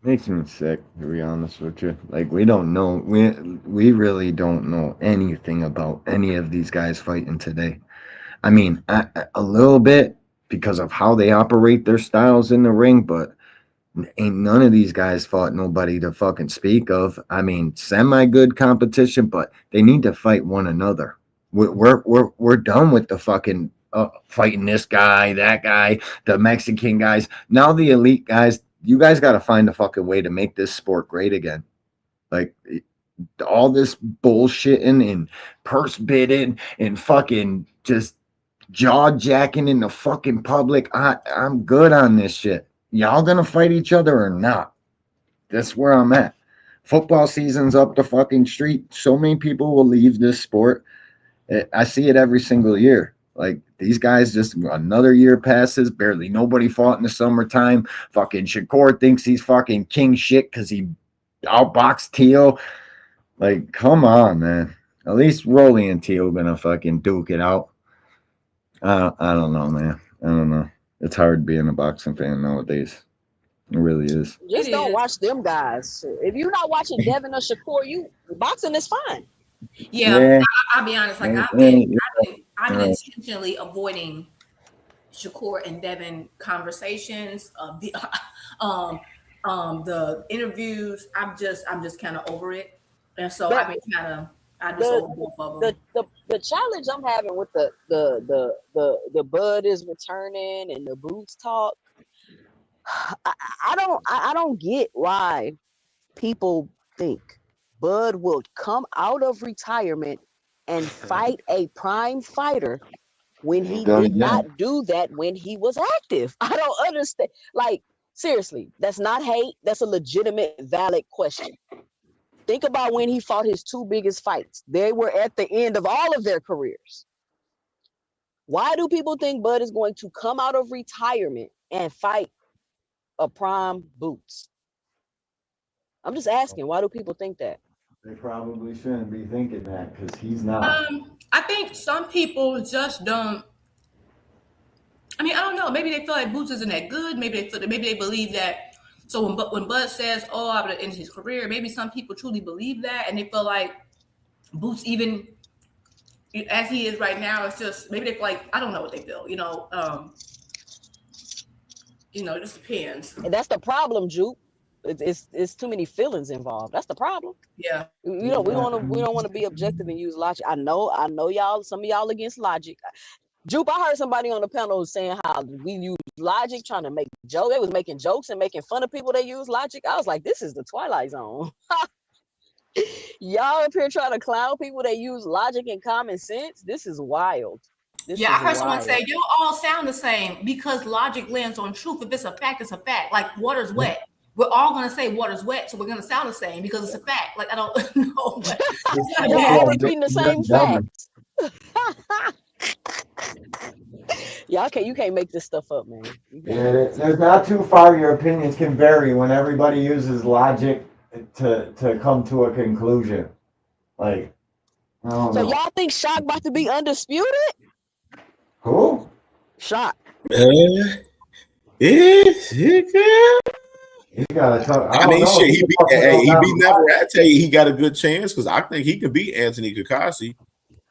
Makes me sick, to be honest with you. Like we don't know, we really don't know anything about any of these guys fighting today. I mean, a little bit because of how they operate their styles in the ring, but ain't none of these guys fought nobody to fucking speak of. I mean, semi-good competition, but they need to fight one another. We're done with the fucking fighting this guy, that guy, the Mexican guys. Now the elite guys. You guys got to find a fucking way to make this sport great again. Like all this bullshitting and purse bidding and fucking just jaw jacking in the fucking public. I'm good on this shit. Y'all gonna fight each other or not? That's where I'm at. Football season's up the fucking street. So many people will leave this sport. I see it every single year. Like these guys, just another year passes, barely nobody fought in the summertime. Fucking Shakur thinks he's fucking king shit because he outboxed Tio. Like, come on, man. At least Rolly and Tio gonna fucking duke it out. I don't know, man. I don't know. It's hard being a boxing fan nowadays. It really is. Just don't watch them guys. If you're not watching Devin or Shakur, boxing is fine. Yeah. I'll be honest. Like I've been intentionally avoiding Shakur and Devin conversations, the interviews. I'm just kind of over it, and so I've been kind of I just sold both of them. The challenge I'm having with the Bud is returning and the Boots talk. I don't get why people think Bud will come out of retirement and fight a prime fighter when he did not do that when he was active. I don't understand. Like, seriously, that's not hate. That's a legitimate, valid question. Think about when he fought his two biggest fights. They were at the end of all of their careers. Why do people think Bud is going to come out of retirement and fight a prime Boots? I'm just asking, why do people think that? They probably shouldn't be thinking that because he's not. I think some people just don't. I mean, I don't know. Maybe they feel like Boots isn't that good. Maybe they believe that. So when Bud says, "Oh, I'm gonna end his career," maybe some people truly believe that, and they feel like Boots, even as he is right now, it's just maybe they feel like, I don't know what they feel. It just depends. And that's the problem, Juke. It's too many feelings involved. That's the problem. Yeah. We don't want to be objective and use logic. I know y'all. Some of y'all against logic. Jupe, I heard somebody on the panel saying how we use logic, trying to make jokes. They was making jokes and making fun of people that use logic. I was like, this is the Twilight Zone. Y'all up here trying to clown people that use logic and common sense. This is wild. I heard someone say, you all sound the same because logic lands on truth. If it's a fact, it's a fact. Like water's wet. We're all going to say water's wet, so we're going to sound the same because it's a fact. Like, I don't know. But you're all repeating the same facts. You can't make this stuff up, man. Yeah, there's not too far. Your opinions can vary when everybody uses logic to come to a conclusion. Like, I don't know. Y'all think Shock about to be undisputed? Who? Shock. He gotta talk. I mean, shit. He beat Navarette. He got a good chance because I think he could beat Anthony Kakashi.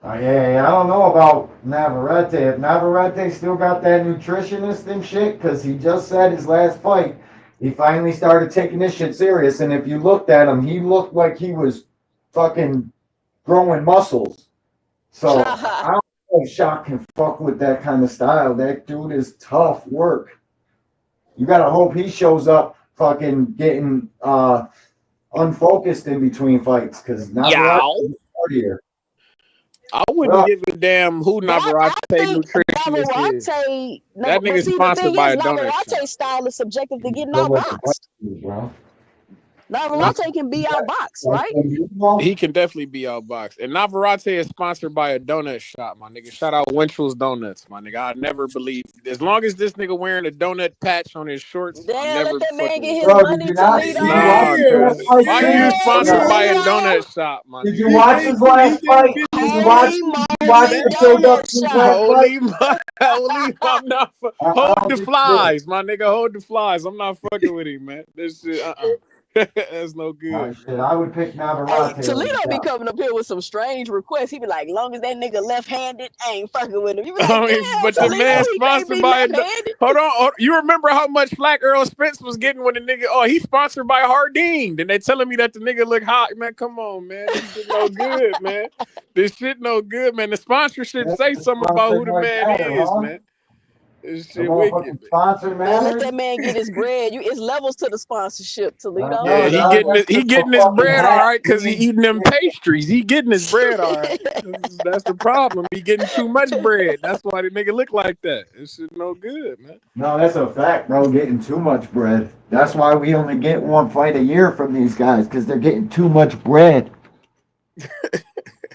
Yeah, I don't know about Navarette. If Navarette still got that nutritionist and shit, because he just said his last fight, he finally started taking this shit serious. And if you looked at him, he looked like he was fucking growing muscles. So I don't know if Shock can fuck with that kind of style. That dude is tough work. You gotta hope he shows up fucking getting unfocused in between fights, because Navarette is I wouldn't give a damn who Navarette nutritionist is. That nigga's sponsored by a donut shop. Navarrette's style is subjective to getting outboxed. Navarette can be outboxed, right? He can definitely be outboxed. And Navarette is sponsored by a donut shop, my nigga. Shout out Winchell's Donuts, my nigga. I never believed. As long as this nigga wearing a donut patch on his shorts, damn, never let that man get his Bro, money to why you sponsored by a donut shop, my nigga? Did you watch his last fight? Did you watch the Holy, I'm not. Hold the flies, my nigga. Hold the flies. I'm not fucking with him, man. This shit, that's no good. I would pick Navarette. Toledo be coming up here with some strange requests. He be like, long as that nigga left-handed, I ain't fucking with him. You be like, but Toledo, the man sponsored by hold on. You remember how much flack Earl Spence was getting when the nigga, he's sponsored by Hardin. Then they telling me that the nigga look hot. Man, come on, man. This shit no good, man. This shit no good, man. The sponsorship say something about who the man is, man. This shit wicked. Let that man get his bread. It's levels to the sponsorship, Toledo. Yeah, he getting his bread all right because he eating them pastries. He getting his bread all right. That's the problem. He getting too much bread. That's why they make it look like that. This shit no good, man. No, that's a fact, bro. Getting too much bread. That's why we only get one fight a year from these guys, because they're getting too much bread.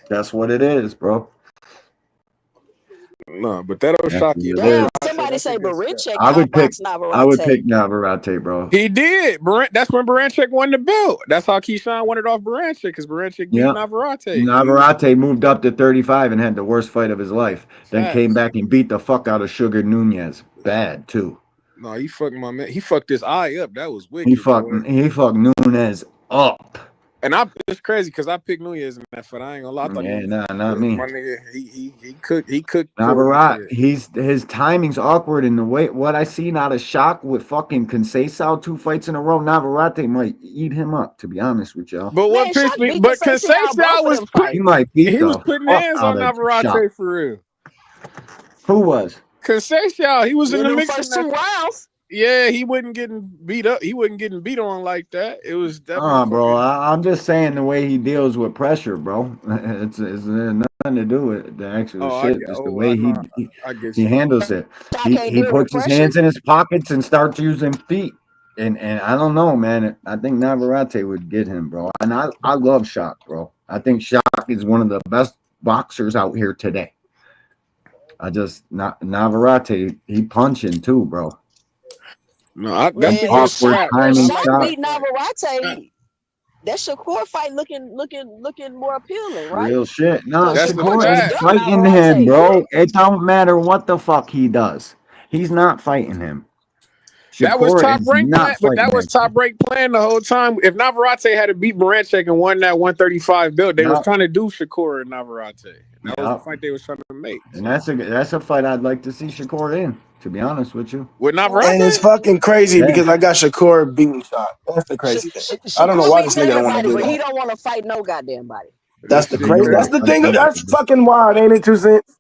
That's what it is, bro. No, but that'll shock you. Damn, somebody say Barinchek. I would pick Navarette, bro. He did. That's when Baranchek won the belt. That's how Keyshawn won it off Baranchek, because Baranchek beat Navarette. Navarette moved up to 35 and had the worst fight of his life. Then came back and beat the fuck out of Sugar Nunez. Bad too. No, he fucked my man. He fucked his eye up. That was wicked. He fucked Nunez up. And it's crazy because I picked Nunez in that fight. I ain't gonna lie. I thought not me. My nigga, he cooked. Navarette, his timing's awkward in the way what I seen out of Shock with fucking Conceição 2 fights in a row. Navarrete might eat him up, to be honest with y'all. But what pissed me? But Conceição was He might beat he was the putting fuck hands out on of Navarrete Shock. for real. Who was? Conceição, he was in the mix. First 2 rounds. Yeah, he wasn't getting beat up. He wasn't getting beat on like that. It was definitely. Bro, I'm just saying the way he deals with pressure, bro. It's nothing to do with the actual shit. Just the way he handles it. He puts his hands in his pockets and starts using feet. And I don't know, man. I think Navarrete would get him, bro. And I love Shock, bro. I think Shock is one of the best boxers out here today. Navarrete, he punching too, bro. No, that's awkward timing shot. Beat Navarrete. That Shakur fight looking more appealing, right? Real shit. No, That's Shakur is fighting him, bro. It don't matter what the fuck he does. He's not fighting him. That was top rank plan, but that was him. top rank plan the whole time. If Navarrete had to beat Baranchek and won that 135 belt, they was trying to do Shakur and Navarrete. That was the fight they was trying to make. And that's a fight I'd like to see Shakur in, to be honest with you. With Navarrete? And it's fucking crazy because I got Shakur beating Shock. That's the crazy thing. I don't know why this nigga don't want to do But he that. don't want to fight no goddamn body. That's the crazy. That's the thing. That's fucking wild, ain't it? 2 cents.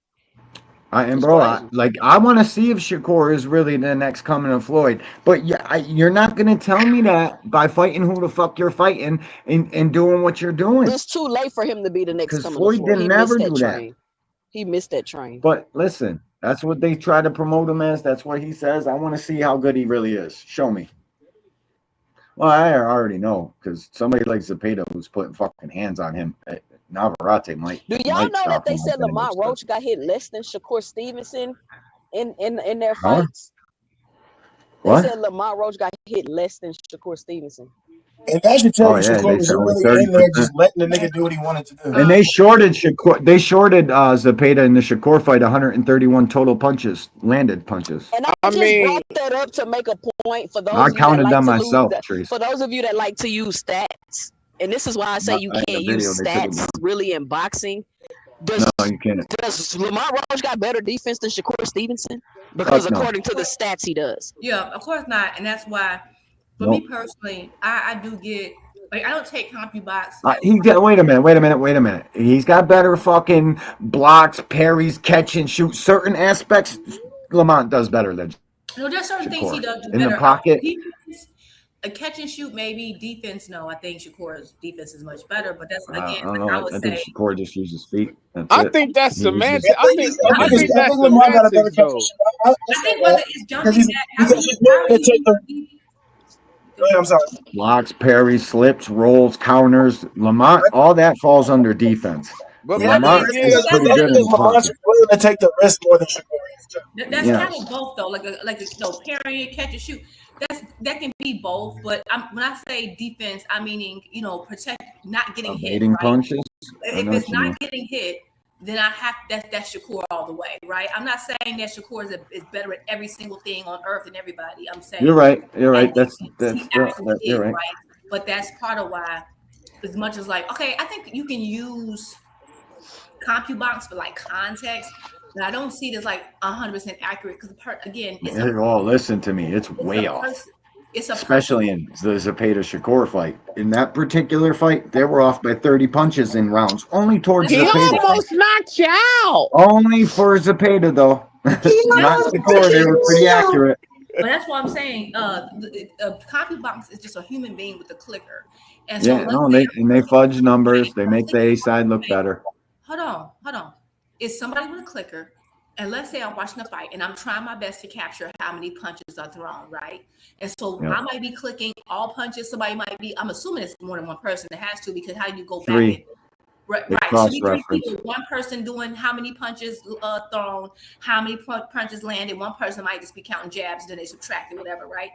I want to see if Shakur is really the next coming of Floyd. But you're not going to tell me that by fighting who the fuck you're fighting and doing what you're doing. It's too late for him to be the next coming of Floyd Floyd. didn't never do that. He missed that train. But listen, that's what they try to promote him as. That's what he says. I want to see how good he really is. Show me. Well, I already know because somebody like Zepeda who's putting fucking hands on him. Navarrete might. Do y'all know that they said Lamont Roach got hit less than Shakur Stevenson in their fights? What? They said Lamont Roach got hit less than Shakur Stevenson. And that should tell you Shakur was really in there just letting the nigga do what he wanted to do. And they shorted Shakur. They shorted Zepeda in the Shakur fight 131 total punches, landed punches. And I brought that up to make a point for those. I counted them myself, Trace. For those of you that like to use stats, and this is why I say you can't use stats really in boxing. No, you can't. Does Lamont Roach got better defense than Shakur Stevenson? Because according to the stats, he does. Yeah, of course not, and that's why. For me personally, I do get like I don't take CompuBox. Wait a minute. He's got better fucking blocks, parries, catch and shoot. Certain aspects, Lamont does better than. No, there's certain things he does do in better. the pocket. A catch and shoot, maybe. Defense, no. I think Shakur's defense is much better, but that's again. I don't know. I think Shakur just uses feet. I think that's semantic. I think that's Lamont got a better semantic, though. I think whether it's jumping because he's willing to take the. I'm sorry. Blocks, parries, slips, rolls, counters. Lamont, all that falls under defense. But Lamont is pretty good in the Lamont's willing to take the risk more than Shakur is. That's kind of both, though. Parry, catch and shoot. That can be both. But when I say defense, I'm meaning protect, not getting hit. Right? Punches. If it's not getting hit, then I have that's Shakur all the way, right? I'm not saying that Shakur is better at every single thing on earth than everybody. I'm saying you're right. That's you're right. But that's part of why, as much as okay, I think you can use CompuBox for context, but I don't see it as 100% accurate because again, listen to me, it's way off. Especially in the Zepeda Shakur fight. In that particular fight, they were off by 30 punches in rounds. Only towards Zepeda. He almost knocked you out. Only for Zepeda, though. Not Shakur. They were pretty accurate. But that's what I'm saying. CompuBox is just a human being with a clicker. And so they fudge numbers. They make the A side look better. Hold on. It's somebody with a clicker. And let's say I'm watching a fight and I'm trying my best to capture how many punches are thrown, right? And so I might be clicking all punches. Somebody might be, I'm assuming it's more than one person that has to, because how do you go back? Three. Right. So you three people, one person doing how many punches thrown, how many punches landed. One person might just be counting jabs, then they subtract it, whatever, right?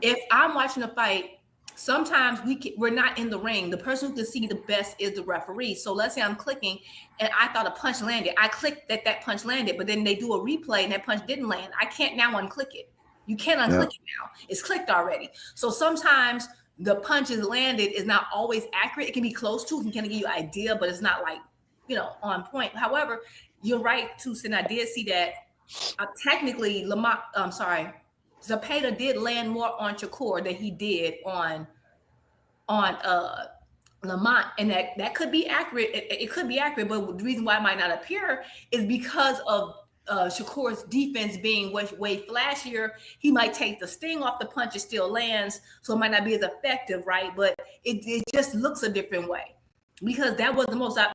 If I'm watching a fight, sometimes we're not in the ring. The person who can see the best is the referee. So let's say I'm clicking and I thought a punch landed. I clicked that punch landed, but then they do a replay and that punch didn't land. I can't now unclick it. You can't unclick it now. It's clicked already. So sometimes the punches landed is not always accurate. It can be close to, can give you an idea, but it's not like, on point. However, you're right, Tucson. I did see that technically Zepeda did land more on Shakur than he did on Lamont, and that could be accurate. It could be accurate, but the reason why it might not appear is because of Shakur's defense being way flashier. He might take the sting off the punch, it still lands, so it might not be as effective, right? But it just looks a different way, because that was the most I've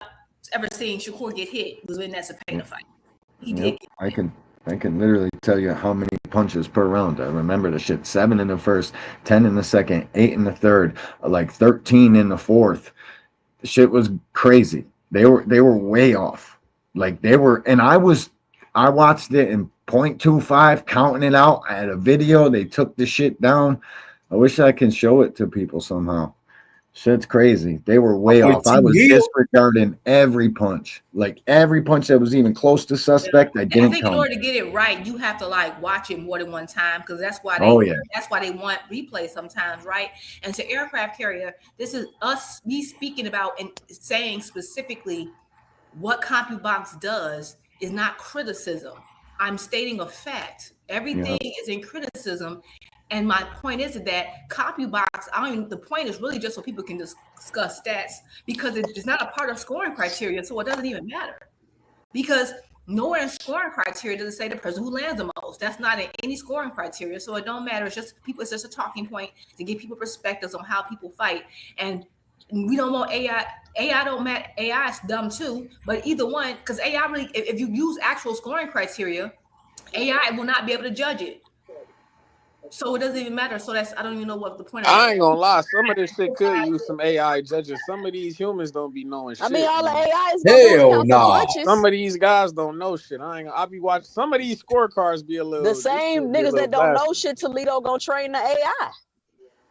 ever seen Shakur get hit was in that Zepeda fight. He did. I can literally tell you how many punches per round. I remember the shit. 7 in the first, 10 in the second, 8 in the third, like 13 in the fourth. The shit was crazy. They were way off. Like they were, and I watched it in 0.25, counting it out. I had a video. They took the shit down. I wish I can show it to people somehow. Shit's crazy. They were way off. I was disregarding every punch. Like every punch that was even close to suspect, I didn't count. In order to get it right, you have to like watch it more than one time, because that's why that's why they want replay sometimes, right? And to aircraft carrier, this is me speaking about and saying specifically what CompuBox does is not criticism. I'm stating a fact. Everything is in criticism. And my point is that CompuBox, the point is really just so people can discuss stats, because it's not a part of scoring criteria, so it doesn't even matter. Because nowhere in scoring criteria does it say the person who lands the most. That's not in any scoring criteria, so it don't matter. It's just a talking point to give people perspectives on how people fight. And we don't want AI. AI don't matter. AI is dumb too, but either one, because AI really, if you use actual scoring criteria, AI will not be able to judge it. So it doesn't even matter. So I don't even know what the point of I ain't gonna lie. Some of this shit could use some AI judges. Some of these humans don't be knowing shit. I mean, all the AI is gonna count punches. Some of these guys don't know shit. I'll be watching. Some of these scorecards be a little. The same niggas that don't know shit, Toledo gonna train the AI.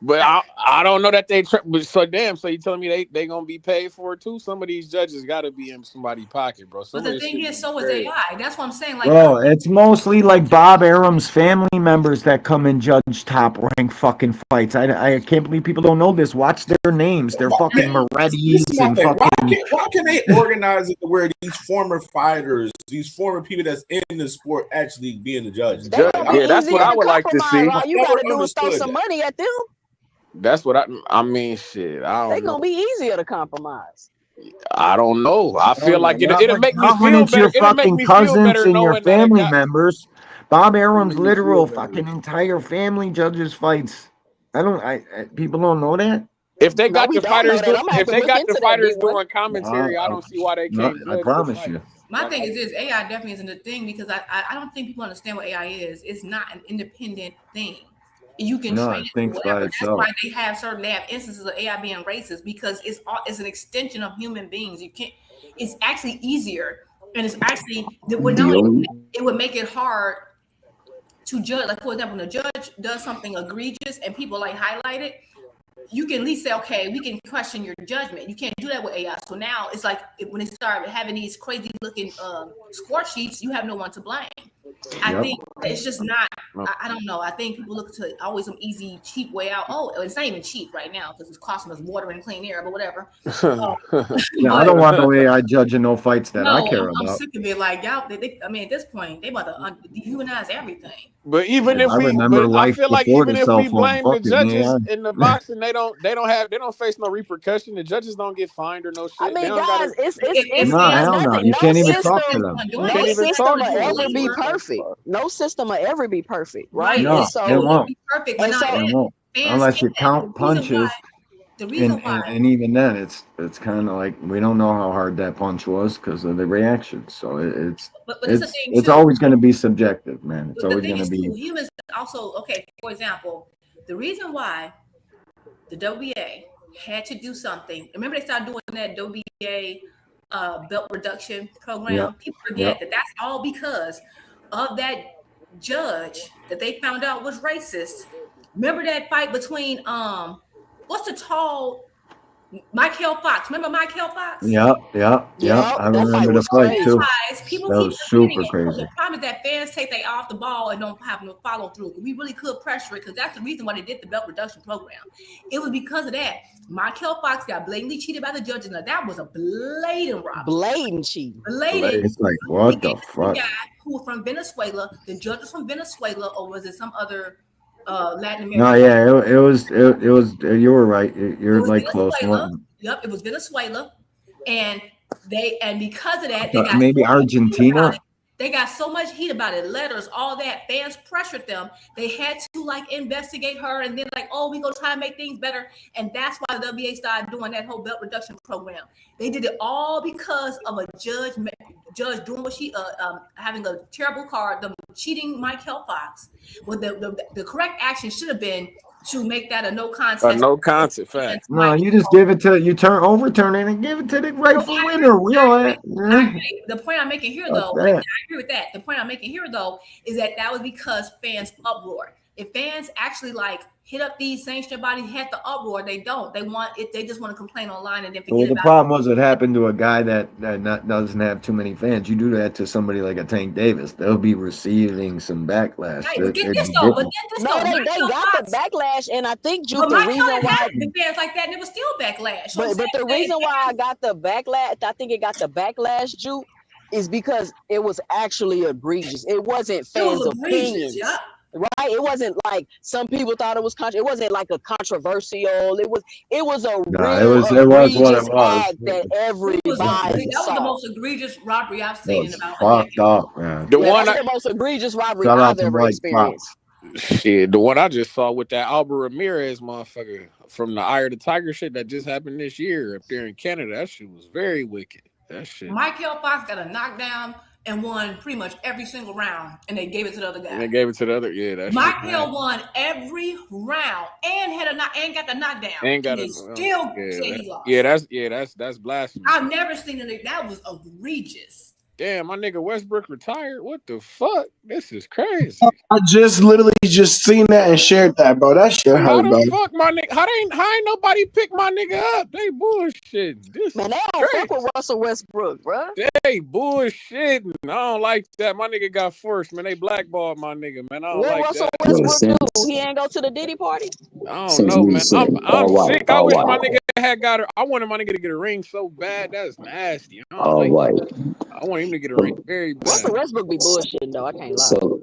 But I don't know that they. So you telling me they gonna be paid for it too? Some of these judges got to be in somebody's pocket, bro. But the thing is, so is AI. That's what I'm saying. Like, bro, it's mostly like Bob Arum's family members that come and judge top rank fucking fights. I can't believe people don't know this. Watch their names. They're fucking Moretti's and fucking. Why can they organize it to where these former fighters, these former people that's in the sport, actually being the judge? Yeah, that's what I would like to see. All you gotta do is throw some money at them. That's what I mean. Shit, I don't know. They're gonna be easier to compromise. I don't know. I feel like it'll make me feel better. Your fucking cousins and your family members. Bob Arum's literal fucking entire family judges fights. People don't know that. If they got the fighters doing commentary, I don't see why they can't. I promise you. My thing is this: AI definitely isn't a thing, because I don't think people understand what AI is. It's not an independent thing. You can train it whatever. That's why they have instances of AI being racist, because it's an extension of human beings. It's actually easier, and it's actually it would make it hard to judge. Like, for example, when a judge does something egregious and people like highlight it, you can at least say, okay, we can question your judgment. You can't do that with AI. So now it's like when they start having these crazy looking score sheets, you have no one to blame. I think it's just not. I don't know. I think people look to always some easy, cheap way out. Oh, it's not even cheap right now because it's costing us water and clean air, but whatever. I don't want no AI judging no fights that I care about. I'm sick of it. Like y'all, I mean, at this point, they about to dehumanize everything. But even if I feel like even if we blame the judges in the boxing, they don't face no repercussion. The judges don't get fined or no shit. I mean, guys, you can't even talk to them. No system will ever be perfect. No system will ever be perfect, right? No, so, it won't. Perfect, it won't. Unless you count punches. And even then, it's kind of like we don't know how hard that punch was because of the reaction. So it's always going to be subjective, man. It's always going to be. Humans also, okay. For example, the reason why the WBA had to do something. Remember, they started doing that WBA belt reduction program. Yep. People forget that that's all because of that judge that they found out was racist. Remember that fight between what's the tall Michael Fox. Remember Michael Fox? Yep. I remember the fight too. People That keep was forgetting super it. crazy. The problem is that fans take they off the ball and don't have no follow through. We really could pressure it because that's the reason why they did the belt reduction program. It was because of that. Michael Fox got blatantly cheated by the judges. Now that was a blatant robbery. Blatant cheating. Blatant. It's like, what the fuck? Guy who was from Venezuela, the judges from Venezuela, or was it some other Latin American? No, yeah, it was. You were right. You're like close one. Yep, it was Venezuela, and because of that, Maybe Argentina. They got so much heat about it, letters, all that. Fans pressured them. They had to like investigate her, and then like, oh, we gonna try to make things better. And that's why the WBA started doing that whole belt reduction program. They did it all because of a judge doing what she having a terrible card, the cheating Michael Fox. Well, the correct action should have been to make that a no contest. A no contest, fact. No, you just give it to overturn it and give it to the rightful winner. We all that. The point I'm making here, though, I agree with that. The point I'm making here, though, is that was because fans uproared. If fans actually like hit up these sanctioned bodies, had the uproar, they don't. They want it. They just want to complain online and then forget The about problem was it happened to a guy that doesn't have too many fans. You do that to somebody like a Tank Davis, they'll be receiving some backlash. Right, but get this though. They got the backlash, and I think the reason why the fans like that, and it was still backlash. But the reason why I got the backlash, I think it got the backlash, Juke, is because it was actually egregious. It wasn't fans' opinions. Yeah. Right, it wasn't like some people thought it was. It wasn't like a controversial. It was a real egregious act that everybody saw. That was the most egregious robbery I've seen in about. Fucked up, man. The most egregious robbery I've ever experienced. Shit, the one I just saw with that Albert Ramirez motherfucker from the Eye of the Tiger shit that just happened this year up there in Canada. That shit was very wicked. That shit. Michael Fox got a knockdown and won pretty much every single round, and they gave it to the other guy. And they gave it to the other, that's Michael won every round and got the knockdown. And got it. Still say he lost. That's blasphemy. I've never seen it. That was egregious. Damn, my nigga Westbrook retired. What the fuck? This is crazy. I just literally seen that and shared that, bro. That shit hurt, bro. How the fuck, my nigga? How ain't nobody pick my nigga up? They bullshit. This man, they don't fuck with Russell Westbrook, bro. They bullshitting. I don't like that. My nigga got forced, man. They blackballed my nigga, man. I don't like Russell that. Westbrook do? He ain't go to the Diddy party? I don't know, man. I'm sick. I wish my nigga had got her. I wanted my nigga to get a ring so bad. That's nasty. I want him to get a ring very bad. Russell Westbrook be bullshitting though. I can't lie. So,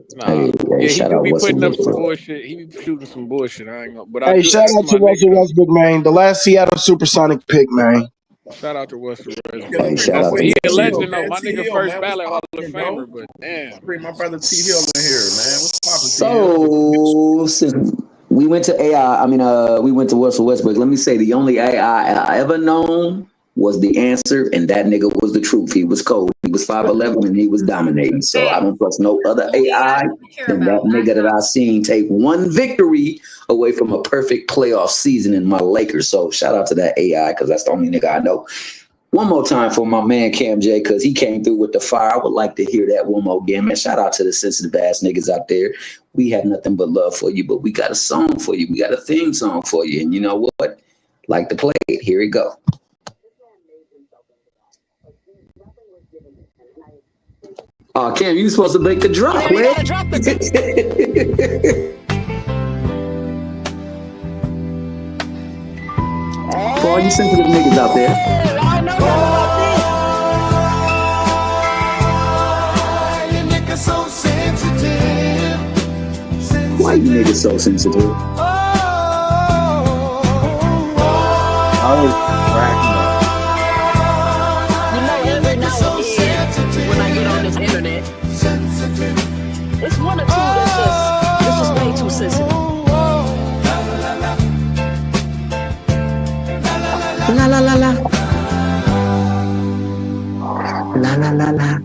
he do be putting up some bullshit. He be shooting some bullshit. I ain't gonna. But shout out to Russell Westbrook, man. The last Seattle Supersonic pick, man. Shout out to Russell Westbrook. He a legend though. My nigga first ballot Hall of Famer, but damn. Bring my brother T Hill in here, man. What's poppin'? So since we went to AI, we went to Russell Westbrook. Let me say the only AI I ever known was the answer, and that nigga was the truth. He was cold. He was 5'11", and he was dominating. So I don't trust no other AI than that nigga that I seen take one victory away from a perfect playoff season in my Lakers. So shout out to that AI, because that's the only nigga I know. One more time for my man CamJ, because he came through with the fire. I would like to hear that one more again, man. Shout out to the sensitive ass niggas out there. We have nothing but love for you, but we got a song for you. We got a theme song for you. And you know what? Like to play it. Here we go. Oh, Cam, you supposed to make the drop, man. For all you sensitive niggas out there. Why you niggas so sensitive? I was cracking up. Every now and then, when I get on this internet, it's one or two that's just way too sensitive. La la la la. La la la la.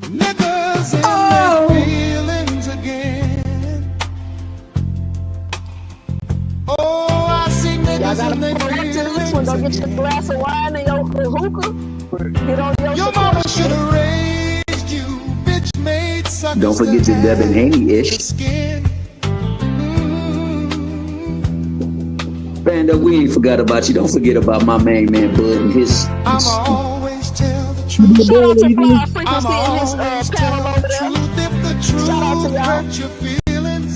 Niggas in their feelings again. Oh, I see niggas in their feelings again. Don't get your glass of wine and your hookah. Get on your mama should have raised you, bitch made suckers. Don't forget your Devin Haney-ish. Bando, we ain't forgot about you. Don't forget about my main man Bud and his. I'ma always tell the truth. Shout out to Fire Frequency I'ma and his always panel tell over the there. truth. If the Shout out to truth y'all. hurts your feelings,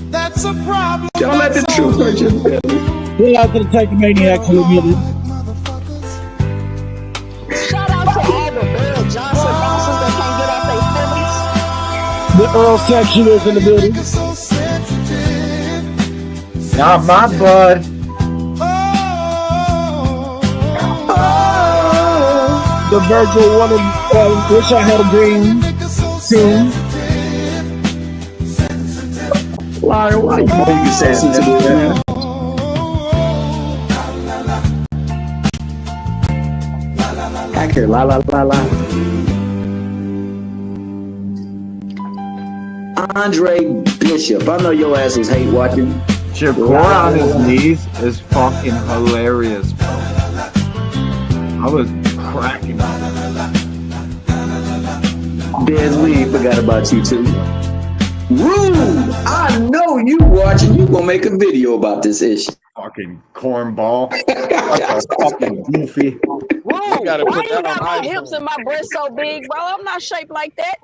that's a problem. Don't let the That's truth on hurt you. your feelings. Pull out to the Take Maniacs in a minute. Shout out to all the Bill Johnson bouncers that can't get off their Phillies. The Earl section is in the building. Not my bud. The Virgil one and wish I had a green team. Why you make it so sensitive, man? Hacker, la la la la. Andre Bishop, I know your ass was hate watching. Shakur on his knees is fucking hilarious, bro. I was cracking up. Dez, we ain't forgot about you too. Rude! I know you watching. You gonna make a video about this issue. Fucking cornball. Fucking goofy. Rude. Why you got my hips and my breasts so big, bro? I'm not shaped like that.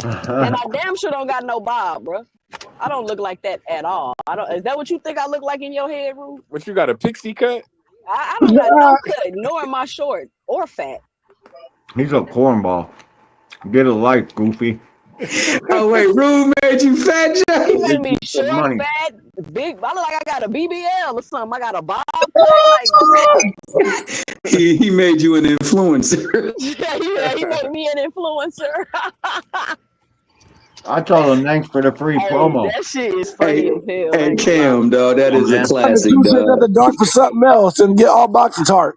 And I damn sure don't got no bob, bro. I don't look like that at all. I don't. Is that what you think I look like in your head, Rude? What, you got a pixie cut? I don't got no cut, nor am I short or fat. He's a cornball. Get a life, goofy. Oh wait, Rude made you fat, Jay? He made me short, money. fat, big. I look like I got a BBL or something. I got a bob cut. Like, He made you an influencer. yeah, he made me an influencer. I told him thanks for the free promo. That shit is funny as hell. Hey, Cam, dog, that is a classic, Two cents dog. at the dark for something else and get all boxing tart.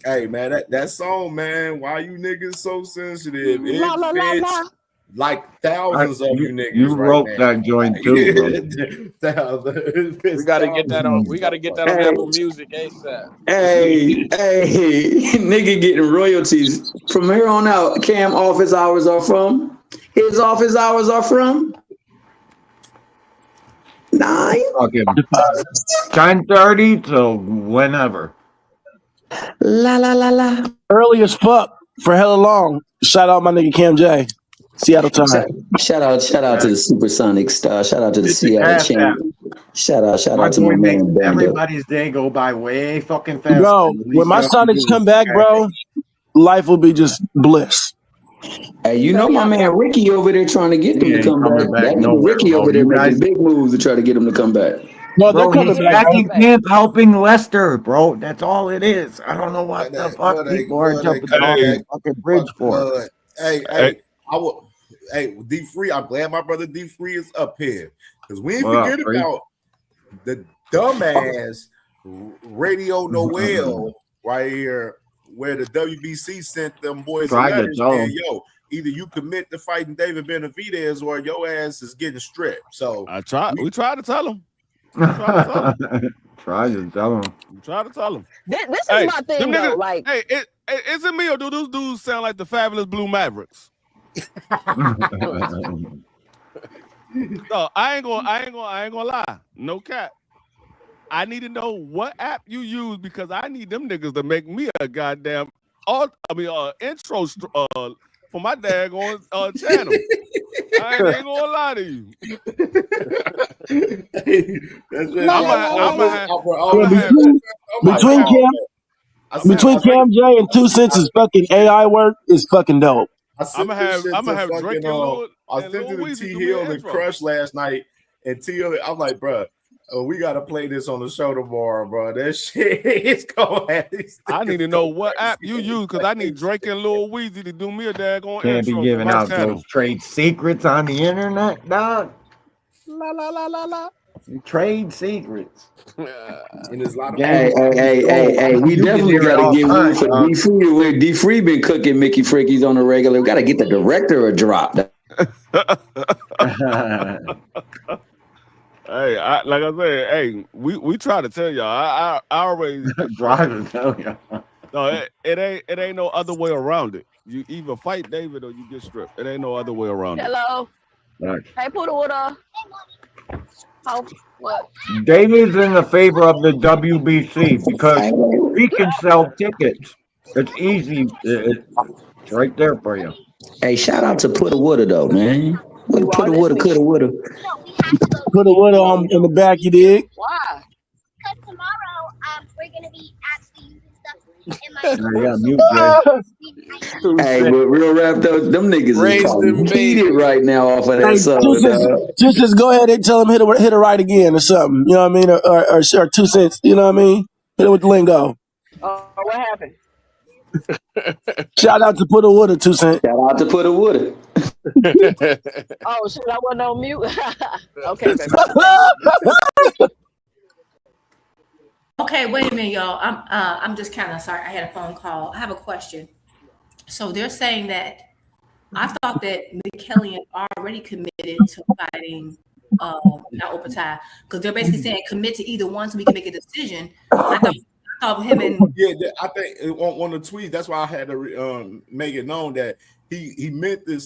Hey man, that song, man. Why you niggas so sensitive? It La, la, la, fits la. like thousands of you niggas. You right wrote now. that joint too, bro. Thousands. We gotta get that on. We gotta get that on Apple Music ASAP. Hey, nigga getting royalties from here on out. Cam office hours are from. His office hours are from 9. Fucking 10:30 to whenever. La la la la. Early as fuck for hella long. Shout out my nigga Cam J. Seattle time. Shout out to the Supersonic star. Shout out to the It's a Seattle cash champ. Shout out to my boy makes man Bando. everybody's day go by way fucking fast. Bro, when my Sonics come back, bro, life will be just bliss. Hey, you know my man Ricky over there trying to get them to come back. That nigga Ricky over there making big moves to try to get them to come back. No, Bro, they're he's coming back. back in camp helping Lester, bro. That's all it is. I don't know what the fuck people are jumping off the fucking bridge for. Hey, D Free. I'm glad my brother D Free is up here because we ain't forget about the dumbass Radio Noel right here, where the WBC sent them boys a letter saying, "Yo, either you commit to fighting David Benavidez or your ass is getting stripped." So we tried to tell him. Try to tell him. Try to tell him. This is my thing, though. Niggas, like, hey, is it me or do those dudes sound like the Fabulous Blue Mavericks? No, I ain't gonna lie. No cap. I need to know what app you use because I need them niggas to make me a goddamn intro for my daggone channel. I ain't gonna lie to you. Between Cam J and 2 Cents' fucking AI work is fucking dope. I'm gonna have Drake and Lil. I sent to the T Hill and Crush last night, and T Hill, I'm like, bro, we gotta play this on the show tomorrow, bro. That shit is going. I need to know what app you use because I need Drake and Lil Weezy to do me a daggone Can't intro be giving for my out channel. those trade secrets on the internet, dog. La la la la la. Trade secrets. And there's a lot of Hey, we definitely gotta get one for D Free. Where D Free been cooking Mickey Frickies on the regular. We gotta get the director a drop. Hey, like I said, hey, we try to tell y'all. I always try to tell y'all. No, it ain't no other way around it. You either fight David or you get stripped. It ain't no other way around it. hello. Right. Hey, Poodle, what up? How? What? David's in the favor of the WBC because we can sell tickets. It's easy. It's right there for you. Hey, shout out to Puda Woulda though, man. What Puda Woulda, coulda, woulda. Put a wood on in the back, you dig? Why? Because tomorrow, we're gonna be actually using stuff in my. Yeah, mute, Jay. Hey, but real rap though, them niggas is probably heated right now off of that Hey, song, dog. just go ahead and tell him hit it right again or something. You know what I mean? Or 2 cents. You know what I mean? Hit it with the lingo. What happened? Shout out to Put a Woulda, 2 cents. Shout out to Put a Woulda. Oh shit! I wasn't on mute. Okay, baby. Okay, wait a minute, y'all. I'm just kind of sorry. I had a phone call. I have a question. So they're saying that I thought that McKellian already committed to fighting not Opatai, because they're basically saying commit to either one so we can make a decision. I thought him and I think on one of the tweets. That's why I had to make it known that he meant to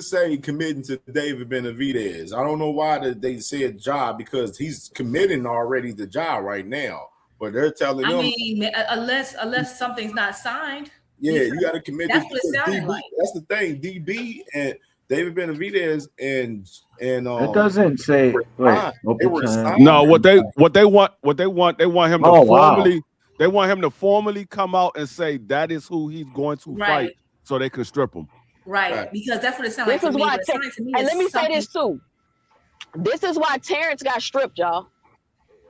say committing to David Benavidez. I don't know why they said Ja, because he's committing already to Ja right now. But they're telling him. I mean, unless something's not signed. Yeah, you got to commit. That's what it sounded DB, like. That's the thing. DB and David Benavidez and It doesn't say. No, what they want him to they want him to formally come out and say that is who he's going to fight, so they can strip him. Right, because that's what it sounds like. This is why. And let me say something. this too. This is why Terrence got stripped, y'all.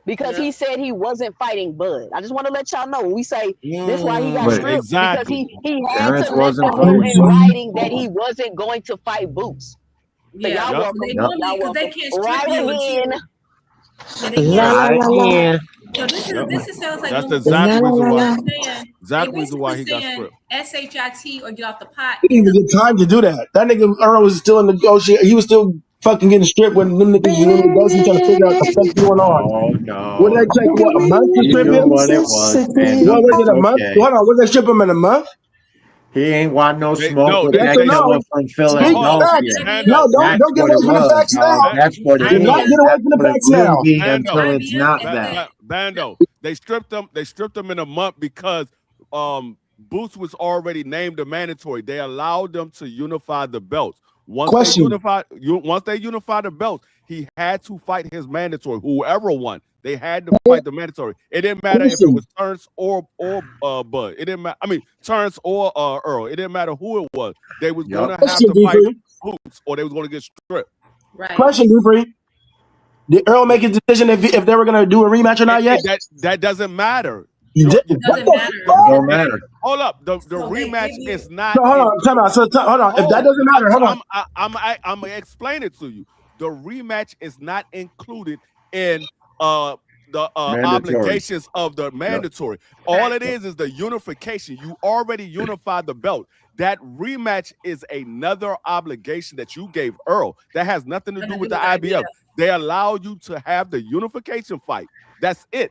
Because he said he wasn't fighting Bud. I just want to let y'all know when we say this is why he got stripped. Exactly. Because he had to let them know in writing that he wasn't going to fight Boots. So y'all welcome. Because they can't strip right again. Right. So this sounds like that's the exact reason why he got stripped. SHIT or get off the pot. He didn't even get time to do that. That nigga Earl was still in negotiation. He was still fucking getting stripped when them niggas were in negotiation trying to figure out what the fuck's going on. Oh no! Would that take a month to strip him? What it was? What was it, a month? Hold on, would they strip him in a month? He ain't want no smoke with that no. from Speak Philadelphia. facts. No, don't get away from the facts now. That's what it Do is. not get away from the facts now. Until it's not that. Bando, they stripped them in a month because Boots was already named a mandatory. They allowed them to unify the belts. Once they unify the belts, he had to fight his mandatory. Whoever won, they had to fight the mandatory. It didn't matter if it was Terrence or Bud. It didn't matter. I mean, Terrence or Earl. It didn't matter who it was. They was going to have to fight Boots, or they was going to get stripped. Right. Question, Dupree. Did Earl make his decision if they were going to do a rematch or not yet? That doesn't matter. It don't matter. Hold up. The rematch is not. So hold on. Time out. So hold on. If that doesn't matter, hold on. I'm gonna explain it to you. The rematch is not included in the obligations of the mandatory. All it is the unification. You already unified the belt. That rematch is another obligation that you gave Earl. That has nothing to do with the IBF. They allow you to have the unification fight. That's it.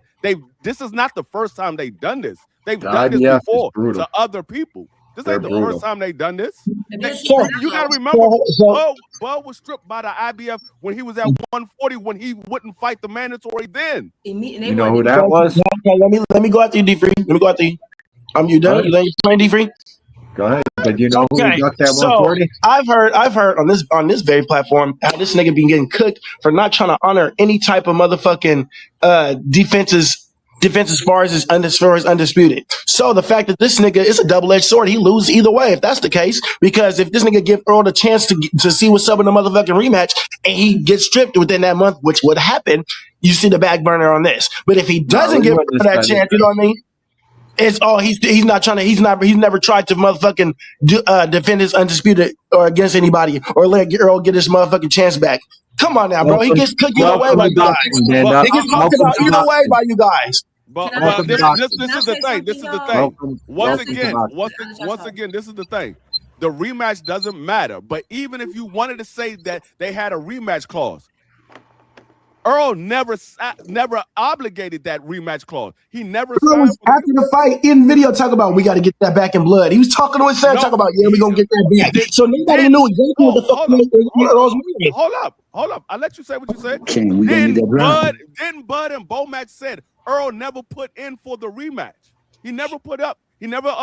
This is not the first time they've done this. They've done this before to other people. This ain't the first time they've done this. You gotta remember, Bud was stripped by the IBF when he was at 140 when he wouldn't fight the mandatory then. You know who that was? Okay, let me go after you, D-Free. Let me go after you. You done? You done playing D-Free? Go ahead. Did you know who got that 140? I've heard on this very platform how this nigga been getting cooked for not trying to honor any type of motherfucking defense as far as undisputed. So the fact that this nigga is a double-edged sword, he loses either way if that's the case. Because if this nigga give Earl the chance to see what's up in the motherfucking rematch and he gets stripped within that month, which would happen, you see the back burner on this. But if he doesn't give Earl that chance, you know what I mean? It's he's never tried to motherfucking defend his undisputed or against anybody or let Earl get his motherfucking chance back. Come on now, bro. He gets cooked either way by you guys. He gets talked about either way by you guys. But this is the thing. This is the thing. Once again, this is the thing. The rematch doesn't matter. But even if you wanted to say that they had a rematch clause, Earl never obligated that rematch clause. He never Earl signed was for after the fight in video talking about we got to get that back in blood. He was talking to his son, talking about we're gonna get that back. So nobody knew exactly what the fuck Earl's moving. Hold up. I let you say what you said. King, we gonna need that drama. Then Bud and Bomac said Earl never put in for the rematch. He never put up. He never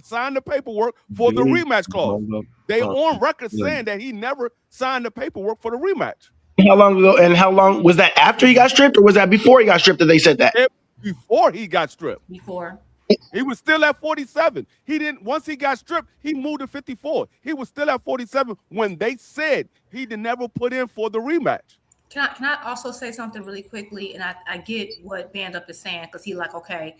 signed the paperwork for the rematch clause. They on record saying that he never signed the paperwork for the rematch. How long ago? And how long was that after he got stripped, or was that before he got stripped that they said that? Before he got stripped. Before. He was still at 47. He didn't. Once he got stripped, he moved to 54. He was still at 47 when they said he never put in for the rematch. Can I also say something really quickly? And I get what Band Up is saying, because he like, okay,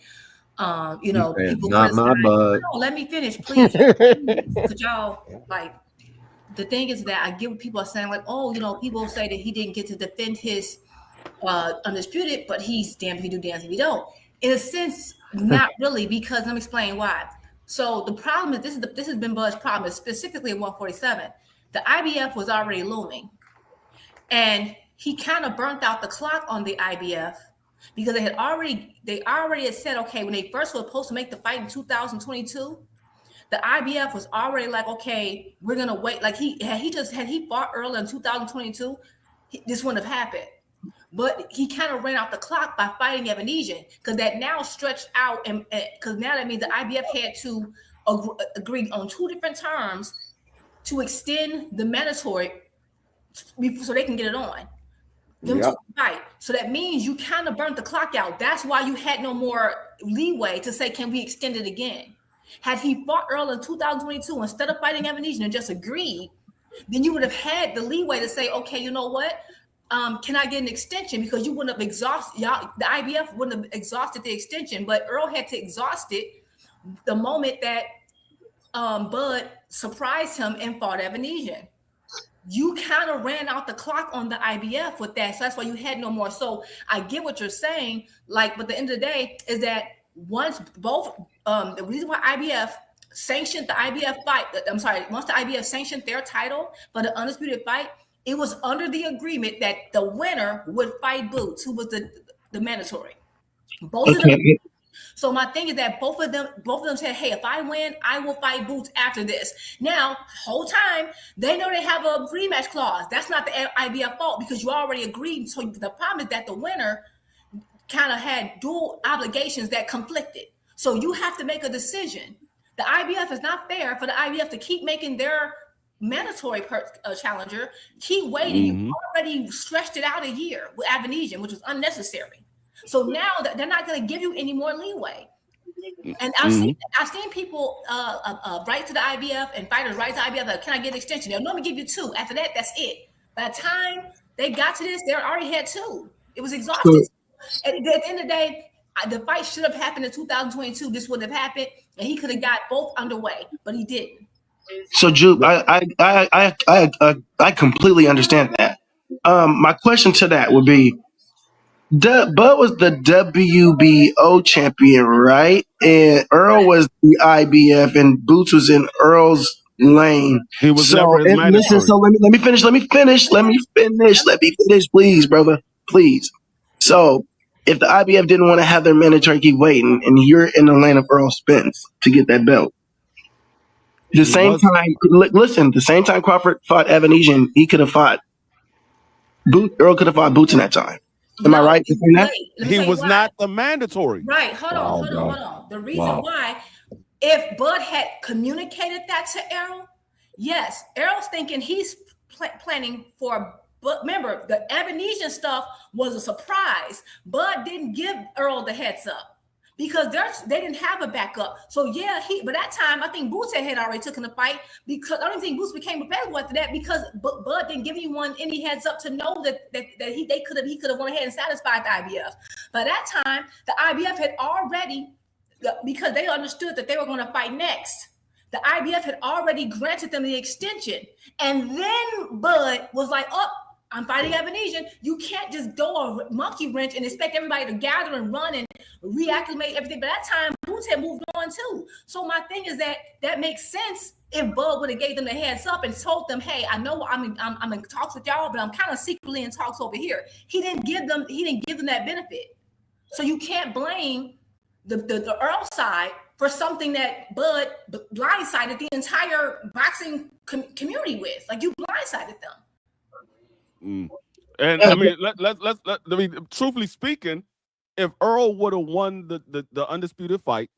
people not my bud. No, let me finish, please. Could y'all like? The thing is that I get what people are saying, like, oh, people say that he didn't get to defend his undisputed, but he's damned if he do, damned if he don't. In a sense, not really, because let me explain why. So the problem is this has been Bud's problem, specifically at 147. The IBF was already looming, and he kind of burnt out the clock on the IBF because they already had said, okay, when they first were supposed to make the fight in 2022. The IBF was already like, okay, we're gonna wait. Like he fought early in 2022, this wouldn't have happened. But he kind of ran out the clock by fighting Evanesian, because that now stretched out, and because now that means the IBF had to agree on 2 different terms to extend the mandatory so they can get it on. Right. So that means you kind of burnt the clock out. That's why you had no more leeway to say, can we extend it again? Had he fought Earl in 2022 instead of fighting Evanesian and just agreed, then you would have had the leeway to say, okay, you know what? Can I get an extension? Because you wouldn't have exhausted, the IBF wouldn't have exhausted the extension, but Earl had to exhaust it the moment that Bud surprised him and fought Evanesian. You kind of ran out the clock on the IBF with that. So that's why you had no more. So I get what you're saying, but at the end of the day is that once both, the reason why IBF sanctioned the IBF fight, once the IBF sanctioned their title for the undisputed fight, it was under the agreement that the winner would fight Boots, who was the mandatory. Both of them. So my thing is that both of them said, hey, if I win, I will fight Boots after this. Now, whole time, they know they have a rematch clause. That's not the IBF fault, because you already agreed. So the problem is that the winner kind of had dual obligations that conflicted. So you have to make a decision. The IBF is not fair for the IBF to keep making their mandatory challenger keep waiting. You already stretched it out a year with Avanesian, which was unnecessary. So now they're not going to give you any more leeway. And I've seen people write to the IBF and fighters write to the IBF, can I get an extension? They'll normally give you 2. After that, that's it. By the time they got to this, they already had 2. It was exhausted. At the end of the day, the fight should have happened in 2022. This would have happened, and he could have got both underway, but he didn't. So, Jupe, I completely understand that. My question to that would be, Bud was the WBO champion, right? And Earl was the IBF, and Boots was in Earl's lane. He was never his mandatory. Listen, so let me finish, please, brother, please. So, if the IBF didn't want to have their mandatory keep waiting, and you're in the lane of Earl Spence to get that belt, the same time Crawford fought Evanesian, he could have fought Earl could have fought Boots in that time. Am I right? He was not the mandatory. Right. Hold on. The reason why, if Bud had communicated that to Errol, yes, Errol's thinking he's planning for. But remember, the Evanesian stuff was a surprise. Bud didn't give Earl the heads up because they didn't have a backup. So yeah, by that time, I think Boots had already taken the fight, because I don't think Boots became available after that, because Bud didn't give anyone any heads up to know that he could have went ahead and satisfied the IBF. By that time, the IBF had already, because they understood that they were going to fight next, the IBF had already granted them the extension. And then Bud was like, I'm fighting Evanesian. You can't just go a monkey wrench and expect everybody to gather and run and reacclimate everything. But that time, Boots had moved on too. So my thing is that makes sense if Bud would have gave them the heads up and told them, hey, I know I'm in talks with y'all, but I'm kind of secretly in talks over here. He didn't give them that benefit. So you can't blame the Earl side for something that Bud blindsided the entire boxing community with. Like, you blindsided them. And I mean, I mean, truthfully speaking, if Earl would have won the undisputed fight,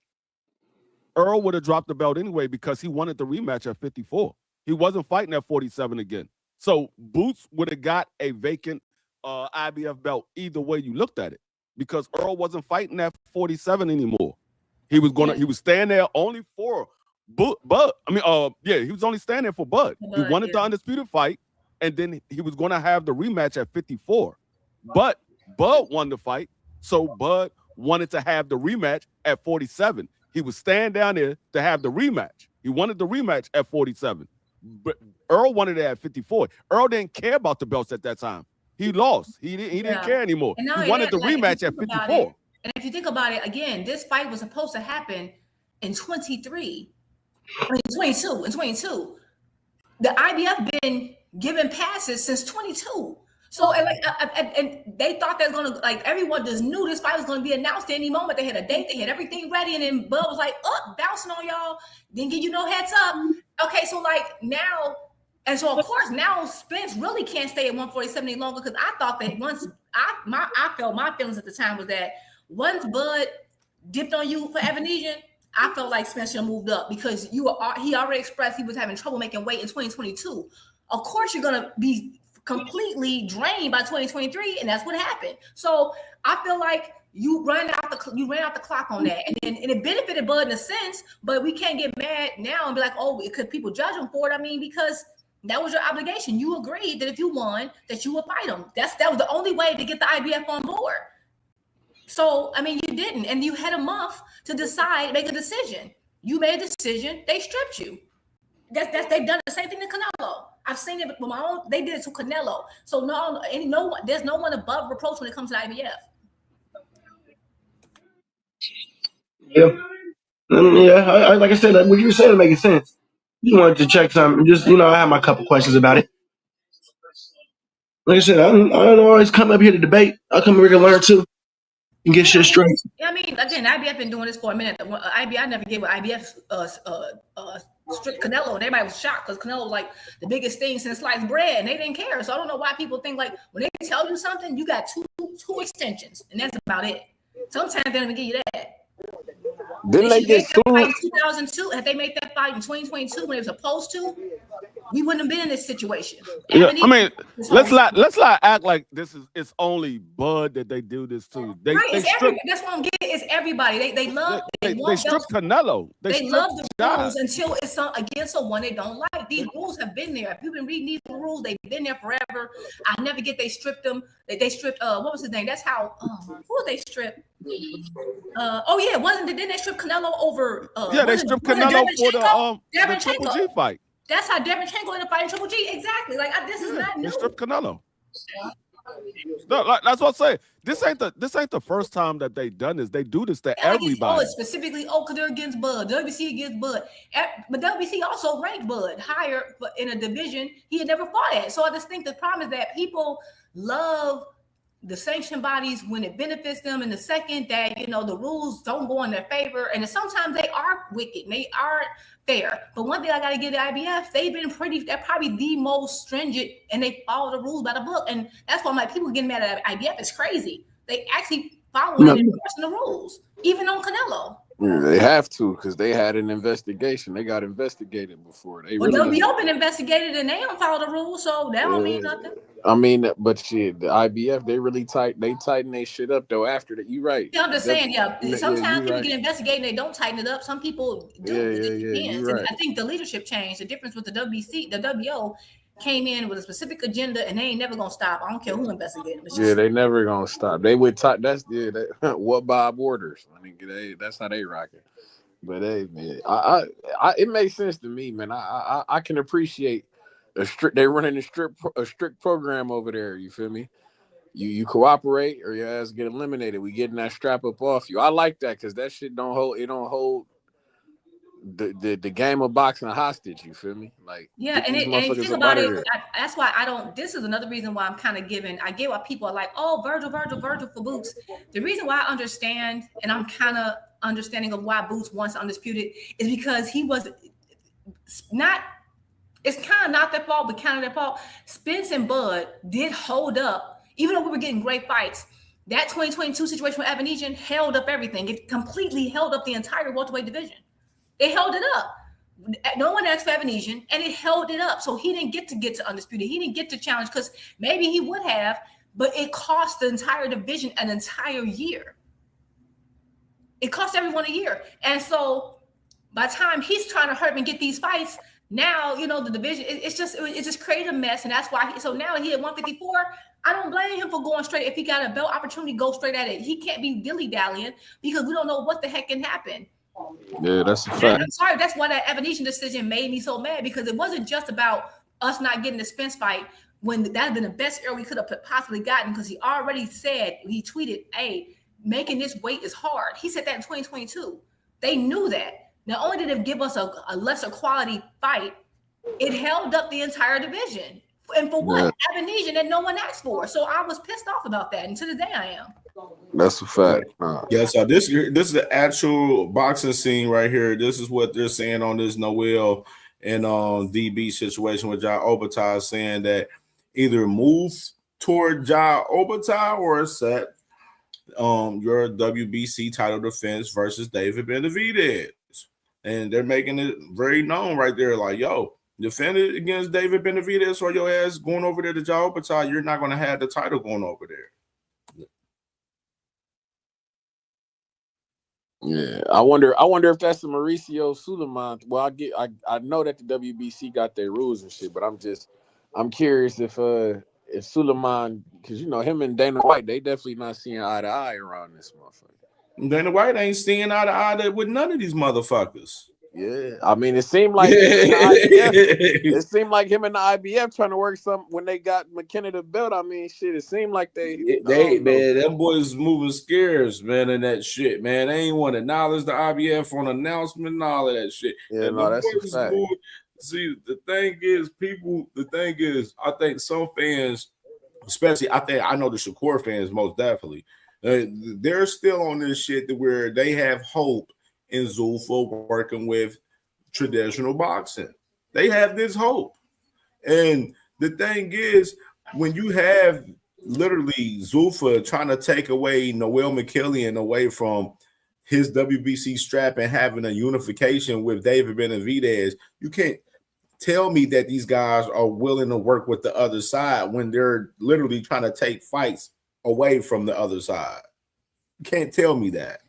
Earl would have dropped the belt anyway because he wanted the rematch at 54. He wasn't fighting at 47 again. So Boots would have got a vacant IBF belt either way you looked at it, because Earl wasn't fighting at 47 anymore. He was staying there only for Bud. I mean, he was only standing there for Bud. He wanted the undisputed fight, and then he was going to have the rematch at 54. But Bud won the fight, so Bud wanted to have the rematch at 47. He was staying down there to have the rematch. He wanted the rematch at 47. But Earl wanted it at 54. Earl didn't care about the belts at that time. He lost. He didn't care anymore. He wanted the rematch at 54. And if you think about it, again, this fight was supposed to happen in 22. The IBF been giving passes since 22. So and they thought they were gonna, like, everyone just knew this fight was gonna be announced at any moment. They had a date, they had everything ready, and then Bud was like, bouncing on y'all, didn't give you no heads up. Okay, so like now, and so of course now Spence really can't stay at 147 any longer, because I thought that once I felt my feelings at the time was that once Bud dipped on you for Evanesian, I felt like Spence should have moved up, because he already expressed he was having trouble making weight in 2022. Of course you're gonna be completely drained by 2023, and that's what happened. So I feel like you ran out the clock on that, and it benefited Bud in a sense, but we can't get mad now and be like, oh, could people judge him for it? I mean, because that was your obligation. You agreed that if you won, that you would fight him. That was the only way to get the IBF on board. So I mean, you didn't, and you had a month to make a decision. You made a decision. They stripped you. They've done the same thing to Canelo. I've seen it with my own. They did it to Canelo. So there's no one above reproach when it comes to IBF. Yeah, like I said, what you said making sense. You wanted to check something. Just I have my couple questions about it. Like I said, I don't always come up here to debate. I come here to learn too and get shit straight. Yeah, I mean, again, IBF been doing this for a minute. I never gave an IBF stripped Canelo, and everybody was shocked because Canelo was like the biggest thing since sliced bread, and they didn't care. So I don't know why people think like when they tell you something, you got two extensions, and that's about it. Sometimes they don't even give you that. Didn't they get sued in 2002? Had they made that fight in 2022 when it was supposed to, we wouldn't have been in this situation. Yeah, I mean, let's not act like it's only Bud that they do this to. That's what I'm getting. It's everybody. They stripped Canelo. They love the rules until it's against someone they don't like. These rules have been there. If you've been reading these rules, they've been there forever. I never get they stripped them. They stripped what was his name? That's how who they stripped? Didn't they strip Canelo over they stripped Canelo for the Triple G fight. That's how Derenchenko ended up fighting Triple G. Exactly. Like this is not new. They stripped Canelo. No, that's what I'm saying. This ain't the first time that they done this. They do this to everybody. Specifically, because they're against Bud. WBC against Bud. But WBC also ranked Bud higher, but in a division he had never fought at. So I just think the problem is that people love the sanction bodies when it benefits them, and the second that the rules don't go in their favor, and sometimes they are wicked, they aren't fair. But one thing I got to give the IBF, they're probably the most stringent, and they follow the rules by the book, and that's why people getting mad at IBF is crazy. They actually follow and enforcing the rules, even on Canelo. They have to, because they had an investigation. They got investigated before. They'll be open investigated, and they don't follow the rules, so that don't mean nothing. I mean, but shit, the IBF, they really tighten their shit up though after that. You right. Yeah, I'm just saying, sometimes people get investigated and they don't tighten it up. Some people do. Yeah, right. I think the leadership changed. The difference with the WBC, the WO came in with a specific agenda, and they ain't never gonna stop. I don't care who investigated them. Yeah, they never gonna stop. They would what Bob orders. I mean, that's how they rock it. But hey, man, it makes sense to me, man. I can appreciate they running a strict program over there. You feel me? You cooperate or your ass get eliminated. We getting that strap up off you. I like that because that shit don't hold. It don't hold the game of boxing hostage. You feel me? Like, yeah, get and these you motherfuckers think up about out of it. there. That's why I don't. This is another reason why I'm kind of giving. I get why people are like, "Oh, Virgil for Boots." The reason why I understand, and I'm kind of understanding of why Boots wants Undisputed, is because he was not. It's kind of not their fault, but kind of their fault. Spence and Bud did hold up, even though we were getting great fights. That 2022 situation with Evan held up everything. It completely held up the entire welterweight division. It held it up. No one asked for Evan and it held it up. So he didn't get to Undisputed. He didn't get to challenge because maybe he would have, but it cost the entire division an entire year. It cost everyone a year. And so by the time he's trying to hurt and get these fights, now, the division, it just created a mess. And that's why, so now he at 154, I don't blame him for going straight. If he got a belt opportunity, go straight at it. He can't be dilly-dallying because we don't know what the heck can happen. Yeah, that's a fact. And I'm sorry, that's why that Evanesian decision made me so mad, because it wasn't just about us not getting the Spence fight when that had been the best era we could have possibly gotten, because he already said, he tweeted, hey, making this weight is hard. He said that in 2022. They knew that. Not only did it give us a lesser quality fight, it held up the entire division. And for what? Yeah. Evanesian that no one asked for. So I was pissed off about that. And to this day I am. That's a fact. Yeah, so this is the actual boxing scene right here. This is what they're saying on this Noel and DB situation with Jai Obata, saying that either move toward Jai Obata or set your WBC title defense versus David Benavidez. And they're making it very known right there, like, yo, defend it against David Benavidez or your ass going over there to Jai Obata, you're not going to have the title going over there. Yeah, I wonder if that's the Mauricio Suleiman. Well, I know that the WBC got their rules and shit, but I'm curious if Suleiman, because him and Dana White, they definitely not seeing eye to eye around this motherfucker. Dana White ain't seeing eye to eye with none of these motherfuckers. Yeah, I mean, it seemed like it seemed like him and the IBF trying to work something when they got McKenna the belt. I mean, shit, it seemed like man, them boys moving scares, man, and that shit, man. They ain't want to acknowledge the IBF on announcement and all of that shit. Yeah, no, that's a fact. See, the thing is, I think some fans, especially, I know the Shakur fans most definitely, they're still on this shit to where they have hope in Zulfa working with traditional boxing. They have this hope. And the thing is, when you have literally Zulfa trying to take away Noel McKillian away from his WBC strap and having a unification with David Benavidez, you can't tell me that these guys are willing to work with the other side when they're literally trying to take fights away from the other side. You can't tell me that.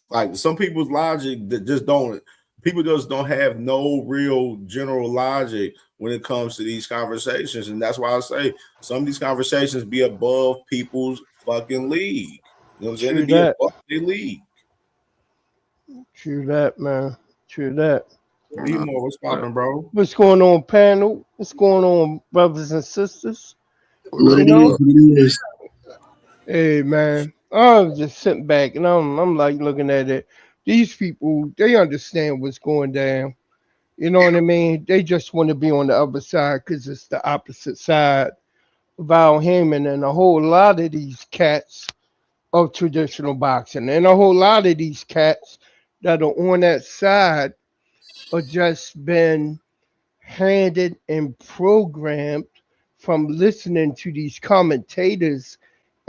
Like, some people's logic that people just don't have no real general logic when it comes to these conversations. And that's why I say some of these conversations be above people's fucking league. You know what I'm saying? Be above their league. True that, man. True that. More, what's popping, bro? What's going on, panel? What's going on, brothers and sisters? Hey, man. I was just sitting back and I'm like looking at it. These people, they understand what's going down. You know what I mean? They just want to be on the other side because it's the opposite side of Al Heyman and a whole lot of these cats of traditional boxing. And a whole lot of these cats that are on that side are just been handed and programmed from listening to these commentators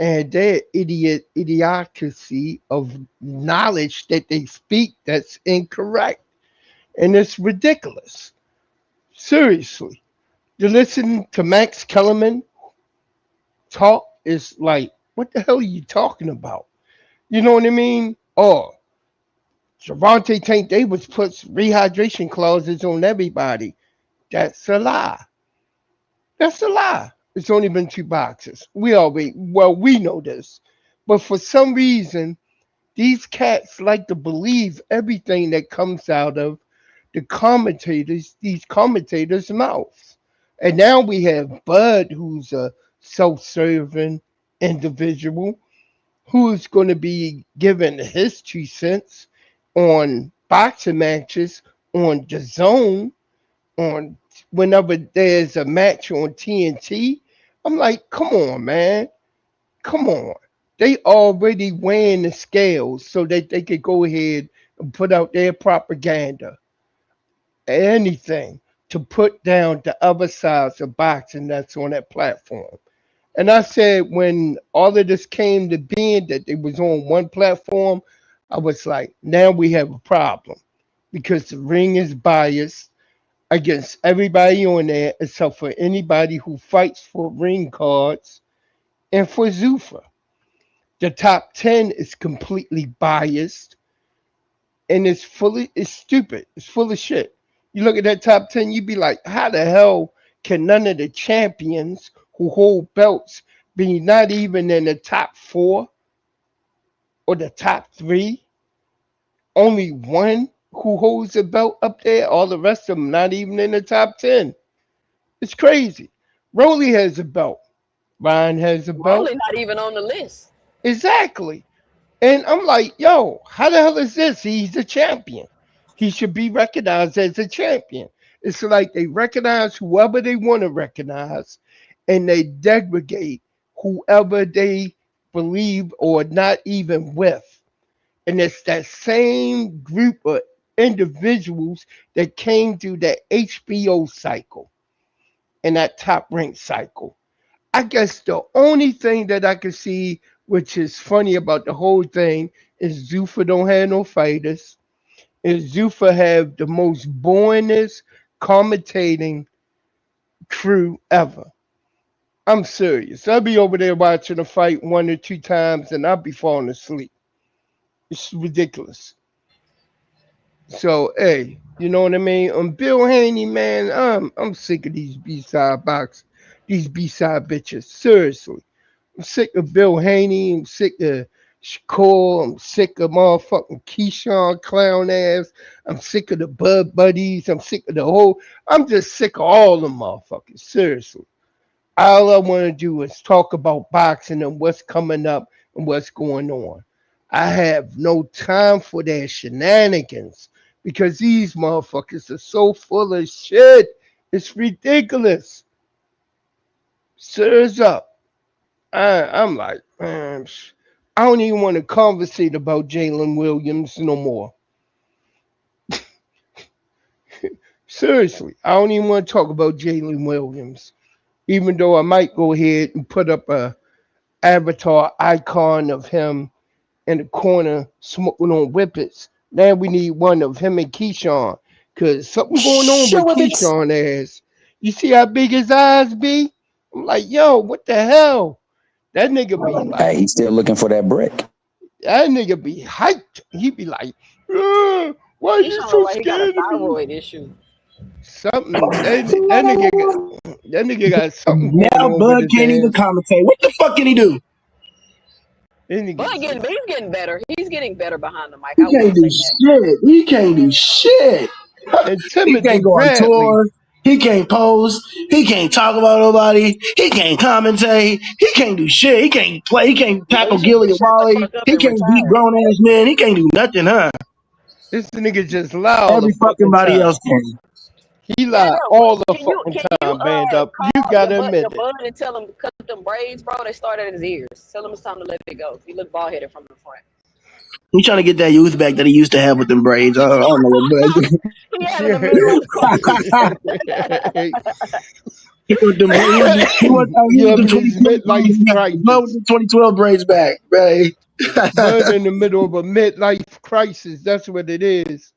and their idiocracy of knowledge that they speak that's incorrect. And it's ridiculous. Seriously. To listen to Max Kellerman talk is like, what the hell are you talking about? You know what I mean? Oh, Gervonta Tank Davis puts rehydration clauses on everybody. That's a lie. That's a lie. It's only been 2 boxes. We know this. But for some reason, these cats like to believe everything that comes out of these commentators' mouths. And now we have Bud, who's a self-serving individual, who's going to be given his 2 cents. on boxing matches on the zone, on whenever there's a match on TNT. I'm like, come on, man. Come on. They already weighing the scales so that they could go ahead and put out their propaganda. Anything to put down the other sides of boxing that's on that platform. And I said when all of this came to being that it was on one platform, I was like, now we have a problem because the ring is biased against everybody on there except for anybody who fights for ring cards and for Zuffa. The top 10 is completely biased and it's stupid. It's full of shit. You look at that top 10, you be like, how the hell can none of the champions who hold belts be not even in the top 4 or the top 3? Only one who holds a belt up there, all the rest of them not even in the top 10. It's crazy. Rolly has a belt. Ryan has a belt. Rolly not even on the list. Exactly. And I'm like, yo, how the hell is this? He's a champion. He should be recognized as a champion. It's like they recognize whoever they want to recognize and they degrade whoever they believe or not even with. And it's that same group of individuals that came through that HBO cycle and that top rank cycle. I guess the only thing that I can see, which is funny about the whole thing, is Zuffa don't have no fighters. Is Zuffa have the most boringest commentating crew ever. I'm serious. I'll be over there watching a fight 1 or 2 times and I'll be falling asleep. It's ridiculous. So hey, you know what I mean? Bill Haney, man, I'm sick of these B-side these B-side bitches. Seriously. I'm sick of Bill Haney. I'm sick of Shakur. I'm sick of motherfucking Keyshawn clown ass. I'm sick of the Bud Buddies. I'm sick of the whole. I'm just sick of all the motherfuckers. Seriously. All I want to do is talk about boxing and what's coming up and what's going on. I have no time for their shenanigans because these motherfuckers are so full of shit. It's ridiculous. Sirs up. I'm like, man, I don't even want to conversate about Jalen Williams no more. Seriously, I don't even want to talk about Jalen Williams, even though I might go ahead and put up a avatar icon of him in the corner smoking on whippets. Now we need one of him and Keyshawn, cause something going on with Keyshawn ass. You see how big his eyes be? I'm like, yo, what the hell? That nigga be like, Hey, he's still looking for that brick. that nigga be hyped. He be like, why are He you sound so like he got a scared of me? thyroid issue. Something that nigga got something going Now on with Bud his can't even ass. commentate. What the fuck can he do? But he's getting better. He's getting better behind the mic. He I will can't do say that. shit. He can't do shit. And He Timothy can't go on Bradley, tour. He can't post. He can't talk about nobody. He can't commentate. He can't do shit. He can't play. He can't Yeah, tackle he should Gilly or just shut the Wally. fuck up He and can't beat retire. grown ass men. He can't do nothing, huh? this nigga just lie all the Every fucking fucking body time. else can. He Hey, lie bro, all the can fucking you time, band up. You call gotta admit the it. bud and tell him to cut them braids, bro? They started at his ears. Tell him it's time to let it go. He look bald headed from the front. He trying to get that youth back that he used to have with them braids. I don't know what Bud. He having a midlife He want them. He want the Having his 2012 braids midlife back. Bud with crisis. the 2012 braids back, right? Bud in the middle of a midlife crisis. That's what it is.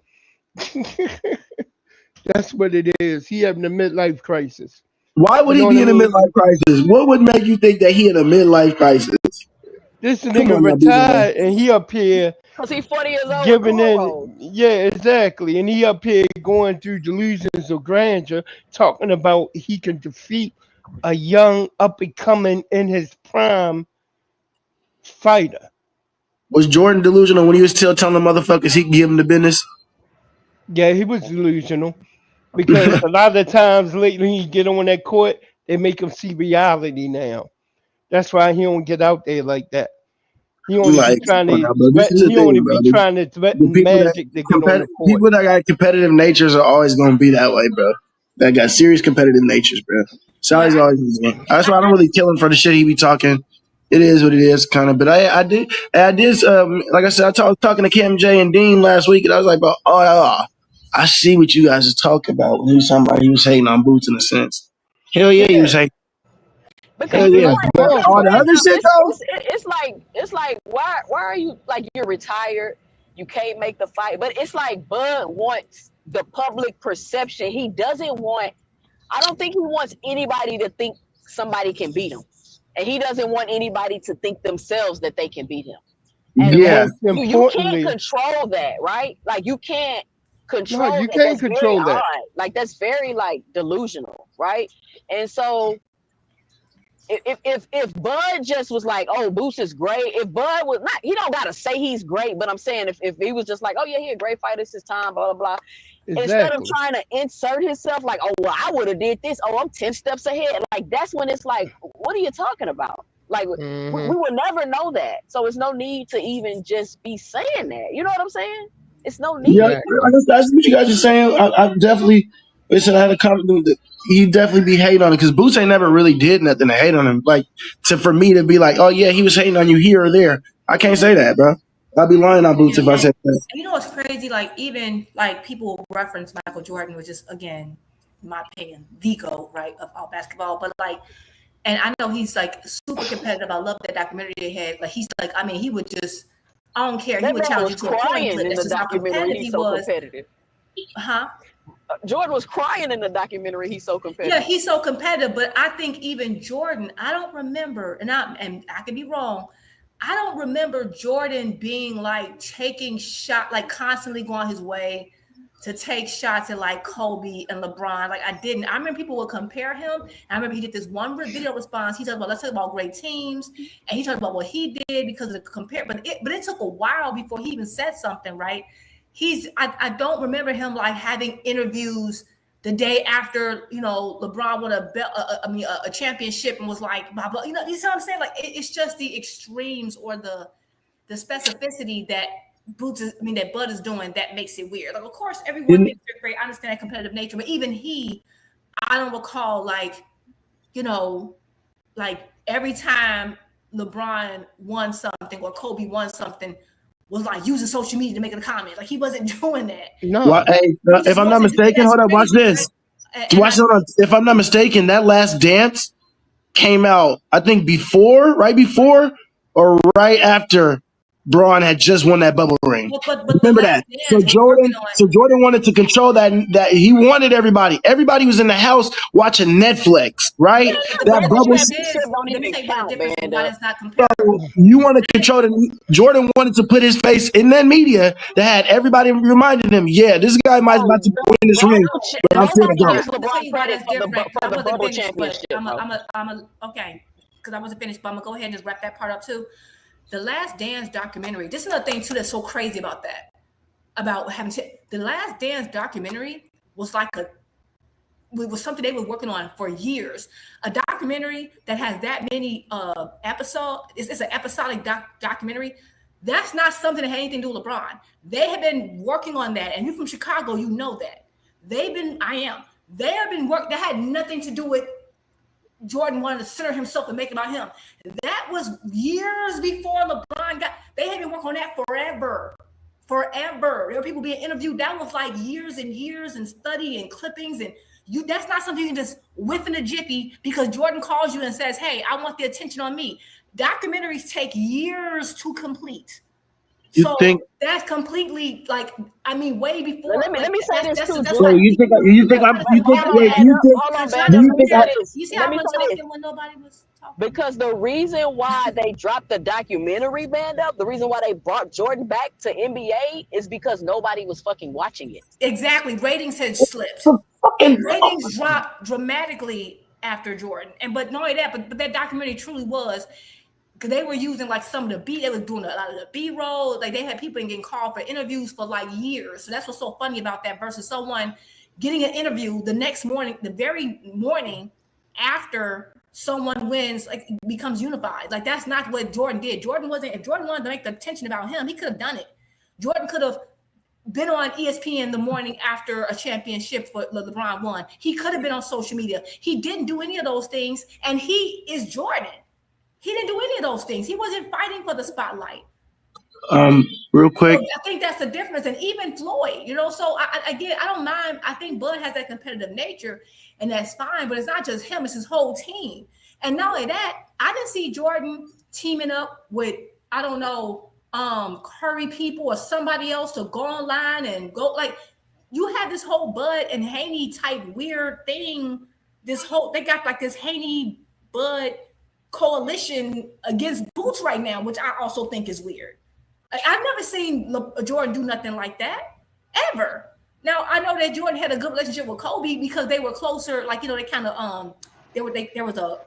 That's what it is. He having a midlife crisis. Why You would know he what be I in a mean? midlife crisis? What would make you think that he in a midlife crisis? This Come nigga on now, B-boy. retired and he up here because he's 40 years old with giving cornrows. in. Yeah, exactly. And he up here going through delusions of grandeur, talking about he can defeat a young up and coming in his prime fighter. Was Jordan delusional when he was still telling the motherfuckers he could give him the business? Yeah, he was delusional because a lot of times lately he get on that court, they make him see reality now. That's why he don't get out there like that. He only Like, be trying come on to now, bro. This is threaten. the He thing, only bro. be trying to The threaten Magic to get on the court. people that got competitive natures are always gonna be that way, bro. That got serious competitive natures, bro. Sally's always gonna be. That's why I don't really kill him for the shit he be talking. It is what it is, kind of. But I did, like I said, I was talking to CamJ and Dean last week, and I was like, bro, I see what you guys are talking about when he was talking about he was hating on Boots in a sense. Hell yeah, he was hating. Because Hell yeah. But because all for the other example, shit though, it's like why are you like you're retired, you can't make the fight, but it's like Bud wants the public perception. He doesn't want. I don't think he wants anybody to think somebody can beat him, and he doesn't want anybody to think themselves that they can beat him. And yeah. you can't control that, right? Like you can't control you that. can't That's control very that. odd. Like that's very like delusional, right? And so if Bud just was like, oh, Boots is great. If Bud was not, he don't gotta say he's great, but I'm saying if he was just like, oh yeah, he a great fighter, it's his time, blah blah blah. Instead of trying to insert himself, like, oh well, I would have did this. Oh, I'm 10 steps ahead. Like that's when it's like, what are you talking about? Like we would never know that. So it's no need to even just be saying that. You know what I'm saying? It's no need. Yeah, that's what you guys are saying. I definitely listen. I had a comment that he definitely be hating on it because Boots ain't never really did nothing to hate on him. Like for me to be like, oh yeah, he was hating on you here or there. I can't say that, bro. I'd be lying on Boots if I said that. You know what's crazy? Like even like people reference Michael Jordan, which is again, in my opinion, the GOAT, right, of all basketball. But like, and I know he's like super competitive. I love that documentary they had. Like he's like, I mean, he would just, I don't care. He would challenge you to a coin flip. That's just how competitive he was. Huh? Jordan was crying in the documentary. He's so competitive. Yeah, he's so competitive. But I think even Jordan, I don't remember, and I could be wrong. I don't remember Jordan being like taking shot, like constantly going his way to take shots at like Kobe and LeBron. Like I didn't. I remember people would compare him. And I remember he did this one video response. He talked about, let's talk about great teams, and he talked about what he did because of the compare. But it took a while before he even said something, right? I don't remember him like having interviews the day after, you know, LeBron won a championship and was like, blah, blah. You know what I'm saying? Like it's just the extremes or the specificity that that Bud is doing that makes it weird. Like, of course, everyone thinks they're great. I understand that competitive nature, but even I don't recall like, you know, like every time LeBron won something or Kobe won something was like using social media to make a comment. Like he wasn't doing that. No. Well, hey, if I'm not mistaken, hold up, watch this. If I'm not mistaken, that Last Dance came out, I think right before or right after Braun had just won that bubble ring. Remember that. So Jordan wanted to control that he wanted everybody. Everybody was in the house watching Netflix, right? That bubble. You want to control it. Jordan wanted to put his face in that media that had everybody reminding him, yeah, this guy might about to win this ring. But I'm still the bubble championship. Okay, because I wasn't finished, but I'm gonna go ahead and just wrap that part up too. The Last Dance documentary. This is another thing too that's so crazy about that. About having the Last Dance documentary was like it was something they were working on for years. A documentary that has that many episodes. It's an episodic documentary. That's not something that had anything to do with LeBron. They have been working on that, and you're from Chicago, you know that. They have been working. That had nothing to do with Jordan wanted to center himself and make it about him. That was years before LeBron they had been working on that forever. There were people being interviewed. That was like years and years and study and clippings. And that's not something you can just whiff in a jiffy because Jordan calls you and says, hey, I want the attention on me. Documentaries take years to complete. So that's completely like, I mean, way before. Let me say this too. So you think when nobody was talking? Because the reason why they dropped the documentary band up, the reason why they brought Jordan back to NBA is because nobody was fucking watching it. Exactly. Ratings had slipped. Ratings dropped dramatically after Jordan. But not only that, but that documentary truly was. Because they were using like some of the they were doing a lot of the B-roll. Like they had people getting called for interviews for like years. So that's what's so funny about that versus someone getting an interview the next morning, the very morning after someone wins, like becomes unified. Like that's not what Jordan did. If Jordan wanted to make the attention about him, he could have done it. Jordan could have been on ESPN the morning after a championship for LeBron won. He could have been on social media. He didn't do any of those things, and he is Jordan. He didn't do any of those things. He wasn't fighting for the spotlight. Real quick. So I think that's the difference. And even Floyd, so I don't mind. I think Bud has that competitive nature, and that's fine, but it's not just him, it's his whole team. And not only that, I didn't see Jordan teaming up with, I don't know, Curry people or somebody else to go online and go, like, you have this whole Bud and Haney type weird thing. They got like this Haney Bud coalition against Boots right now, which I also think is weird. I've never seen Jordan do nothing like that ever. Now I know that Jordan had a good relationship with Kobe because they were closer. Like, they kind of there was a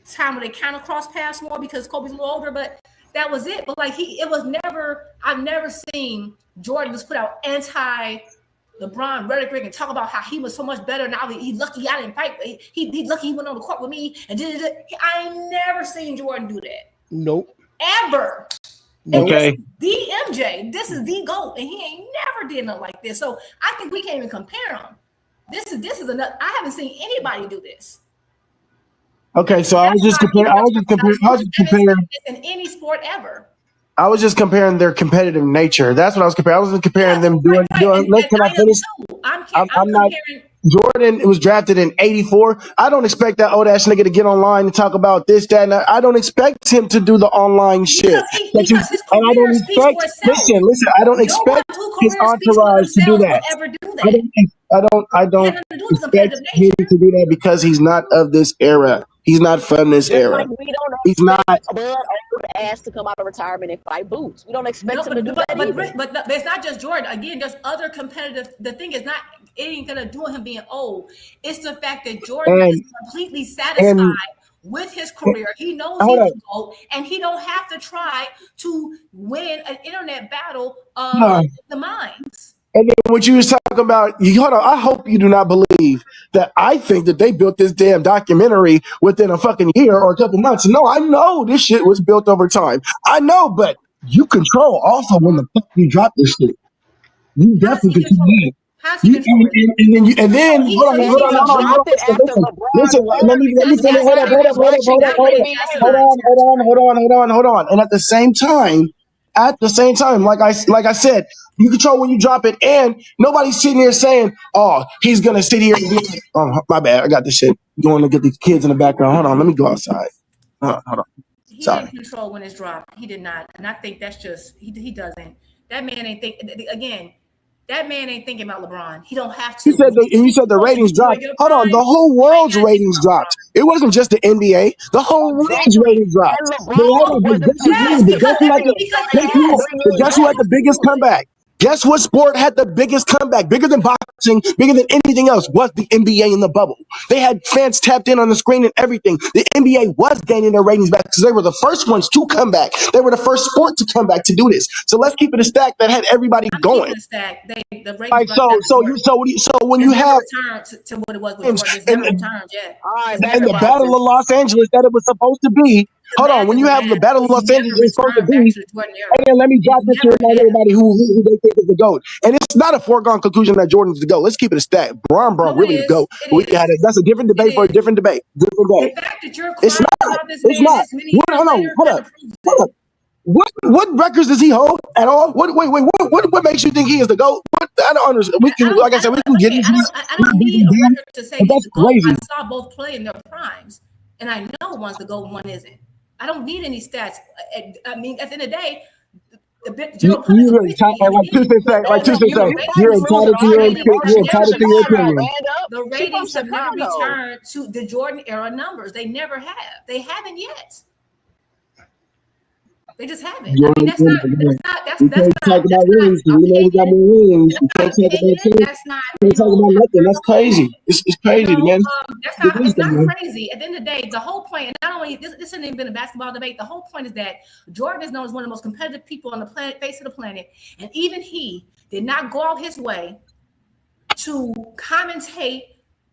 time where they kind of crossed paths more because Kobe's a little older, but that was it. But like I've never seen Jordan just put out anti-LeBron rhetoric and talk about how he was so much better. Now he's lucky I didn't fight. He's lucky he went on the court with me and did it. I ain't never seen Jordan do that. Nope. Ever. Okay. The MJ, this is the GOAT, and he ain't never did nothing like this. So I think we can't even compare him. This is another. I haven't seen anybody do this. Okay, so I was just comparing in any sport ever. I was just comparing their competitive nature. That's what I was comparing. I wasn't comparing them doing. Can I finish? I'm not. Jordan was drafted in '84. I don't expect that old ass nigga to get online and talk about this, that, and that. I don't expect him to do the online shit. Listen. I don't expect his entourage to do that. I don't expect him to do that because he's not of this era. He's not from this era. He's not. Bud asked to come out of retirement and fight Boots. We don't expect him to do that either. But it's not just Jordan. Again, there's other competitive. The thing is not, it ain't gonna do him being old. It's the fact that Jordan is completely satisfied with his career. He knows he can go, and he don't have to try to win an internet battle of the minds. And then what you was talking about, hold on, I hope you do not believe that I think that they built this damn documentary within a fucking year or a couple months. No, I know this shit was built over time. I know, but you control also when the fuck you drop this shit. You definitely control it. And then hold on. Listen, let me finish. Hold on. And at the same time, like I said, you control when you drop it, and nobody's sitting here saying, "Oh, he's gonna sit here and be like, oh, my bad, I got this shit going to get these kids in the background. Hold on, let me go outside. Hold on. He didn't control when it's dropped. He did not, and I think that's just he doesn't. That man ain't think again. That man ain't thinking about LeBron. He don't have to. You said the ratings dropped. Hold on, the whole world's ratings dropped. It wasn't just the NBA. The whole world's ratings dropped. Guess who had the biggest comeback? Guess what sport had the biggest comeback? Bigger than boxing, bigger than anything else, was the NBA in the bubble. They had fans tapped in on the screen and everything. The NBA was gaining their ratings back because they were the first ones to come back. They were the first sport to come back to do this. So let's keep it a stack that had everybody going. The ratings. Right, so when you have to what it was with Jordan, it's never returned yet. And the Battle of Los Angeles that it was supposed to be. Hold on, when you have the Battle of Los Angeles, it's supposed to be. And then let me drop this to everybody who they think is the GOAT. And it's not a foregone conclusion that Jordan's the GOAT. Let's keep it a stack. Bron really the GOAT. That's a different debate for a different debate. The fact that you're it's not. It's not. Hold on. What records does he hold at all? What makes you think he is the GOAT? I don't understand. We can get into this. I don't need a record to say he's the GOAT. I saw both play in their primes, and I know one's the GOAT and one isn't. I don't need any stats. I mean, at the end of the day, you're entitled to your opinion. The ratings have never returned to the Jordan era numbers. They never have. They haven't yet. They just haven't. I mean, that's not. We can't talk about rings. We know we got more rings. We can't talk about things. We can't talk about nothing. That's crazy. It's crazy, man. It's not crazy. At the end of the day, the whole point, and not only this hasn't even been a basketball debate. The whole point is that Jordan is known as one of the most competitive people on the face of the planet, and even he did not go out his way to commentate,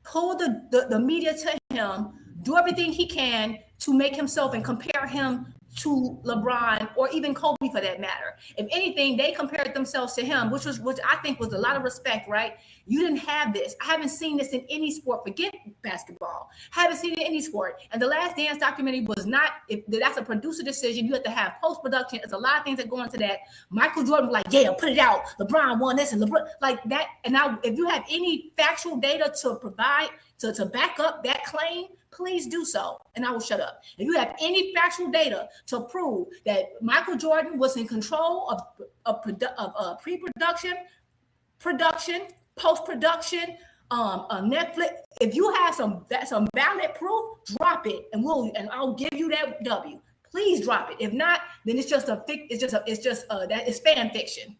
pull the media to him do everything he can to make himself and compare him to LeBron or even Kobe for that matter. If anything, they compared themselves to him, which I think was a lot of respect, right? You didn't have this. I haven't seen this in any sport. Forget basketball. Haven't seen it in any sport. And the Last Dance documentary was not, that's a producer decision. You have to have post-production. There's a lot of things that go into that. Michael Jordan was like, yeah, put it out. LeBron won this and LeBron, like that. And now if you have any factual data to provide, to back up that claim, please do so, and I will shut up. If you have any factual data to prove that Michael Jordan was in control of pre-production, production, post-production, Netflix, if you have some valid proof, drop it, and I'll give you that W. Please drop it. If not, then it's fan fiction.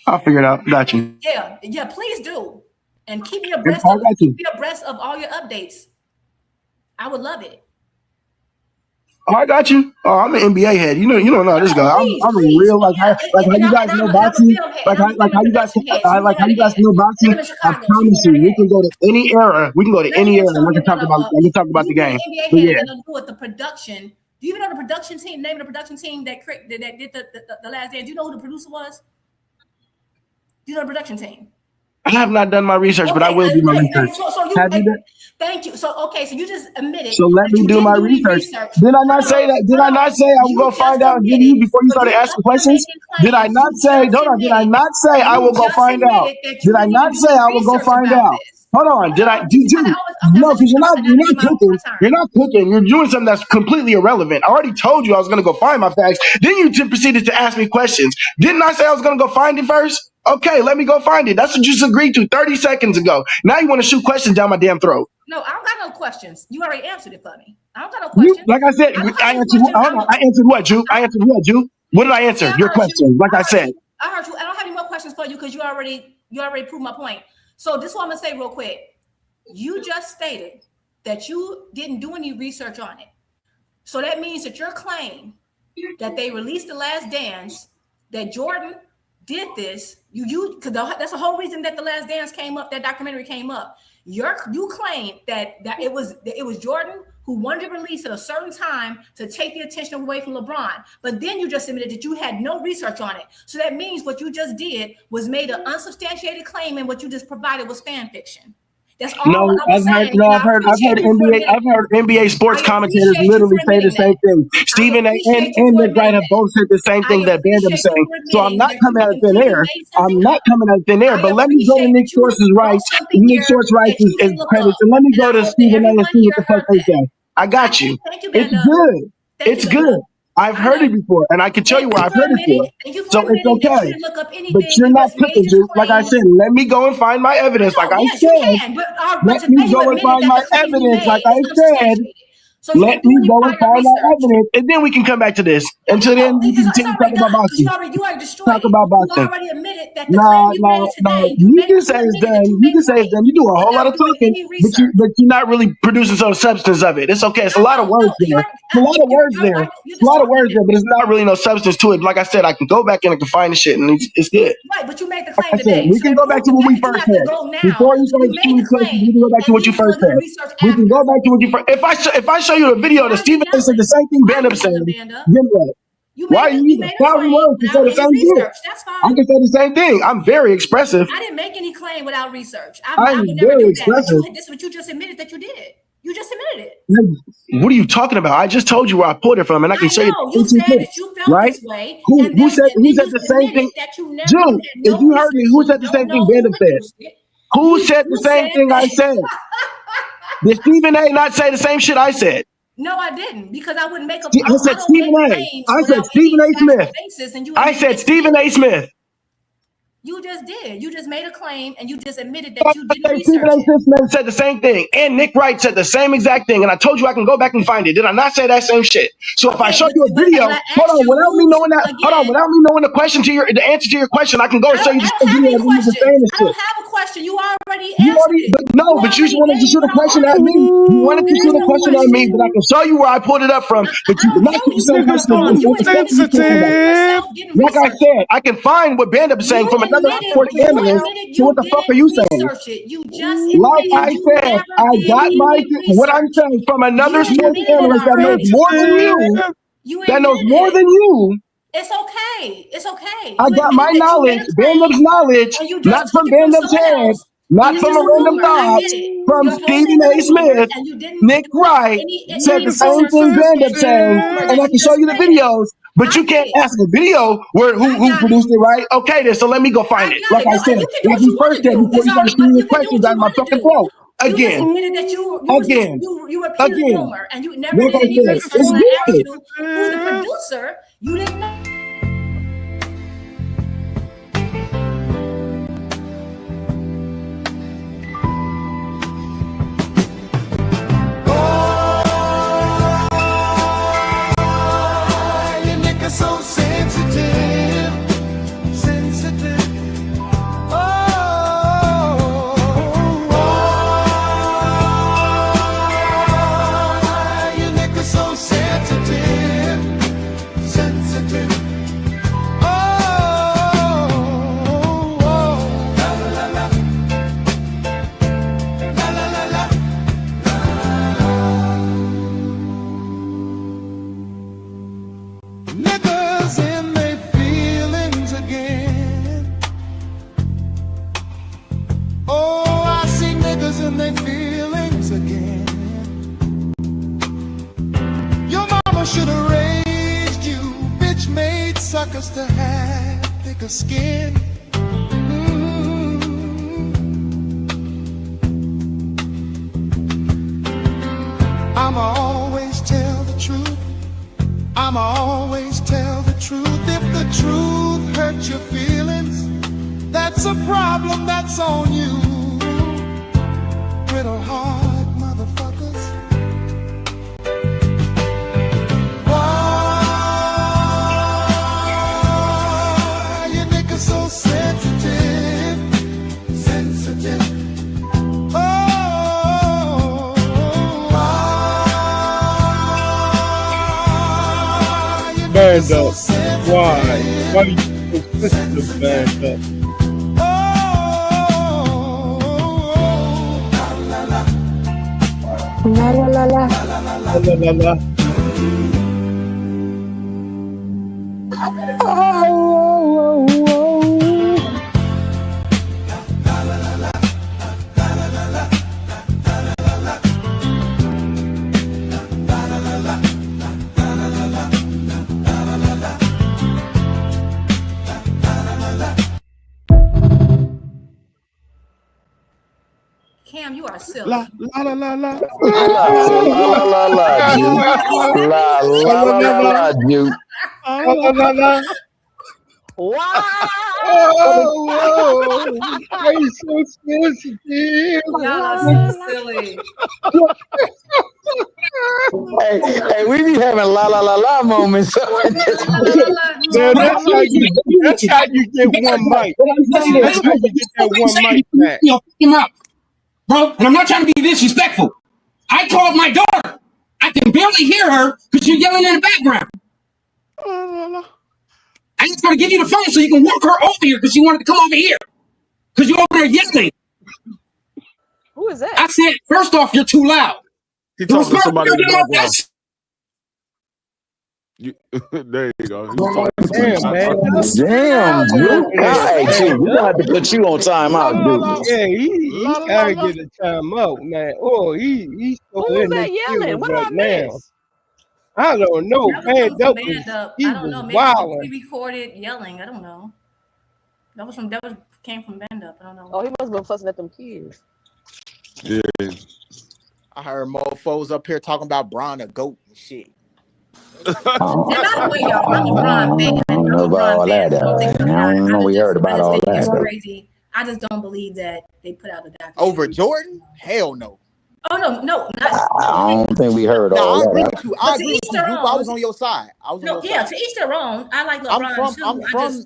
I'll figure it out. Got you. Yeah, please do, and keep me abreast of all your updates. I would love it. Oh, I got you. Oh, I'm an NBA head. You don't know this guy. I'm a real how you guys know boxing. Like how you guys know boxing. I promise you, we can go to any era. We can go to any era. And we can talk about the game. NBA head and do with the production. Do you even know the production team? Name of the production team that did the Last Dance. Do you know who the producer was? Do you know the production team? I have not done my research, but I will do my research. Thank you. So you just admitted. So let me do my research. Did I not say that? Did I not say I will go find out and give you before you started asking questions? Did I not say? Hold on. Did I not say I will go find out? Did I not say I will go find out? Hold on. Did I? No, because you're not cooking. You're not cooking. You're doing something that's completely irrelevant. I already told you I was going to go find my facts. Then you proceeded to ask me questions. Didn't I say I was going to go find it first? Okay, let me go find it. That's what you just agreed to 30 seconds ago. Now you want to shoot questions down my damn throat. No, I don't got no questions. You already answered it for me. I don't got no questions. Like I said, I answered what, Ju? I answered what, Ju? What did I answer? Your question, like I said. I heard you. I don't have any more questions for you because you already proved my point. So this is what I'm going to say real quick. You just stated that you didn't do any research on it. So that means that your claim that they released The Last Dance, that Jordan did this, because that's the whole reason that The Last Dance came up, that documentary came up. You claim that it was Jordan who wanted to release at a certain time to take the attention away from LeBron. But then you just admitted that you had no research on it. So that means what you just did was made an unsubstantiated claim, and what you just provided was fan fiction. That's all. No, I've heard NBA sports commentators literally say the same thing. Stephen A. and Nick Wright have both said the same thing that Bandham's saying. So I'm not coming out of thin air. But let me go to Nick Source's rights. Nick Source rights is credits. And let me go to Stephen A. and see what the fuck they say. I got you. It's good. It's good. I've heard it before, and I can tell you where I've heard it before. So it's okay. But you're not cooking, Ju. Like I said, let me go and find my evidence. Like I said, let me go and find my evidence. Like I said, let me go and find my evidence, and then we can come back to this. Until then, we can continue talking about boxing. Talk about boxing. No. You can say it's done. You do a whole lot of talking, but you're not really producing some substance of it. It's okay. It's a lot of words there. It's a lot of words there. But it's not really no substance to it. Like I said, I can go back and I can find the shit, and it's good. Right, but you made the claim today. We can go back to what we first said. Before you started shooting questions, we can go back to what you first said. We can go back to what you first. If I show you a video that Stephen A. said the same thing Bandham said, then what? Why are you using 1,000 words to say the same thing? I can say the same thing. I'm very expressive. I didn't make any claim without research. I'm very expressive. This is what you just admitted that you did. You just admitted it. What are you talking about? I just told you where I pulled it from, and I can show you. You said that you felt right? This way. Who said the same thing? June, if you heard me, who said the same thing Bandham said? Who said the same thing I said? Did Stephen A. not say the same shit I said? No, I didn't, because I wouldn't make a. I said Stephen A. I said Stephen A. Smith. I said Stephen A. Smith. You just did. You just made a claim, and you just admitted that you didn't research Stephen A. Smith said the same thing, and Nick Wright said the same exact thing, and I told you I can go back and find it. Did I not say that same shit? So if I show you a video, without me knowing the answer to your question, I can go and show you the same video of me saying this shit. I don't have a question. You already answered it. But you wanted to shoot a question at me. You wanted to shoot a question at me, but I can show you where I pulled it up from. But you did not shoot the same question. Like I said, I can find what Bandham is saying from an another sports analyst. So what the fuck are you saying? research it. You just Like admitted I you said, never I did got my any what I'm research. saying from another You sports admitted it analyst that knows already. more than you. You That knows admitted more it. than you. It's okay. It's okay. I You got my admitted that you knowledge, Bandup's entertained knowledge, and you not just took from it from Bandup's someone head, else not and it's from just a a random rumor. I thought, get it. from Your whole Stephen thing A. was a rumor Smith, and you didn't Nick Wright said the any same research. thing It's Bandup's just a saying, rumor and that I you can show just you the spread. videos, but I you get can't it. ask the video where who got produced it, right? Okay, then so let me go find I it. got Like it. I No, said, and you can do like what you you want first to said do. before It's you all started shooting you your can do questions what out you of my want to fucking do. throat. You just Again, admitted that you repeated again, rumor and you never did like I any said, research. it's When I asked good. you who the producer, you didn't know. You niggas so sensitive, sensitive. You niggas so sensitive, sensitive. Niggas in their feelings again. Oh, I see niggas in their feelings again. Your mama should have raised you, bitch made suckers to have thicker skin. I'ma always tell the truth. I'ma always tell the truth. If the truth hurts your feelings, that's a problem, that's on you. Brittle heart motherfuckers. Why you niggas so sensitive, sensitive? Oh, why you niggas Band so up. Why? Why you so sensitive, band up? La la la la. La la la la. Cam, you are silly. La la la la. La la la la, Jew. La la la la la, Jew. La la. Wow. Oh, why you so sensitive? Y'all are so silly. Hey, we be having la la la la moments. Man, that's how you get one mic. That's how you get that one mic back. Bro, and I'm not trying to be disrespectful. I called my daughter. I can barely hear her because you're yelling in the background. I just gotta give you the phone so you can walk her over here because she wanted to come over here. Because you're over there yelling. Who is that? I said, first off, you're too loud. He talking to somebody in the background. There you go. Damn, man. Damn, Jew. Hey, Jew, we gonna have to put you on timeout, dude. Yeah, he gotta get a timeout, man. Oh, he's so Who was in that his yelling? feelings What did I right now. miss? I don't know. That was Band up Band Up. he I don't was know. Maybe wilding. pre-recorded yelling. I don't know. That came from Band Up. I don't know. Oh, he must have been fussing at them kids. Yeah. I heard mofos up here talking about Bron a goat and shit. And by the way, y'all, I'm a Bron fan. I don't know about all that. I don't know we heard about all It's that. though. crazy. I just don't believe that they put out the documentary. Over Jordan? Hell no. Oh no, not. I don't think we heard No, all I agree that. with you. I agree with you, Group. I was own. on your side. I was on your Yeah, side. to each their own. I like LeBron too.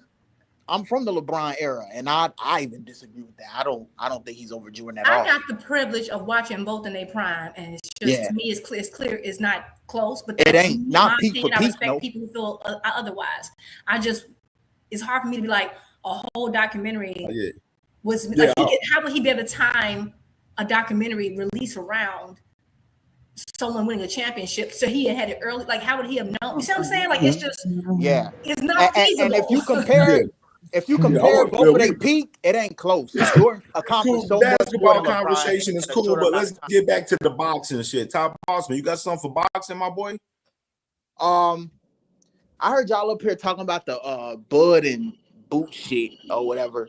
I'm from the LeBron era, and I even disagree with that. I don't think he's over Jordan at all. I got the privilege of watching both in their prime, and it's just to me, it's clear, it's not close, but it ain't not peak for I peak. respect people who feel otherwise. It's hard for me to be like, a whole documentary. Yeah. Was Yeah, like, how would he be able to time a documentary release around someone winning a championship? So he had it early. Like, how would he have known? You see what I'm saying? Like, it's just, Yeah. it's not feasible. And if you compare, both of their peak, it ain't close. Jordan accomplished so much more basketball than LeBron conversation in is a cool, short but amount let's of time. get back to the boxing shit. Top Bossman, you got something for boxing, my boy? I heard y'all up here talking about the Bud and Boot shit or whatever.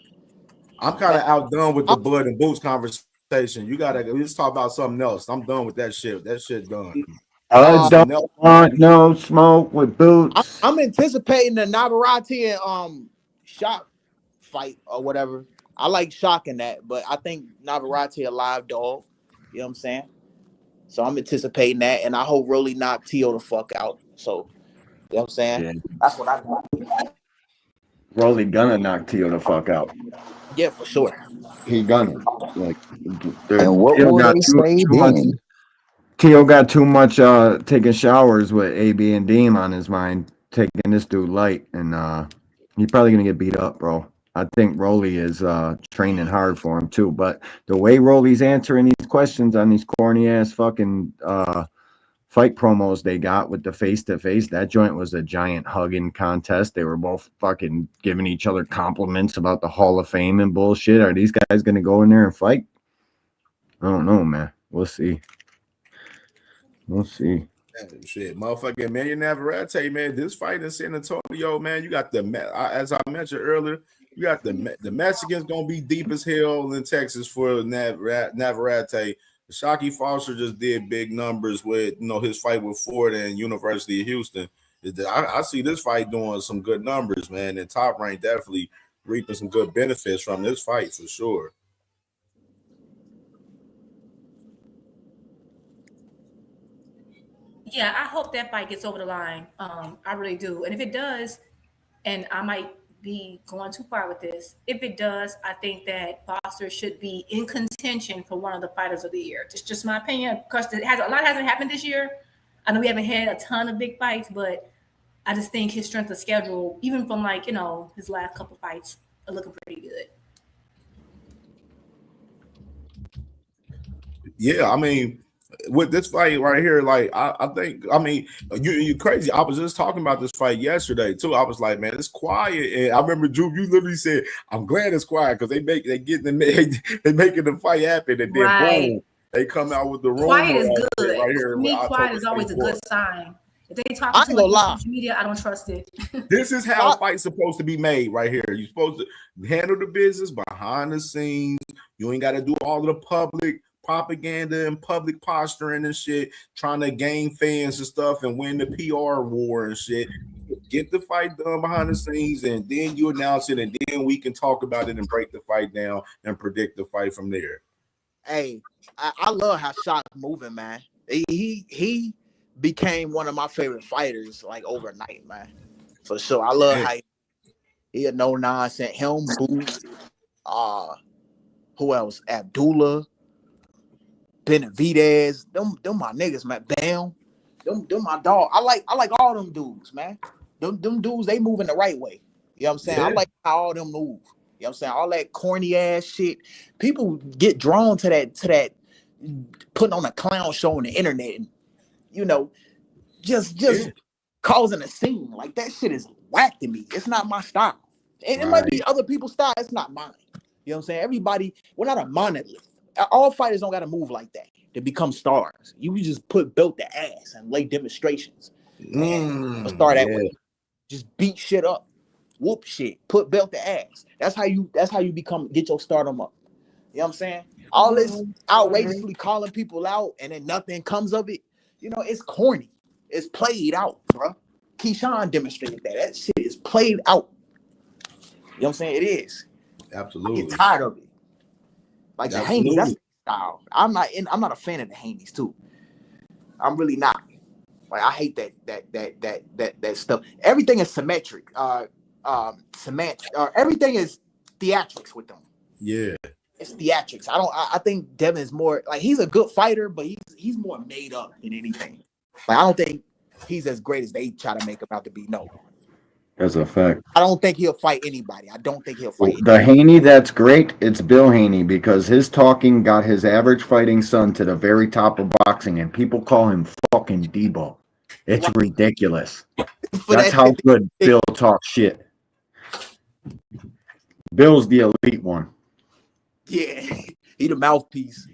I'm kind of outdone with the Bud and Boots conversation. You gotta let's talk about something else. I'm done with that shit. That shit done. I don't want no smoke with Boots. I'm anticipating the Navarette and Shock fight or whatever. I like Shock in that, but I think Navarette a live dog. You know what I'm saying? So I'm anticipating that, and I hope Rolly knock T.O. the fuck out. So, you know what I'm saying? Yeah. That's what I got. Rolly gonna knock Tio the fuck out. Yeah, for sure. He gonna. Like, And what Tio will got they too say much. then? Tio got too much taking showers with AB and Deem on his mind, taking this dude light, and he's probably gonna get beat up, bro. I think Rolly is training hard for him too. But the way Rolly's answering these questions on these corny ass fucking fight promos they got with the face-to-face, that joint was a giant hugging contest. They were both fucking giving each other compliments about the Hall of Fame and bullshit. Are these guys gonna go in there and fight? I don't know, man. We'll see. We'll see. Shit, motherfucking man, Navarette, man. This fight in San Antonio, man. You got as I mentioned earlier, you got the Mexicans gonna be deep as hell in Texas for Navarette. Shockey Foster just did big numbers with his fight with Ford and University of Houston. I see this fight doing some good numbers, man. And Top Rank definitely reaping some good benefits from this fight for sure. Yeah, I hope that fight gets over the line. I really do. And if it does, and I might be going too far with this, if it does, I think that Foster should be in contention for one of the fighters of the year. It's just my opinion, because a lot hasn't happened this year. I know we haven't had a ton of big fights, but I just think his strength of schedule, even from his last couple fights, are looking pretty good. Yeah, I mean, with this fight right here, like I think, I mean, you crazy. I was just talking about this fight yesterday too. I was like, man, it's quiet. And I remember Drew, you literally said, "I'm glad it's quiet because they making the fight happen." And then boom, they come out with the rumor. Quiet is good. Right here. For me, quiet is always a good sign. If they talk I ain't gonna lie. social media, I don't trust it. This is how a fight's supposed to be made right here. You're supposed to handle the business behind the scenes. You ain't got to do all of the public propaganda and public posturing and shit, trying to gain fans and stuff and win the PR war and shit. Get the fight done behind the scenes, and then you announce it, and then we can talk about it and break the fight down and predict the fight from there. Hey, I love how Shock moving, man. He became one of my favorite fighters like overnight, man. For sure. I love how he a no nonsense. Him, Boots, who else? Abdullah, Benavidez. Them my niggas, man. Bam. Them my dog. I like all them dudes, man. Them dudes, they moving the right way. You know what I'm saying? I like how all them move. You know what I'm saying? All that corny ass shit. People get drawn to that putting on a clown show on the internet and just causing a scene. Like that shit is whack to me. It's not my style. And it might be other people's style. It's not mine. You know what I'm saying? Everybody, we're not a monolith. All fighters don't got to move like that to become stars. You just put belt to ass and lay demonstrations. And start that way. Just beat shit up. Whoop shit. Put belt to ass. That's how you get your stardom up. You know what I'm saying? All this outrageously calling people out and then nothing comes of it. It's corny. It's played out, bro. Keyshawn demonstrated that. That shit is played out. You know what I'm saying? It is. Absolutely. I get tired of it. Like the Haney's, that's style. I'm not a fan of the Haney's too. I'm really not. Like I hate that stuff. Everything is symmetric. Everything is theatrics with them. Yeah. It's theatrics. I think Devin is more like he's a good fighter, but he's more made up than anything. Like I don't think he's as great as they try to make him out to be. No. That's a fact. I don't think he'll fight anybody. I don't think he'll fight. The Haney that's great, it's Bill Haney, because his talking got his average fighting son to the very top of boxing, and people call him fucking Debo. It's ridiculous. That's how good Bill talks shit. Bill's the elite one. Yeah, he the mouthpiece.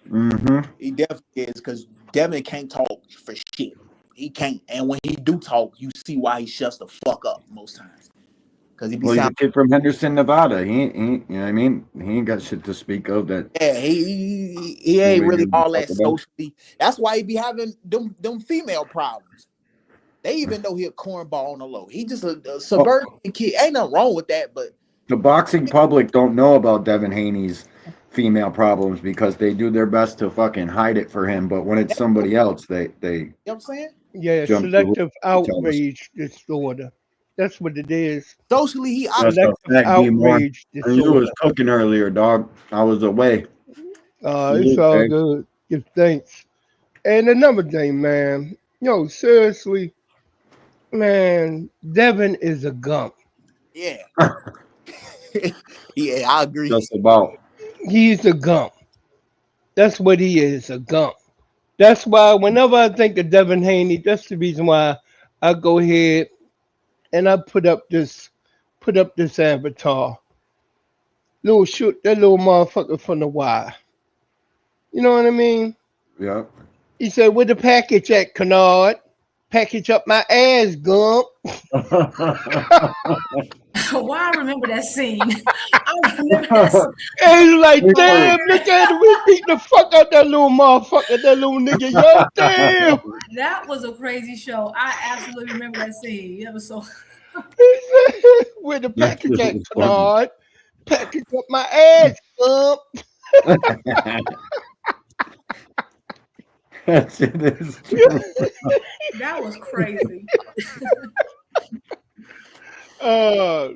Mm-hmm. He definitely is, because Devin can't talk for shit. He can't, and when he do talk, you see why he shuts the fuck up most times. Because he be Well, he's a kid from Henderson, Nevada. He you know what I mean? He ain't got shit to speak of that. Yeah, he ain't really all that socially. That's why he be having them female problems. They even know he a cornball on the low. He just a suburban kid. Ain't nothing wrong with that, but The boxing public don't know about Devin Haney's female problems because they do their best to fucking hide it for him. But when it's somebody else, they you know what I'm saying? Yeah, jump selective to tell us. outrage disorder. That's what it is. Socially, he That's a selective fact, D-More. outrage And you was disorder. cooking earlier, dog. I was away. It's all good. Give thanks. And another thing, man. Yo, seriously, man, Devin is a gump. Yeah. Yeah, I agree. Just about. He's a gump. That's what he is, a gump. That's why whenever I think of Devin Haney, that's the reason why I go ahead and I put up this avatar. That little motherfucker from the Y. You know what I mean? Yeah. He said, "Where the package at, Kennard? Package up my ass, gump." Why I remember that scene? I remember that scene. And he's like, damn, look at him. We beat the fuck out that little motherfucker, that little nigga. Yo, damn. That was a crazy show. I absolutely remember that scene. It was so. Where the package at, Kennard? Package up my ass, gump. That shit is That was crazy. No,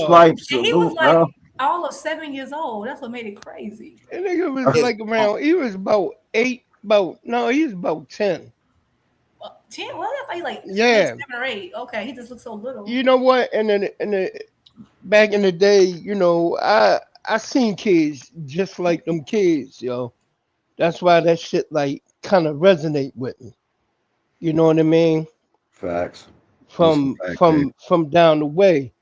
life And he was salute, like bro. all of 7 years old. That's what made it crazy. That nigga was like around, he was about 8, he was about 10. 10? Well, I thought he like Yeah. 7 or 8. Okay, he just looks so little. You know what? And then back in the day, you know, I seen kids just like them kids, yo. That's why that shit like kind of resonate with me. You know what I mean? Facts. From down the way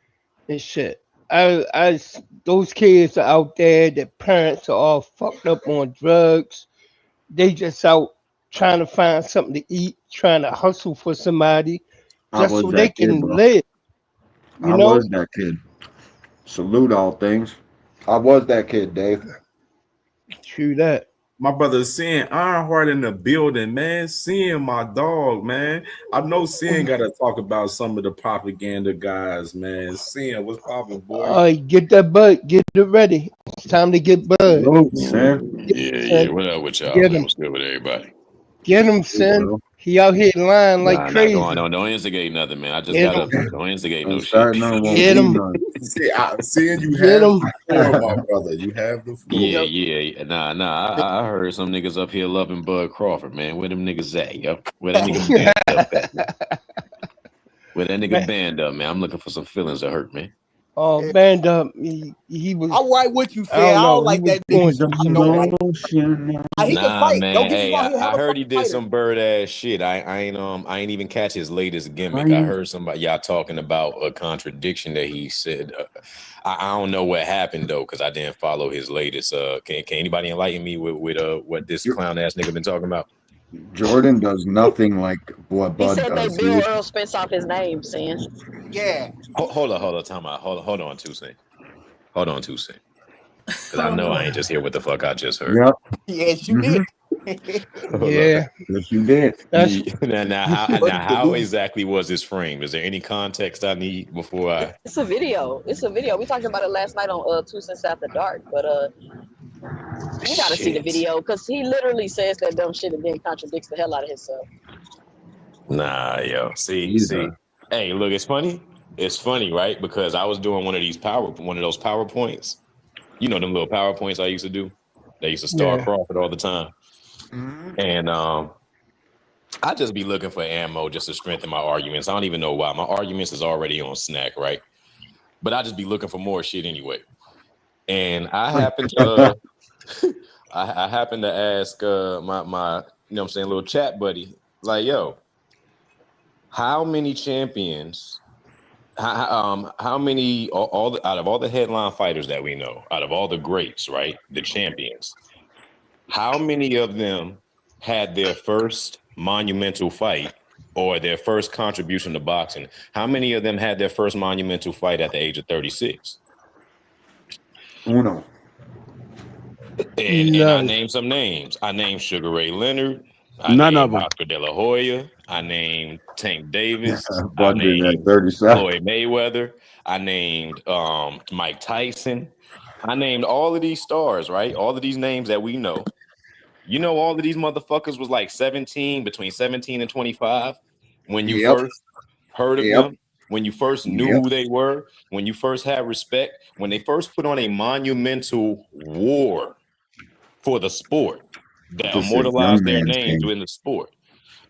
and shit. Those kids are out there. Their parents are all fucked up on drugs. They just out trying to find something to eat, trying to hustle for somebody, just so they can live. You know? I was that kid. Salute all things. I was that kid, Dave. True that. My brother seeing Ironheart in the building, man. Seeing my dog, man. I know Seeing got to talk about some of the propaganda guys, man. Seeing what's popping, boy. All right, get that bud. Get it ready. It's time to get bud. Yeah. What up with y'all? Get Man? him. What's good with everybody? Get him, son. He out here lying like crazy. Don't instigate nothing, man. I just Get got him. up. Don't instigate no shit. Get him. Seeing you Get have him. the floor, my brother. You have the floor. Yeah. Nah. I heard some niggas up here loving Bud Crawford, man. Where them niggas at, yo? Where that nigga band up at? Where that nigga band up, man? I'm looking for some feelings to hurt, man. Oh, band up. He was. I'm right with you, I Fed. I don't don't know. like He was that going nigga. through I don't like He Nah, can fight. man. Don't get Hey, me wrong. He'll have I a heard he fucking did fighter. some bird ass shit. I ain't even catch his latest gimmick. I heard somebody y'all talking about a contradiction that he said. I don't know what happened though, because I didn't follow his latest. Can anybody enlighten me with what this clown ass nigga been talking about? Jordan does nothing like what He Bud said they does. build Earl Spence off his name, Sin. Yeah. Hold on, time out. Hold on, 2 Cent. Hold on, 2 Cent. Because I know I ain't just hear what the fuck I just heard. Yep. Yes, you did. Yeah. Yes, you did. Now, how exactly was this framed? Is there any context I need before I? It's a video. We talked about it last night on 2 Cents After Dark, but you gotta see the video because he literally says that dumb shit and then contradicts the hell out of himself. Nah, yo. See. Hey, look, it's funny. It's funny, right? Because I was doing one of those PowerPoints. You know them little PowerPoints I used to do. They used to star Crawford all the time. And I just be looking for ammo just to strengthen my arguments. I don't even know why. My arguments is already on snack, right? But I just be looking for more shit anyway. And I happen to I happen to ask my you know what I'm saying, little chat buddy, like, yo, how many champions, how many out of all the headline fighters that we know, out of all the greats, right? The champions, how many of them had their first monumental fight or their first contribution to boxing? How many of them had their first monumental fight at the age of 36? Uno. And I named some names. I named Sugar Ray Leonard. I None named of them. Oscar De La Hoya. I named Tank Davis. I Bud did named at 37. Floyd Mayweather. I named Mike Tyson. I named all of these stars, right? All of these names that we know. You know, all of these motherfuckers was like 17, between 17 and 25 when you first heard of them, when you first knew who they were, when you first had respect, when they first put on a monumental war for the sport that This is immortalized young their man's names game. in the sport.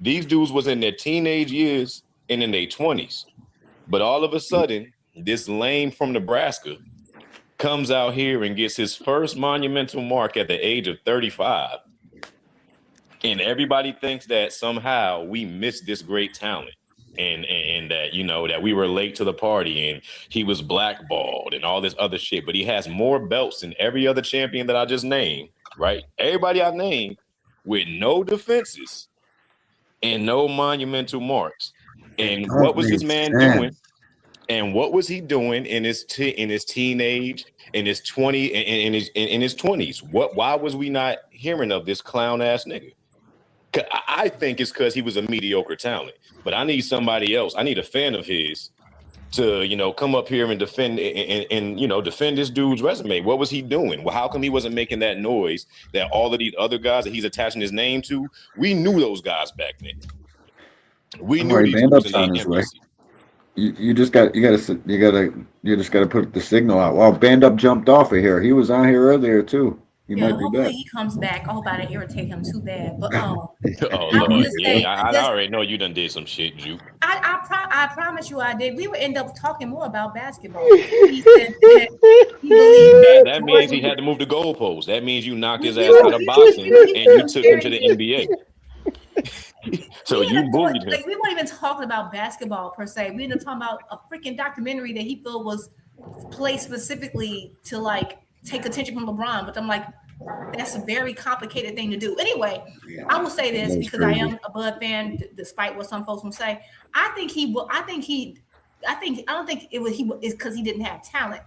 These dudes was in their teenage years and in their 20s. But all of a sudden, this lame from Nebraska comes out here and gets his first monumental mark at the age of 35. And everybody thinks that somehow we missed this great talent. And that, you know, that we were late to the party and he was blackballed and all this other shit. But he has more belts than every other champion that I just named, right? Everybody I named with no defenses and no monumental marks. And what was this man doing? And what was he doing in his teenage, in his 20s? Why was we not hearing of this clown ass nigga? I think it's because he was a mediocre talent. But I need somebody else. I need a fan of his to, you know, come up here and defend and you know, defend this dude's resume. What was he doing? Well, how come he wasn't making that noise that all of these other guys that he's attaching his name to? We knew those guys back then. We knew these Band dudes Up's in on the his way. embassy. You just got to put the signal out. Well, Band Up jumped off of here. He was on here earlier too. He Yeah, might be hopefully back. he comes back. I hope I didn't irritate him too bad. But Oh I Lord, would just say, I already know you done did some shit, Juke. I promise you I did. We would end up talking more about basketball. He said that he believed That means he had to move the goalpost. That means you knocked his ass out of boxing and you took him to the NBA. So you bullied him. Like, we weren't even talking about basketball per se. We ended up talking about a freaking documentary that he felt was placed specifically to like take attention from LeBron. But I'm like, that's a very complicated thing to do. Anyway, I will say this because I am a Bud fan, despite what some folks will say. I don't think it was because he didn't have talent.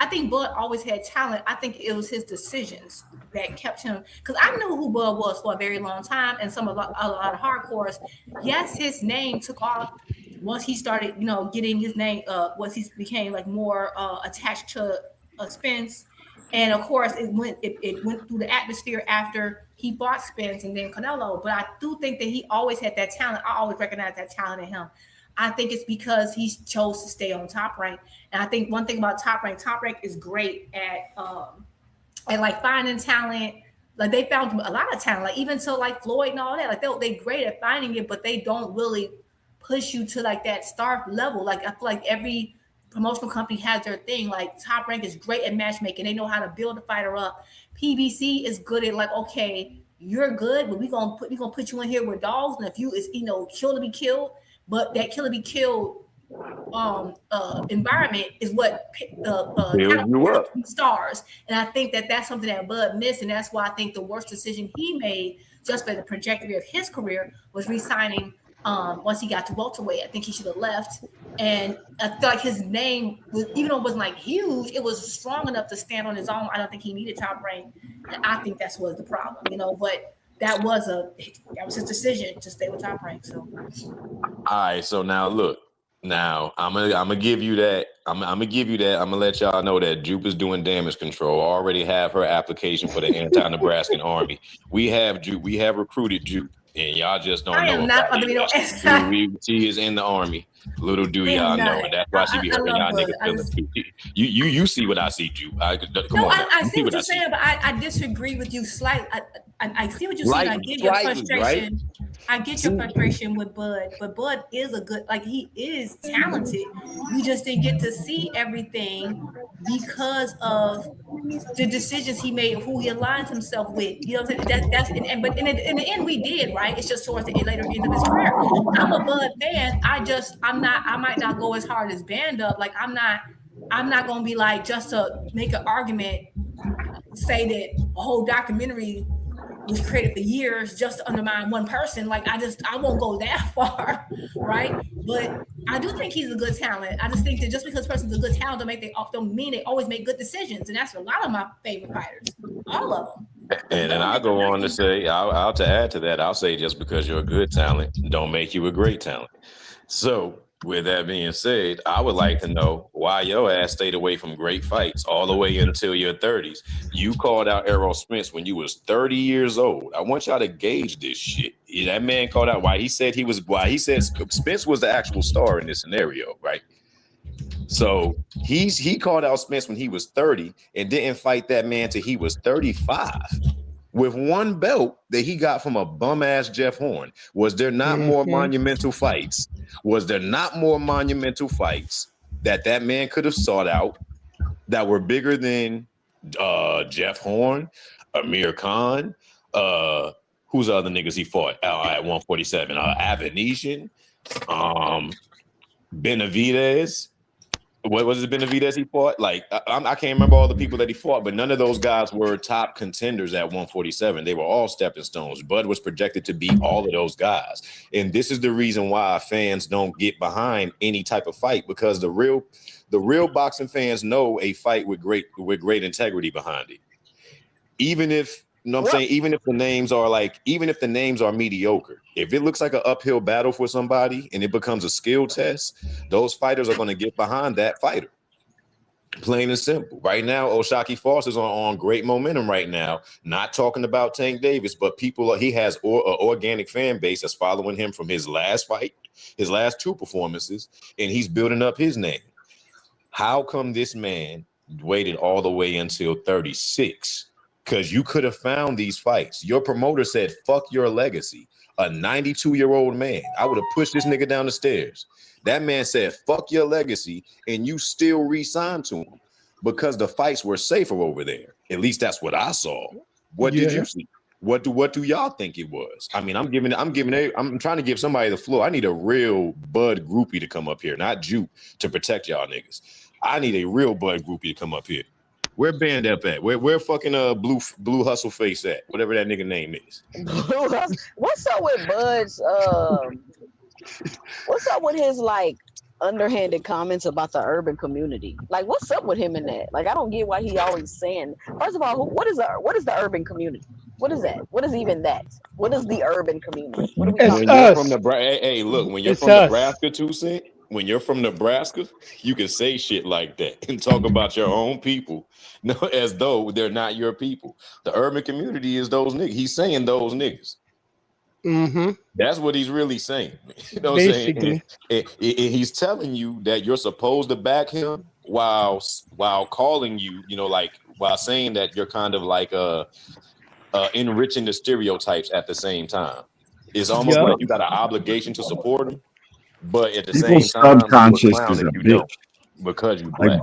I think Bud always had talent. I think it was his decisions that kept him. Because I knew who Bud was for a very long time, and a lot of hardcores. Yes, his name took off once he started, you know, getting his name. Once he became like more attached to Spence, and of course it went through the atmosphere after he fought Spence and then Canelo. But I do think that he always had that talent. I always recognized that talent in him. I think it's because he chose to stay on Top Rank. And I think one thing about Top Rank is great at like finding talent. Like they found a lot of talent, like even so like Floyd and all that. Like they great at finding it, but they don't really push you to like that star level. Like I feel like every promotional company has their thing. Like Top Rank is great at matchmaking. They know how to build a fighter up. PBC is good at like, okay, you're good, but we're gonna put you in here with dogs. And if you is, you know, kill to be killed. But that kill to be killed environment is what stars. And I think that that's something that Bud missed. And that's why I think the worst decision he made just for the trajectory of his career was re-signing once he got to welterweight. I think he should have left. And I feel like his name, even though it wasn't like huge, it was strong enough to stand on his own. I don't think he needed Top Rank. And I think that's was the problem, you know, but that was his decision to stay with Top Rank. So, all right. So now look, now I'm gonna give you that. I'm gonna give you that. I'm gonna let y'all know that Jupe is doing damage control. I already have her application for the anti-Nebraskan army. We have Jupe. We have recruited Jupe, and y'all just don't know about it. She is in the army. Little do y'all know, and that's why she be hurting y'all niggas feelings too. You see what I see, Jupe. I see what you're saying, but I disagree with you slightly. I see what you're saying. I get your frustration. Right? I get your frustration with Bud, but Bud is a good, like he is talented. We just didn't get to see everything because of the decisions he made, who he aligned himself with. You know what I'm saying? But in the end, we did, right? It's just towards the later end of his career. I'm a Bud fan. I might not go as hard as Band Up. Like I'm not gonna be like, just to make an argument, say that a whole documentary was created for years just to undermine one person. Like I won't go that far, right? But I do think he's a good talent. I just think that just because a person's a good talent don't mean they always make good decisions, and that's a lot of my favorite fighters, all of them. And then I go on to say, I'll to add to that, I'll say just because you're a good talent don't make you a great talent. So with that being said, I would like to know why your ass stayed away from great fights all the way until your 30s. You called out Errol Spence when you was 30 years old. I want y'all to gauge this shit. That man called out why he said Spence was the actual star in this scenario, right? So he called out Spence when he was 30 and didn't fight that man till he was 35. With one belt that he got from a bum-ass Jeff Horn. Was there not more monumental fights? Was there not more monumental fights that man could have sought out that were bigger than Jeff Horn, Amir Khan, who's the other niggas he fought at 147? Avanesian, Benavidez. What was it, Benavidez he fought? Like, I can't remember all the people that he fought, but none of those guys were top contenders at 147. They were all stepping stones. Bud was projected to beat all of those guys. And this is the reason why fans don't get behind any type of fight, because the real boxing fans know a fight with great integrity behind it. Even if, you know what I'm saying, even if the names are mediocre, if it looks like an uphill battle for somebody and it becomes a skill test, those fighters are going to get behind that fighter. Plain and simple. Right now, O'Shaquie Foster's on great momentum right now. Not talking about Tank Davis, but he has an organic fan base that's following him from his last fight, his last two performances, and he's building up his name. How come this man waited all the way until 36? Because you could have found these fights. Your promoter said, fuck your legacy. A 92-year-old man. I would have pushed this nigga down the stairs. That man said, fuck your legacy, and you still re-signed to him because the fights were safer over there. At least that's what I saw. What did you see? What do y'all think it was? I mean, I'm trying to give somebody the floor. I need a real Bud groupie to come up here, not Juke, to protect y'all niggas. I need a real Bud groupie to come up here. Where Band Up at? Where fucking blue hustle face at? Whatever that nigga name is. What's up with Bud's what's up with his like underhanded comments about the urban community? Like, what's up with him in that? Like, I don't get why he always saying. First of all, what is the urban community? What is that? What is even that? What is the urban community? What are we talking about? Hey, look, when you're from Nebraska, 2 Cent, when you're from Nebraska, you can say shit like that and talk about your own people, as though they're not your people. The urban community is those niggas. He's saying those niggas. Mm-hmm. That's what he's really saying. You know what I'm saying? And he's telling you that you're supposed to back him while calling you, like while saying that you're kind of like enriching the stereotypes at the same time. It's almost like you got an obligation to support him. But at the same time, subconscious is a bitch because you black.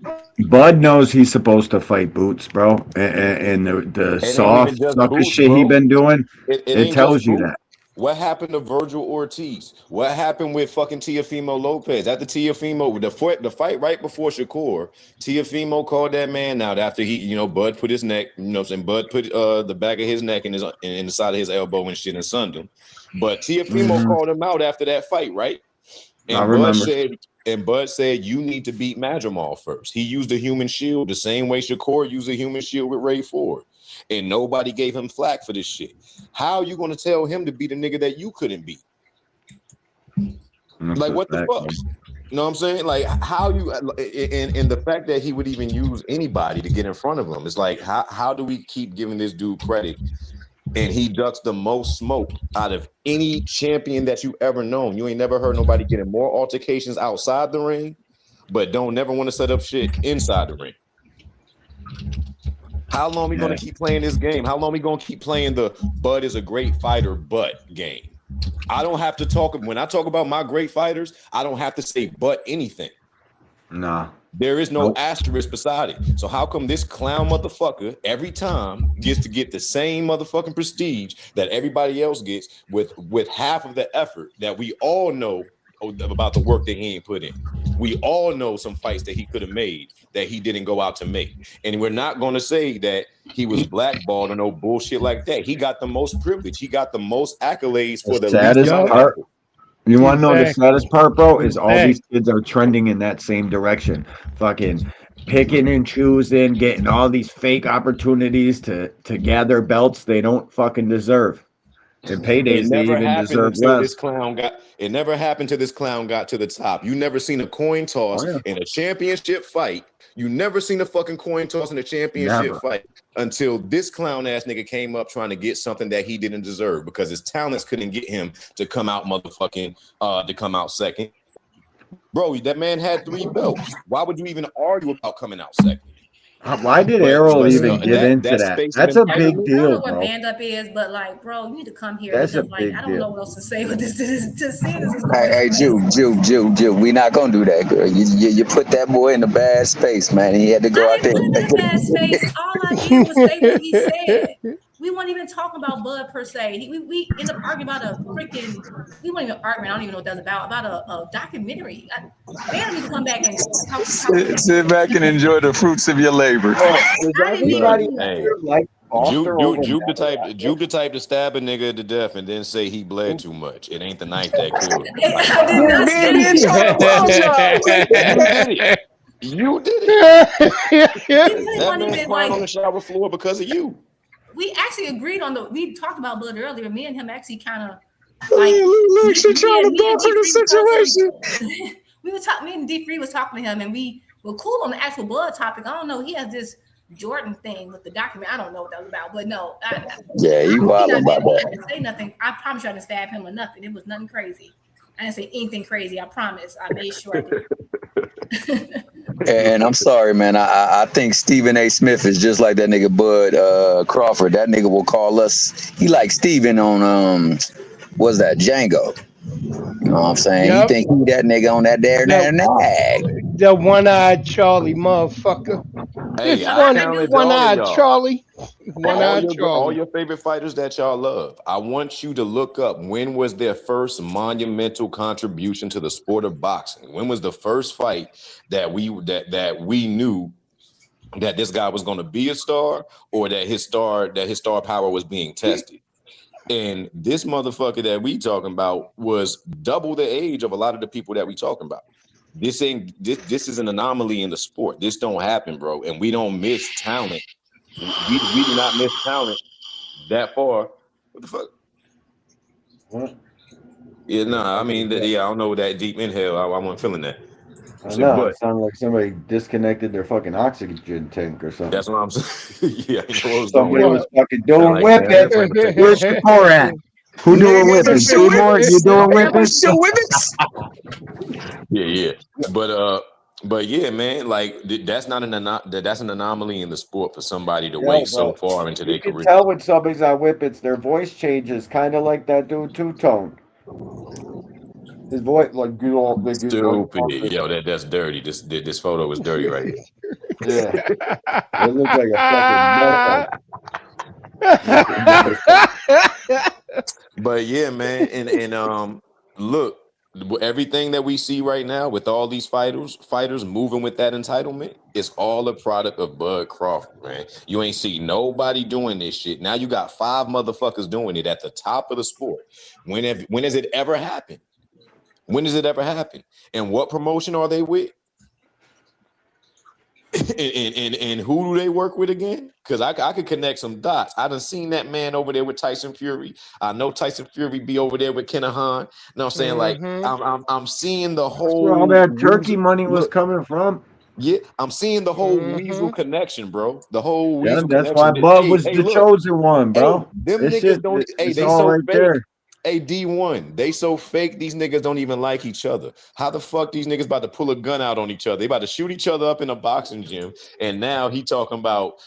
Like, Bud knows he's supposed to fight Boots, bro, and the soft sucker shit he been doing. It tells you that. What happened to Virgil Ortiz? What happened with fucking Teofimo Lopez? After Teofimo, the fight right before Shakur, Teofimo called that man out after he, Bud put his neck, Bud put the back of his neck in the side of his elbow and shit and sunned him. But Teofimo called him out after that fight, right? And Bud said, you need to beat Madrimal first. He used a human shield the same way Shakur used a human shield with Ray Ford. And nobody gave him flack for this shit. How are you going to tell him to beat a nigga that you couldn't beat? Like, what the fuck? You know what I'm saying? Like, how you, and the fact that he would even use anybody to get in front of him, it's like, how do we keep giving this dude credit? And he ducks the most smoke out of any champion that you ever known. You ain't never heard nobody getting more altercations outside the ring, but don't never want to set up shit inside the ring. How long we gonna keep playing this game? How long we gonna keep playing the Bud is a great fighter but game? I don't have to talk when I talk about my great fighters. I don't have to say but anything. Nah. There is no asterisk beside it. So how come this clown motherfucker every time gets to get the same motherfucking prestige that everybody else gets with half of the effort that we all know about the work that he ain't put in? We all know some fights that he could have made that he didn't go out to make. And we're not going to say that he was blackballed or no bullshit like that. He got the most privilege. He got the most accolades for the saddest least part. You want to know the Exactly. saddest part, bro? Is all these Exactly. kids are trending in that same direction. Fucking picking and choosing, getting all these fake opportunities to gather belts they don't fucking deserve. And paydays they even deserve less. It never happened till this clown got to the top. You never seen a coin toss in a championship fight. You never seen a fucking coin toss in a championship fight until this clown ass nigga came up trying to get something that he didn't deserve because his talents couldn't get him to come out motherfucking to come out second. Bro, that man had 3 belts. Why would you even argue about coming out second? Why did Errol even give into that? That's a big I don't deal, know what bro. band up is, but like, bro, you need to come here That's a because, like, big I don't know deal. what else to say with this. To see this is Hey, Juke, we not gonna do that, girl. You put that boy in a bad space, man. He had to go out there. put him in a bad space. All I did was say what he said. We weren't even talking about Bud per se. We ended up arguing about a freaking. We weren't even arguing. I don't even know what that was about a documentary. Bam need to come back and talk. Sit back and enjoy the fruits of your labor. Is everybody Hey, like Foster over Juke the type to stab a nigga to death and then say he bled too much. It ain't the knife that killed him. I did not say that. You did it. That That man crying on the shower floor because of you. We actually agreed on we talked about Bud earlier. Me and him actually kind of like she trying to go for the situation. We were talking. Me and D3 was talking to him, and we were cool on the actual Bud topic. I don't know. He has this Jordan thing with the document. I don't know what that was about, but no. Yeah, he wild about that. I didn't say nothing. I promise you I didn't stab him or nothing. It was nothing crazy. I didn't say anything crazy. I promise. I made sure I did. And I'm sorry, man. I think Stephen A. Smith is just like that nigga Bud Crawford. That nigga will call us. He like Steven on what's that, Django? You know what I'm saying? Yep. He think he that nigga on that there nag. The one-eyed Charlie motherfucker. Hey, This I challenge all one-eyed of y'all. Charlie. One-eyed All Charlie. your favorite fighters that y'all love. I want you to look up when was their first monumental contribution to the sport of boxing. When was the first fight that we knew that this guy was going to be a star or that his star power was being tested. And this motherfucker that we talking about was double the age of a lot of the people that we talking about. This is an anomaly in the sport. This don't happen, bro. And we don't miss talent. We do not miss talent that far. What the fuck? What? Yeah, nah, I mean, I don't know that deep inhale. I wasn't feeling that. I know, it sounded like somebody disconnected their fucking oxygen tank or something. That's what I'm saying. Yeah, somebody was fucking doing like, whippets. Where's the core at? Who doing whippets? Seymour, you doing whippets? Yeah. But yeah, man, like that's not that's an anomaly in the sport for somebody to wait so far into their You can career. tell when somebody's on whippets, their voice changes, kind of like that dude Two Tone. His voice, like Stupid. Yo, that's dirty. This photo is dirty right here. Yeah. It looks like a fucking But yeah, man, and look, everything that we see right now with all these fighters moving with that entitlement, it's all a product of Bud Crawford, man. You ain't see nobody doing this shit. Now you got 5 motherfuckers doing it at the top of the sport. When has it ever happened? When does it ever happen? And what promotion are they with? and who do they work with again? Because I could connect some dots. I done seen that man over there with Tyson Fury. I know Tyson Fury be over there with Kenahan. You know what I'm saying? Like I'm seeing the whole where all that turkey money was coming from. Yeah, I'm seeing the whole Weasel connection, bro. The whole Weasel that's connection. why Bud was the look, chosen one, bro. Them This niggas shit, don't. Hey, it's they all so right fake. there. Hey, D1, they so fake. These niggas don't even like each other. How the fuck these niggas about to pull a gun out on each other? They about to shoot each other up in a boxing gym. And now he talking about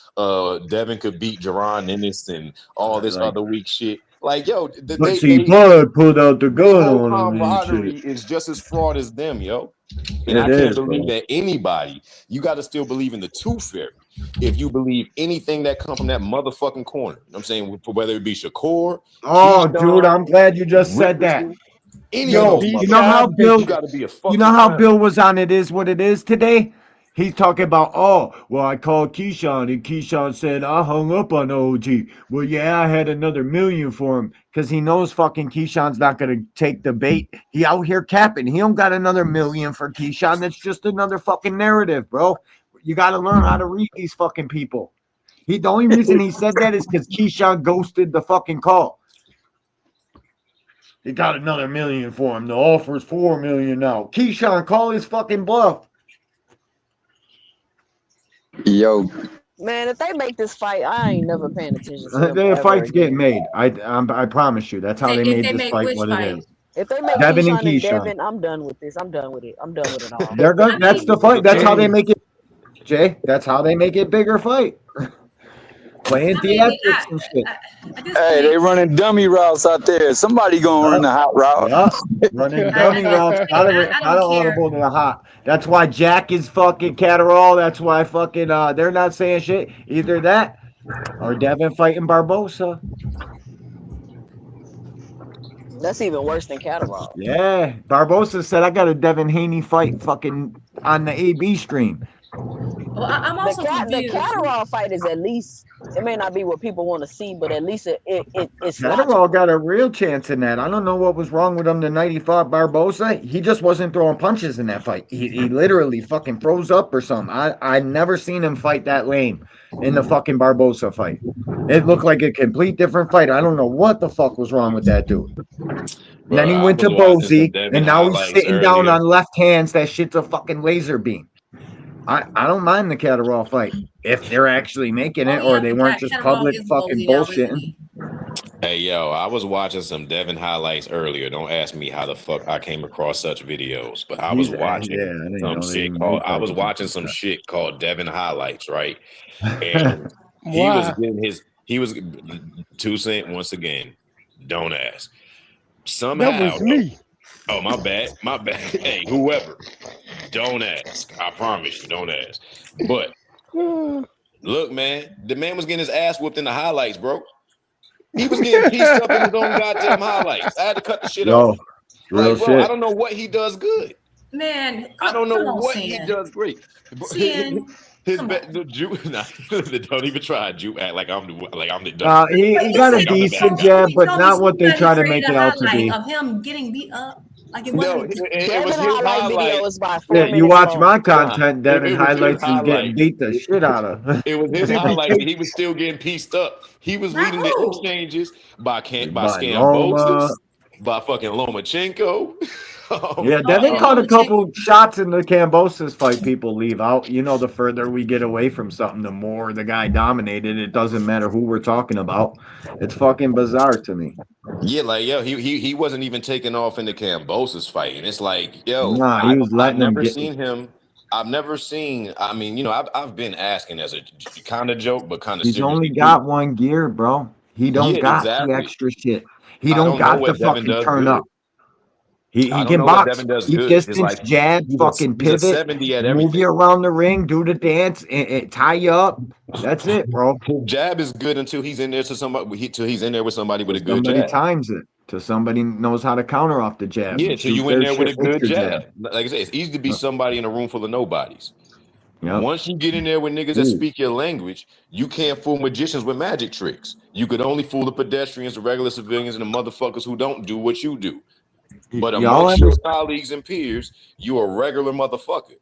Devin could beat Jaron Ennis and all this other weak shit. Like, yo, But see, Bud pulled out the they gun whole on him and camaraderie shit. is just as fraud as them, yo. And It I can't is, believe bro. that anybody, you got to still believe in the tooth fairy. If you believe anything that come from that motherfucking corner, you know what I'm saying, whether it be Shakur, Oh, dude, I'm glad you just said that. Rickerson, any of Yo, those you know how motherfuckers, Bill, you got to be a you know fucking how clown. Bill was on It Is What It Is today? He's talking about, oh, well, I called Keyshawn and Keyshawn said I hung up on OG. Well, yeah, I had another million for him because he knows fucking Keyshawn's not going to take the bait. He out here capping. He don't got another million for Keyshawn. That's just another fucking narrative, bro. You got to learn how to read these fucking people. The only reason he said that is because Keyshawn ghosted the fucking call. He got another million for him. The offer's 4 million now. Keyshawn, call his fucking bluff. Yo, Man, if they make this fight, I ain't never paying attention to them The ever fight's getting again. made. I promise you. That's how they If made they this make fight which what it fight? is. If they make Devin and Keyshawn and Keyshawn. Devin, I'm done with this. I'm done with it. I'm done with it all. They're good. I That's mean, the fight. That's how they make it, Jay. That's how they make it bigger fight. Playing I mean, theatrics and shit. at this hey, point, they running dummy routes out there. Somebody gonna run the hot route. Yeah, running dummy routes. Gotta don't care. audible to the hot. That's why Jack is fucking Catterall. That's why fucking they're not saying shit. Either that or Devin fighting Barbosa. That's even worse than Catterall. Yeah, Barbosa said I got a Devin Haney fight fucking on the AB stream. Well, I'm also The confused. Catterall fight is at least, it may not be what people want to see, but at least it's Catterall logical. got a real chance in that. I don't know what was wrong with him the night he fought Barbosa. He just wasn't throwing punches in that fight. He literally fucking froze up or something. I never seen him fight that lame in the fucking Barbosa fight. It looked like a complete different fight. I don't know what the fuck was wrong with that dude. And then he I went to was watching some Bozy, Devin and now he's highlights sitting down earlier. on left hands. That shit's a fucking laser beam. I don't mind the Catterall fight if they're actually making it or they weren't just public fucking bullshitting. Hey, yo, I was watching some Devin highlights earlier. Don't ask me how the fuck I came across such videos, but I was watching some shit called. I was watching some shit called Devin highlights, right? And he was getting his. He was 2 Cent once again. Don't ask. Somehow. That was me. Oh, my bad. My bad. Hey, whoever. Don't ask. I promise you, don't ask. But look, man, the man was getting his ass whooped in the highlights, bro. He was getting pieced up in his own goddamn highlights. I had to cut the shit off. Real Like, bro, shit. I don't know what he does good. Man, I don't know come on, what Sin. he does great. Sin, The Jew, nah, don't even try. Jew act like I'm the. He got a decent jab, but not what they try to make it out to be. Of him getting beat up. Like it No, wasn't. it was his highlight. Is by 4 Yeah, you minutes watch long. my content, Devin it was his highlights is getting highlight. beat the shit out of. It was his highlight. He was still getting pieced up. He was leading the exchanges by Loma. Scambosis, by fucking Lomachenko. Yeah, Devin caught a couple shots in the Cambosis fight people leave out. You know, the further we get away from something, the more the guy dominated. It doesn't matter who we're talking about. It's fucking bizarre to me. Yeah, like yo, he wasn't even taking off in the Cambosis fight, and it's like yo, Nah, he was letting I've him never get. seen him. I've never seen. I mean, you know, I've been asking as a kind of joke, but kind of He's seriously. only got one gear, bro. He don't Yeah, got exactly. the extra shit. He I don't don't know got what the Devin fucking does turn good. up. He I don't can know what box, Devin does keep good. It's distance, like jab, he's fucking a pivot, 70 at move everything. you around the ring, do the dance, and tie you up. That's it, bro. His jab is good until he's in there to somebody. Till he's in there with somebody with a good Somebody jab. times it till somebody knows how to counter off the jab. Yeah, and till shoot you in their there with a shit with good your jab. Like I said, it's easy to be somebody in a room full of nobodies. Yep. Once you get in there with niggas that speak your language, you can't fool magicians with magic tricks. You could only fool the pedestrians, the regular civilians, and the motherfuckers who don't do what you do. But Y'all amongst your understand? colleagues and peers, you a regular motherfucker.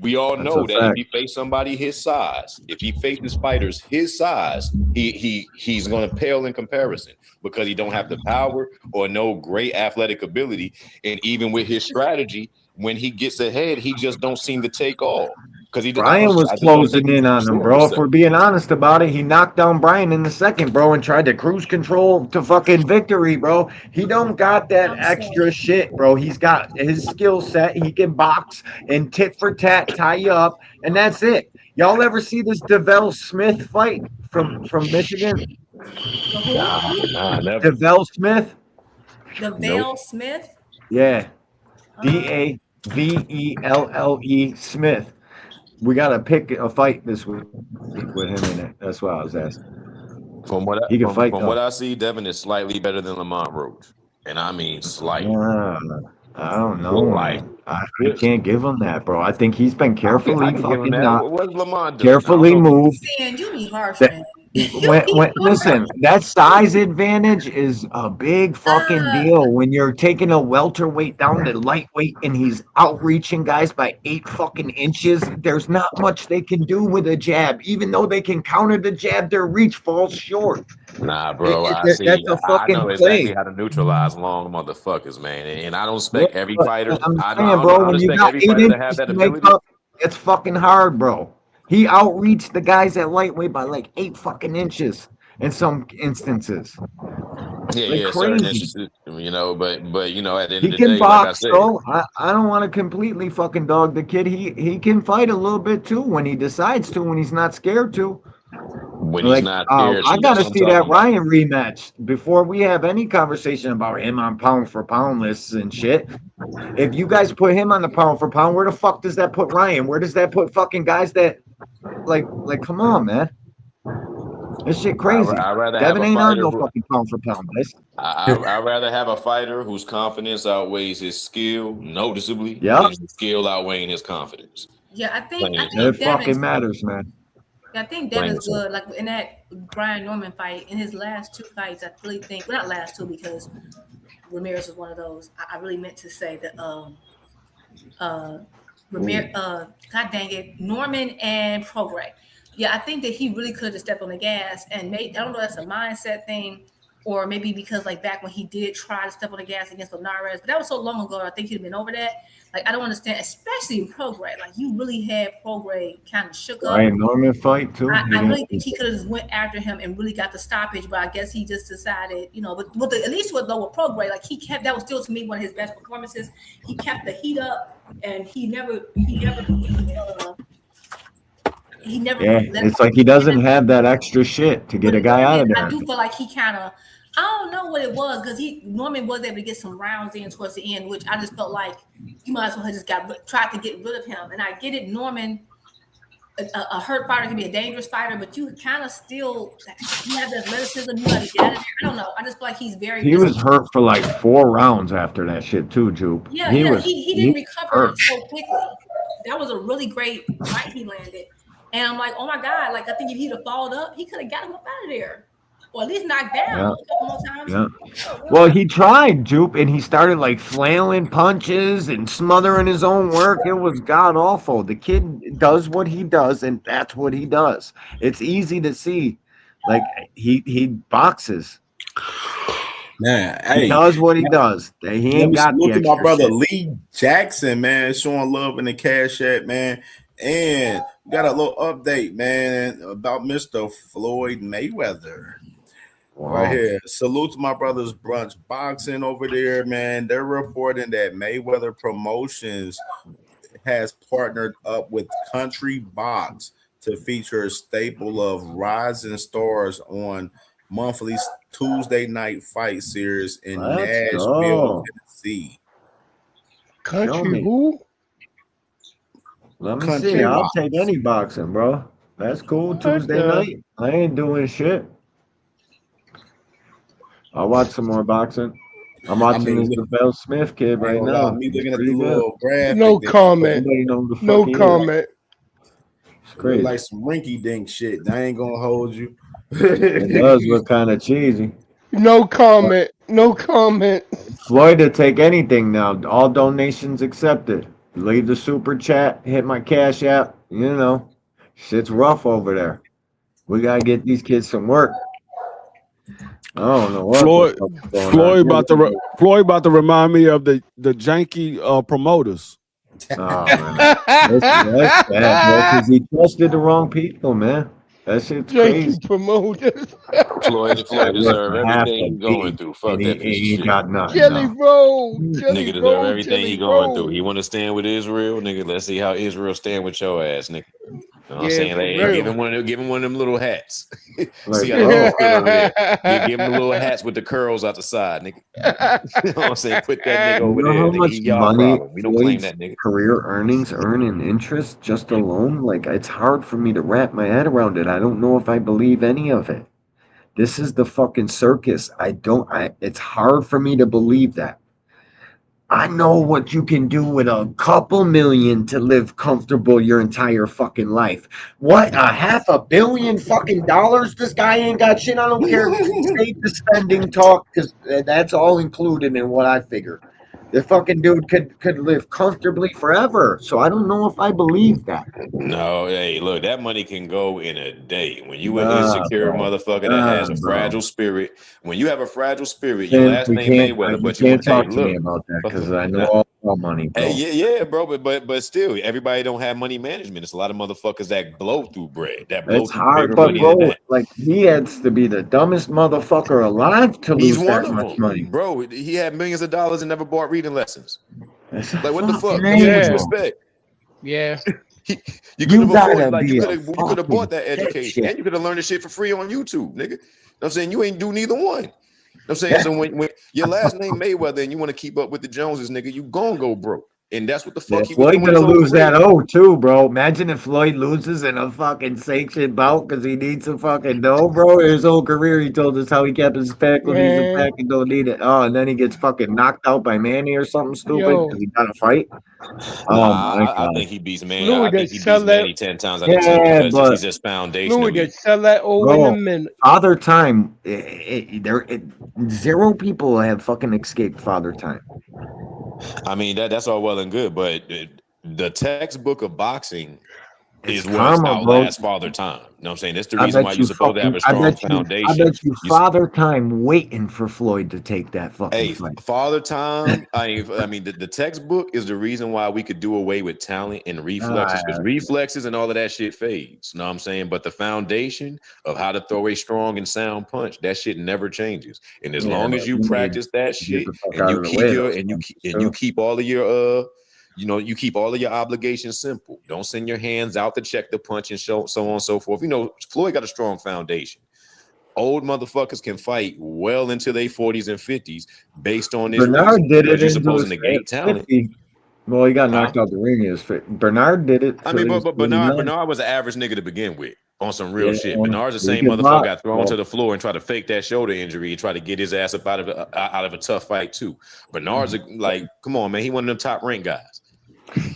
We all That's know a that if fact. he face somebody his size, if he faces fighters his size, he's going to pale in comparison because he don't have the power or no great athletic ability. And even with his strategy, when he gets ahead, he just don't seem to take off. Because Brian was closing in on him, bro. If we're being honest about it, he knocked down Brian in the second, bro, and tried to cruise control to fucking victory, bro. He don't got that extra shit, bro. He's got his skill set. He can box and tit for tat, tie you up, and that's it. Y'all ever see this DeVell Smith fight from Michigan? The who? Nah, never. DeVell Smith. DeVell Smith. Yeah. DAVELLE Smith. We got to pick a fight this week with him in it. That's what I was asking. From what He can fight from though. what I see, Devin is slightly better than Lamont Roach, and I mean slightly. I don't know, Like, man. I can't give him that, bro. I think he's been carefully I can give him fucking that. not What's Lamont doing? carefully moved. Man, you be harsh, That- man. Listen, that size advantage is a big fucking deal when you're taking a welterweight down to lightweight and he's outreaching guys by 8 fucking inches. There's not much they can do with a jab. Even though they can counter the jab, their reach falls short. Nah, bro. That's a fucking I know exactly play. how to neutralize long motherfuckers, man. And I don't expect every But fighter. I'm I saying, bro, don't when you expect got every 8 fighter to have inches that to make ability. up, it's fucking hard, bro. He outreached the guys at lightweight by like 8 fucking inches in some instances. Yeah, certain instances, you know. But you know, at the end He of the can day, like I box, said, though. I don't want to completely fucking dog the kid. He can fight a little bit too when he decides to, when he's not scared to. when he's not scared, I to, gotta that's what see I'm that talking about. Ryan rematch before we have any conversation about him on pound for pound lists and shit. If you guys put him on the pound for pound, where the fuck does that put Ryan? Where does that put fucking guys that like come on, man? This shit crazy. I'd rather Devin have a ain't on fighter no who, fucking pound for pound list. I'd rather have a fighter whose confidence outweighs his skill noticeably Yeah. than his skill outweighing his confidence. Yeah, I think It Devin's fucking matters, man. I think Plain and Devin's simple. good. Like in that Brian Norman fight, in his last 2 fights, I really think, well, not last 2 because Ramirez was one of those. I really meant to say that Ramirez, God dang it, Norman and Prograis. Yeah, I think that he really could have stepped on the gas and made. I don't know if that's a mindset thing, or maybe because like back when he did try to step on the gas against Linares, but that was so long ago. I think he'd been over that. Like I don't understand, especially in Prograis. Like you really had Prograis kind of shook up. Ryan Norman fight too. I really think he could have just went after him and really got the stoppage, but I guess he just decided, you know, but with Mm-hmm. at least with lower Prograis, like he kept, that was still to me one of his best performances. He kept the heat up and he never Yeah, it's like he doesn't have that extra shit to get a guy out of I there. do feel like he kind of, I don't know what it was, because Norman was able to get some rounds in towards the end, which I just felt like you might as well have just tried to get rid of him. And I get it, Norman, a hurt fighter can be a dangerous fighter, but you kind of still, you have the athleticism, you got to get out of there. I don't know. I just feel like he's very. He was hurt for like 4 rounds after that shit too, Jupe. Yeah, he didn't recover hurt. so quickly. That was a really great right he landed. And I'm like, oh my God, like I think if he'd have followed up, he could have got him up out of there. Or at least knocked down Yeah. a couple more times. Yeah. Well, he tried, Jupe, and he started like flailing punches and smothering his own work. It was god awful. The kid does what he does, and that's what he does. It's easy to see. Like he boxes. Man, He hey, does what he does. He let ain't me got the salute to my extra brother shit. Lee Jackson, man, showing love in the cash app, man. And we got a little update, man, about Mr. Floyd Mayweather. Right here. Salute to my brothers Brunch Boxing over there, man. They're reporting that Mayweather Promotions has partnered up with Country Box to feature a staple of rising stars on monthly Tuesday night fight series in Let's Nashville, go. Tennessee. Country who? Let me Country see. I'll Box. take any boxing, bro. That's cool. What Tuesday the- night. I ain't doing shit. I'll watch some more boxing. I'm watching this DeVell Smith kid right now. Me He's looking at the pretty good. little graphic. No that- comment. Nobody knows the No fuck he is. comment. It's crazy. Like some rinky dink shit. I ain't gonna hold you. It does look kind of cheesy. No comment. No comment. Floyd to take anything now. All donations accepted. Leave the super chat. Hit my cash app. You know, shit's rough over there. We gotta get these kids some work. I don't know what Floyd the fuck's going on. Floyd about to remind me of the janky promoters. Oh, man. That's bad, bro, because he trusted the wrong people, man. That shit's crazy. Promoters. Floyd deserve Half everything a he's going beat, through. Fuck and that piece he of shit. got nothing. Jelly no. roll. Nigga Jelly deserve roll. everything he Jelly going roll. through. He want to stand with Israel, nigga. Let's see how Israel stand with your ass, nigga. You know what I'm saying? for Like, hey, real. give him one of them little hats. Like, See how the bro. nigga sit over there. Give him the little hats with the curls out the side, nigga. You know what I'm saying? Put that nigga You over know there, how nigga. much He y'all money problem. We don't claim Floyd's that nigga. career earnings earn in interest just alone? Like, it's hard for me to wrap my head around it. I don't know if I believe any of it. This is the fucking circus. It's hard for me to believe that. I know what you can do with a couple million to live comfortable your entire fucking life. What, a $500 million fucking dollars? This guy ain't got shit. I don't care. Save the spending talk because that's all included in what I figure. The fucking dude could live comfortably forever. So I don't know if I believe that. No, hey, look, that money can go in a day. When you an Nah, insecure bro. motherfucker that Nah, has a bro. fragile spirit, when you have a fragile spirit, your Tim, last name Mayweather, you but you can't want, hey, talk to me look, about that but, because I know nah, all about money, hey, bro. yeah, bro, but still, everybody don't have money management. It's a lot of motherfuckers that blow through bread, that blow It's through hard, bigger but money than bro, that. like he has to be the dumbest motherfucker alive to He's lose one that of much them, money. bro. He had millions of dollars and never bought reading lessons. It's a Like, what the fucking fuck? I mean, what you name, bro. expect? Yeah. You could You have gotta afforded, like, be a you could have fucking bought that education, dipshit. and you could have learned the shit for free on YouTube, nigga. You know what I'm saying? You ain't do neither one. You know what I'm saying? So when your last name Mayweather and you want to keep up with the Joneses, nigga, you gon' go broke. And that's what the Yeah, fuck he was Floyd doing his gonna whole lose that career. O too, bro. Imagine if Floyd loses in a fucking sanctioned bout because he needs some fucking dough, bro. His whole career, he told us how he kept his faculties Man, intact and don't need it. Oh, and then he gets fucking knocked out by Manny or something stupid yo, because he got a fight. Oh Nah, my I god. think he beats man. I Floyd think that he beats sell that Manny 10 times out of 10 Yeah, because but he's just Floyd that foundationally. sell that O in a bro, minute. Father Time, zero people have fucking escaped Father Time. I mean, that's all well and good, but the textbook of boxing It's is what karma, bro. outlasts Father Time. You know what I'm saying? That's the I reason why bet you're you supposed to have fucking, a strong foundation. I bet you Father Time waiting for Floyd to take that fucking Hey, fight. Father Time. I mean, the textbook is the reason why we could do away with talent and reflexes, because reflexes and all of that shit fades. You know what I'm saying? But the foundation of how to throw a strong and sound punch, that shit never changes. And as Yeah, long but as you you need practice that to get shit the fuck and out you of the keep way, your though. you keep all of your you keep all of your obligations simple. Don't send your hands out to check the punch and so on and so forth. You know, Floyd got a strong foundation. Old motherfuckers can fight well into their 40s and 50s based on this Bernard reason, did it because you're into supposed to his negate talent. 50. Well, he got Huh? knocked out the ring. Bernard did it I till mean, he was but 49. Bernard was an average nigga to begin with on some real Yeah, shit. Bernard's the he same could motherfucker box, got thrown bro. to the floor and tried to fake that shoulder injury and try to get his ass up out of a tough fight too. Bernard's like, come on, man, he one of them top rank guys.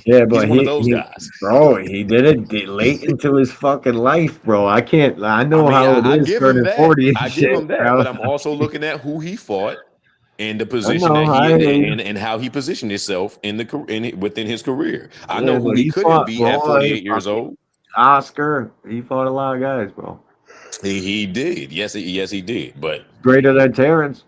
Yeah, He's but one of those guys. bro, he did it late into his fucking life, bro. I I know mean, how it I is give him turning that. 40 and I give shit, him that. bro. But I'm also looking at who he fought and the I position that know, he I hear you. and how he positioned himself within his career. I Yeah, know who but he he couldn't fought, beat at bro. 48 years old. Oscar, he fought a lot of guys, bro. He did. Yes, he did. But Greater than Terrence.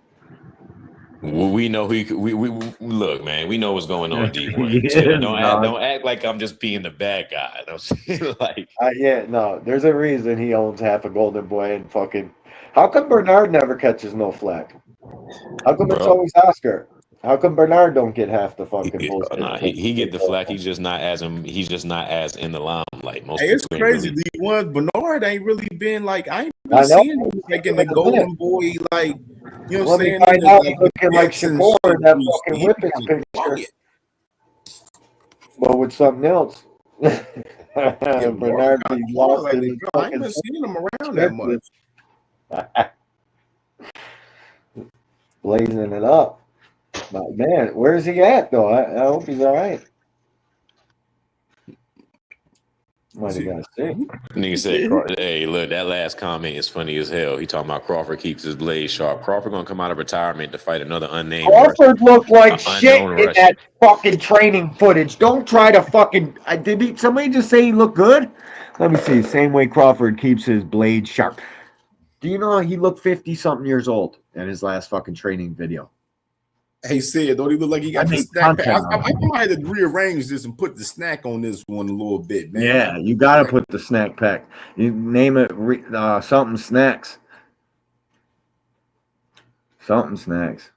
we know we look, man. We know what's going on. D1 Yes, chill. dog. Don't act like I'm just being the bad guy. I'm saying, like, Yeah, no, there's a reason he owns half a Golden Boy and fucking. How come Bernard never catches no flack? How come it's bro. always Oscar? How come Bernard don't get half the fucking bullshit? Nah, he get the flack. He's just not as in the limelight. Most Hey, it's people ain't crazy. really. D1 Bernard ain't really been like I ain't I been know. seeing him like in the Golden Boy, like you know what Let I'm me saying? find In the out he looking like deaths and Shakur shit in that recently. fucking He been Whippets kind of picture, quiet. but with something else. Yeah, Bernard Bernard kind be of quiet lost in lately, his bro. I ain't fucking been seeing him around that much. scripted, blazing it up. But man, where's he at though? I hope he's all right. Might have got sick. Nigga said, "Hey, look, that last comment is funny as hell." He talking about Crawford keeps his blade sharp. Crawford gonna come out of retirement to fight another unnamed Crawford looked like shit unknown in Russian. that fucking training footage. Don't try to fucking. Did somebody just say he looked good? Let me see. Same way Crawford keeps his blade sharp. Do you know he looked 50-something years old in his last fucking training video? Hey, said, don't he look like he got the made snack pack? content on I might have to rearrange this and put the snack on this one a little bit, man. Yeah, you got to put the snack pack. You name it something snacks. Something snacks.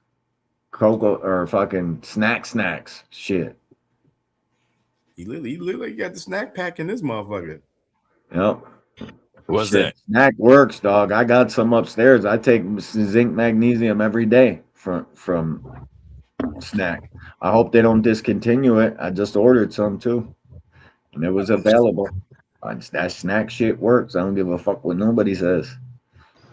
Cocoa or fucking snacks. Shit. He literally like he got the snack pack in this motherfucker. Yep. What's Shit, that? snack works, dog. I got some upstairs. I take zinc magnesium every day from snack. I hope they don't discontinue it. I just ordered some too, and it was available. That snack shit works. I don't give a fuck what nobody says.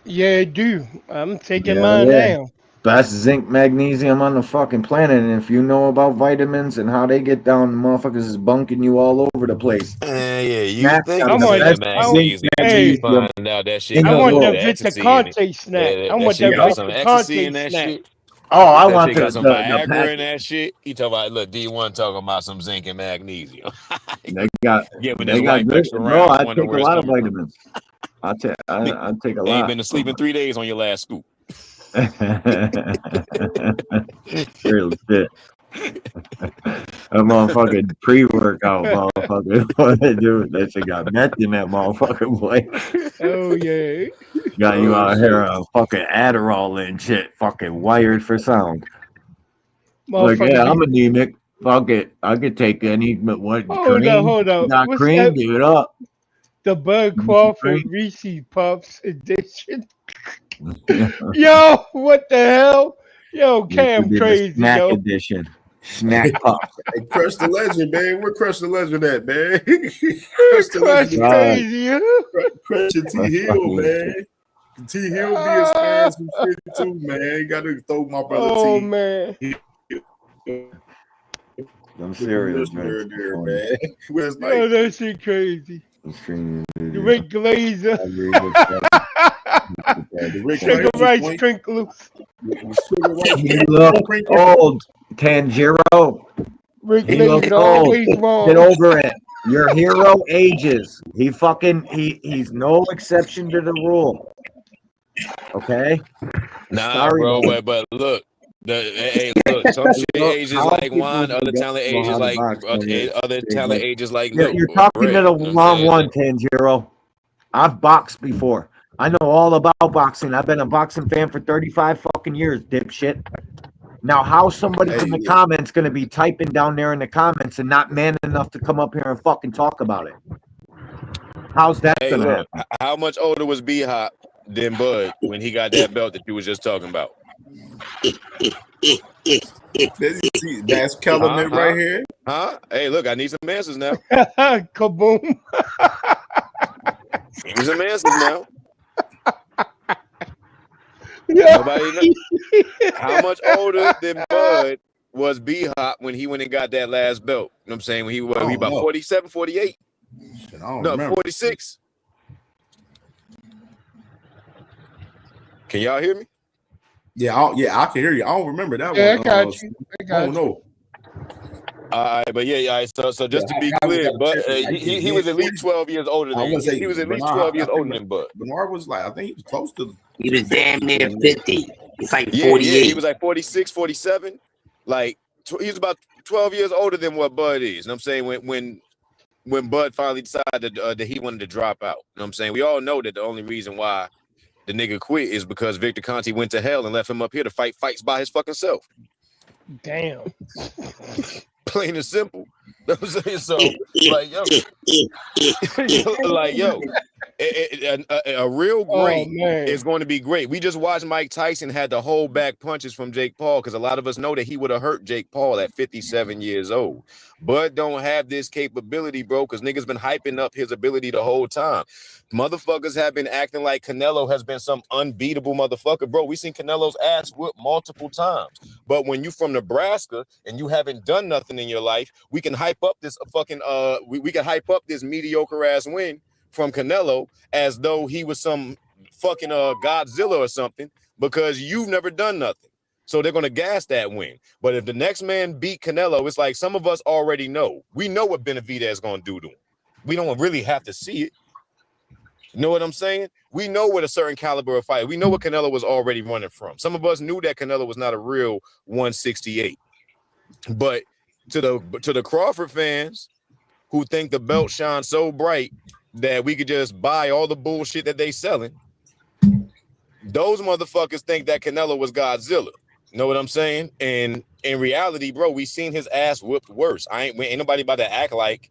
Yeah, it do. I'm taking Yeah, mine yeah. now. Best zinc magnesium on the fucking planet. And if you know about vitamins and how they get down, the motherfuckers is bunking you all over the place. Yeah, you Snap's think got I it's the want, best I, zinc magnesium until you hey, magnesium find out that shit in I the got a want little the bit world. of ecstasy in it. Vitacante snack. I That want shit that got some ecstasy in Vitacante that snack. shit. Oh, I That want shit got some the Viagra in packet. that shit. You talking about, look, D1 talking about some zinc and magnesium. Giving his They got wife good. extra Bro, rounds, I wondering take a where it's lot of coming from. vitamins. I take a Ain't lot. been to sleep in 3 days on your last scoop. Real shit. A motherfucking pre-workout motherfucker. Dude, that shit got meth in that motherfucker, boy. Oh yeah. Got you Oh out here shit. on fucking Adderall and shit, fucking wired for sound. Like, Motherfucker yeah, be I'm anemic. Fuck it. I could take any, but what, cream? hold You up. got What's cream? that? Give it up. The Bud You want some Crawford cream? Reese Puffs edition. Yo, what the hell? Yo, This Cam would be the crazy, snack yo. edition. Snack puffs. Hey, Crush the Legend, man. Where Crush the Legend at, man? Crush the Crush Legend. God. crazy, huh? Crush your T That's Hill, fucking man. shit. T Hill be inspiring some shit too, man. Got to throw my brother Oh T man. Them with the cereal listener drinks. there, man. Where's like, Yo, that shit crazy. Extreme The video. Rick Glazer. I agree with that. the Rick Sugar Glazer Rice joint, Sprinkles. the Sugar Rice He look sprinkle. old, Tanjiro. Rick He look Glazer old. always Get wrong. over it. Your hero ages. He's no exception to the rule. Okay? Nah, Sorry, bro, man. but look, hey, look, some shit Look, ages how like people wine, other forget talent about ages how to like box when other they talent like ages like you're, milk you're or talking to bread. the You know what I'm wrong saying? one, Tanjiro. I've boxed before. I know all about boxing. I've been a boxing fan for 35 fucking years, dipshit. Now, how somebody Hey, from the comments going to be typing down there in the comments and not man enough to come up here and fucking talk about it? How's that Hey, going to look, happen? how much older was B Hop than Bud when he got that belt that you was just talking about? that's Kellerman right here. Huh? Hey, look, I need some answers now. Kaboom. Give me some answers now. Yeah. Nobody know. How much older than Bud was B Hop when he went and got that last belt? You know what I'm saying? When he was about 47, 48? Shit, I don't No, remember. 46. Can y'all hear me? Yeah, I can hear you. I don't remember that Yeah, one. I got you. I I got don't know. All right, but yeah, all right. So just to be clear, but he was at least 12 years older I than was he was at least 12 years older than Bud. Bernard was like, I think he was close to. He was damn near 50. It's like 48. Yeah, he was like 46, 47. Like he was about 12 years older than what Bud is. You know what I'm saying? When Bud finally decided that he wanted to drop out. You know what I'm saying? We all know that the only reason why the nigga quit is because Victor Conte went to hell and left him up here to fight fights by his fucking self. Damn. Plain and simple. You know what I'm saying? So, like, yo, a real great is going to be great. We just watched Mike Tyson had to hold back punches from Jake Paul because a lot of us know that he would have hurt Jake Paul at 57 years old. Bud don't have this capability, bro, because niggas been hyping up his ability the whole time. Motherfuckers have been acting like Canelo has been some unbeatable motherfucker, bro. We seen Canelo's ass whoop multiple times. But when you from Nebraska and you haven't done nothing in your life, we can hype up this fucking we can hype up this mediocre ass win from Canelo as though he was some fucking Godzilla or something because you've never done nothing. So they're gonna gas that win. But if the next man beat Canelo, it's like some of us already know. We know what Benavidez is gonna do to him. We don't really have to see it. You know what I'm saying? We know what a certain caliber of fight. We know what Canelo was already running from. Some of us knew that Canelo was not a real 168. But to the Crawford fans who think the belt shines so bright that we could just buy all the bullshit that they selling, those motherfuckers think that Canelo was Godzilla. You know what I'm saying? And in reality, bro, we seen his ass whooped worse. Ain't nobody about to act like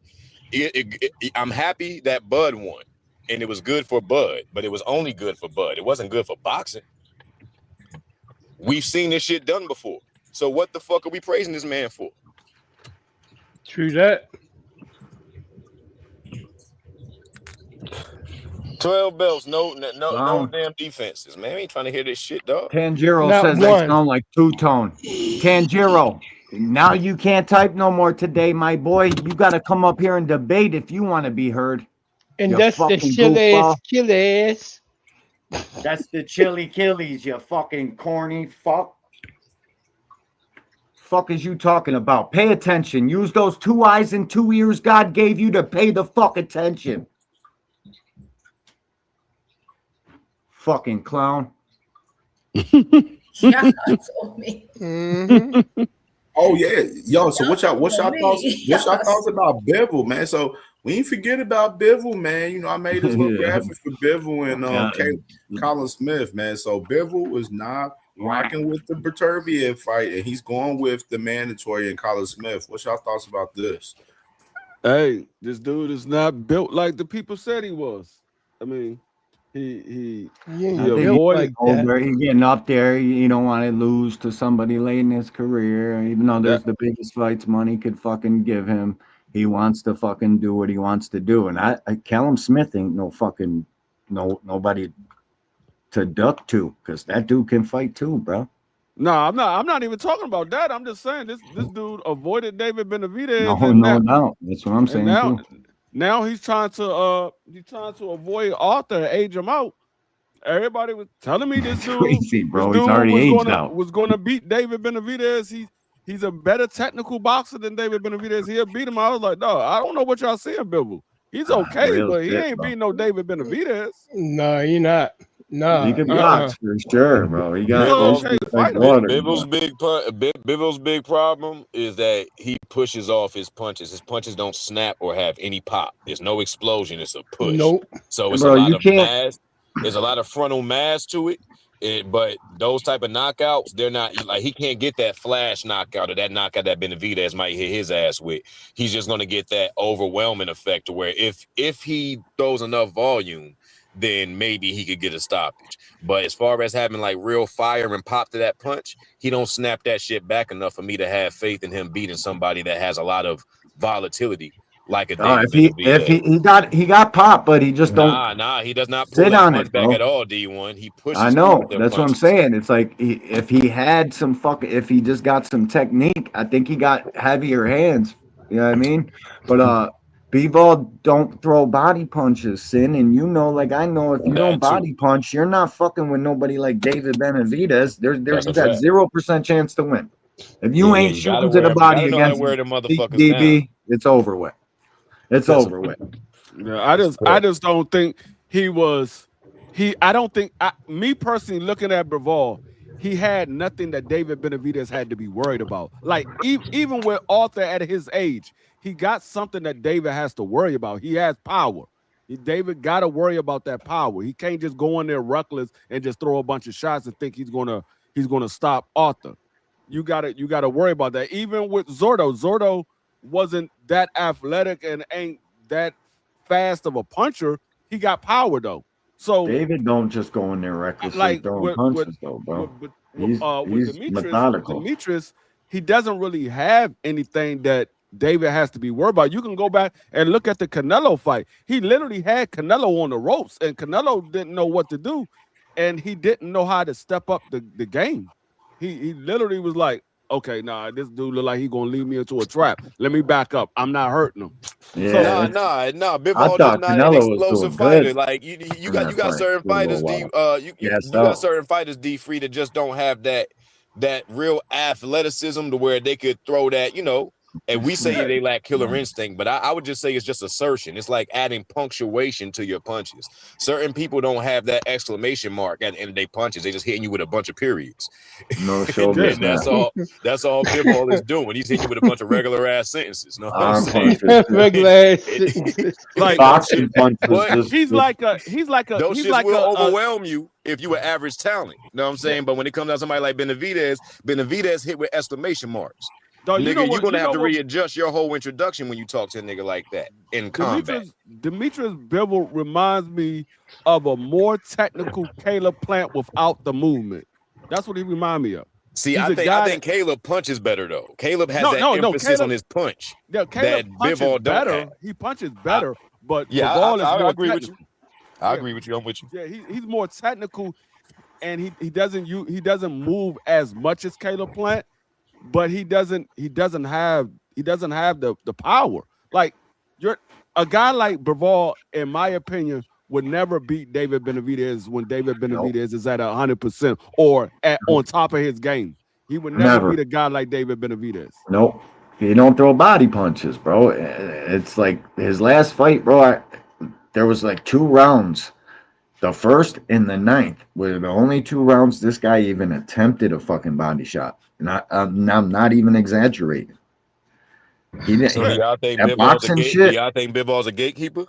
I'm happy that Bud won. and it was good for Bud, but it was only good for Bud. It wasn't good for boxing. We've seen this shit done before. So what the fuck are we praising this man for? True that. 12 belts, no damn defenses, man. We ain't trying to hear this shit, dog. Tanjiro Not says one. I sound like two-tone. Tanjiro, now you can't type no more today, my boy. You got to come up here and debate if you want to be heard. And You that's the fucking chili-ass goofball. killers. That's the chili killies, you fucking corny fuck. Fuck is you talking about? Pay attention. Use those 2 eyes and 2 ears God gave you to pay the fuck attention. Fucking clown. Y'all told me. Mm-hmm. Oh yeah, yo. So what's y'all thoughts? me. What's y'all thoughts about Bivol, man? So we ain't forget about Bivol, man. You know, I made this little graphic for Bivol and Colin Smith, man. So Bivol was not rocking with the Beterbiev fight, and he's going with the mandatory and Colin Smith. What's y'all thoughts about this? Hey, this dude is not built like the people said he was. I mean, he avoided. He's getting up there. You don't want to lose to somebody late in his career, even though there's the biggest fights money could fucking give him. He wants to fucking do what he wants to do, and Callum Smith ain't no fucking nobody to duck to, because that dude can fight too, bro. No, I'm not even talking about that. I'm just saying this dude avoided David Benavidez. No doubt. That's what I'm saying too. Now he's trying to avoid Arthur, age him out. Everybody was telling me this dude, crazy, bro. This He's already aged out. Was going to beat David Benavidez. He's a better technical boxer than David Benavidez. He'll beat him. I was like, no, I don't know what y'all saying, Bivol. He's okay, but he ain't beating no David Benavidez. No, you're not. No, he can box for sure, bro. He got Bivol's big problem is that he pushes off his punches. His punches don't snap or have any pop. There's no explosion. It's a push. Nope. So it's a lot of mass. There's a lot of frontal mass to it. But those type of knockouts, they're not like he can't get that flash knockout or that knockout that Benavidez might hit his ass with. He's just going to get that overwhelming effect to where if he throws enough volume, then maybe he could get a stoppage. But as far as having like real fire and pop to that punch, he don't snap that shit back enough for me to have faith in him beating somebody that has a lot of volatility. Like a if he got pop, but he just don't. Nah, he does not pull sit that on punch it, back bro. at all. D1, he pushes. I know. through with them That's what I'm punches. saying. It's like if he had some if he just got some technique, I think he got heavier hands. You know what I mean? But Bivol don't throw body punches, Sin, and you know, like I know, if you don't body punch, you're not fucking with nobody like David Benavidez. There's you got 0% chance to win. If you ain't shooting to the body against DB, it's over with. It's over with. Yeah, I just don't think he was. I don't think me personally looking at Bivol, he had nothing that David Benavidez had to be worried about. Like even with Arthur at his age, he got something that David has to worry about. He has power. David got to worry about that power. He can't just go in there reckless and just throw a bunch of shots and think he's gonna stop Arthur. You gotta worry about that. Even with Zordo wasn't that athletic and ain't that fast of a puncher. He got power though. So David don't just go in there recklessly throwing punches though, bro. He's methodical. Demetrius, he doesn't really have anything that David has to be worried about. You can go back and look at the Canelo fight. He literally had Canelo on the ropes, and Canelo didn't know what to do, and he didn't know how to step up the game. He literally was like, okay, nah, this dude look like he gonna lead me into a trap. Let me back up. I'm not hurting him. Yeah. Nah. Bivol is not an explosive fighter. Like you got certain fighters, got certain fighters, D Free, that just don't have that real athleticism to where they could throw that, and we say they lack killer instinct, but I would just say it's just assertion. It's like adding punctuation to your punches. Certain people don't have that exclamation mark at the end of their punches. They just hitting you with a bunch of periods. No shoulders. That's all Bivol is doing. He's hitting you with a bunch of regular ass sentences. No, regular ass sentences. Like boxing punches. He's like a those shits will overwhelm you if you were average talent. You know what I'm saying? But when it comes down to somebody like Benavidez hit with exclamation marks. Dog, you know Nigga, what? you're gonna You have know to what? readjust your whole introduction when you talk to a nigga like that in combat. Demetrius Bivol reminds me of a more technical Caleb Plant without the movement. That's what he reminds me of. See, He's I a think guy Caleb punches better though. Caleb has No, that no, no. emphasis on Caleb, his punch yeah, Caleb that punches Bivol don't have. better. He punches better, but Yeah, Bivol is I more agree with you. technical. I Yeah, agree with you. I'm with you. yeah, he's more technical, and he doesn't move as much as Caleb Plant, but he doesn't have the power. Like a guy like Bivol, in my opinion, would never beat David Benavidez when David Benavidez is at 100% or on top of his game. He would never beat a guy like David Benavidez. Nope. He don't throw body punches, bro. It's like his last fight, bro. There was like 2 rounds. The first and the 9th were the only 2 rounds this guy even attempted a fucking body shot. And I'm not even exaggerating. He didn't. So do y'all think That boxing shit. Do y'all think Bivol's a gatekeeper?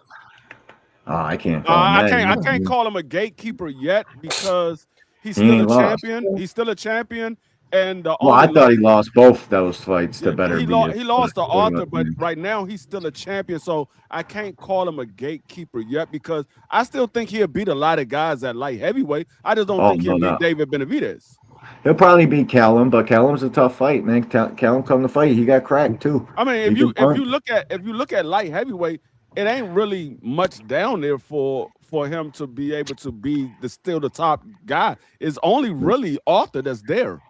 Oh, I can't call him that. I can't call him a gatekeeper yet because he's He still a ain't lost. champion. He's still a champion. And Well, I thought he lost both those fights to better he be. he lost to Arthur, but right now he's still a champion. So I can't call him a gatekeeper yet because I still think he'll beat a lot of guys at light heavyweight. I just don't think he'll beat David Benavidez. He'll probably beat Callum, but Callum's a tough fight, man. Callum come to fight, he got cracked too. I mean, if you look at light heavyweight, it ain't really much down there for him to be able to be still the top guy. It's only really Arthur that's there.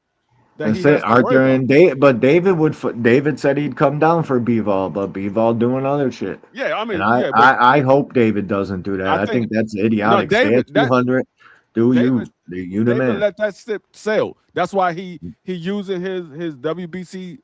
Arthur and David said he'd come down for Bivol, but Bivol doing other shit. Yeah, I mean, and I hope David doesn't do that. I think that's idiotic. No, David, stay at 200. You the man. Let that ship sail. That's why he using his WBC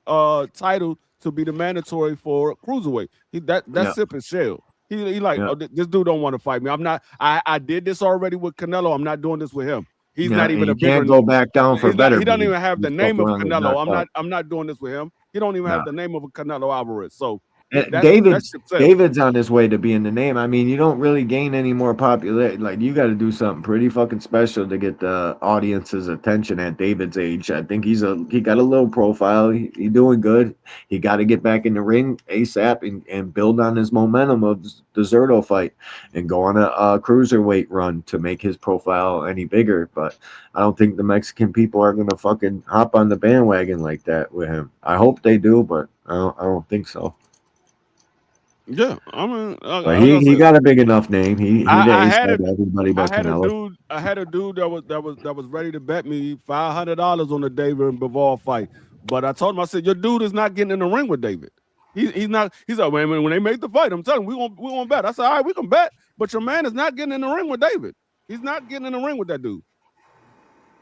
title to be the mandatory for cruiserweight. That ship is shell. He like, oh, this dude don't want to fight me. I'm not. I did this already with Canelo. I'm not doing this with him. He's not even a bigger. Can't go back down for better. He doesn't even have the name of Canelo. I'm not doing this with him. He don't even have the name of a Canelo Alvarez. So David's on his way to being the name. I mean, you don't really gain any more popularity. Like, you got to do something pretty fucking special to get the audience's attention at David's age. I think he got a low profile. He doing good. He got to get back in the ring ASAP and build on his momentum of the Zurdo fight and go on a cruiserweight run to make his profile any bigger. But I don't think the Mexican people are gonna fucking hop on the bandwagon like that with him. I hope they do, but I don't think so. Yeah, I mean, but he got a big enough name. I had everybody but Canelo. I had a dude that was ready to bet me $500 on the David and Bivol fight, but I told him, I said, your dude is not getting in the ring with David. He's not. He's like, man, when they make the fight, I'm telling you, we won't bet. I said, all right, we can bet, but your man is not getting in the ring with David. He's not getting in the ring with that dude,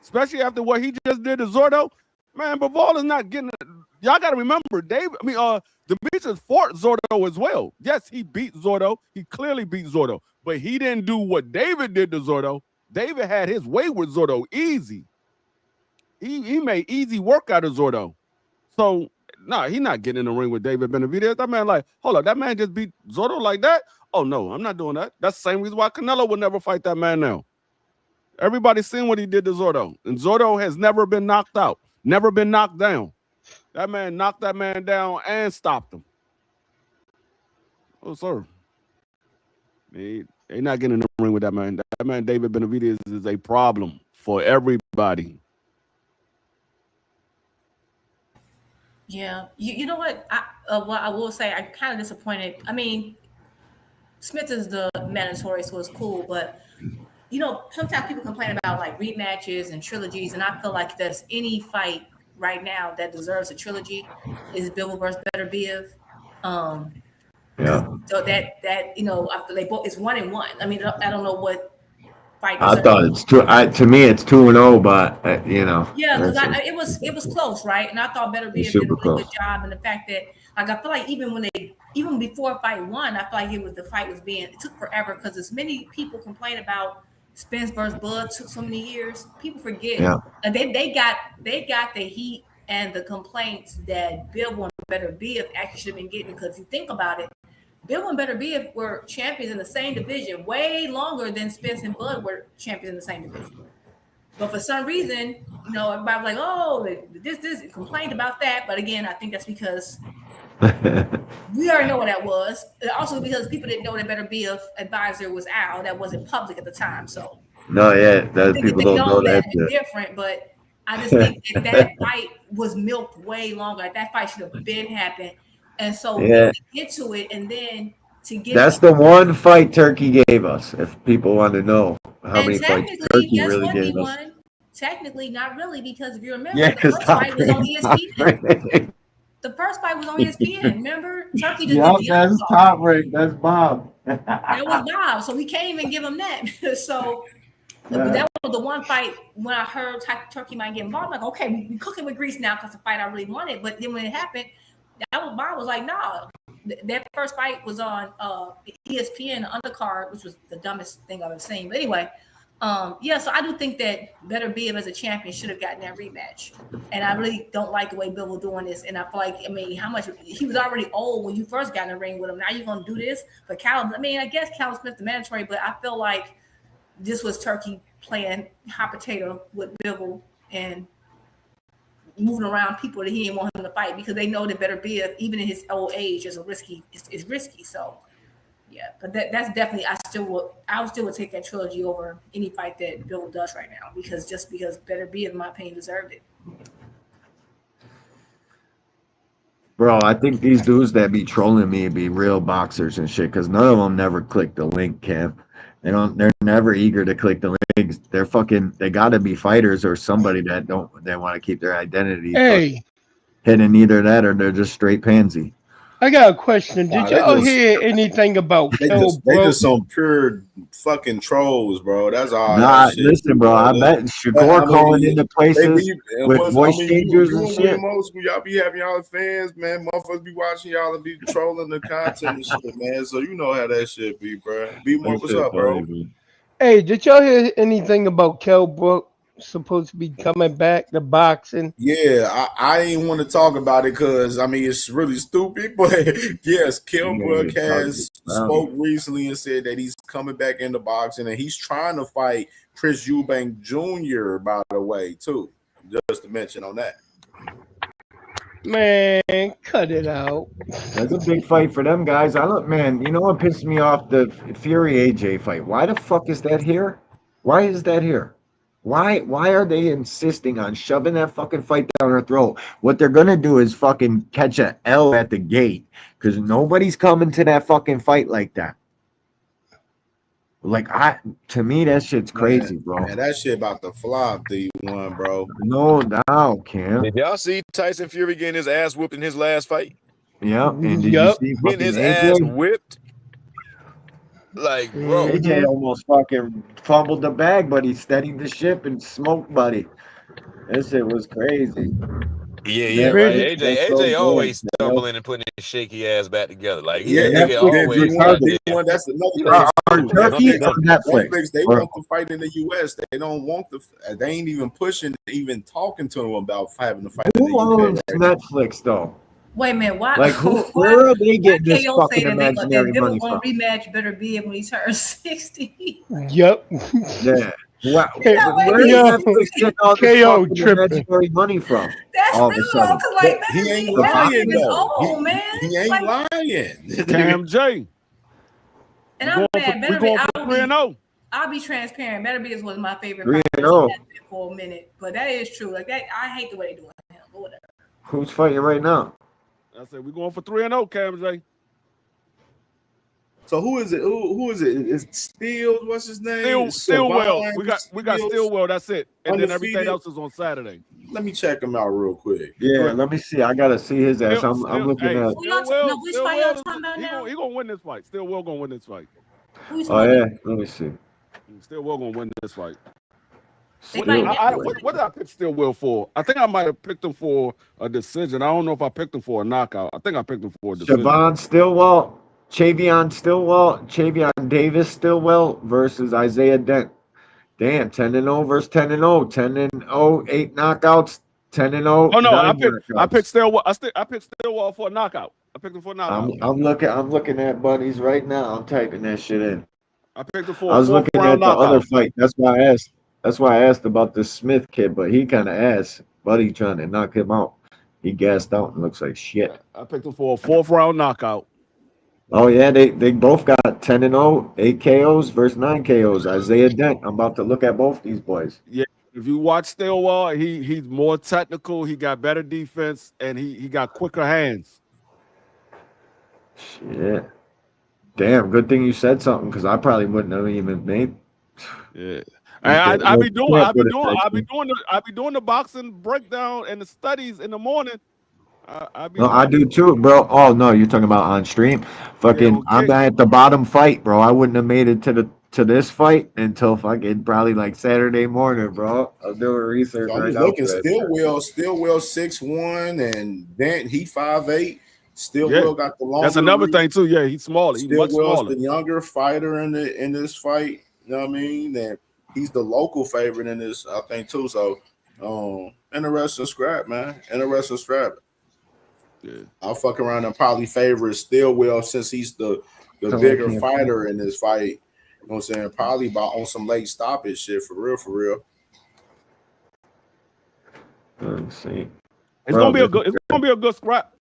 especially after what he just did to Zurdo. Man, Bivol is not getting. Y'all got to remember, Demetrius fought Zurdo as well. Yes, he beat Zurdo. He clearly beat Zurdo, but he didn't do what David did to Zurdo. David had his way with Zurdo easy. He made easy work out of Zurdo. So, no, he's not getting in the ring with David Benavidez. That man like, hold up, that man just beat Zurdo like that? Oh, no, I'm not doing that. That's the same reason why Canelo would never fight that man now. Everybody's seen what he did to Zurdo, and Zurdo has never been knocked out, never been knocked down. That man knocked that man down and stopped him. Oh, sir. They not getting in the ring with that man. That man, David Benavidez, is a problem for everybody. Yeah. You know what? I will say I'm kind of disappointed. I mean, Smith is the mandatory, so it's cool, but sometimes people complain about like rematches and trilogies, and I feel like there's any fight right now that deserves a trilogy is Bivol versus Better Biv. Yeah. So that after they both, it's 1-1. I mean, I don't know what fight. I thought it's two. To me, it's 2-0, but Yeah, because it was close, right? And I thought Better Biv did a really good job, and the fact that I feel like even before fight 1, I feel like it took forever because as many people complain about Spence versus Bud took so many years. People forget. Yeah. They got the heat and the complaints that Bivol and Better Biv actually should have been getting, because you think about it, Bivol and Better Biv were champions in the same division way longer than Spence and Bud were champions in the same division. But for some reason, you know, everybody was like, oh, this complained about that. But again, I think that's because we already know what that was. And also because people didn't know that Better Be a advisor was out. That wasn't public at the time. So No, yeah, I that think if people they don't know known that, that it's shit. different. But I just think that fight was milked way longer. Like, that fight should have been happened. And so then Yeah, to get to it, and then to get it. that's the one fight Turkey gave us. If people want to know how And many fights technically, Turkey guess really what, gave us. D1? Technically, not really, because if you remember, Yeah, the because first top fight was on rank, top ESPN. rank. The first fight was on ESPN. Remember, Turkey just did Yup, the that's undercard. top rank. That's Bob. That was Bob, so we can't even give him that. So, but that was the one fight when I heard Turkey might get involved. I'm like, okay, we cooking with grease now because the fight I really wanted. But then when it happened, that was Bob was like, nah. That first fight was on ESPN undercard, which was the dumbest thing I've ever seen. But anyway, yeah. So I do think that Better Be as a champion should have gotten that rematch. And I really don't like the way Bill was doing this. And I feel like, I mean, how much he was already old when you first got in the ring with him. Now you're gonna do this for Callum. I mean, I guess Callum Smith the mandatory, but I feel like this was Turkey playing hot potato with Bill and moving around people that he didn't want him to fight because they know that Better Be, even in his old age, is risky. So yeah, but that's definitely I still would take that trilogy over any fight that Bill does right now because Better Be, in my opinion, deserved it. Bro, I think these dudes that be trolling me be real boxers and shit, because none of them never click the link, Cam. They're never eager to click the links. They gotta be fighters or somebody that want to keep their identity Hey, hidden. Either that or they're just straight pansy. I got a question. Nah, Did y'all hear anything about they Kell just Brook? some pure fucking trolls, bro. That's all Nah, that shit. listen, bro. I bet Shakur calling into places with voice changers and shit. Y'all be having y'all fans, man. Motherfuckers be watching y'all and be trolling the content and shit, man. So you know how that shit be, bro. Be more, what's up, bro? Hey, did y'all hear anything about Kell Brook supposed to be coming back to boxing? Yeah, I ain't want to talk about it because I mean it's really stupid, but yes, Kell Brook has spoke recently and said that he's coming back into boxing and he's trying to fight Chris Eubank Jr. by the way too. Just to mention on that. Man, cut it out. That's a big fight for them guys. Man, you know what pissed me off? The Fury AJ fight. Why the fuck is that here? Why is that here? Why are they insisting on shoving that fucking fight down our throat? What they're gonna do is fucking catch a L at the gate because nobody's coming to that fucking fight like that. Like to me, that shit's crazy, bro. Man, that shit about to flop, D1, bro. No doubt, Cam. Did y'all see Tyson Fury getting his ass whooped in his last fight? Yeah, and did you see getting his AJ? ass whipped? Like, bro, AJ almost fucking fumbled the bag, but he steadied the ship and smoked buddy. That shit was crazy. Yeah, right. AJ always stumbling and putting his shaky ass back together. Like, that's another Turkey on Netflix. They want to fight in the US. They don't want they ain't even pushing, even talking to them about having to fight in the Who owns Netflix though? Wait a minute, why? Like, where are they getting this KO fucking say that imaginary Bill money gonna from? rematch Better Be when he turns 60. Yep. Yeah. Wow. You know what? Where is Netflix getting all this KO fucking tripping. imaginary money from? That's all of a real, sudden. because like He Better ain't Be lying is though. old, man. He ain't Like, lying. Cam J. and I'm mad. Better Be, for 3-0. I'll be transparent. Better Be is one of my favorite 3-0. fighters for a minute, but that is true. Like that, I hate the way they do it. But whatever. Who's fighting right now? I said we're going for 3-0, Cam J. So who is it? Who is it? Is Steele? What's his name? Stillwell. Savine? We got Stillwell. That's it. And then everything Undefeated? else is on Saturday. Let me check him out real quick. Yeah, let me see. I gotta see his ass. I'm looking at. Which fight y'all talking about now? He gonna win this fight. Stillwell gonna win this fight. Oh yeah, let me see. Stillwell gonna win this fight. They What did I pick Stillwell for? I think I might have picked him for a decision. I don't know if I picked him for a knockout. I think I picked him for a decision. Siobhan Stillwell, Chavion Davis Stillwell versus Isaiah Dent. Damn, 10-0 versus 10-0, 10-0, 8 knockouts, 10-0. Oh no, I knockouts. picked Stillwell. I picked Stillwell for a knockout. I picked him for a knockout. I'm looking at buddies right now. I'm typing that shit in. I picked him for. I was looking at the other fight. That's why I asked. That's why I asked about this Smith kid, but he kind of asked Buddy trying to knock him out. He gassed out and looks like shit. I picked him for a 4th round knockout. Oh yeah, they both got 10-0, 8 KOs versus 9 KOs. Isaiah Dent. I'm about to look at both these boys. Yeah, if you watch Stillwell, he's more technical. He got better defense, and he got quicker hands. Shit. Damn, good thing you said something because I probably wouldn't have even made. Yeah. I be doing the boxing breakdown and the studies in the morning. I do too, bro. Oh no, you're talking about on stream. Fucking, I'm at the bottom fight, bro. I wouldn't have made it to this fight until fucking probably like Saturday morning, bro. I'm doing research So I right was now. looking. Stillwell 6'1", and Dent he 5'8". Stillwell got the longer. That's another thing too. Yeah, he's smaller. He's much Stillwell's smaller. the younger fighter in this fight. You know what I mean? And he's the local favorite in this, I think, too. So, interesting scrap, man. Interesting scrap. Yeah. I'll fuck around and probably favor Stillwell since he's the bigger fighter in this fight. You know what I'm saying? Probably on some late stoppage shit for real. Let's see. It's gonna be a good scrap.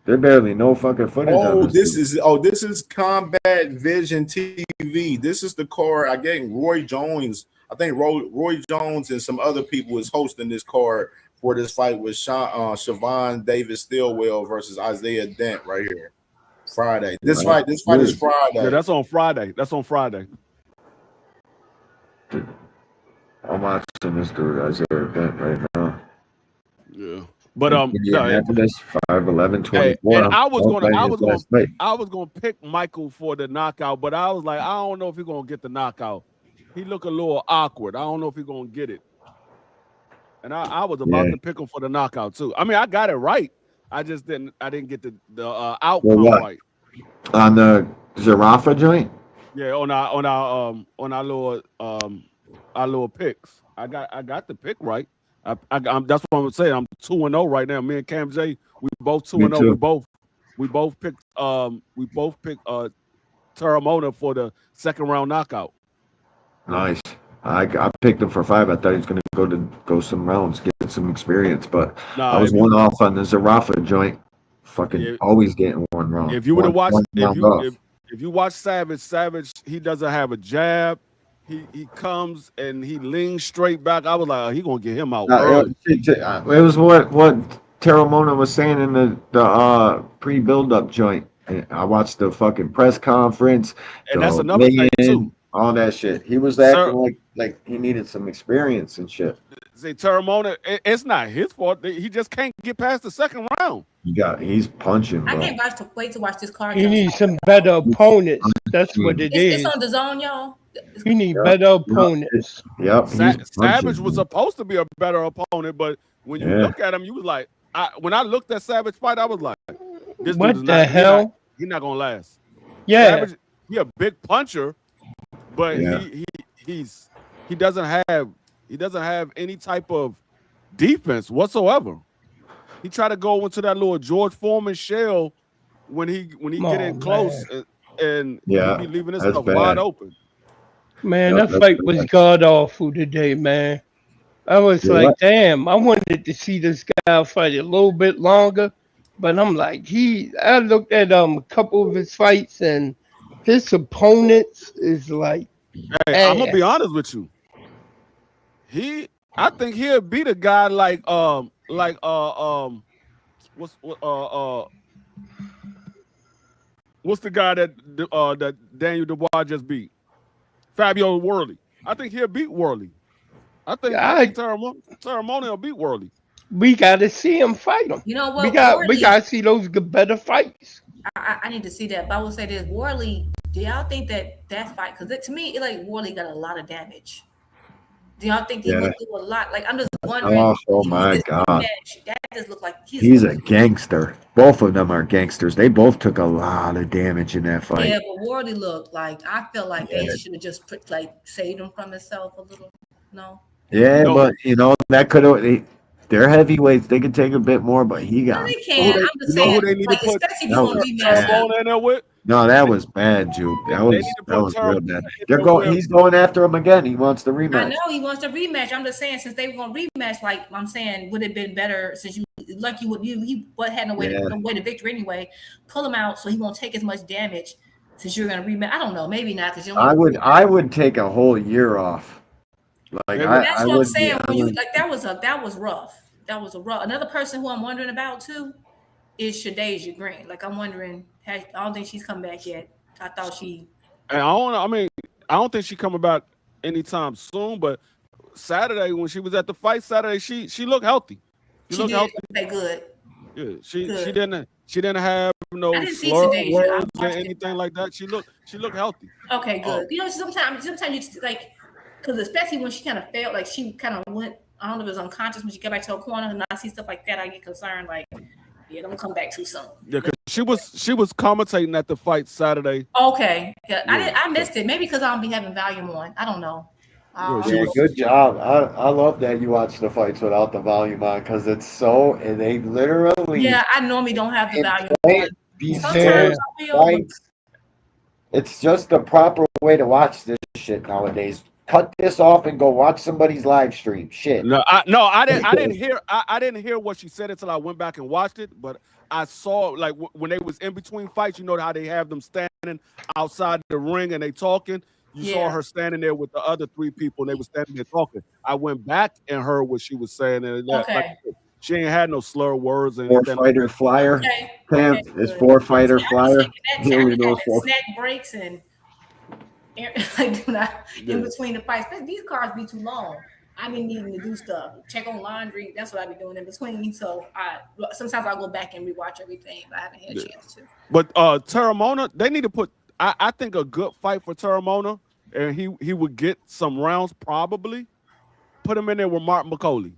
There's barely no fucking footage. This is Combat Vision TV. This is the card. I get Roy Jones. I think Roy Jones and some other people is hosting this card for this fight with Siobhan Davis Stillwell versus Isaiah Dent right here. Friday. This fight is Friday. Yeah, that's on Friday. I'm watching this dude Isaiah Dent right now. Yeah. But Indianapolis 5'11", 24. And I was gonna pick Michael for the knockout, but I was like, I don't know if he's gonna get the knockout. He look a little awkward. I don't know if he's gonna get it. And I was about to pick him for the knockout too. I mean, I got it right. I just didn't get the outcome right. On the Zarafa joint? Yeah, on our little picks. I got the pick right. That's what I'm saying. I'm 2-0 right now. Me and CamJ, we both 2-0. We both picked Taramona for the 2nd round knockout. Nice. I picked him for 5. I thought he was going to go some rounds, get some experience, but I was one off on the Zarafa joint. Fucking always getting 1 round. If you would have watched, if you watch Savage, he doesn't have a jab. He comes and he leans straight back. I was like, he gonna get him out early. It was what Taramona was saying in the pre-build-up joint. I watched the fucking press conference, and that's another thing too. All that shit. He was acting like he needed some experience and shit. Say Taramona, it's not his fault. He just can't get past the 2nd round. He's punching, bro. I can't wait to watch this card. He needs some better opponents. That's what it is. It's on the zone, y'all. You need better opponents. Yep. Savage was supposed to be a better opponent, but when you look at him, you was like, when I looked at Savage fight, I was like, this what dude is the hell? He's not gonna last. Yeah. Savage, he a big puncher, but he doesn't have any type of defense whatsoever. He tried to go into that little George Foreman shell when he get in close and he be leaving his stuff wide open. Man, that fight was god awful today, man. I was like, damn, I wanted to see this guy fight a little bit longer, but I'm like, I looked at a couple of his fights and his opponents is like, hey, I'm gonna be honest with you. I think he'll beat a guy like what's the guy that Daniel Dubois just beat? Fabio Worley. I think he'll beat Worley. I think Taramona will beat Worley. We got to see him fight him. You know what? We got to see those better fights. I need to see that. But I will say this, Worley, do y'all think that fight, because to me, like Worley got a lot of damage. Do y'all think he went through a lot? Like, I'm just wondering. Oh my God. That just looked like he's a gangster. Both of them are gangsters. They both took a lot of damage in that fight. Yeah, but Worley looked like, I feel like they should have just saved him from himself a little. No. Yeah, but that could have. They're heavyweights. They could take a bit more, but he got. They can. I'm just saying, especially if you're gonna be Taramona in there with. No, that was bad, Juke. They That need was to put real bad. Terrell where He's going after him again. He wants the I rematch. know he wants to rematch. I'm just saying, since they were gonna rematch, like I'm saying, would it have been better since he had no way to victory anyway? Pull him out so he won't take as much damage since you're gonna rematch. I don't know, maybe not because you don't. I would take a whole year off. Like That's I what I'm would saying. be, That was rough. That was a rough. Another person who I'm wondering about too is Shadeja Green. Like I'm wondering, I don't think she's come back yet. I thought she. And I don't think she coming back anytime soon. But Saturday when she was at the fight Saturday, she looked healthy. She looked did. healthy. Okay, good. Yeah, she Good. didn't have I no didn't see slur Shadeja. words I or watched it. anything like that. She looked healthy. Okay, good. You know, sometimes you like, because especially when she kind of felt like she kind of went. I don't know if it was unconscious when she got back to her corner, and I see stuff like that, I get concerned. Like, yeah, don't come back too soon. Yeah, because she was commentating at the fight Saturday. Okay, yeah, Yeah, I missed it. Maybe because I don't be having volume on. I don't know. Yeah, good job. I love that you watch the fights without the volume on because and they literally Yeah, I normally don't have the volume play on. these Sometimes I will, but fights. It's just the proper way to watch this shit nowadays. Cut this off and go watch somebody's live stream. Shit. I didn't hear what she said until I went back and watched it. But I saw like when they was in between fights, you know how they have them standing outside the ring and they talking. You saw her standing there with the other three people, and they were standing there talking. I went back and heard what she was saying, and that, like, she ain't had no slur words or anything. Fighter flyer. Okay, It's 4 fighter flyer. He only knows 4. snack breaks and like in between the fights. These cars be too long. I be needing to do stuff, check on laundry. That's what I be doing in between. So sometimes I go back and rewatch everything, but I haven't had a chance to. But Terramona, they need to put. I think a good fight for Terramona, and he would get some rounds probably. Put him in there with Martin McCauley.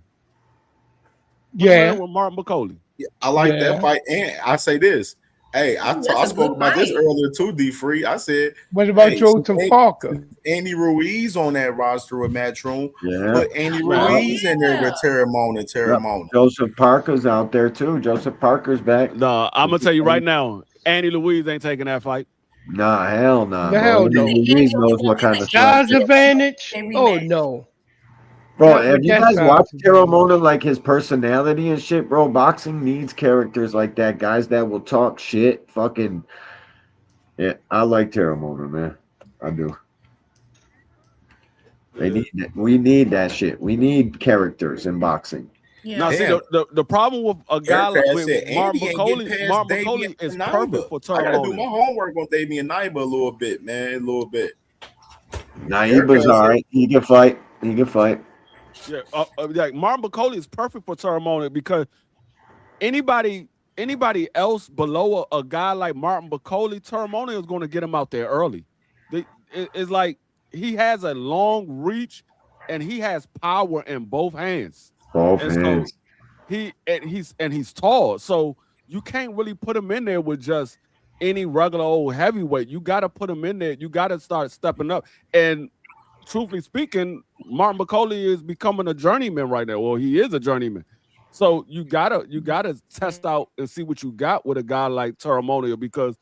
With Martin McCauley. Yeah, I like that fight, and I say this. Hey, I spoke about this earlier too, D Free. I said, what about Joseph Parker? Andy Ruiz on that roster with Matchroom. Yeah. Put Andy Ruiz in there with Terramona. Joseph Parker's out there too. Joseph Parker's back. No, I'm gonna tell you right now, Andy Ruiz ain't taking that fight. Nah, hell nah. Hell bro. no. Ruiz knows what kind of size advantage. Oh no. Bro, have you guys watched Terramona, like his personality and shit, bro? Boxing needs characters like that, guys that will talk shit. Fucking, yeah, I like Terramona, man. I do. We need that shit. We need characters in boxing. Yeah. Now, see, the problem with a guy like Martin McCauley is perfect for Terramona. I gotta do my homework on Damian Naiba a little bit, man. A little bit. Naiba's all right. He can fight. Yeah, like Martin McCauley is perfect for Terramona because anybody else below a guy like Martin McCauley, Terramona is going to get him out there early. It's like he has a long reach and he has power in both hands. So he's tall, so you can't really put him in there with just any regular old heavyweight. You got to put him in there. You got to start stepping up. And truthfully speaking, Martin McCauley is becoming a journeyman right now. Well, he is a journeyman. So you gotta test out and see what you got with a guy like Terramona, because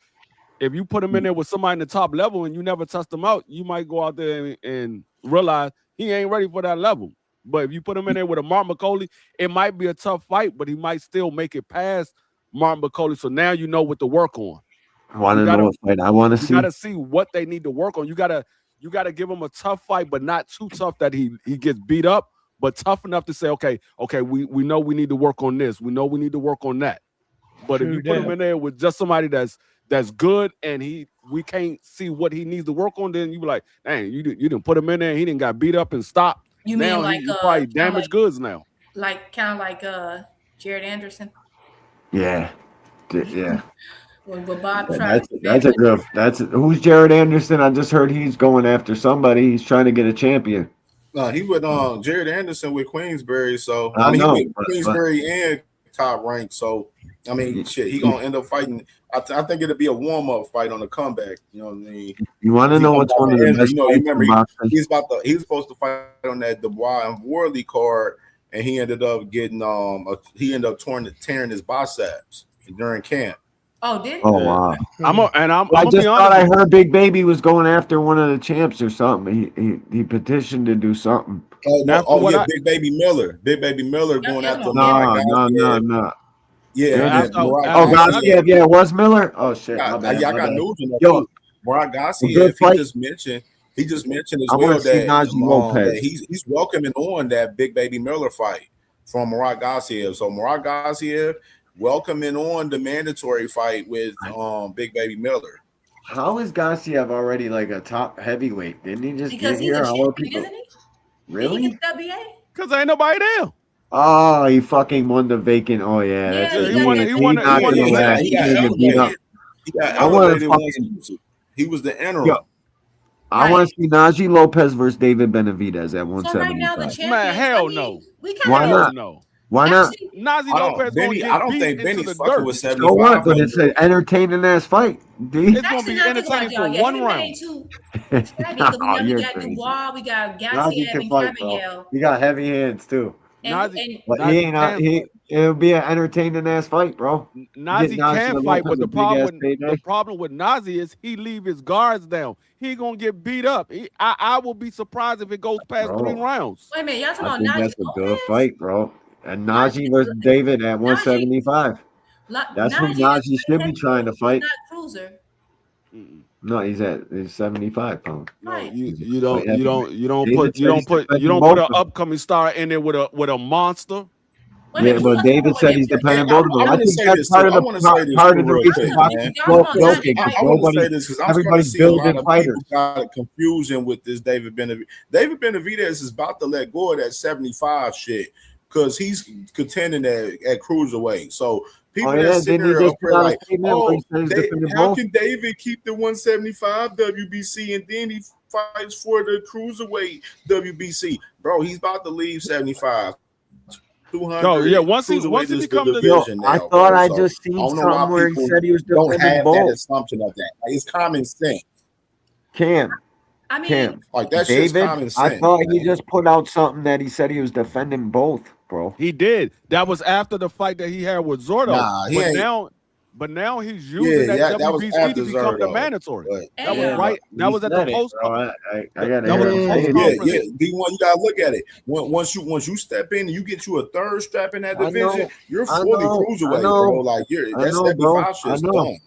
if you put him in there with somebody in the top level and you never test him out, you might go out there and realize he ain't ready for that level. But if you put him in there with a Martin McCauley, it might be a tough fight, but he might still make it past Martin McCauley. So now you know what to work on. I want to know what fight I want to see. You got to see what they need to work on. You got to give him a tough fight, but not too tough that he gets beat up, but tough enough to say, okay, we know we need to work on this. We know we need to work on that. But if you put him in there with just somebody that's good and we can't see what he needs to work on, then you be like, dang, you didn't put him in there and he didn't got beat up and stopped. You now mean like he probably damaged goods now. Like kind of like Jared Anderson? Yeah. With Bob who's Jared Anderson? I just heard he's going after somebody. He's trying to get a champion. He with Jared Anderson with Queensberry. So I know, he with Queensberry and Top Rank. So I mean, shit, he gonna end up fighting. I think it'll be a warm-up fight on the comeback. You know what I mean? You want to know what's one of the best? He was supposed to fight on that Dubois and Worley card, and he ended up getting tearing his biceps during camp. Oh, did? Oh wow! I'm I gonna be just thought I honest. heard Big Baby was going after one of the champs or something. He petitioned to do something. Oh no! After Oh what yeah, I Big Baby Miller. Big Baby Miller going Yeah, after yeah. Mariah No. Yeah, yeah, and Damn. Mariah Oh, after what I Gassiev, yeah, it was Miller. Oh shit, my bad, I my got bad. news on that Yo, too. Mariah a good Garcia, fight. he just mentioned as I want well to see that Najee Lopez. that he's welcoming on that Big Baby Miller fight from Mariah Garcia. So Mariah Garcia welcoming on the mandatory fight with Big Baby Miller. How is Gassiev already like a top heavyweight? Didn't he just Because get he's here? a How are champion, people? isn't he? Did he Really? get the WA? Cause ain't nobody there. Oh, he fucking won the vacant. Oh yeah, that's Yeah, it. Yeah, he got that. he He won not the gonna vacant. let He this got nigga beat up. elevated. He got I want to elevated fucking he was the yo. interim. I want to see Najee Lopez versus David Benavidez at So right now the 175. Man, champion. I hell mean, no. we kind Why of Hell not? no. Why not? actually. Nazi Lopez gonna I get don't beat think into Benny's the fucking dirt. with So what? 75 But no it's an more. entertaining ass fight, D. It's gonna Actually, be now I think about entertaining it, for y'all. Yeah, one him and round. ain't too shabby because Oh, we you're got crazy. Dubois, we got Najee Gassiev can and fight, bro. Cavaniel, He got heavy hands too. Nazi But he ain't not. can He. fight. It'll be an entertaining ass fight, bro. You get Nazi can Najee fight, Lopez but a big ass the payday. problem with Nazi is he leave his guards down. He gonna get beat up. I will be surprised if it goes past 3 Bro, rounds. Wait a minute, y'all talking I about think Najee that's a good Lopez? fight, bro. And Najee versus David at 175. That's who Najee Najee is should light be trying to heavyweight. He's fight. not cruiser. Mm-mm. No, he's 75 pounds. No, Right. you He's you a light don't you heavyweight. don't you don't David put said he's you defending don't put both an of them. upcoming star in there with a monster. Wait a Yeah, minute, but David said he's And defending I both of them. I want to think say that's this too. I want to say this part too of the real reason quick, why man. he's y'all talking about joking Najee because I want to say this because I'm starting to everybody's see a lot building of fighters. people got a confusion with this David Benavidez. David Benavidez is about to let go of that 75 shit because he's contending at cruiserweight. So Oh people yeah, that sitting didn't he there up just put here out a like, statement where he oh, said he's defending how both? can David keep the 175 WBC and then he fights for the cruiserweight WBC? Bro, he's about to leave 75. 200 No, yeah. Once he cruiserweight is the become the Yo, division I now, thought bro. I So just I seen don't know why something where he people said he was don't defending have that both. assumption of that. Like, it's common sense. Cam, I mean, Cam, Like that shit's David, common I sense, thought he man. just put out something that he said he was defending both, bro. he did. That was after the fight that he had with Zordo. Nah, he ain't. But now he's using Yeah, that that was WBC after to become the Zerto. mandatory. But That was Yeah, right. but That he was at the said it, post. bro. I gotta That was hear the him post say yeah, it. conference. D1, you gotta look at it. Once you step in and you get you a third strap in that I division, know, you're I fully know, cruiserweight, bro. Like I that know, bro. 75 I shit's know. done.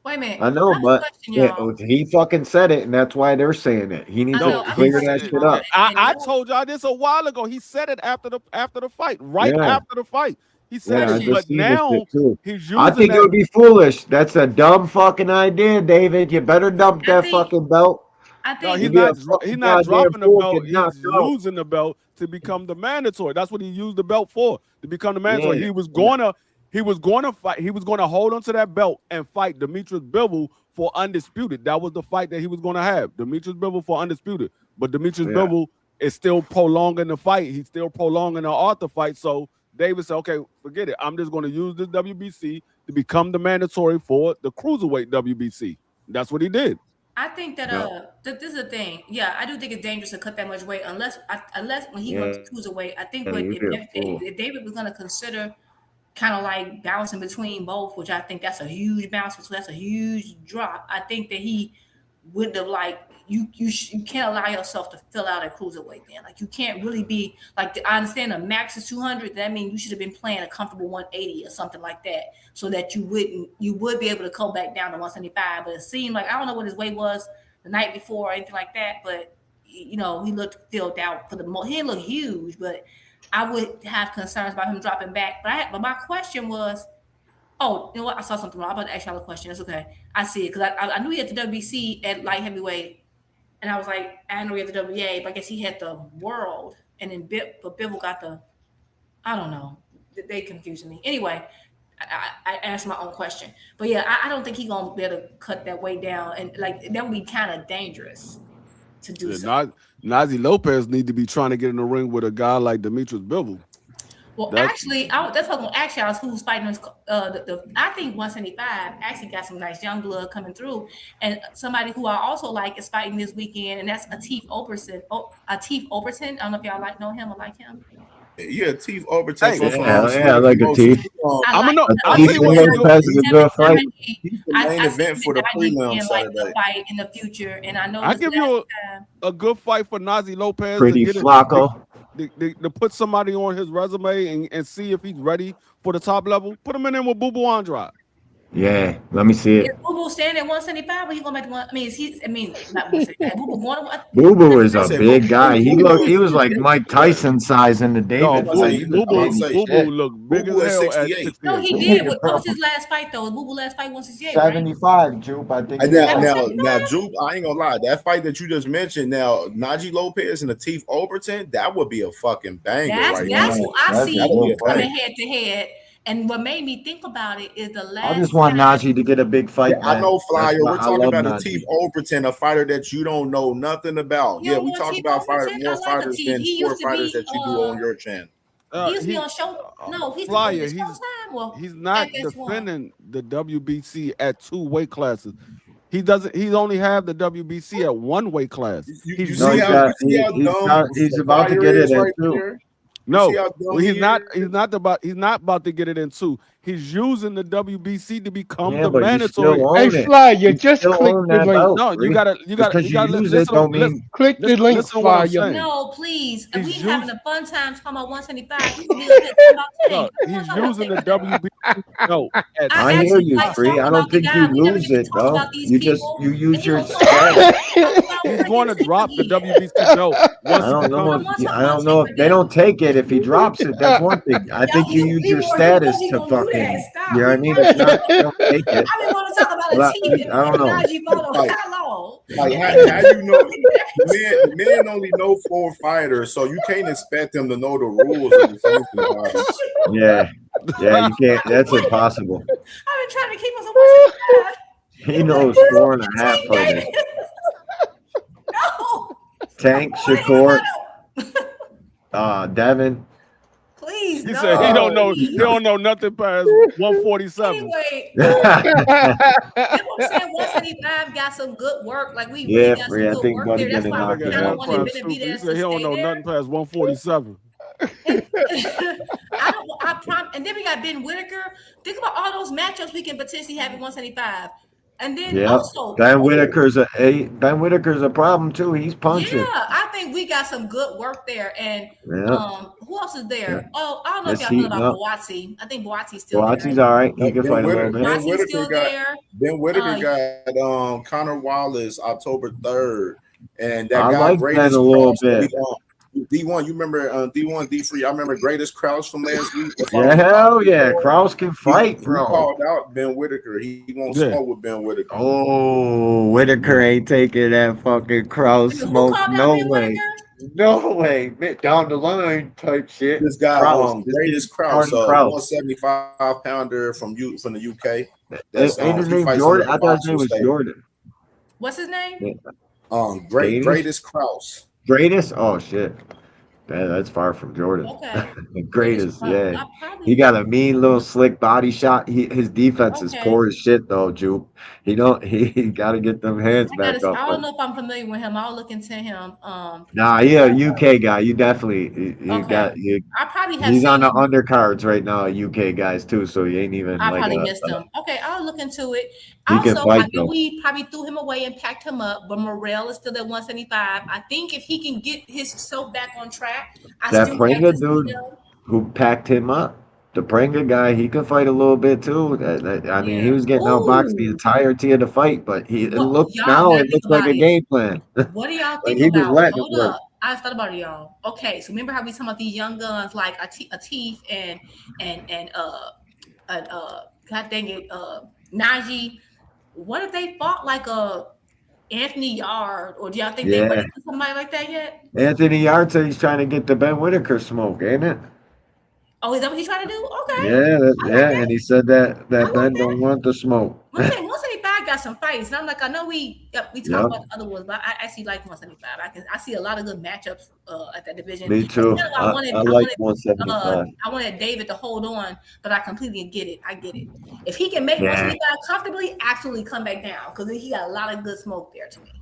wait a minute. I I know, have a but question, yeah, y'all. he fucking said it, and that's why they're saying it. He needs I to know. No, I have a clear he's. that question, shit y'all. up. I And told y'all this a while ago. He said it after the fight, right Yeah, after the fight. He said yeah, I it, just but seen this now shit too. he's I using think it that. would be foolish. That's a dumb fucking idea, David. You better dump I that think, fucking belt. I No, think, You'd be a he's fucking not goddamn dropping the fool, belt. get He's knocked out. using the belt to become the mandatory. That's what he used the belt for, to become the mandatory. Yeah, He was going to fight. He was going to hold onto that belt and fight Demetrius Bivol for undisputed. That was the fight that he was going to have. Demetrius Bivol for undisputed. But Demetrius yeah. Bivol is still prolonging the fight. He's still prolonging the Arthur fight. So David said, okay, forget it. I'm just going to use this WBC to become the mandatory for the cruiserweight WBC. That's what he did. I think that Yeah, this is the thing. Yeah, I do think it's dangerous to cut that much weight unless when he went yeah. to cruiserweight. I think what You'd be a fool. if David was going to consider kind of like bouncing between both, which I think that's a huge bounce, so that's a huge drop. I think that he would have like you can't allow yourself to fill out a cruiserweight then. Like you can't really be like I understand the max is 200. That means you should have been playing a comfortable 180 or something like that, so that you would be able to go back down to 175. But it seemed like I don't know what his weight was the night before or anything like that, but he looked filled out for the most. He didn't look huge, but I would have concerns about him dropping back. But my question was, oh, you know what? I saw something wrong. I'm about to ask y'all a question. It's okay. I see it because I knew he had the WBC at light heavyweight, and I was like, I know he had the WA, but I guess he had the world, and then but Bivol got the, I don't know. They confusing me. Anyway, I asked my own question, but yeah, I don't think he's gonna be able to cut that weight down, and like that would be kind of dangerous to do so. Nazi Lopez need to be trying to get in the ring with a guy like Demetrius Bivol. Well, actually, that's what I'm gonna ask y'all is who's fighting this. I think 175 actually got some nice young blood coming through, and somebody who I also like is fighting this weekend, and that's Atif Oberson. Atif Oberton. I don't know if y'all know him or like him. Yeah, Teeth Overton Hey, from Yeah, I like a teeth. I'm gonna know. A I'll teeth tell you and what's a good. Lopez is a good fight. He's the I main see event for the Najee prelim being like Saturday. a fight in the future, and I know I this give last you time. a good fight for Nazi Lopez Pretty to get it Flacco. to put somebody on his resume and see if he's ready for the top level. Put him in there with Boo Boo Andrade. Yeah, let me see Is it. Boo Boo standing at 175? Or he going back to one? I mean, is he? I mean, not 175. Boo Boo going to Boo Boo is I a said big guy. He was like 68. Mike Tyson size in the No, David I fight. say, He Boo was I'm about big to Boo as say, Boo shit. Boo looked Boo big as Boo at hell at 68. No, 68. he did. What was his last fight though? Boo Boo last fight 168, right? 75, Jupe. I think. And It now, was. Jupe, I ain't gonna lie. That fight that you just mentioned, now Najee Lopez and the Teeth Overton, that would be a fucking banger right That's there. who I That's a see That'll be good a fight. coming banger. head to head. And what made me think about it is the I last just want time. Najee to get a big fight, Yeah, I man. know, That's Flyer. why We're I talking love about a Najee. Teeth Overton, a fighter that you don't know nothing about. You Yeah, don't we know talk Teeth about Overton? I more like a fighters Teeth. than He 4 used to fighters be. that you do on your channel. He used to be He on show. No, he used to Flyer. be on He's Showtime. Well, he's not FS1. defending the WBC at 2 weight classes. He doesn't. He only have the WBC at 1 weight class. You No, see he's how got. dumb He's the about to Flyer get it is at right 2. there? You No, see how dumb well, he's he not. is? He's not about to get it in 2. He's using the WBC to become Yeah, the but you mandatory. still Hey, own it. Flyer, You just still click own the that link. belt. No, you Free. gotta Just because you use it, don't mean. Click the link, Listen to what I'm Flyer. saying. No, please. He's We using- having a fun time talking about 175. He's gonna be up here talking about No, Tank. he's using the WBC. No, at I actually hear you, like Free. talking I about don't the think guy. you We never lose get to it talk though. about these You just people. you use And your he gonna status. he's going to drop the again. WBC belt once I he don't know. becomes. I don't know if they don't take it. If he drops it, that's one thing. I think you use your status to fucking. Stop. You know what I mean? If not, don't take it. I didn't want to talk about Well, a team I don't know. Najee Bottle. Like- How long? Like how you know the man only know 4 fighters, so you can't expect them to know the rules of the sanctions bodies. Yeah, you can't. That's impossible. I've been trying to keep us on He knows 4.5 fighters. No, Tank, Shakur, Devin. please. He no. said he don't know. He don't know nothing past 147. Anyway, that's what I'm saying. 175 got some good work. Like we really got some Free. I good think work Buddy there. That's gonna why I knock him kind of out. wanted Benavidez He to said he don't stay know there. nothing past 147. And then we got Ben Whitaker. Think about all those matchups we can potentially have at 175. And then Yeah, also Ben Whitaker's a problem too. He's punching. yeah, I think we got some good work there. And Yeah. who else is there? Yeah. Oh, I don't know Yes, if y'all know he- about no. Boatsi. I think Boatsi's still Boatsy's there. all right. He can fight a little bit. Ben Boatsy's Whitaker still got there. Ben Whitaker got Connor Wallace October 3rd, and that I guy like Greatest Ben a little Crouch, bit. D1, you remember D1 D3? I remember Greatest Crouch from last week. Yeah, hell yeah. Kraus can fight, He bro. called out Ben Whitaker. He won't smoke with Ben Whitaker. Oh, Whitaker ain't taking that fucking Kraus smoke. called out No Ben way. No way. Down the line type shit. This guy, Kraus. Greatest Crouch, Jordan Kraus. 175 pounder from the UK. That's Ain't his he name fights Jordan? under I thought his name was Boxer Jordan. What's his name? Greatest Crouch. Greatest? Oh shit. That's far from Jordan. Okay. Greatest, yeah. He got a mean little slick body shot. His defense is poor as shit though, Jupe. He gotta get them hands back up. I don't know if I'm familiar with him. I'll look into him. Nah, he a UK guy. You definitely I probably have he's seen on the him. undercards right now, UK guys too. So he ain't even I like probably missed him. Okay, I'll look into it. He can Also, fight, I though. know we probably threw him away and packed him up, but Morrell is still at 175. I think if he can get himself back on track, that still Pringa like to see dude him. who packed him up. The Pringa guy, he can fight a little bit too. I mean, he was getting outboxed the entirety of the fight, but it looks like a game plan. What do y'all Like, think he just about? letting it Hold work. up. I thought about it, y'all. Okay, so remember how we talking about these young guns like Atif and God dang it, Najee. What if they fought like a Anthony Yard, or do y'all think they ready for somebody like that yet? Anthony Yard said he's trying to get the Ben Whitaker smoke, ain't it? Oh, is that what he's trying to do? Okay. Yeah, and he said that Ben don't want the smoke. 175 got some fights, and I'm like, I know we talk about the other ones, but I actually like 175. I see a lot of good matchups at that division. Me too. I like 175. I wanted David to hold on, but I completely get it. I get it. If he can make Yeah. 175 comfortably, absolutely come back down because he got a lot of good smoke there to me.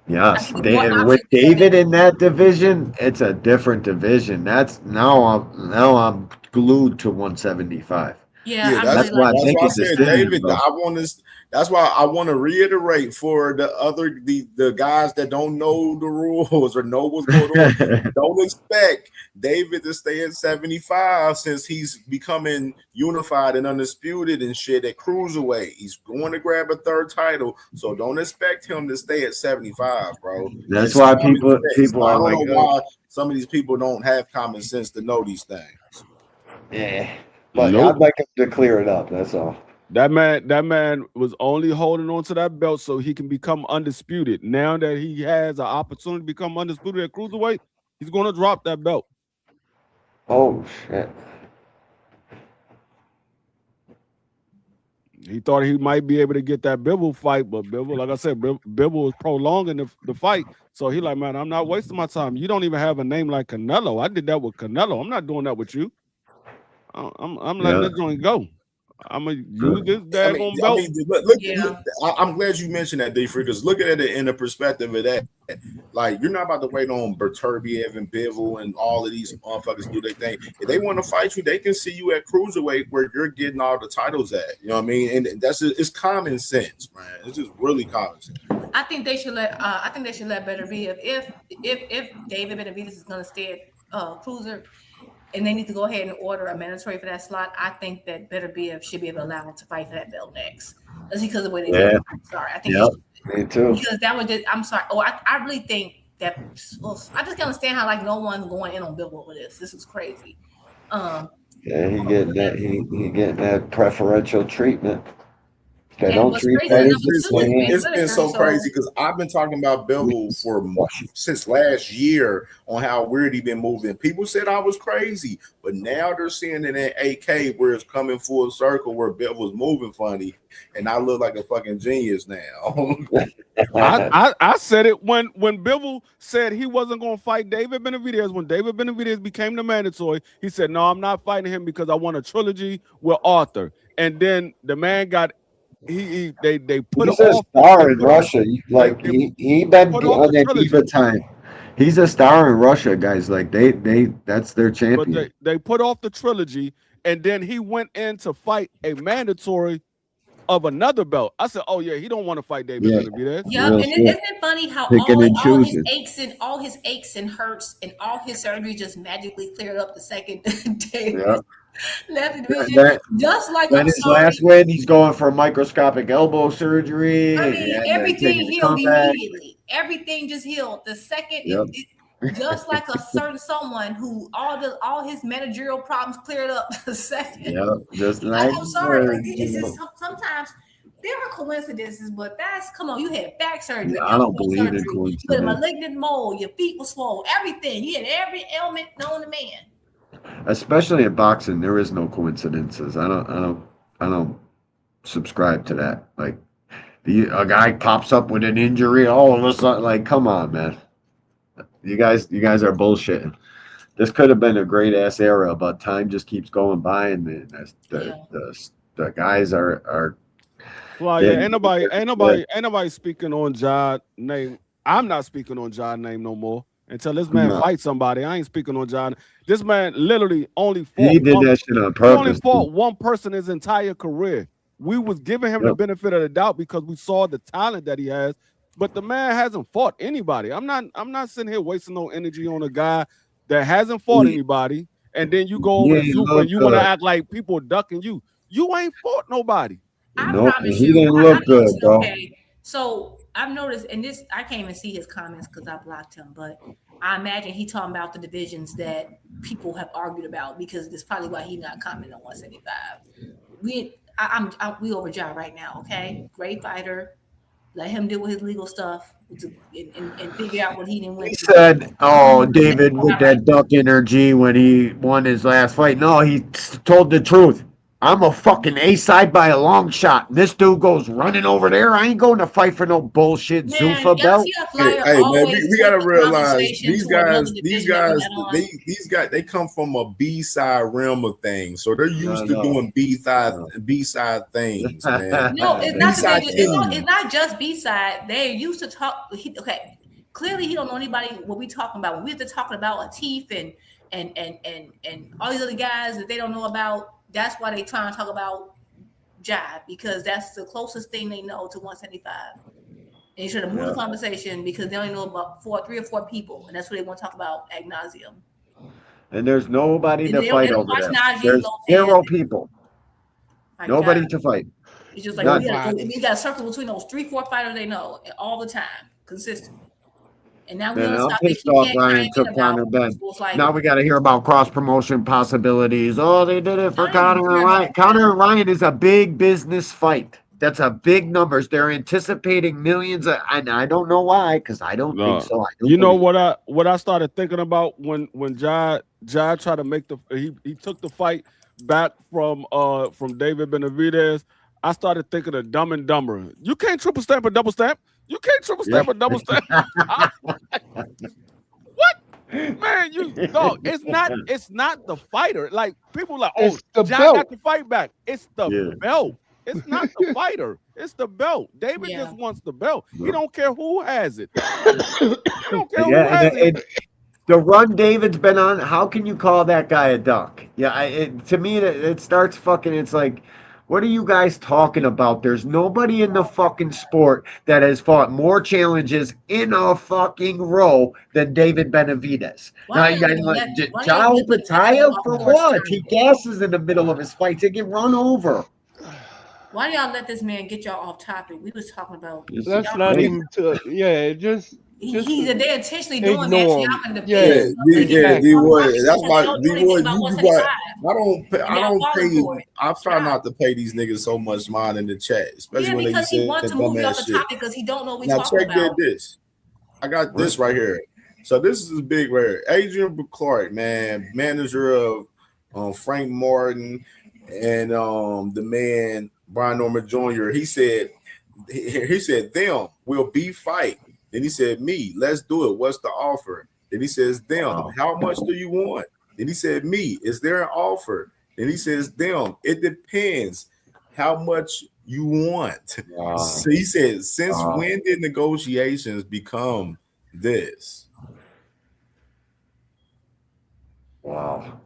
Yes, think there's more with options. David in that division, it's a different division. That's now I'm glued to 175. Yeah, Yeah, I that's really That's why like I'm that's why I making said, decisions, David. bro. I want to. That's why I want to reiterate for the guys that don't know the rules or know what's going on. Don't expect David to stay at 75 since he's becoming unified and undisputed and shit at cruiserweight. He's going to grab a third title, so don't expect him to stay at 75, bro. That's It's why common sense. people I are don't like, know oh, why some of these people don't have common sense to know these things. yeah. But Nope. I'd like him to clear it up. That's all. That man was only holding on to that belt so he can become undisputed. Now that he has an opportunity to become undisputed at cruiserweight, he's going to drop that belt. Oh shit. He thought he might be able to get that Bivol fight, but Bivol, like I said, Bivol was prolonging the fight. So he like, man, I'm not wasting my time. You don't even have a name like Canelo. I did that with Canelo. I'm not doing that with you. I'm letting Yeah. this joint go. I'm gonna use this daggone I belt. mean, look, I'm glad you mentioned that, D. Because looking at it in the perspective of that, like you're not about to wait on Berturbiev and Bivol and all of these motherfuckers do their thing. If they want to fight you, they can see you at cruiserweight where you're getting all the titles at. You know what I mean? And that's just, it's common sense, man. It's just really common sense. I think they should let. I think they should let Beterbiev if David Benavidez is going to stay at cruiser, and they need to go ahead and order a mandatory for that slot. I think that Beterbiev should be able to allow him to fight for that belt next. That's because of the way they did it. I'm sorry. I think me too. because that would just. I'm sorry. Oh, I really think that. Well, I just can't understand how like no one's going in on Bill over this. This is crazy. Yeah, he getting that. He getting that preferential treatment. They don't treat fighters the same. It's been so crazy because I've been talking about Bivol since last year on how weird he been moving. People said I was crazy, but now they're seeing it at AK where it's coming full circle where Bivol's moving funny, and I look like a fucking genius now. I said it when Bivol said he wasn't going to fight David Benavidez. When David Benavidez became the mandatory, he said, "No, I'm not fighting him because I want a trilogy with Arthur." And then the man got. They put He's a off. star in Russia. Like he been on that diva time. He's a star in Russia, guys. Like they that's their champion. But they put off the trilogy, and then he went in to fight a mandatory of another belt. I said, "Oh yeah, he don't want to fight David Benavidez." Yeah, and isn't it funny how all his aches and hurts and all his surgery just magically cleared up the second day. Yeah. Left division, just like then his last win, he's going for microscopic elbow surgery. I mean, everything healed immediately. Everything just healed. The second, just like a certain someone who all his managerial problems cleared up. The second, just like I'm sorry, like, it's just sometimes there are coincidences, but come on. You had back surgery. I don't believe in coincidences. You had a malignant mole. Your feet were swollen. Everything. You had every ailment known to man. Especially in boxing, there is no coincidences. I don't subscribe to that. Like a guy pops up with an injury all of a sudden. Like, come on, man. You guys are bullshitting. This could have been a great ass era, but time just keeps going by, and the guys are. Well, yeah, ain't nobody speaking on Ja name. I'm not speaking on Ja name no more. Until this man fights somebody, I ain't speaking on John. This man literally only fought. He did that shit on purpose. He only fought one person his entire career. We was giving him the benefit of the doubt because we saw the talent that he has, but the man hasn't fought anybody. I'm not sitting here wasting no energy on a guy that hasn't fought anybody, and then you go over to Zufa and you want to act like people ducking you. You ain't fought nobody. He didn't look good, bro. Okay, so I've noticed, and this I can't even see his comments because I blocked him, but I imagine he talking about the divisions that people have argued about because that's probably why he not commenting on 175. We over Ja right now, okay? Great fighter. Let him deal with his legal stuff and figure out what he didn't win. He said, "Oh, David with that duck energy when he won his last fight." No, he told the truth. I'm a fucking A-side by a long shot. This dude goes running over there. I ain't going to fight for no bullshit Man, Zuffa y'all belt. see how Hey, Flyer hey, man, always we take gotta the realize conversation to another these division that we're guys, not on. these guys, they come from a B side realm of things, so they're used to No. doing B side things, man. No, it's B not that they side do. kings. It's not just B side. They used to talk. Okay, clearly he don't know anybody. What we talking about? When we have to talking about Latif and all these other guys that they don't know about. That's why they trying to talk about Jive, because that's the closest thing they know to 175. And you should have moved the conversation because they only know about 3 or 4 people, and that's what they want to talk about ad nauseum. And there's nobody to They fight don't over watch there. Najee There's Lopez. 0 people. My Nobody God. to fight. It's just like we got a circle between those 3, 4 fighters they know all the time, consistently. And now we And don't I'm stop. They pissed keep off can't Ryan chime took in about. Conor Ben. So it's like, Now we got to hear about cross promotion possibilities. Oh, they did it for I don't even Conor care and about Ryan. Conor and Ryan is a big business fight. That's a big numbers. They're anticipating millions of, and I don't know why, because I don't think so. I don't You know believe what I started thinking about when Jai tried to make he took the fight back from David Benavidez. I started thinking of Dumb and Dumber. You can't triple stamp a double stamp. You can't triple stamp a double stamp. What? Man, it's not the fighter. Like people like, oh, Jai got the fight back. It's the belt. It's not the fighter. It's the belt. David just wants the belt. He don't care who has it. He don't care who has it. the run David's been on. How can you call that guy a duck? Yeah, to me it starts fucking. It's like, what are you guys talking about? There's nobody in the fucking sport that has fought more challenges in a fucking row than David Benavidez. Now you guys like Jao Pataya for what? He gasses in the middle of his fights. He get run over. why do y'all let this man get y'all off topic? We was talking about. That's not even to. Yeah, just. They're intentionally doing that. So y'all can Yeah, debate. D-Wood. That's why D-Wood. I don't pay. I try not to pay these niggas so much mind in the chat, especially when they because say he wants to move you off the shit. topic because he don't know what we Now talking check about. this. I got this right here. So this is big right here. Adrian Clark, man, manager of Frank Martin and the man Brian Norman Jr. He said them will be fight. Then he said, me, let's do it. What's the offer? Then he says, them, how much do you want? Then he said, me, is there an offer? Then he says, them, it depends how much you want. So he said, since when did negotiations become this? Wow.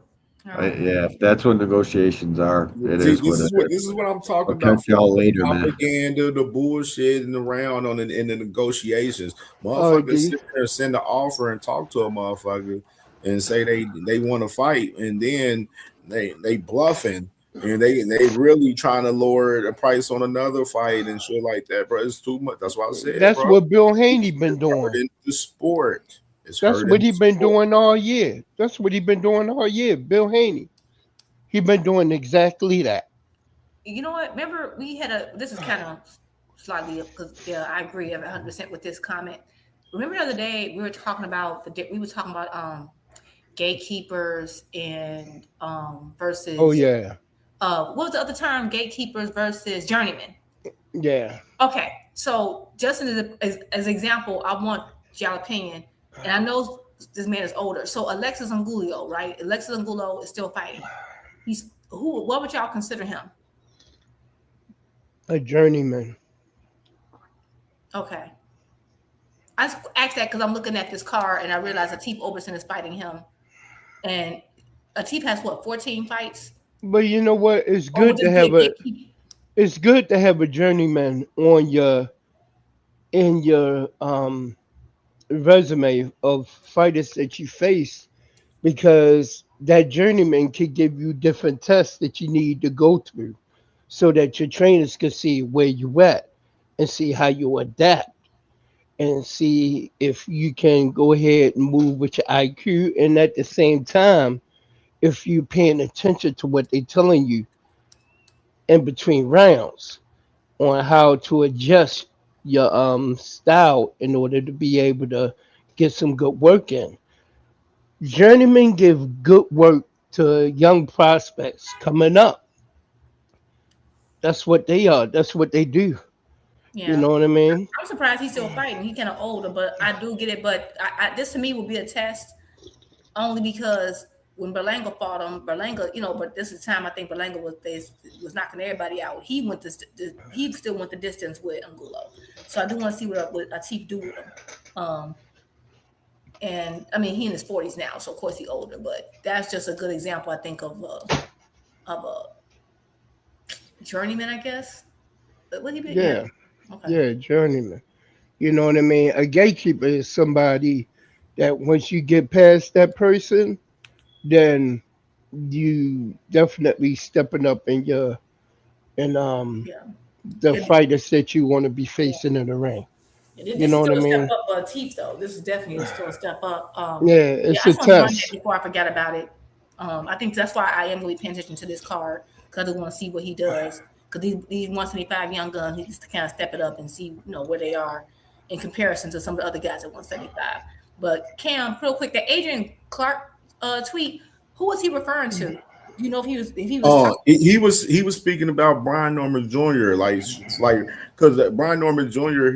Yeah, if that's what negotiations are, it See, is what it is. This is what I'm talking I'll about. catch y'all later, man. Propaganda, the bullshit, and around in the negotiations. Oh, Motherfuckers sit there, send an offer, and talk to a motherfucker, and say they want to fight, and then they bluffing, and they really trying to lower the price on another fight and shit like that, bro. It's too much. That's why I said, That's bro. what Bill Haney been doing. In the sport. That's what he been doing all year. That's what he been doing all year. Bill Haney. He been doing exactly that. You know what? Remember, we had this is kind of slightly up because I agree 100% with this comment. Remember the other day we were talking about gatekeepers and versus. Oh yeah. What was the other term? Gatekeepers versus journeymen. Yeah. Okay, so just as example, I want y'all opinion, and I know this man is older. So Alexis Angulo, right? Alexis Angulo is still fighting. He's who? What would y'all consider him? A journeyman. Okay. I asked that because I'm looking at this card and I realize Atif Oberson is fighting him, and Atif has what 14 fights. But you know what? It's good to have It's good to have a journeyman on your resume of fighters that you face, because that journeyman could give you different tests that you need to go through so that your trainers can see where you at and see how you adapt and see if you can go ahead and move with your IQ, and at the same time, if you're paying attention to what they're telling you in between rounds on how to adjust your style in order to be able to get some good work in. Journeymen give good work to young prospects coming up. That's what they are. That's what they do. You Yeah. know what I mean? I'm surprised he's still fighting. He's kind of older, but I do get it. But this to me will be a test only because when Berlanga fought him, Berlanga, but this is the time I think Berlanga was knocking everybody out. He went he still went the distance with Angulo. So I do want to see what Atif do with him. And I mean, he in his 40s now, so of course he's older. But that's just a good example, I think, of a journeyman, I guess. But would he be? Yeah. Yeah. Okay. Yeah, journeyman. You know what I mean? A gatekeeper is somebody that once you get past that person, then you definitely stepping up in your and Yeah. the Yeah. fighters that you want to be facing in the ring. You This is know what I still a step mean? up Teeth, though. This is definitely still a step up. Yeah, Yeah, it's I a just want to run that test. before I forget about it. I think that's why I am really paying attention to this card because I want to see what he does. Because these 175 young guns, he just to kind of step it up and see where they are in comparison to some of the other guys at 175. But Cam, real quick, the Adrian Clark tweet, who was he referring to? Do you know if he was He was speaking about Brian Norman Jr. like because Brian Norman Jr.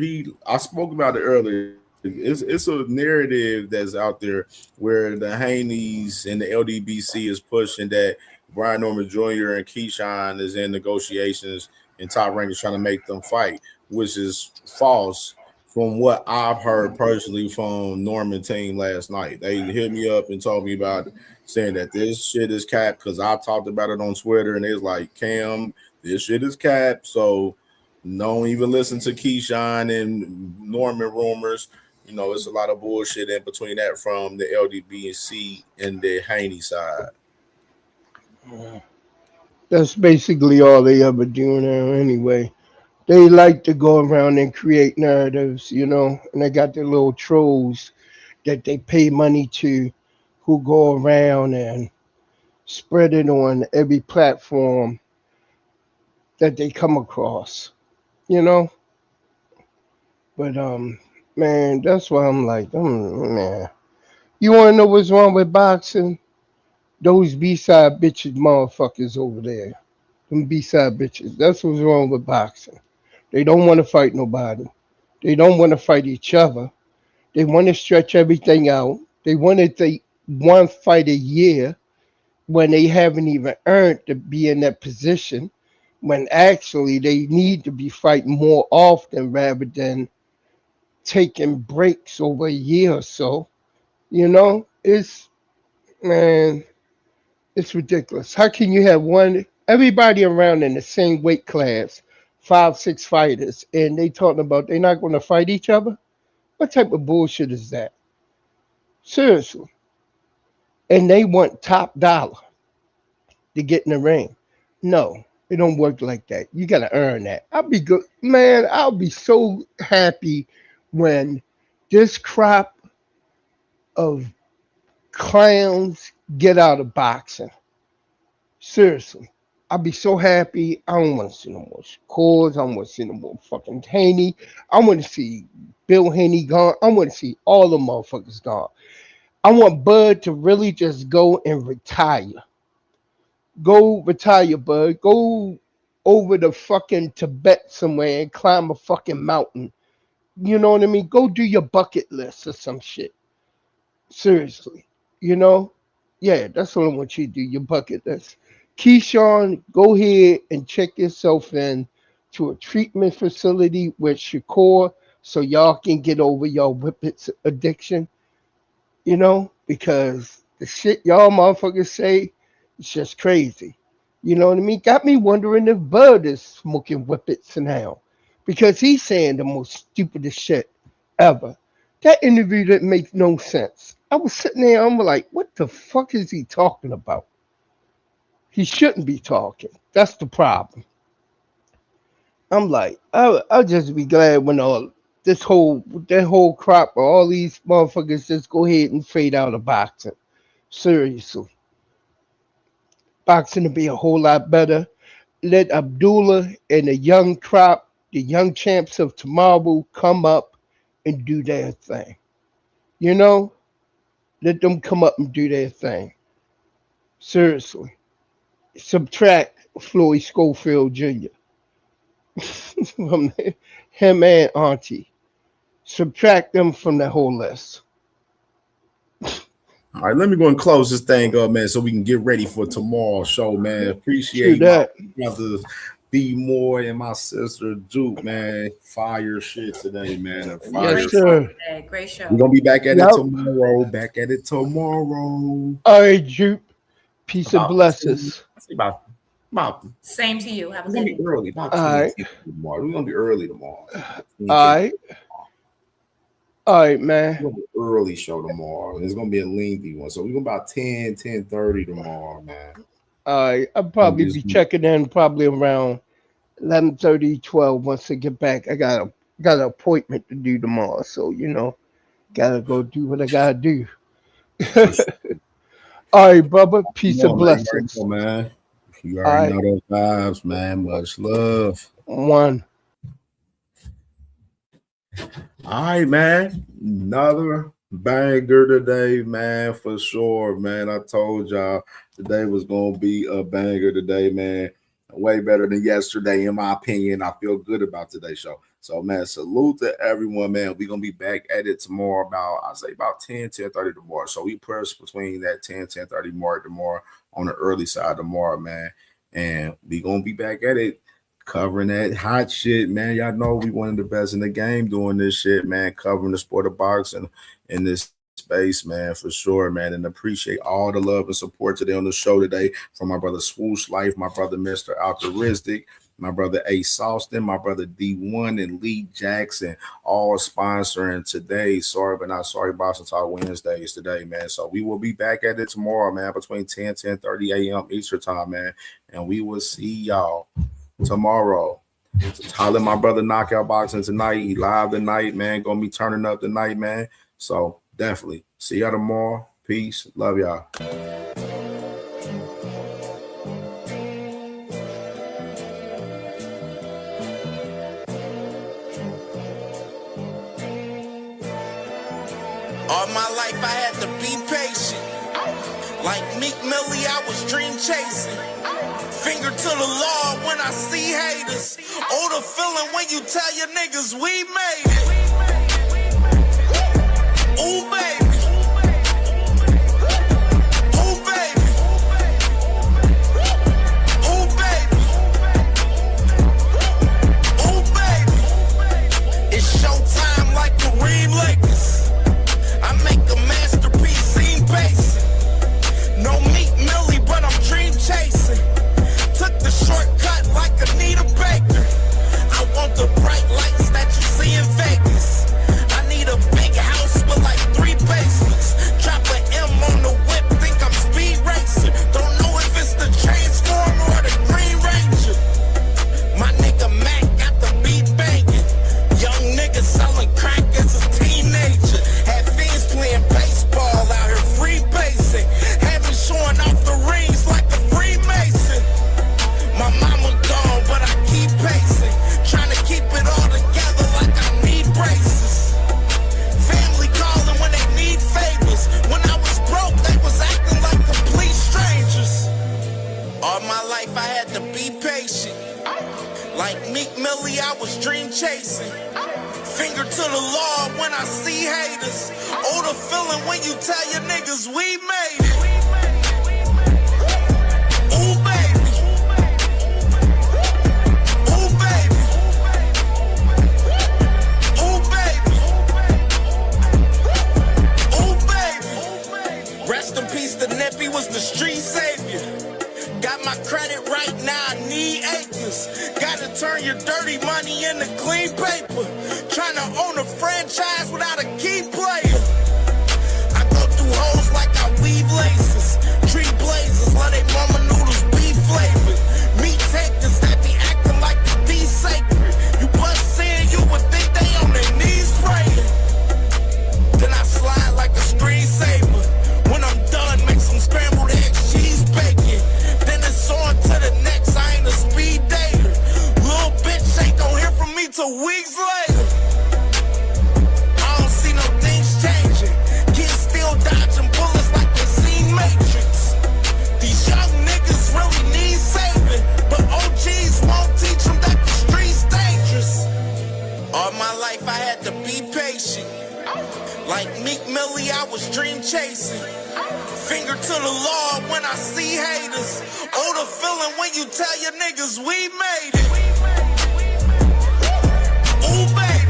I spoke about it earlier. It's a narrative that's out there where the Haneys and the LDBC is pushing that Brian Norman Jr. and Keyshawn is in negotiations and Top Rank is trying to make them fight, which is false from what I've heard personally from Norman team last night. They hit me up and told me about it, saying that this shit is cap because I talked about it on Twitter and it's like, Cam, this shit is cap. So don't even listen to Keyshawn and Norman rumors. It's a lot of bullshit in between that from the LDBC and the Haney side. That's basically all they ever do now anyway. They like to go around and create narratives, and they got their little trolls that they pay money to who go around and spread it on every platform that they come across, you know? But man, that's why I'm like, man. You wanna know what's wrong with boxing? Those B-side bitches motherfuckers over there. Them B-side bitches. That's what's wrong with boxing. They don't want to fight nobody. They don't want to fight each other. They want to stretch everything out. They want to take one fight a year when they haven't even earned to be in that position, when actually they need to be fighting more often rather than taking breaks over a year or so. It's, man, it's ridiculous. How can you have everybody around in the same weight class, 5, 6 fighters, and they talking about they're not going to fight each other? What type of bullshit is that? Seriously. And they want top dollar to get in the ring. No, it don't work like that. You got to earn that. I'll be good, man. I'll be so happy when this crop of clowns get out of boxing. Seriously. I'll be so happy. I don't want to see no more Shakur's. I don't want to see no more fucking Haney. I want to see Bill Haney gone. I want to see all the motherfuckers gone. I want Bud to really just go and retire. Go retire, Bud. Go over the fucking Tibet somewhere and climb a fucking mountain. You know what I mean? Go do your bucket list or some shit. Seriously. You know? Yeah, that's what I want you to do, your bucket list. Keyshawn, go ahead and check yourself in to a treatment facility with Shakur so y'all can get over your whippets addiction, because the shit y'all motherfuckers say is just crazy. You know what I mean? Got me wondering if Bud is smoking whippets now because he's saying the most stupidest shit ever. That interview didn't make no sense. I was sitting there, I'm like, what the fuck is he talking about? He shouldn't be talking. That's the problem. I'm like, I'll just be glad when that whole crop of all these motherfuckers just go ahead and fade out of boxing. Seriously. Boxing to be a whole lot better. Let Abdullah and the young champs of tomorrow come up and do their thing. You know? Let them come up and do their thing. Seriously. Subtract Floyd Schofield Jr. from him and Auntie. Subtract them from the whole list. All right, let me go and close this thing up, man, so we can get ready for tomorrow's show, man. Appreciate my brothers, B More and my sister Juke, man. Fire shit today, man. Great show today. Great show. We're gonna be back at it tomorrow. Back at it tomorrow. All right, Juke. Peace and blessings. About Same to you. Have a We're good gonna be day. early. About All right. tomorrow. We're gonna be early tomorrow. All right, man. We're gonna be early show tomorrow. It's gonna be a lengthy one. So we're gonna about 10:30 tomorrow, man. All right. I'll probably be checking in probably around 11:30, 12 once I get back. I got an appointment to do tomorrow, so gotta go do what I gotta do. All right, brother. Peace and blessings. Man. You already know those vibes, man. Much love. One. All right, man. Another banger today, man, for sure, man. I told y'all today was gonna be a banger today, man. Way better than yesterday, in my opinion. I feel good about today's show. So, man, salute to everyone, man. We're gonna be back at it tomorrow about 10:30 tomorrow. So we press between that 10:30 mark tomorrow on the early side tomorrow, man. And we gonna be back at it. Covering that hot shit, man. Y'all know we one of the best in the game doing this shit, man. Covering the sport of boxing in this space, man, for sure, man. And appreciate all the love and support today on the show today from my brother Swoosh Life, my brother Mr. Altruistic, my brother Ace Austin, my brother D1 and Lee Jackson, all sponsoring today. Sorry, but not sorry, Boxing Talk Wednesdays today, man. So we will be back at it tomorrow, man, between 10:30 a.m. Eastern time, man. And we will see y'all tomorrow. Holler my brother Knockout Boxing tonight. He live tonight, man. Gonna be turning up tonight, man. So definitely see y'all tomorrow. Peace. Love y'all. All my life I had to be patient. Like Meek Millie, I was dream chasing. Finger to the law when I see haters. Oh, the feeling when you tell your niggas we made it. Ooh, baby. Ooh, baby. Ooh, baby. Ooh, baby. It's showtime like Kareem Lakers. I make a masterpiece, scene basic. No Meek Millie, but I'm dream chasing. Took the shortcut like Anita Baker. I want the bright lights that you see in Vegas. I need a big house with like 3 basements. Drop an M on the whip, think I'm speed racing. Don't know if it's the Transformer or the Green Ranger. My nigga Mac got the beat banging. Young nigga selling crack as a teenager. Had fiends playing baseball out here free basing. Had me showing off the rings like a Freemason. My mama gone, but I keep pacing. Trying to keep it all together like I need braces. Family calling when they need favors. When I was broke, they was acting like complete strangers. All my life I had to be patient. Like Meek Millie, I was dream chasing. Finger to the law when I see haters. Oh, the feeling when you tell your niggas we made it. Ooh, baby. Ooh, baby. Ooh, baby. Ooh, baby. Rest in peace, the Nippy was the street savior. Got my credit right now, I need acres. Gotta turn your dirty money into clean paper. Trying to own a franchise without a key player. I go through hoes like I weave laces. Tree blazers, let they mama noodles be flavored. Meat takers that be acting like the D sacred. You bust saying you would think they on their knees praying. Then I slide like a screensaver. When I'm done, make some scrambled eggs, cheese bacon. Then it's on to the next, I ain't a speed dater. Little bitch ain't gon' hear from me till weeks later. I don't see no things changing. Kids still dodging bullets like they seen Matrix. These young niggas really need saving, but OGs won't teach them that the streets All my life I had to be patient. Like Meek Millie, I was dream chasing. Finger to the Lord when I see haters. Oh, the feeling when you tell your niggas we made it. Ooh, baby.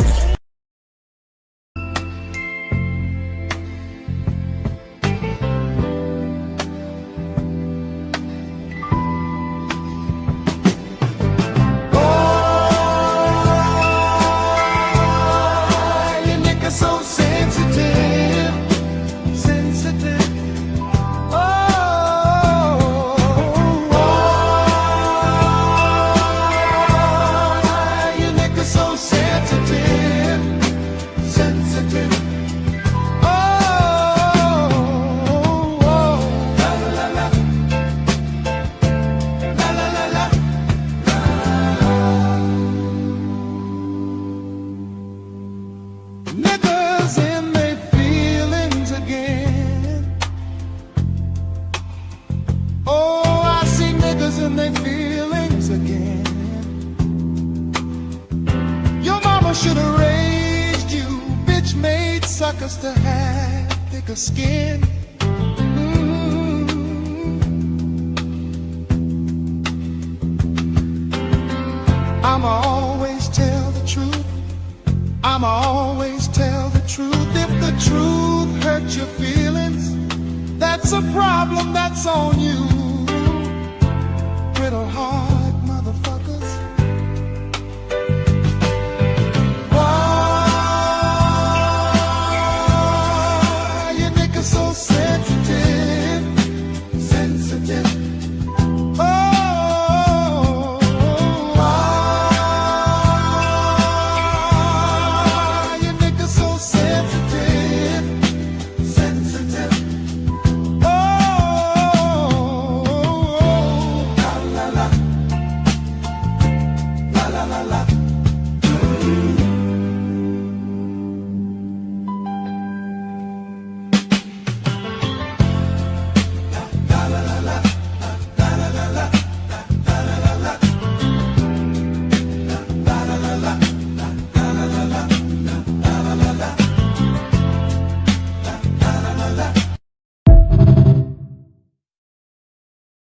So sensitive, sensitive. Oh, you niggas so sensitive, sensitive. Oh, la la la la, la la la la. Niggas in their feelings again. Oh, I see niggas in their feelings again. Your mama should have raised you, bitch made suckers to have thicker skin. I'ma always tell the truth. I'ma always tell the truth. If the truth hurts your feelings, that's a problem that's on you. Brittle heart.